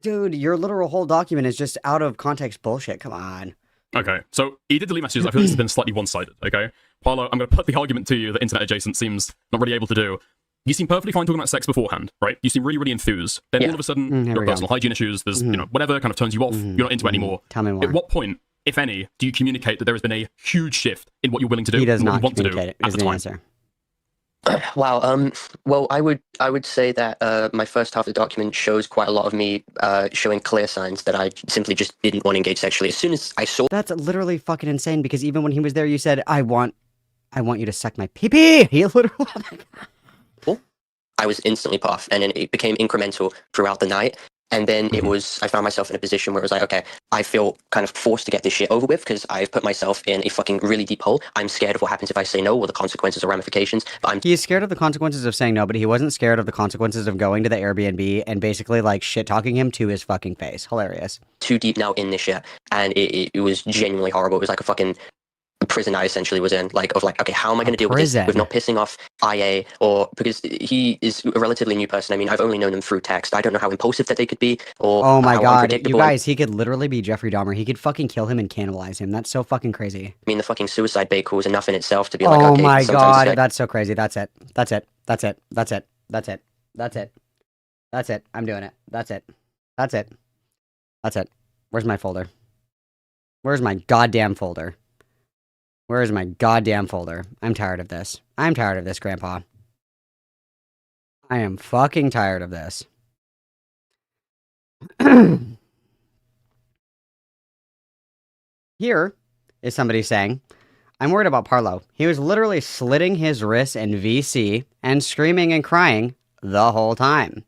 Dude, your literal whole document is just out of context bullshit. Come on. Okay, so he did delete messages. I feel this has been slightly one-sided, okay? Parlo, I'm going to put the argument to you that internet adjacent seems not really able to do. You seem perfectly fine talking about sex beforehand, right? You seem really, really enthused. Then all of a sudden, there are personal hygiene issues, there's, whatever kind of turns you off, you're not into it anymore. Tell me more. At what point, if any, do you communicate that there has been a huge shift in what you're willing to do He does and what not you want to do communicate it, at is the the time? answer. Wow. Well, I would say that my first half of the document shows quite a lot of me showing clear signs that I simply just didn't want to engage sexually. As soon as I saw That's literally fucking insane, because even when he was there, you said, I want you to suck my pee-pee. He literally. I was instantly put off, and then it became incremental throughout the night. And then I found myself in a position where it was like, okay, I feel kind of forced to get this shit over with, because I've put myself in a fucking really deep hole. I'm scared of what happens if I say no, or the consequences or ramifications. But He is scared of the consequences of saying no, but he wasn't scared of the consequences of going to the Airbnb and basically like shit-talking him to his fucking face. Hilarious. too deep now in this shit, and it was genuinely horrible. It was like a fucking prison I essentially was in, okay, how am I going to deal with this with not pissing off IA, or because he is a relatively new person. I mean, I've only known him through text. I don't know how impulsive that they could be, or oh my how god, you unpredictable. guys, he could literally be Jeffrey Dahmer. He could fucking kill him and cannibalize him. That's so fucking crazy. I mean, the fucking suicide bait call was enough in itself to be like, oh okay, my sometimes god, that's so crazy. That's it. That's it. That's it. That's it. That's it. That's it. That's it. I'm doing it. That's it. That's it. That's it. Where's my folder? Where's my goddamn folder? Where is my goddamn folder? I'm tired of this. I'm tired of this, Grandpa. I am fucking tired of this. Here is somebody saying, I'm worried about Parlo. He was literally slitting his wrists in VC and screaming and crying the whole time.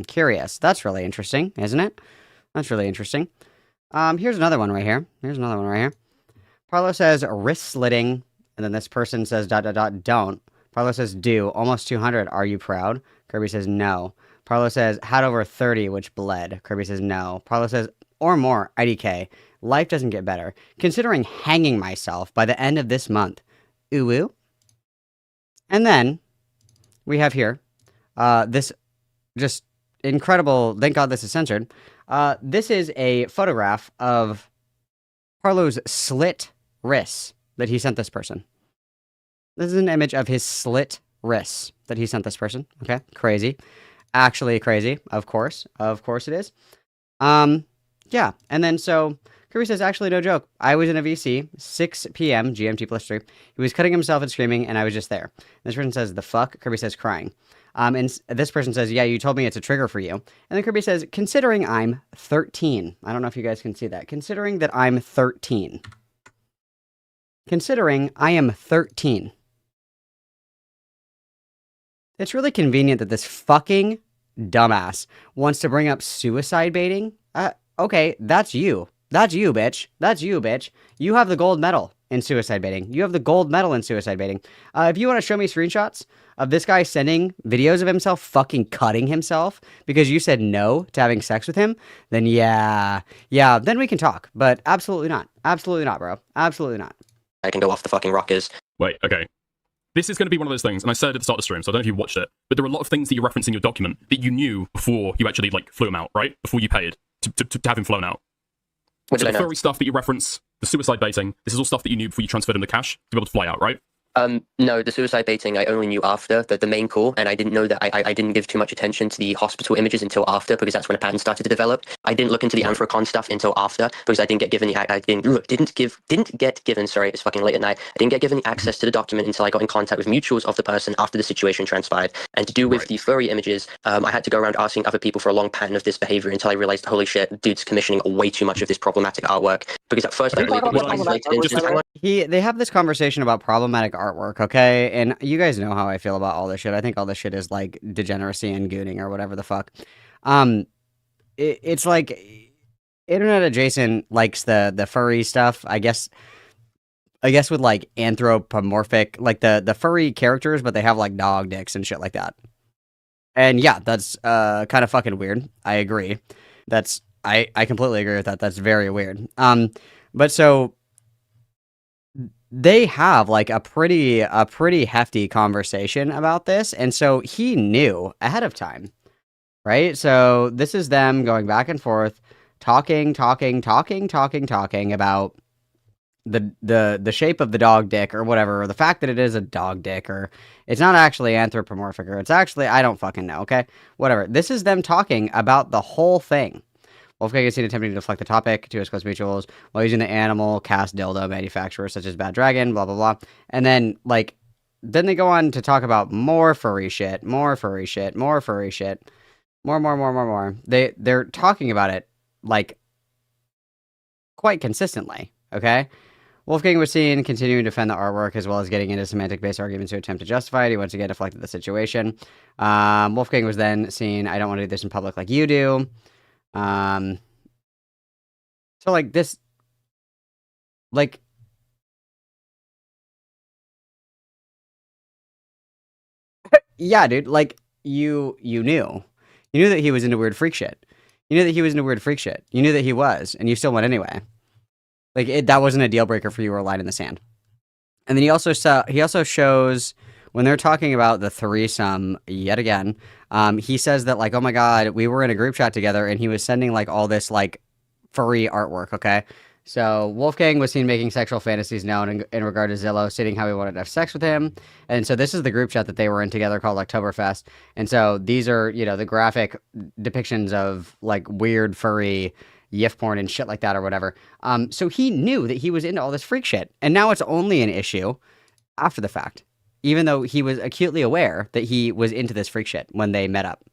Curious. That's really interesting, isn't it? That's really interesting. Here's another one right here. Parlo says wrist slitting, and then this person says ... don't. Parlo says do. Almost 200. Are you proud? Kirby says no. Parlo says had over 30, which bled. Kirby says no. Parlo says or more. IDK. Life doesn't get better. Considering hanging myself by the end of this month. Ooh woo. And then we have here this just incredible. Thank God this is censored. This is a photograph of Parlo's slit wrists that he sent this person. This is an image of his slit wrists that he sent this person. Okay, crazy. Actually crazy, of course. Of course it is. Yeah, and then so Kirby says, actually, no joke. I was in a VC, 6 p.m., GMT +3. He was cutting himself and screaming, and I was just there. This person says, the fuck? Kirby says, crying. And this person says, yeah, you told me it's a trigger for you. And then Kirby says, considering I'm 13. I don't know if you guys can see that. Considering that I'm 13. Considering I am 13. It's really convenient that this fucking dumbass wants to bring up suicide baiting. Okay, that's you. That's you, bitch. That's you, bitch. You have the gold medal in suicide baiting. You have the gold medal in suicide baiting. If you want to show me screenshots of this guy sending videos of himself fucking cutting himself because you said no to having sex with him, then yeah, then we can talk. But absolutely not. Absolutely not, bro. Absolutely not. I can go off the fucking rockers. Wait, okay. This is going to be one of those things, and I said at the start of the stream, so I don't know if you watched it, but there are a lot of things that you reference in your document that you knew before you actually, like, flew him out, right? Before you paid to have him flown out. What So did the I know? furry stuff that you reference, the suicide baiting, this is all stuff that you knew before you transferred him the cash to be able to fly out, right? No, the suicide baiting I only knew after the main call, and I didn't know that I didn't give too much attention to the hospital images until after, because that's when a pattern started to develop. I didn't look into the Anthrocon stuff until after, because I didn't get given didn't get given. Sorry, it's fucking late at night. I didn't get given the access to the document until I got in contact with mutuals of the person after the situation transpired. And to do with the furry images, I had to go around asking other people for a long pattern of this behavior until I realized, holy shit, dude's commissioning way too much of this problematic artwork. Because at first I believed it was isolated into They have this conversation about problematic artwork, okay? And you guys know how I feel about all this shit. I think all this shit is like degeneracy and gooning or whatever the fuck. It's like internet adjacent likes the furry stuff. I guess with like anthropomorphic, like the furry characters, but they have like dog dicks and shit like that. And yeah, that's kind of fucking weird. I agree. I completely agree with that. That's very weird. But so they have like a pretty hefty conversation about this, and so he knew ahead of time, right? So this is them going back and forth, talking about the shape of the dog dick or whatever, or the fact that it is a dog dick, or it's not actually anthropomorphic, or it's actually, I don't fucking know, okay? Whatever. This is them talking about the whole thing. Wolfgang is seen attempting to deflect the topic to his close mutuals while using the animal cast dildo manufacturers such as Bad Dragon, blah, blah, blah. And then, then they go on to talk about more furry shit. More. They're talking about it, quite consistently, okay? Wolfgang was seen continuing to defend the artwork as well as getting into semantic-based arguments to attempt to justify it. He once again deflected the situation. Wolfgang was then seen, I don't want to do this in public like you do. So this, yeah, dude, you knew that he was into weird freak shit. You knew that he was into weird freak shit. You knew that he was, and you still went anyway. That wasn't a deal breaker for you or a line in the sand. And then he also shows, when they're talking about the threesome yet again, he says that oh my god, we were in a group chat together and he was sending all this furry artwork, okay? So Wolfgang was seen making sexual fantasies known in regard to Zillow, stating how he wanted to have sex with him. And so this is the group chat that they were in together called Oktoberfest. And so these are, the graphic depictions of weird furry yiff porn and shit like that or whatever. So he knew that he was into all this freak shit. And now it's only an issue after the fact, even though he was acutely aware that he was into this freak shit when they met up.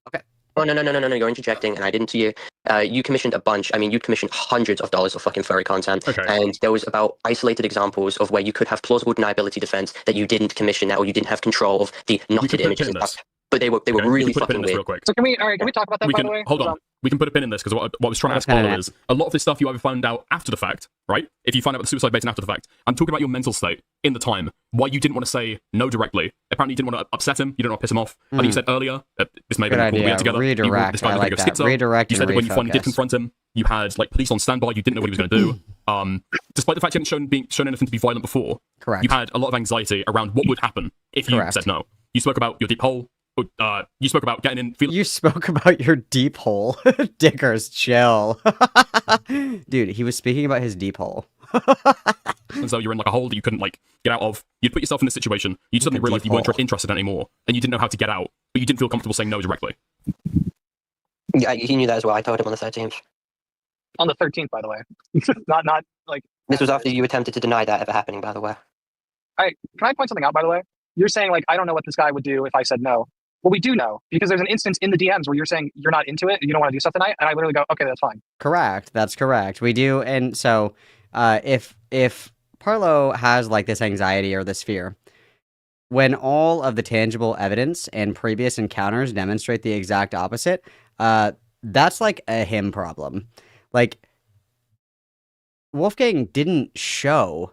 Okay. Oh, no, you're interjecting, and I didn't see you. You commissioned a bunch. I mean, you commissioned hundreds of dollars of fucking furry content. Okay. And there was about isolated examples of where you could have plausible deniability defense that you didn't commission that, or you didn't have control of the knotted images and stuff. But they were really fucking weird. So can we talk about that, by the way? Hold on. We can put a pin in this, because what I was trying to ask Parlo is, a lot of this stuff you either found out after the fact, right? If you find out about the suicide baiting after the fact, I'm talking about your mental state in the time, why you didn't want to say no directly. Apparently you didn't want to upset him, you didn't want to piss him off. I think you said earlier, this may have been we were together, redirect, I like that. Redirect. You said that when you finally did confront him, you had police on standby, you didn't know what he was going to do. Despite the fact you hadn't shown anything to be violent before, correct, you had a lot of anxiety around what would happen if you said no. You spoke about your deep hole. You spoke about getting in. You spoke about your deep hole. Dickers, chill. Dude, he was speaking about his deep hole. And so you're in like a hole that you couldn't like get out of. You'd put yourself in this situation. You'd suddenly realize you weren't interested anymore, and you didn't know how to get out, but you didn't feel comfortable saying no directly. Yeah, he knew that as well. I told him on the 13th. On the 13th, by the way. not like... This was after you attempted to deny that ever happening, by the way. Can I point something out, by the way? You're saying, like, I don't know what this guy would do if I said no. Well, we do know, because there's an instance in the DMs where you're saying you're not into it, you don't want to do stuff tonight, and I literally go, okay, that's fine. Correct. That's correct. We do, and so if Parlo has like this anxiety or this fear, when all of the tangible evidence and previous encounters demonstrate the exact opposite, that's like a him problem. Like, Wolfgang didn't show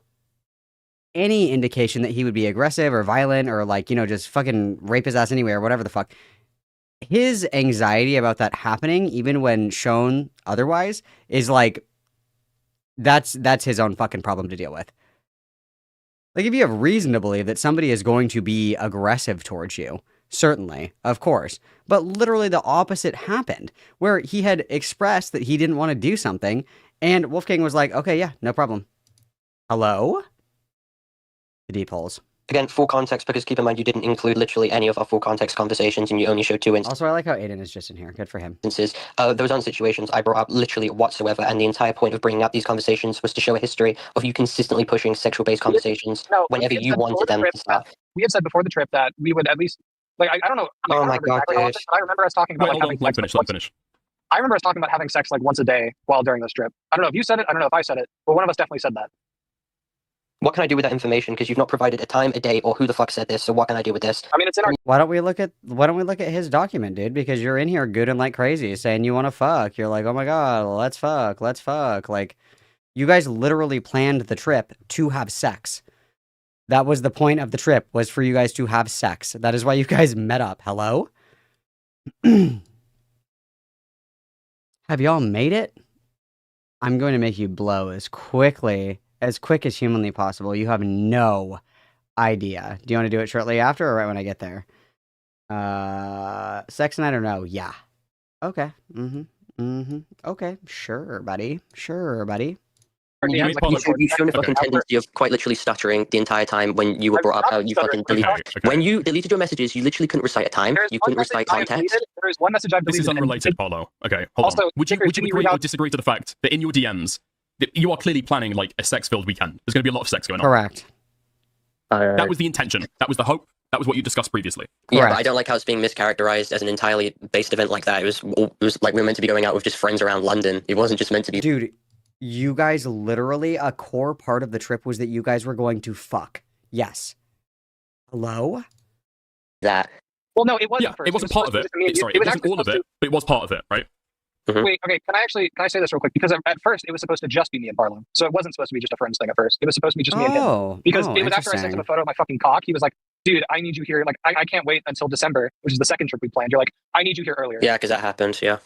any indication that he would be aggressive or violent or like, you know, just fucking rape his ass anywhere or whatever the fuck. His anxiety about that happening, even when shown otherwise, is like, that's his own fucking problem to deal with. Like, if you have reason to believe that somebody is going to be aggressive towards you, certainly, of course. But literally the opposite happened, where he had expressed that he didn't want to do something, and Wolfgang was like, okay, yeah, no problem. Hello? The deep holes. Again, full context, because keep in mind you didn't include literally any of our full context conversations, and you only showed 2 instances. Also, I like how Aiden is just in here. Good for him. Those aren't situations I brought up literally whatsoever, and the entire point of bringing up these conversations was to show a history of you consistently pushing sexual-based conversations whenever you wanted them to start. We had said before the trip that we would at least, like, I don't know. Oh my god, but I remember us talking about having sex. Let me finish. I remember us talking about having sex like once a day while during this trip. I don't know if you said it, I don't know if I said it, but one of us definitely said that. What can I do with that information? Because you've not provided a time, a day, or who the fuck said this. So what can I do with this? I mean, it's in our. Why don't we look at his document, dude? Because you're in here gooding like crazy, saying you want to fuck. You're like, oh my god, let's fuck. Like, you guys literally planned the trip to have sex. That was the point of the trip, was for you guys to have sex. That is why you guys met up. Hello? Have y'all made it? I'm going to make you blow as quick as humanly possible. You have no idea. Do you want to do it shortly after or right when I get there? Sex night or no? Yeah. Okay. Okay. Sure, buddy. You've shown a fucking tendency of quite literally stuttering the entire time when you were brought up how you fucking deleted. When you deleted your messages, you literally couldn't recite a time. You couldn't recite context. There is one message I've deleted. This is unrelated, Parlo. Okay, hold on. Would you agree or disagree to the fact that in your DMs, that you are clearly planning like a sex-filled weekend? There's going to be a lot of sex going on. Correct. That was the intention. That was the hope. That was what you discussed previously. Yeah, but I don't like how it's being mischaracterized as an entirely based event like that. It was like we were meant to be going out with just friends around London. It wasn't just meant to be. Dude, you guys literally, a core part of the trip was that you guys were going to fuck. Yes. Hello? That. Well, no, it wasn't. Yeah, it wasn't part of it. Sorry, it wasn't all of it, but it was part of it, right? Wait, okay, can I say this real quick? Because at first it was supposed to just be me and Parlo. So it wasn't supposed to be just a friends thing at first. It was supposed to be just me and him. Because it was after I sent him a photo of my fucking cock. He was like, dude, I need you here. Like, I can't wait until December, which is the second trip we planned. You're like, I need you here earlier. Yeah, because that happened, yeah.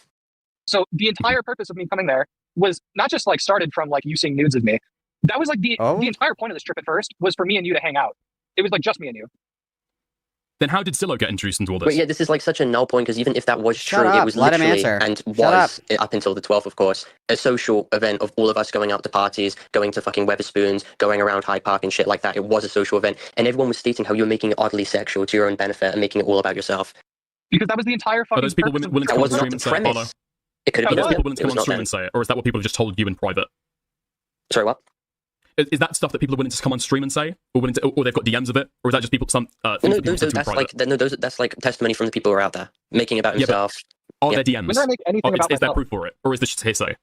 So the entire purpose of me coming there was not just like started from like you seeing nudes of me. That was like the entire point of this trip at first was for me and you to hang out. It was like just me and you. Then how did Zillow get introduced into all this? But yeah, this is like such a null point because even if that was true, it was literally and was up until the 12th, of course, a social event of all of us going out to parties, going to fucking Weatherspoons, going around Hyde Park and shit like that. It was a social event, and everyone was stating how you were making it oddly sexual to your own benefit and making it all about yourself. Because that was the entire fucking. Are those people willing to come on stream and say it, Parlo? It could have been. Are those people willing to come on stream and say it, or is that what people have just told you in private? Sorry, what? Is that stuff that people are willing to come on stream and say, or willing to, or they've got DMs of it, or is that just people things that people say to in private? That's like testimony from the people who are out there making it about himself. Are there DMs? When did I make anything about is there proof for it, or is this just hearsay?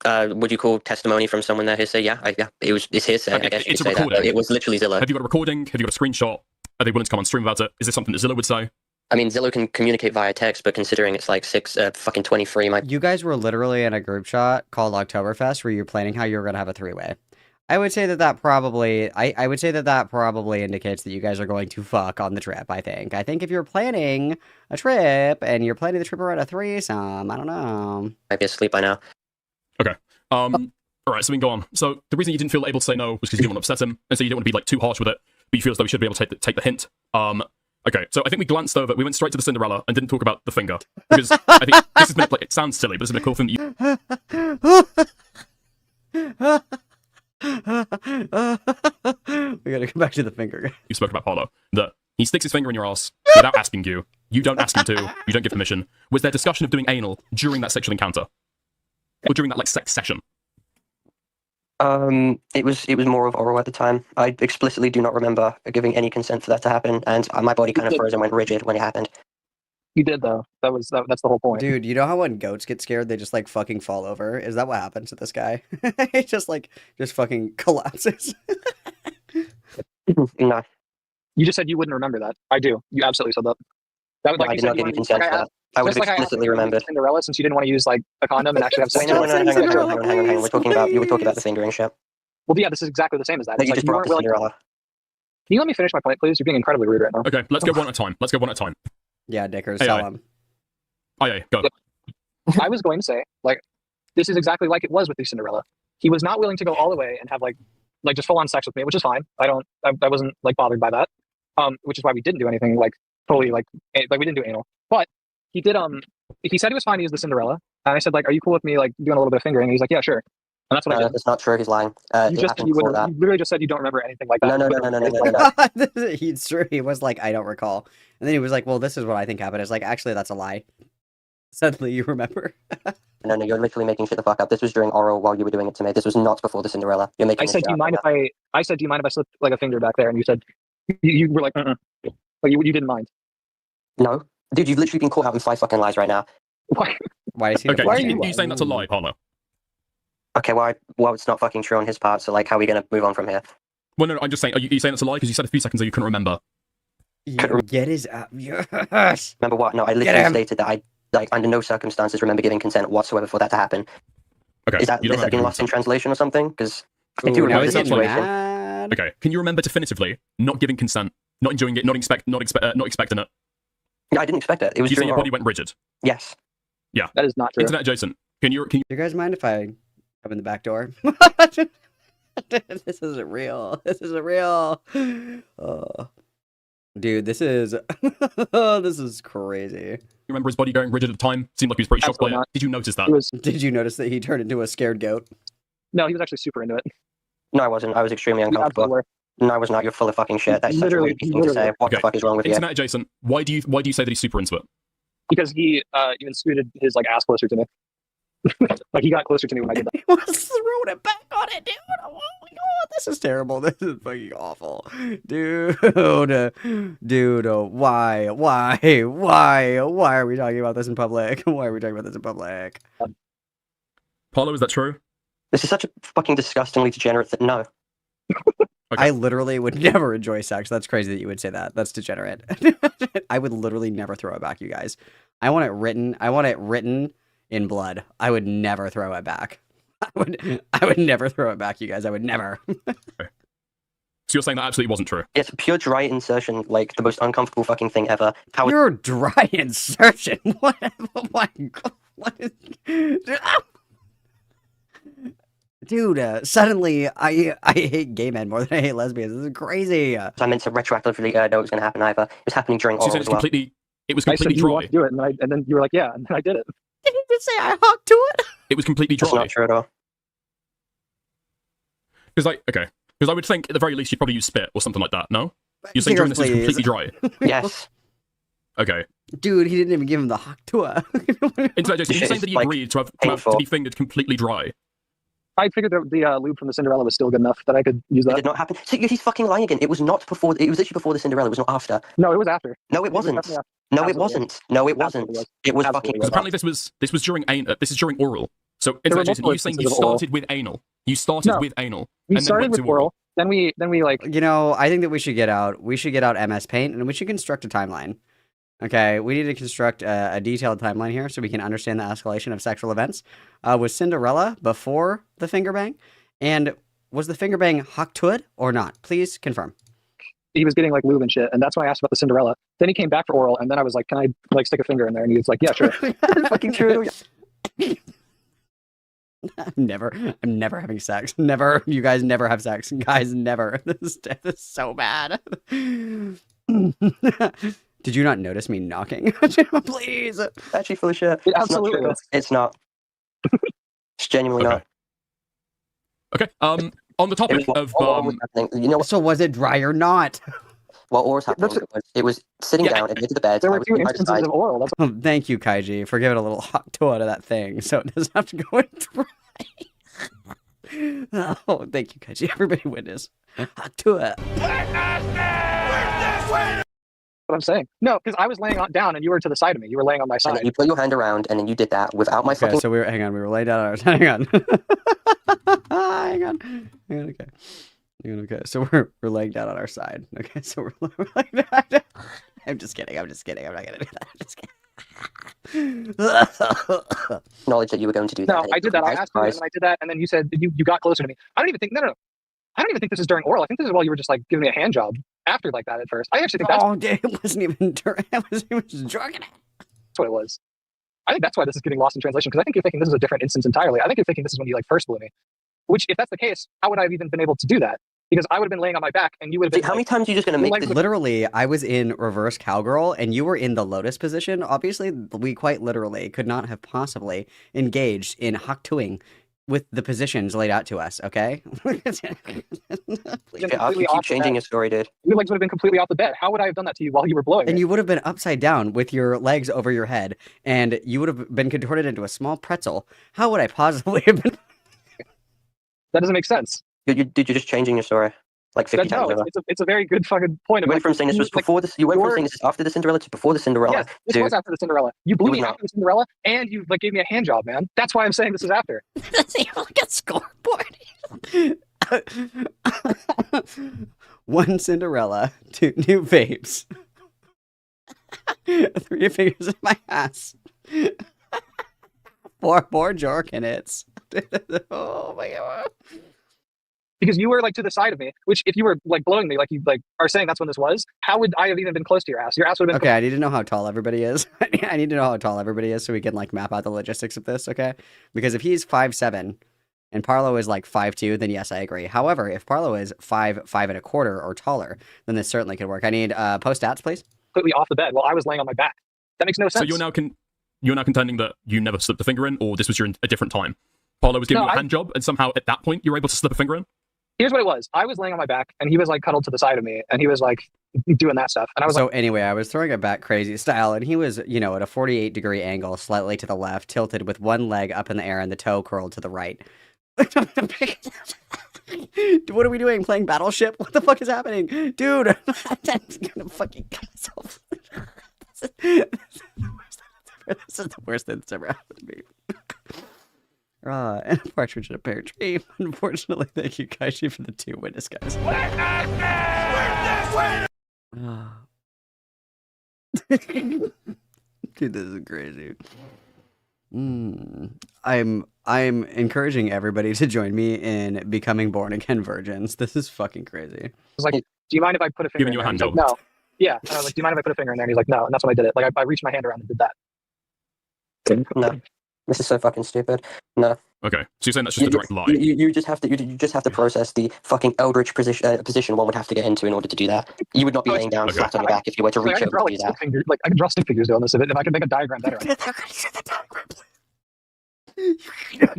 Would you call testimony from someone there hearsay? Yeah, it's hearsay. Okay, I guess it's you could say that. It was literally Zillow. Have you got a recording? Have you got a screenshot? Are they willing to come on stream about it? Is this something that Zillow would say? I mean, Zillow can communicate via text, but considering it's like 23, You guys were literally in a group shot called Oktoberfest where you're planning how you were going to have a three-way. I would say that probably, I would say that probably indicates that you guys are going to fuck on the trip, I think. I think if you're planning a trip and you're planning the trip around a threesome, I don't know. Might be asleep by now. Okay. Alright, so we can go on. So the reason you didn't feel able to say no was because you didn't want to upset him, and so you didn't want to be like too harsh with it, but you feel as though you should be able to take the hint. Okay, so I think we glanced over, we went straight to the Cinderella and didn't talk about the finger. Because I think this has been, like, it sounds silly, but this has been a cool thing that you... We gotta come back to the finger. You spoke about Parlo. That he sticks his finger in your ass without asking you. You don't ask him to. You don't give permission. Was there discussion of doing anal during that sexual encounter? Or during that, like, sex session? It was more of oral at the time. I explicitly do not remember giving any consent for that to happen, and my body kind of froze and went rigid when it happened. You did though. That's the whole point. Dude, you know how when goats get scared, they just like fucking fall over? Is that what happens to this guy? It just fucking collapses. No. You just said you wouldn't remember that. I do. You absolutely said that. That would, No, I did not give you consent for that. I would have explicitly remembered. Cinderella, since you didn't want to use like a condom and actually have sex. Wait, no, hang on. We're talking about the fingering shit. Well, yeah, this is exactly the same as that. No, you just brought up Cinderella. Can you let me finish my point, please? You're being incredibly rude right now. Okay, let's go one at a time. Yeah, Dickers, Hey, tell hey. him. Aye, go. I was going to say, like, this is exactly like it was with the Cinderella. He was not willing to go all the way and have like just full on sex with me, which is fine. I wasn't like bothered by that. Which is why we didn't do anything like totally like we didn't do anal. But he did he said he was fine to use the Cinderella, and I said like, are you cool with me like doing a little bit of fingering? And he's like, yeah, sure. And that's what I did. That's not true. He's lying. You literally just said you don't remember anything like that. No. He's true. He was like, I don't recall. And then he was like, well, this is what I think happened. It's like, actually, that's a lie. Suddenly you remember. No, you're literally making shit the fuck up. This was during oral while you were doing it to me. This was not before the Cinderella. You're making. I said, do you mind if I slip like a finger back there? And you said, you were like, like you didn't mind. No, dude, you've literally been caught out in 5 fucking lies right now. Why is he? Okay, why are you saying that's a lie, Parlo? Okay, well, it's not fucking true on his part. So like, how are we gonna move on from here? Well, no, I'm just saying. Are you saying that's a lie because you said a few seconds ago you couldn't remember? Get his yes. Remember what? No, I literally stated that I under no circumstances remember giving consent whatsoever for that to happen. Okay, is that been lost in translation or something? Because I do remember the situation. Okay, can you remember definitively not giving consent, not enjoying it, not expecting it? No, I didn't expect it. It was. You say your body went rigid. Yes. Yeah. That is not true. Internet adjacent. Can you? Do you guys mind if I open the back door? This isn't real. This isn't real. Oh. Dude, this is this is crazy. You remember his body going rigid at the time? Seemed like he was pretty shocked by it. Did you notice that? Did you notice that he turned into a scared goat? No, he was actually super into it. No, I wasn't. I was extremely uncomfortable. No, I was not. You're full of fucking shit. That's such a weird thing to say. What the fuck is wrong with you? Internet adjacent. Why do you say that he's super into it? Because he even scooted his like ass closer to me. Like he got closer to me when I did that. He was throwing it back on it, dude. Oh my god, this is terrible. This is fucking awful, dude. Why are we talking about this in public? Why are we talking about this in public? Parlo, is that true? This is such a fucking disgustingly degenerate thing. No. Okay. I literally would never enjoy sex. That's crazy that you would say that. That's degenerate. I would literally never throw it back, you guys. I want it written in blood. I would never throw it back. I would never throw it back, you guys. I would never. Okay. So you're saying that absolutely wasn't true? It's a pure dry insertion, like the most uncomfortable fucking thing ever. Pure dry insertion? What is... Dude, suddenly I hate gay men more than I hate lesbians. This is crazy. So I meant to retroactively know it was going to happen either. It was happening during oral as well. It was completely dry. You want to do it, and then you were like, yeah, and then I did it. Did he just say I hooked to it? It was completely dry. That's not true at all. Because I would think at the very least you'd probably use spit or something like that. No, you're saying during this is completely dry. Yes. Okay. Dude, he didn't even give him the hook to it. Internet adjacent. You're saying that he agreed to be fingered completely dry. I figured that the lube from the Cinderella was still good enough that I could use that. It did not happen. So he's fucking lying again. It was not before. It was literally before the Cinderella. It was not after. No, it was after. No, it wasn't. No, it wasn't. No, it wasn't. It was fucking. Because apparently this was during this is during oral. So internet adjacent. You're saying you started with anal. You started with anal. We started with oral. Then we like. You know, I think that we should get out MS Paint and we should construct a timeline. Okay, we need to construct a detailed timeline here so we can understand the escalation of sexual events. Was Cinderella before the finger bang? And was the finger bang Haktud or not? Please confirm. He was getting like lube and shit, and that's why I asked about the Cinderella. Then he came back for oral, and then I was like, "Can I like stick a finger in there?" And he was like, "Yeah, sure." Fucking true. I'm never having sex. Never. You guys never have sex. Guys, never. This is so bad. Did you not notice me knocking? Please. Actually, full of shit. Absolutely. It's not. It's genuinely not. Okay. On the topic of you know, so was it dry or not? What was happening? It was sitting down and into the bed. There were 2 instances of oral. That's Thank you, Kaiji, for giving a little hot tour to that thing, so it doesn't have to go in dry. Oh, thank you, Kaiji. Everybody witness. Hot tour. what I'm saying. No, because I was laying down and you were to the side of me. You were laying on my side. You put your hand around and then you did that without my fucking. So we were we were laying down on our side. Hang on. hang on. Okay. Okay. So we're laying down on our side. Okay. So we're laying down. I'm just kidding. I'm not gonna do that. I'm just kidding. Knowledge that you were going to do that. No, I did that. I asked you, and I did that, and then you said you got closer to me. I don't even think. No. I don't even think this is during oral. I think this is while you were just like giving me a hand job after like that at first. I actually think that's. Oh, dude, it wasn't even during. I was just drugging it. That's what it was. I think that's why this is getting lost in translation, because I think you're thinking this is a different instance entirely. I think you're thinking this is when you like first blew me. Which, if that's the case, how would I have even been able to do that? Because I would have been laying on my back, and you would have been. How many times are you just going to make this? Literally, I was in reverse cowgirl, and you were in the lotus position. Obviously, we quite literally could not have possibly engaged in haktuing with the positions laid out to us. Okay. I'll keep changing your story, dude. Your legs would have been completely off the bed. How would I have done that to you while you were blowing? And you would have been upside down with your legs over your head, and you would have been contorted into a small pretzel. How would I possibly have been? That doesn't make sense. You're just changing your story like 50 times over. It's a very good fucking point. You went from saying this was before this. You went from saying this is after the Cinderella to before the Cinderella. Yes, this was after the Cinderella. You blew me after the Cinderella, and you like gave me a hand job, man. That's why I'm saying this is after. That's like a scoreboard. 1 Cinderella, 2 new vapes, 3 fingers in my ass, 4 more Jorkinits. Oh my god. Because you were like to the side of me, which if you were like blowing me, like you like are saying that's when this was, how would I have even been close to your ass? Your ass would have been. Okay, I need to know how tall everybody is. I need to know how tall everybody is so we can like map out the logistics of this, okay? Because if he's 5'7" and Parlo is like 5'2", then yes, I agree. However, if Parlo is 5'1" or taller, then this certainly could work. I need post stats, please. Completely off the bed while I was laying on my back. That makes no sense. So you're now contending that you never slipped a finger in, or this was during a different time? Parlo was giving you a hand job, and somehow at that point you were able to slip a finger in? Here's what it was. I was laying on my back, and he was like cuddled to the side of me, and he was like doing that stuff. And I was so anyway, I was throwing it back crazy style, and he was, at a 48-degree angle, slightly to the left, tilted with one leg up in the air and the toe curled to the right. What are we doing? Playing Battleship? What the fuck is happening? Dude, I'm gonna fucking kill myself. This is the worst that's ever happened to me. And a partridge in a pear tree. Unfortunately, thank you, Kaiji, for the 2 witness guys. Dude, this is crazy. I'm encouraging everybody to join me in becoming born again virgins. This is fucking crazy. I was like, do you mind if I put a finger in there? He's like, no. Yeah. And I was like, do you mind if I put a finger in there? And he's like, no. And that's when I did it. Like I reached my hand around and did that. No. This is so fucking stupid. No. Okay, so you're saying that's just a direct lie? You just have to process the fucking eldritch position one would have to get into in order to do that. You would not be laying down flat on your back if you were to reach over to do that. I can draw stick figures doing this if I can make a diagram better.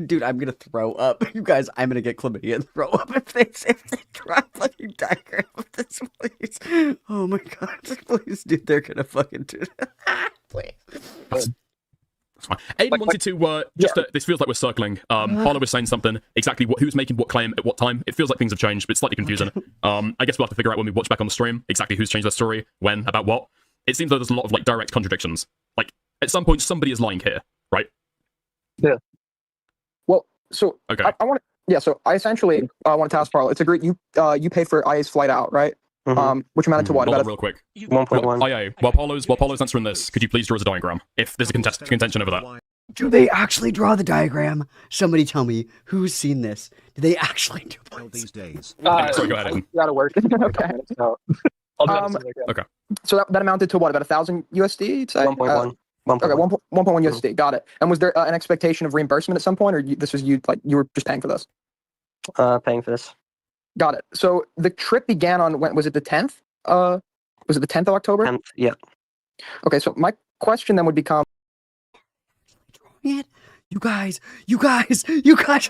Dude, I'm gonna throw up. You guys, I'm gonna get chlamydia and throw up if they draw a fucking diagram of this, please. Oh my god, please, dude, they're gonna fucking do that. Please. That's fine. Aiden wanted to this feels like we're circling. Parlo was saying something exactly who's making what claim at what time. It feels like things have changed, but it's slightly confusing. I guess we'll have to figure out when we watch back on the stream exactly who's changed their story, when, about what. It seems like there's a lot of like direct contradictions. Like at some point somebody is lying here, right? Yeah. Well, so okay. I want to. Yeah. So I essentially want to ask Parlo. It's agreed. You paid for IA's flight out, right? Mm-hmm. Which amounted to what? Hold on real quick. 1.1. IA, while Parlo's answering this, could you please draw us a diagram? If there's a contention over that. Do they actually draw the diagram? Somebody tell me who's seen this. Do they actually do these days? Sorry, go ahead, Aiden. That'll work. Okay. So, okay. So that amounted to what? About 1,000 USD? You'd say? 1.1. Okay, 1.1 USD. Got it. And was there an expectation of reimbursement at some point, or this was you were just paying for this? Paying for this. Got it. So the trip began on when was it the 10th? Was it the 10th of October? 10th, yeah. Okay, so my question then would become: You guys, are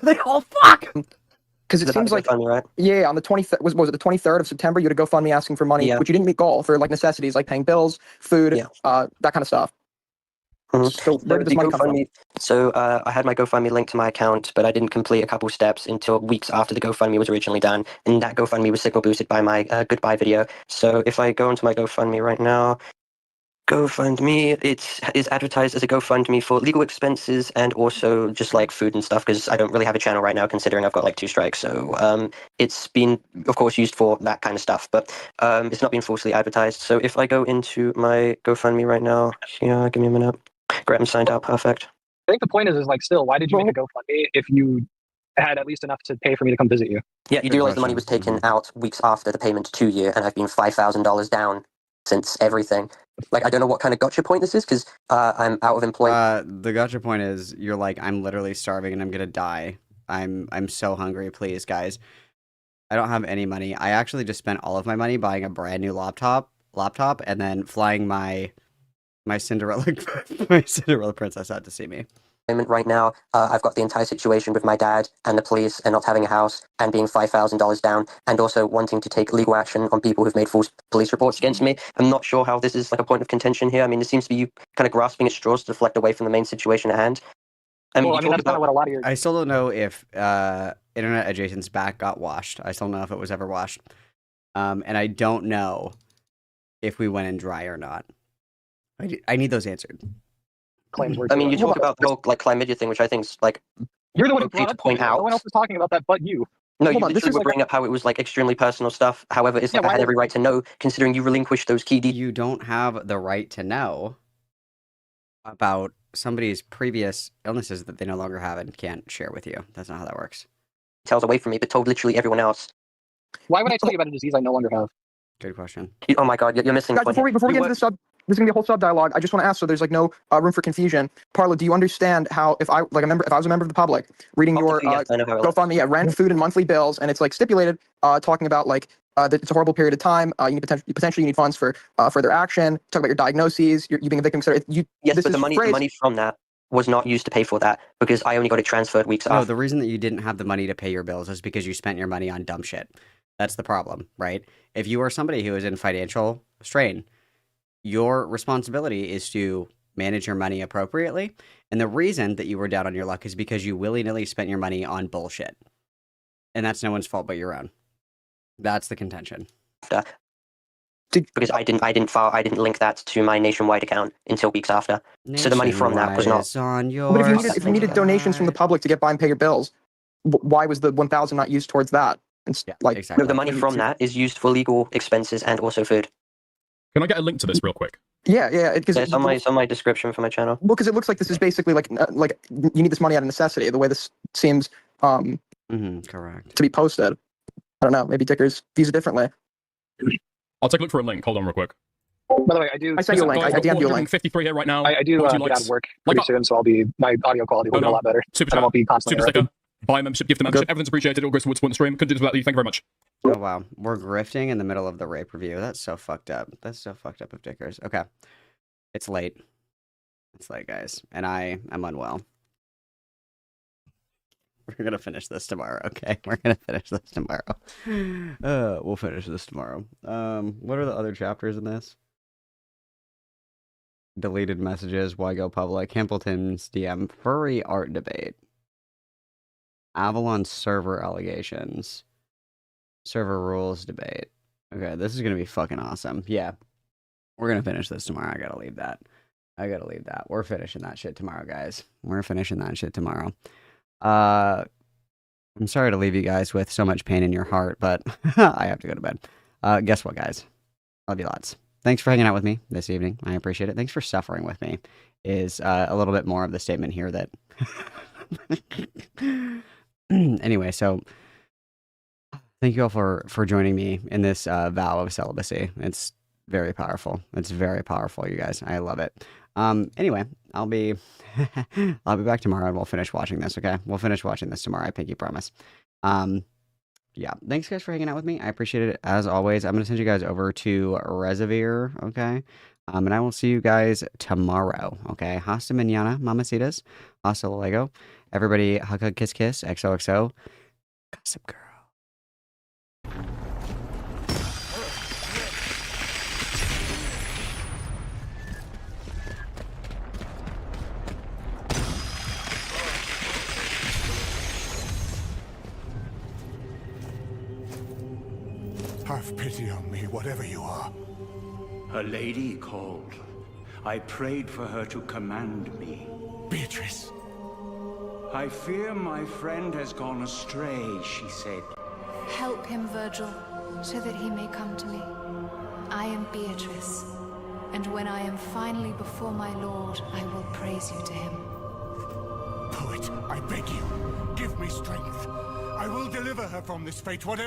they all fuck? Because it seems like GoFundMe, right? Yeah, on the 23rd was it the 23rd of September? You had a GoFundMe asking for money, which you didn't meet goal for like necessities like paying bills, food, that kind of stuff. So where did this money come from? So I had my GoFundMe linked to my account, but I didn't complete a couple steps until weeks after the GoFundMe was originally done, and that GoFundMe was signal boosted by my goodbye video. So if I go into my GoFundMe right now, GoFundMe, it is advertised as a GoFundMe for legal expenses and also just like food and stuff, because I don't really have a channel right now considering I've got like 2 strikes. So it's been, of course, used for that kind of stuff, but it's not been falsely advertised. So if I go into my GoFundMe right now, yeah, give me a minute. Great, I'm signed out, perfect. I think the point is like, still, why did you make a GoFundMe if you had at least enough to pay for me to come visit you? Yeah, you do realize the money was taken out weeks after the payment to you, and I've been $5,000 down since everything. Like, I don't know what kind of gotcha point this is, because I'm out of employment. The gotcha point is, you're like, I'm literally starving and I'm gonna die. I'm so hungry, please, guys. I don't have any money. I actually just spent all of my money buying a brand new laptop, and then flying my Cinderella princess out to see me. Right now, I've got the entire situation with my dad and the police and not having a house and being $5,000 down, and also wanting to take legal action on people who've made false police reports against me. I'm not sure how this is like a point of contention here. I mean, it seems to be you kind of grasping at straws to deflect away from the main situation at hand. I mean, that's kind of what a lot of your... I still don't know if Internet Adjacent's back got washed. I still don't know if it was ever washed. And I don't know if we went in dry or not. I need those answered. Claims were. I mean, you talk about the whole like chlamydia thing, which I think is like you're the one who brought to point out. No one else was talking about that but you. No, you literally were bringing up how it was like extremely personal stuff. However, it's like I had every right to know, considering you relinquished those key details. You don't have the right to know about somebody's previous illnesses that they no longer have and can't share with you. That's not how that works. Details away from me, but told literally everyone else. Why would I tell you about a disease I no longer have? Good question. Oh my god, you're missing. Guys, before we get into this there's gonna be a whole sub dialogue. I just want to ask, so there's like no room for confusion. Parlo, do you understand how if I was a member of the public reading your GoFundMe, rent, food, and monthly bills, and it's like stipulated, talking about like that it's a horrible period of time. You need potentially you need funds for further action. Talk about your diagnoses, you being a victim, etc. Yes, but the money from that was not used to pay for that because I only got it transferred weeks after. No, the reason that you didn't have the money to pay your bills is because you spent your money on dumb shit. That's the problem, right? If you are somebody who is in financial strain, your responsibility is to manage your money appropriately. And the reason that you were down on your luck is because you willy-nilly spent your money on bullshit. And that's no one's fault but your own. That's the contention. Because I didn't link that to my Nationwide account until weeks after. So the money from that was not on your But if you needed donations from the public to get by and pay your bills, why was the 1,000 not used towards that? Exactly. No, the money from that is used for legal expenses and also food. Can I get a link to this real quick? Yeah. It's on my description for my channel. Well, because it looks like this is basically like you need this money out of necessity. The way this seems correct to be posted. I don't know. Maybe Dickers views it differently. I'll take a look for a link. Hold on real quick. By the way, I sent you a link. I DM'd you a link. 53 here right now. I do get out of work pretty soon, so my audio quality will be a lot better. Super I won't be constantly super sticker. Buy a membership, gift the membership. Everything's appreciated. It all goes towards the stream. Couldn't do this without you. Thank you very much. Oh, wow. We're grifting in the middle of the rape review. That's so fucked up. That's so fucked up of Dickers. Okay. It's late. It's late, guys. And I am unwell. We're going to finish this tomorrow, okay? We're going to finish this tomorrow. We'll finish this tomorrow. What are the other chapters in this? Deleted messages. Why go public? Hempleton's DM. Furry art debate. Avalon server allegations. Server rules debate. Okay, this is going to be fucking awesome. Yeah. We're going to finish this tomorrow. I got to leave that. We're finishing that shit tomorrow, guys. We're finishing that shit tomorrow. I'm sorry to leave you guys with so much pain in your heart, but I have to go to bed. Guess what, guys? Love you lots. Thanks for hanging out with me this evening. I appreciate it. Thanks for suffering with me is a little bit more of the statement here that... Anyway, so thank you all for joining me in this vow of celibacy. It's very powerful. It's very powerful, you guys. I love it. Anyway, I'll be back tomorrow and we'll finish watching this, okay? We'll finish watching this tomorrow, I pinky promise. Yeah, thanks guys for hanging out with me. I appreciate it as always. I'm going to send you guys over to Reservoir, okay? And I will see you guys tomorrow, okay? Hasta mañana, mamacitas. Hasta luego. Everybody, hug, hug, kiss, kiss. XOXO. Gossip Girl. Have pity on me, whatever you are. A lady called. I prayed for her to command me. Beatrice. I fear my friend has gone astray, she said. Help him, Virgil, so that he may come to me. I am Beatrice, and when I am finally before my lord, I will praise you to him. Poet, I beg you, give me strength. I will deliver her from this fate, whatever.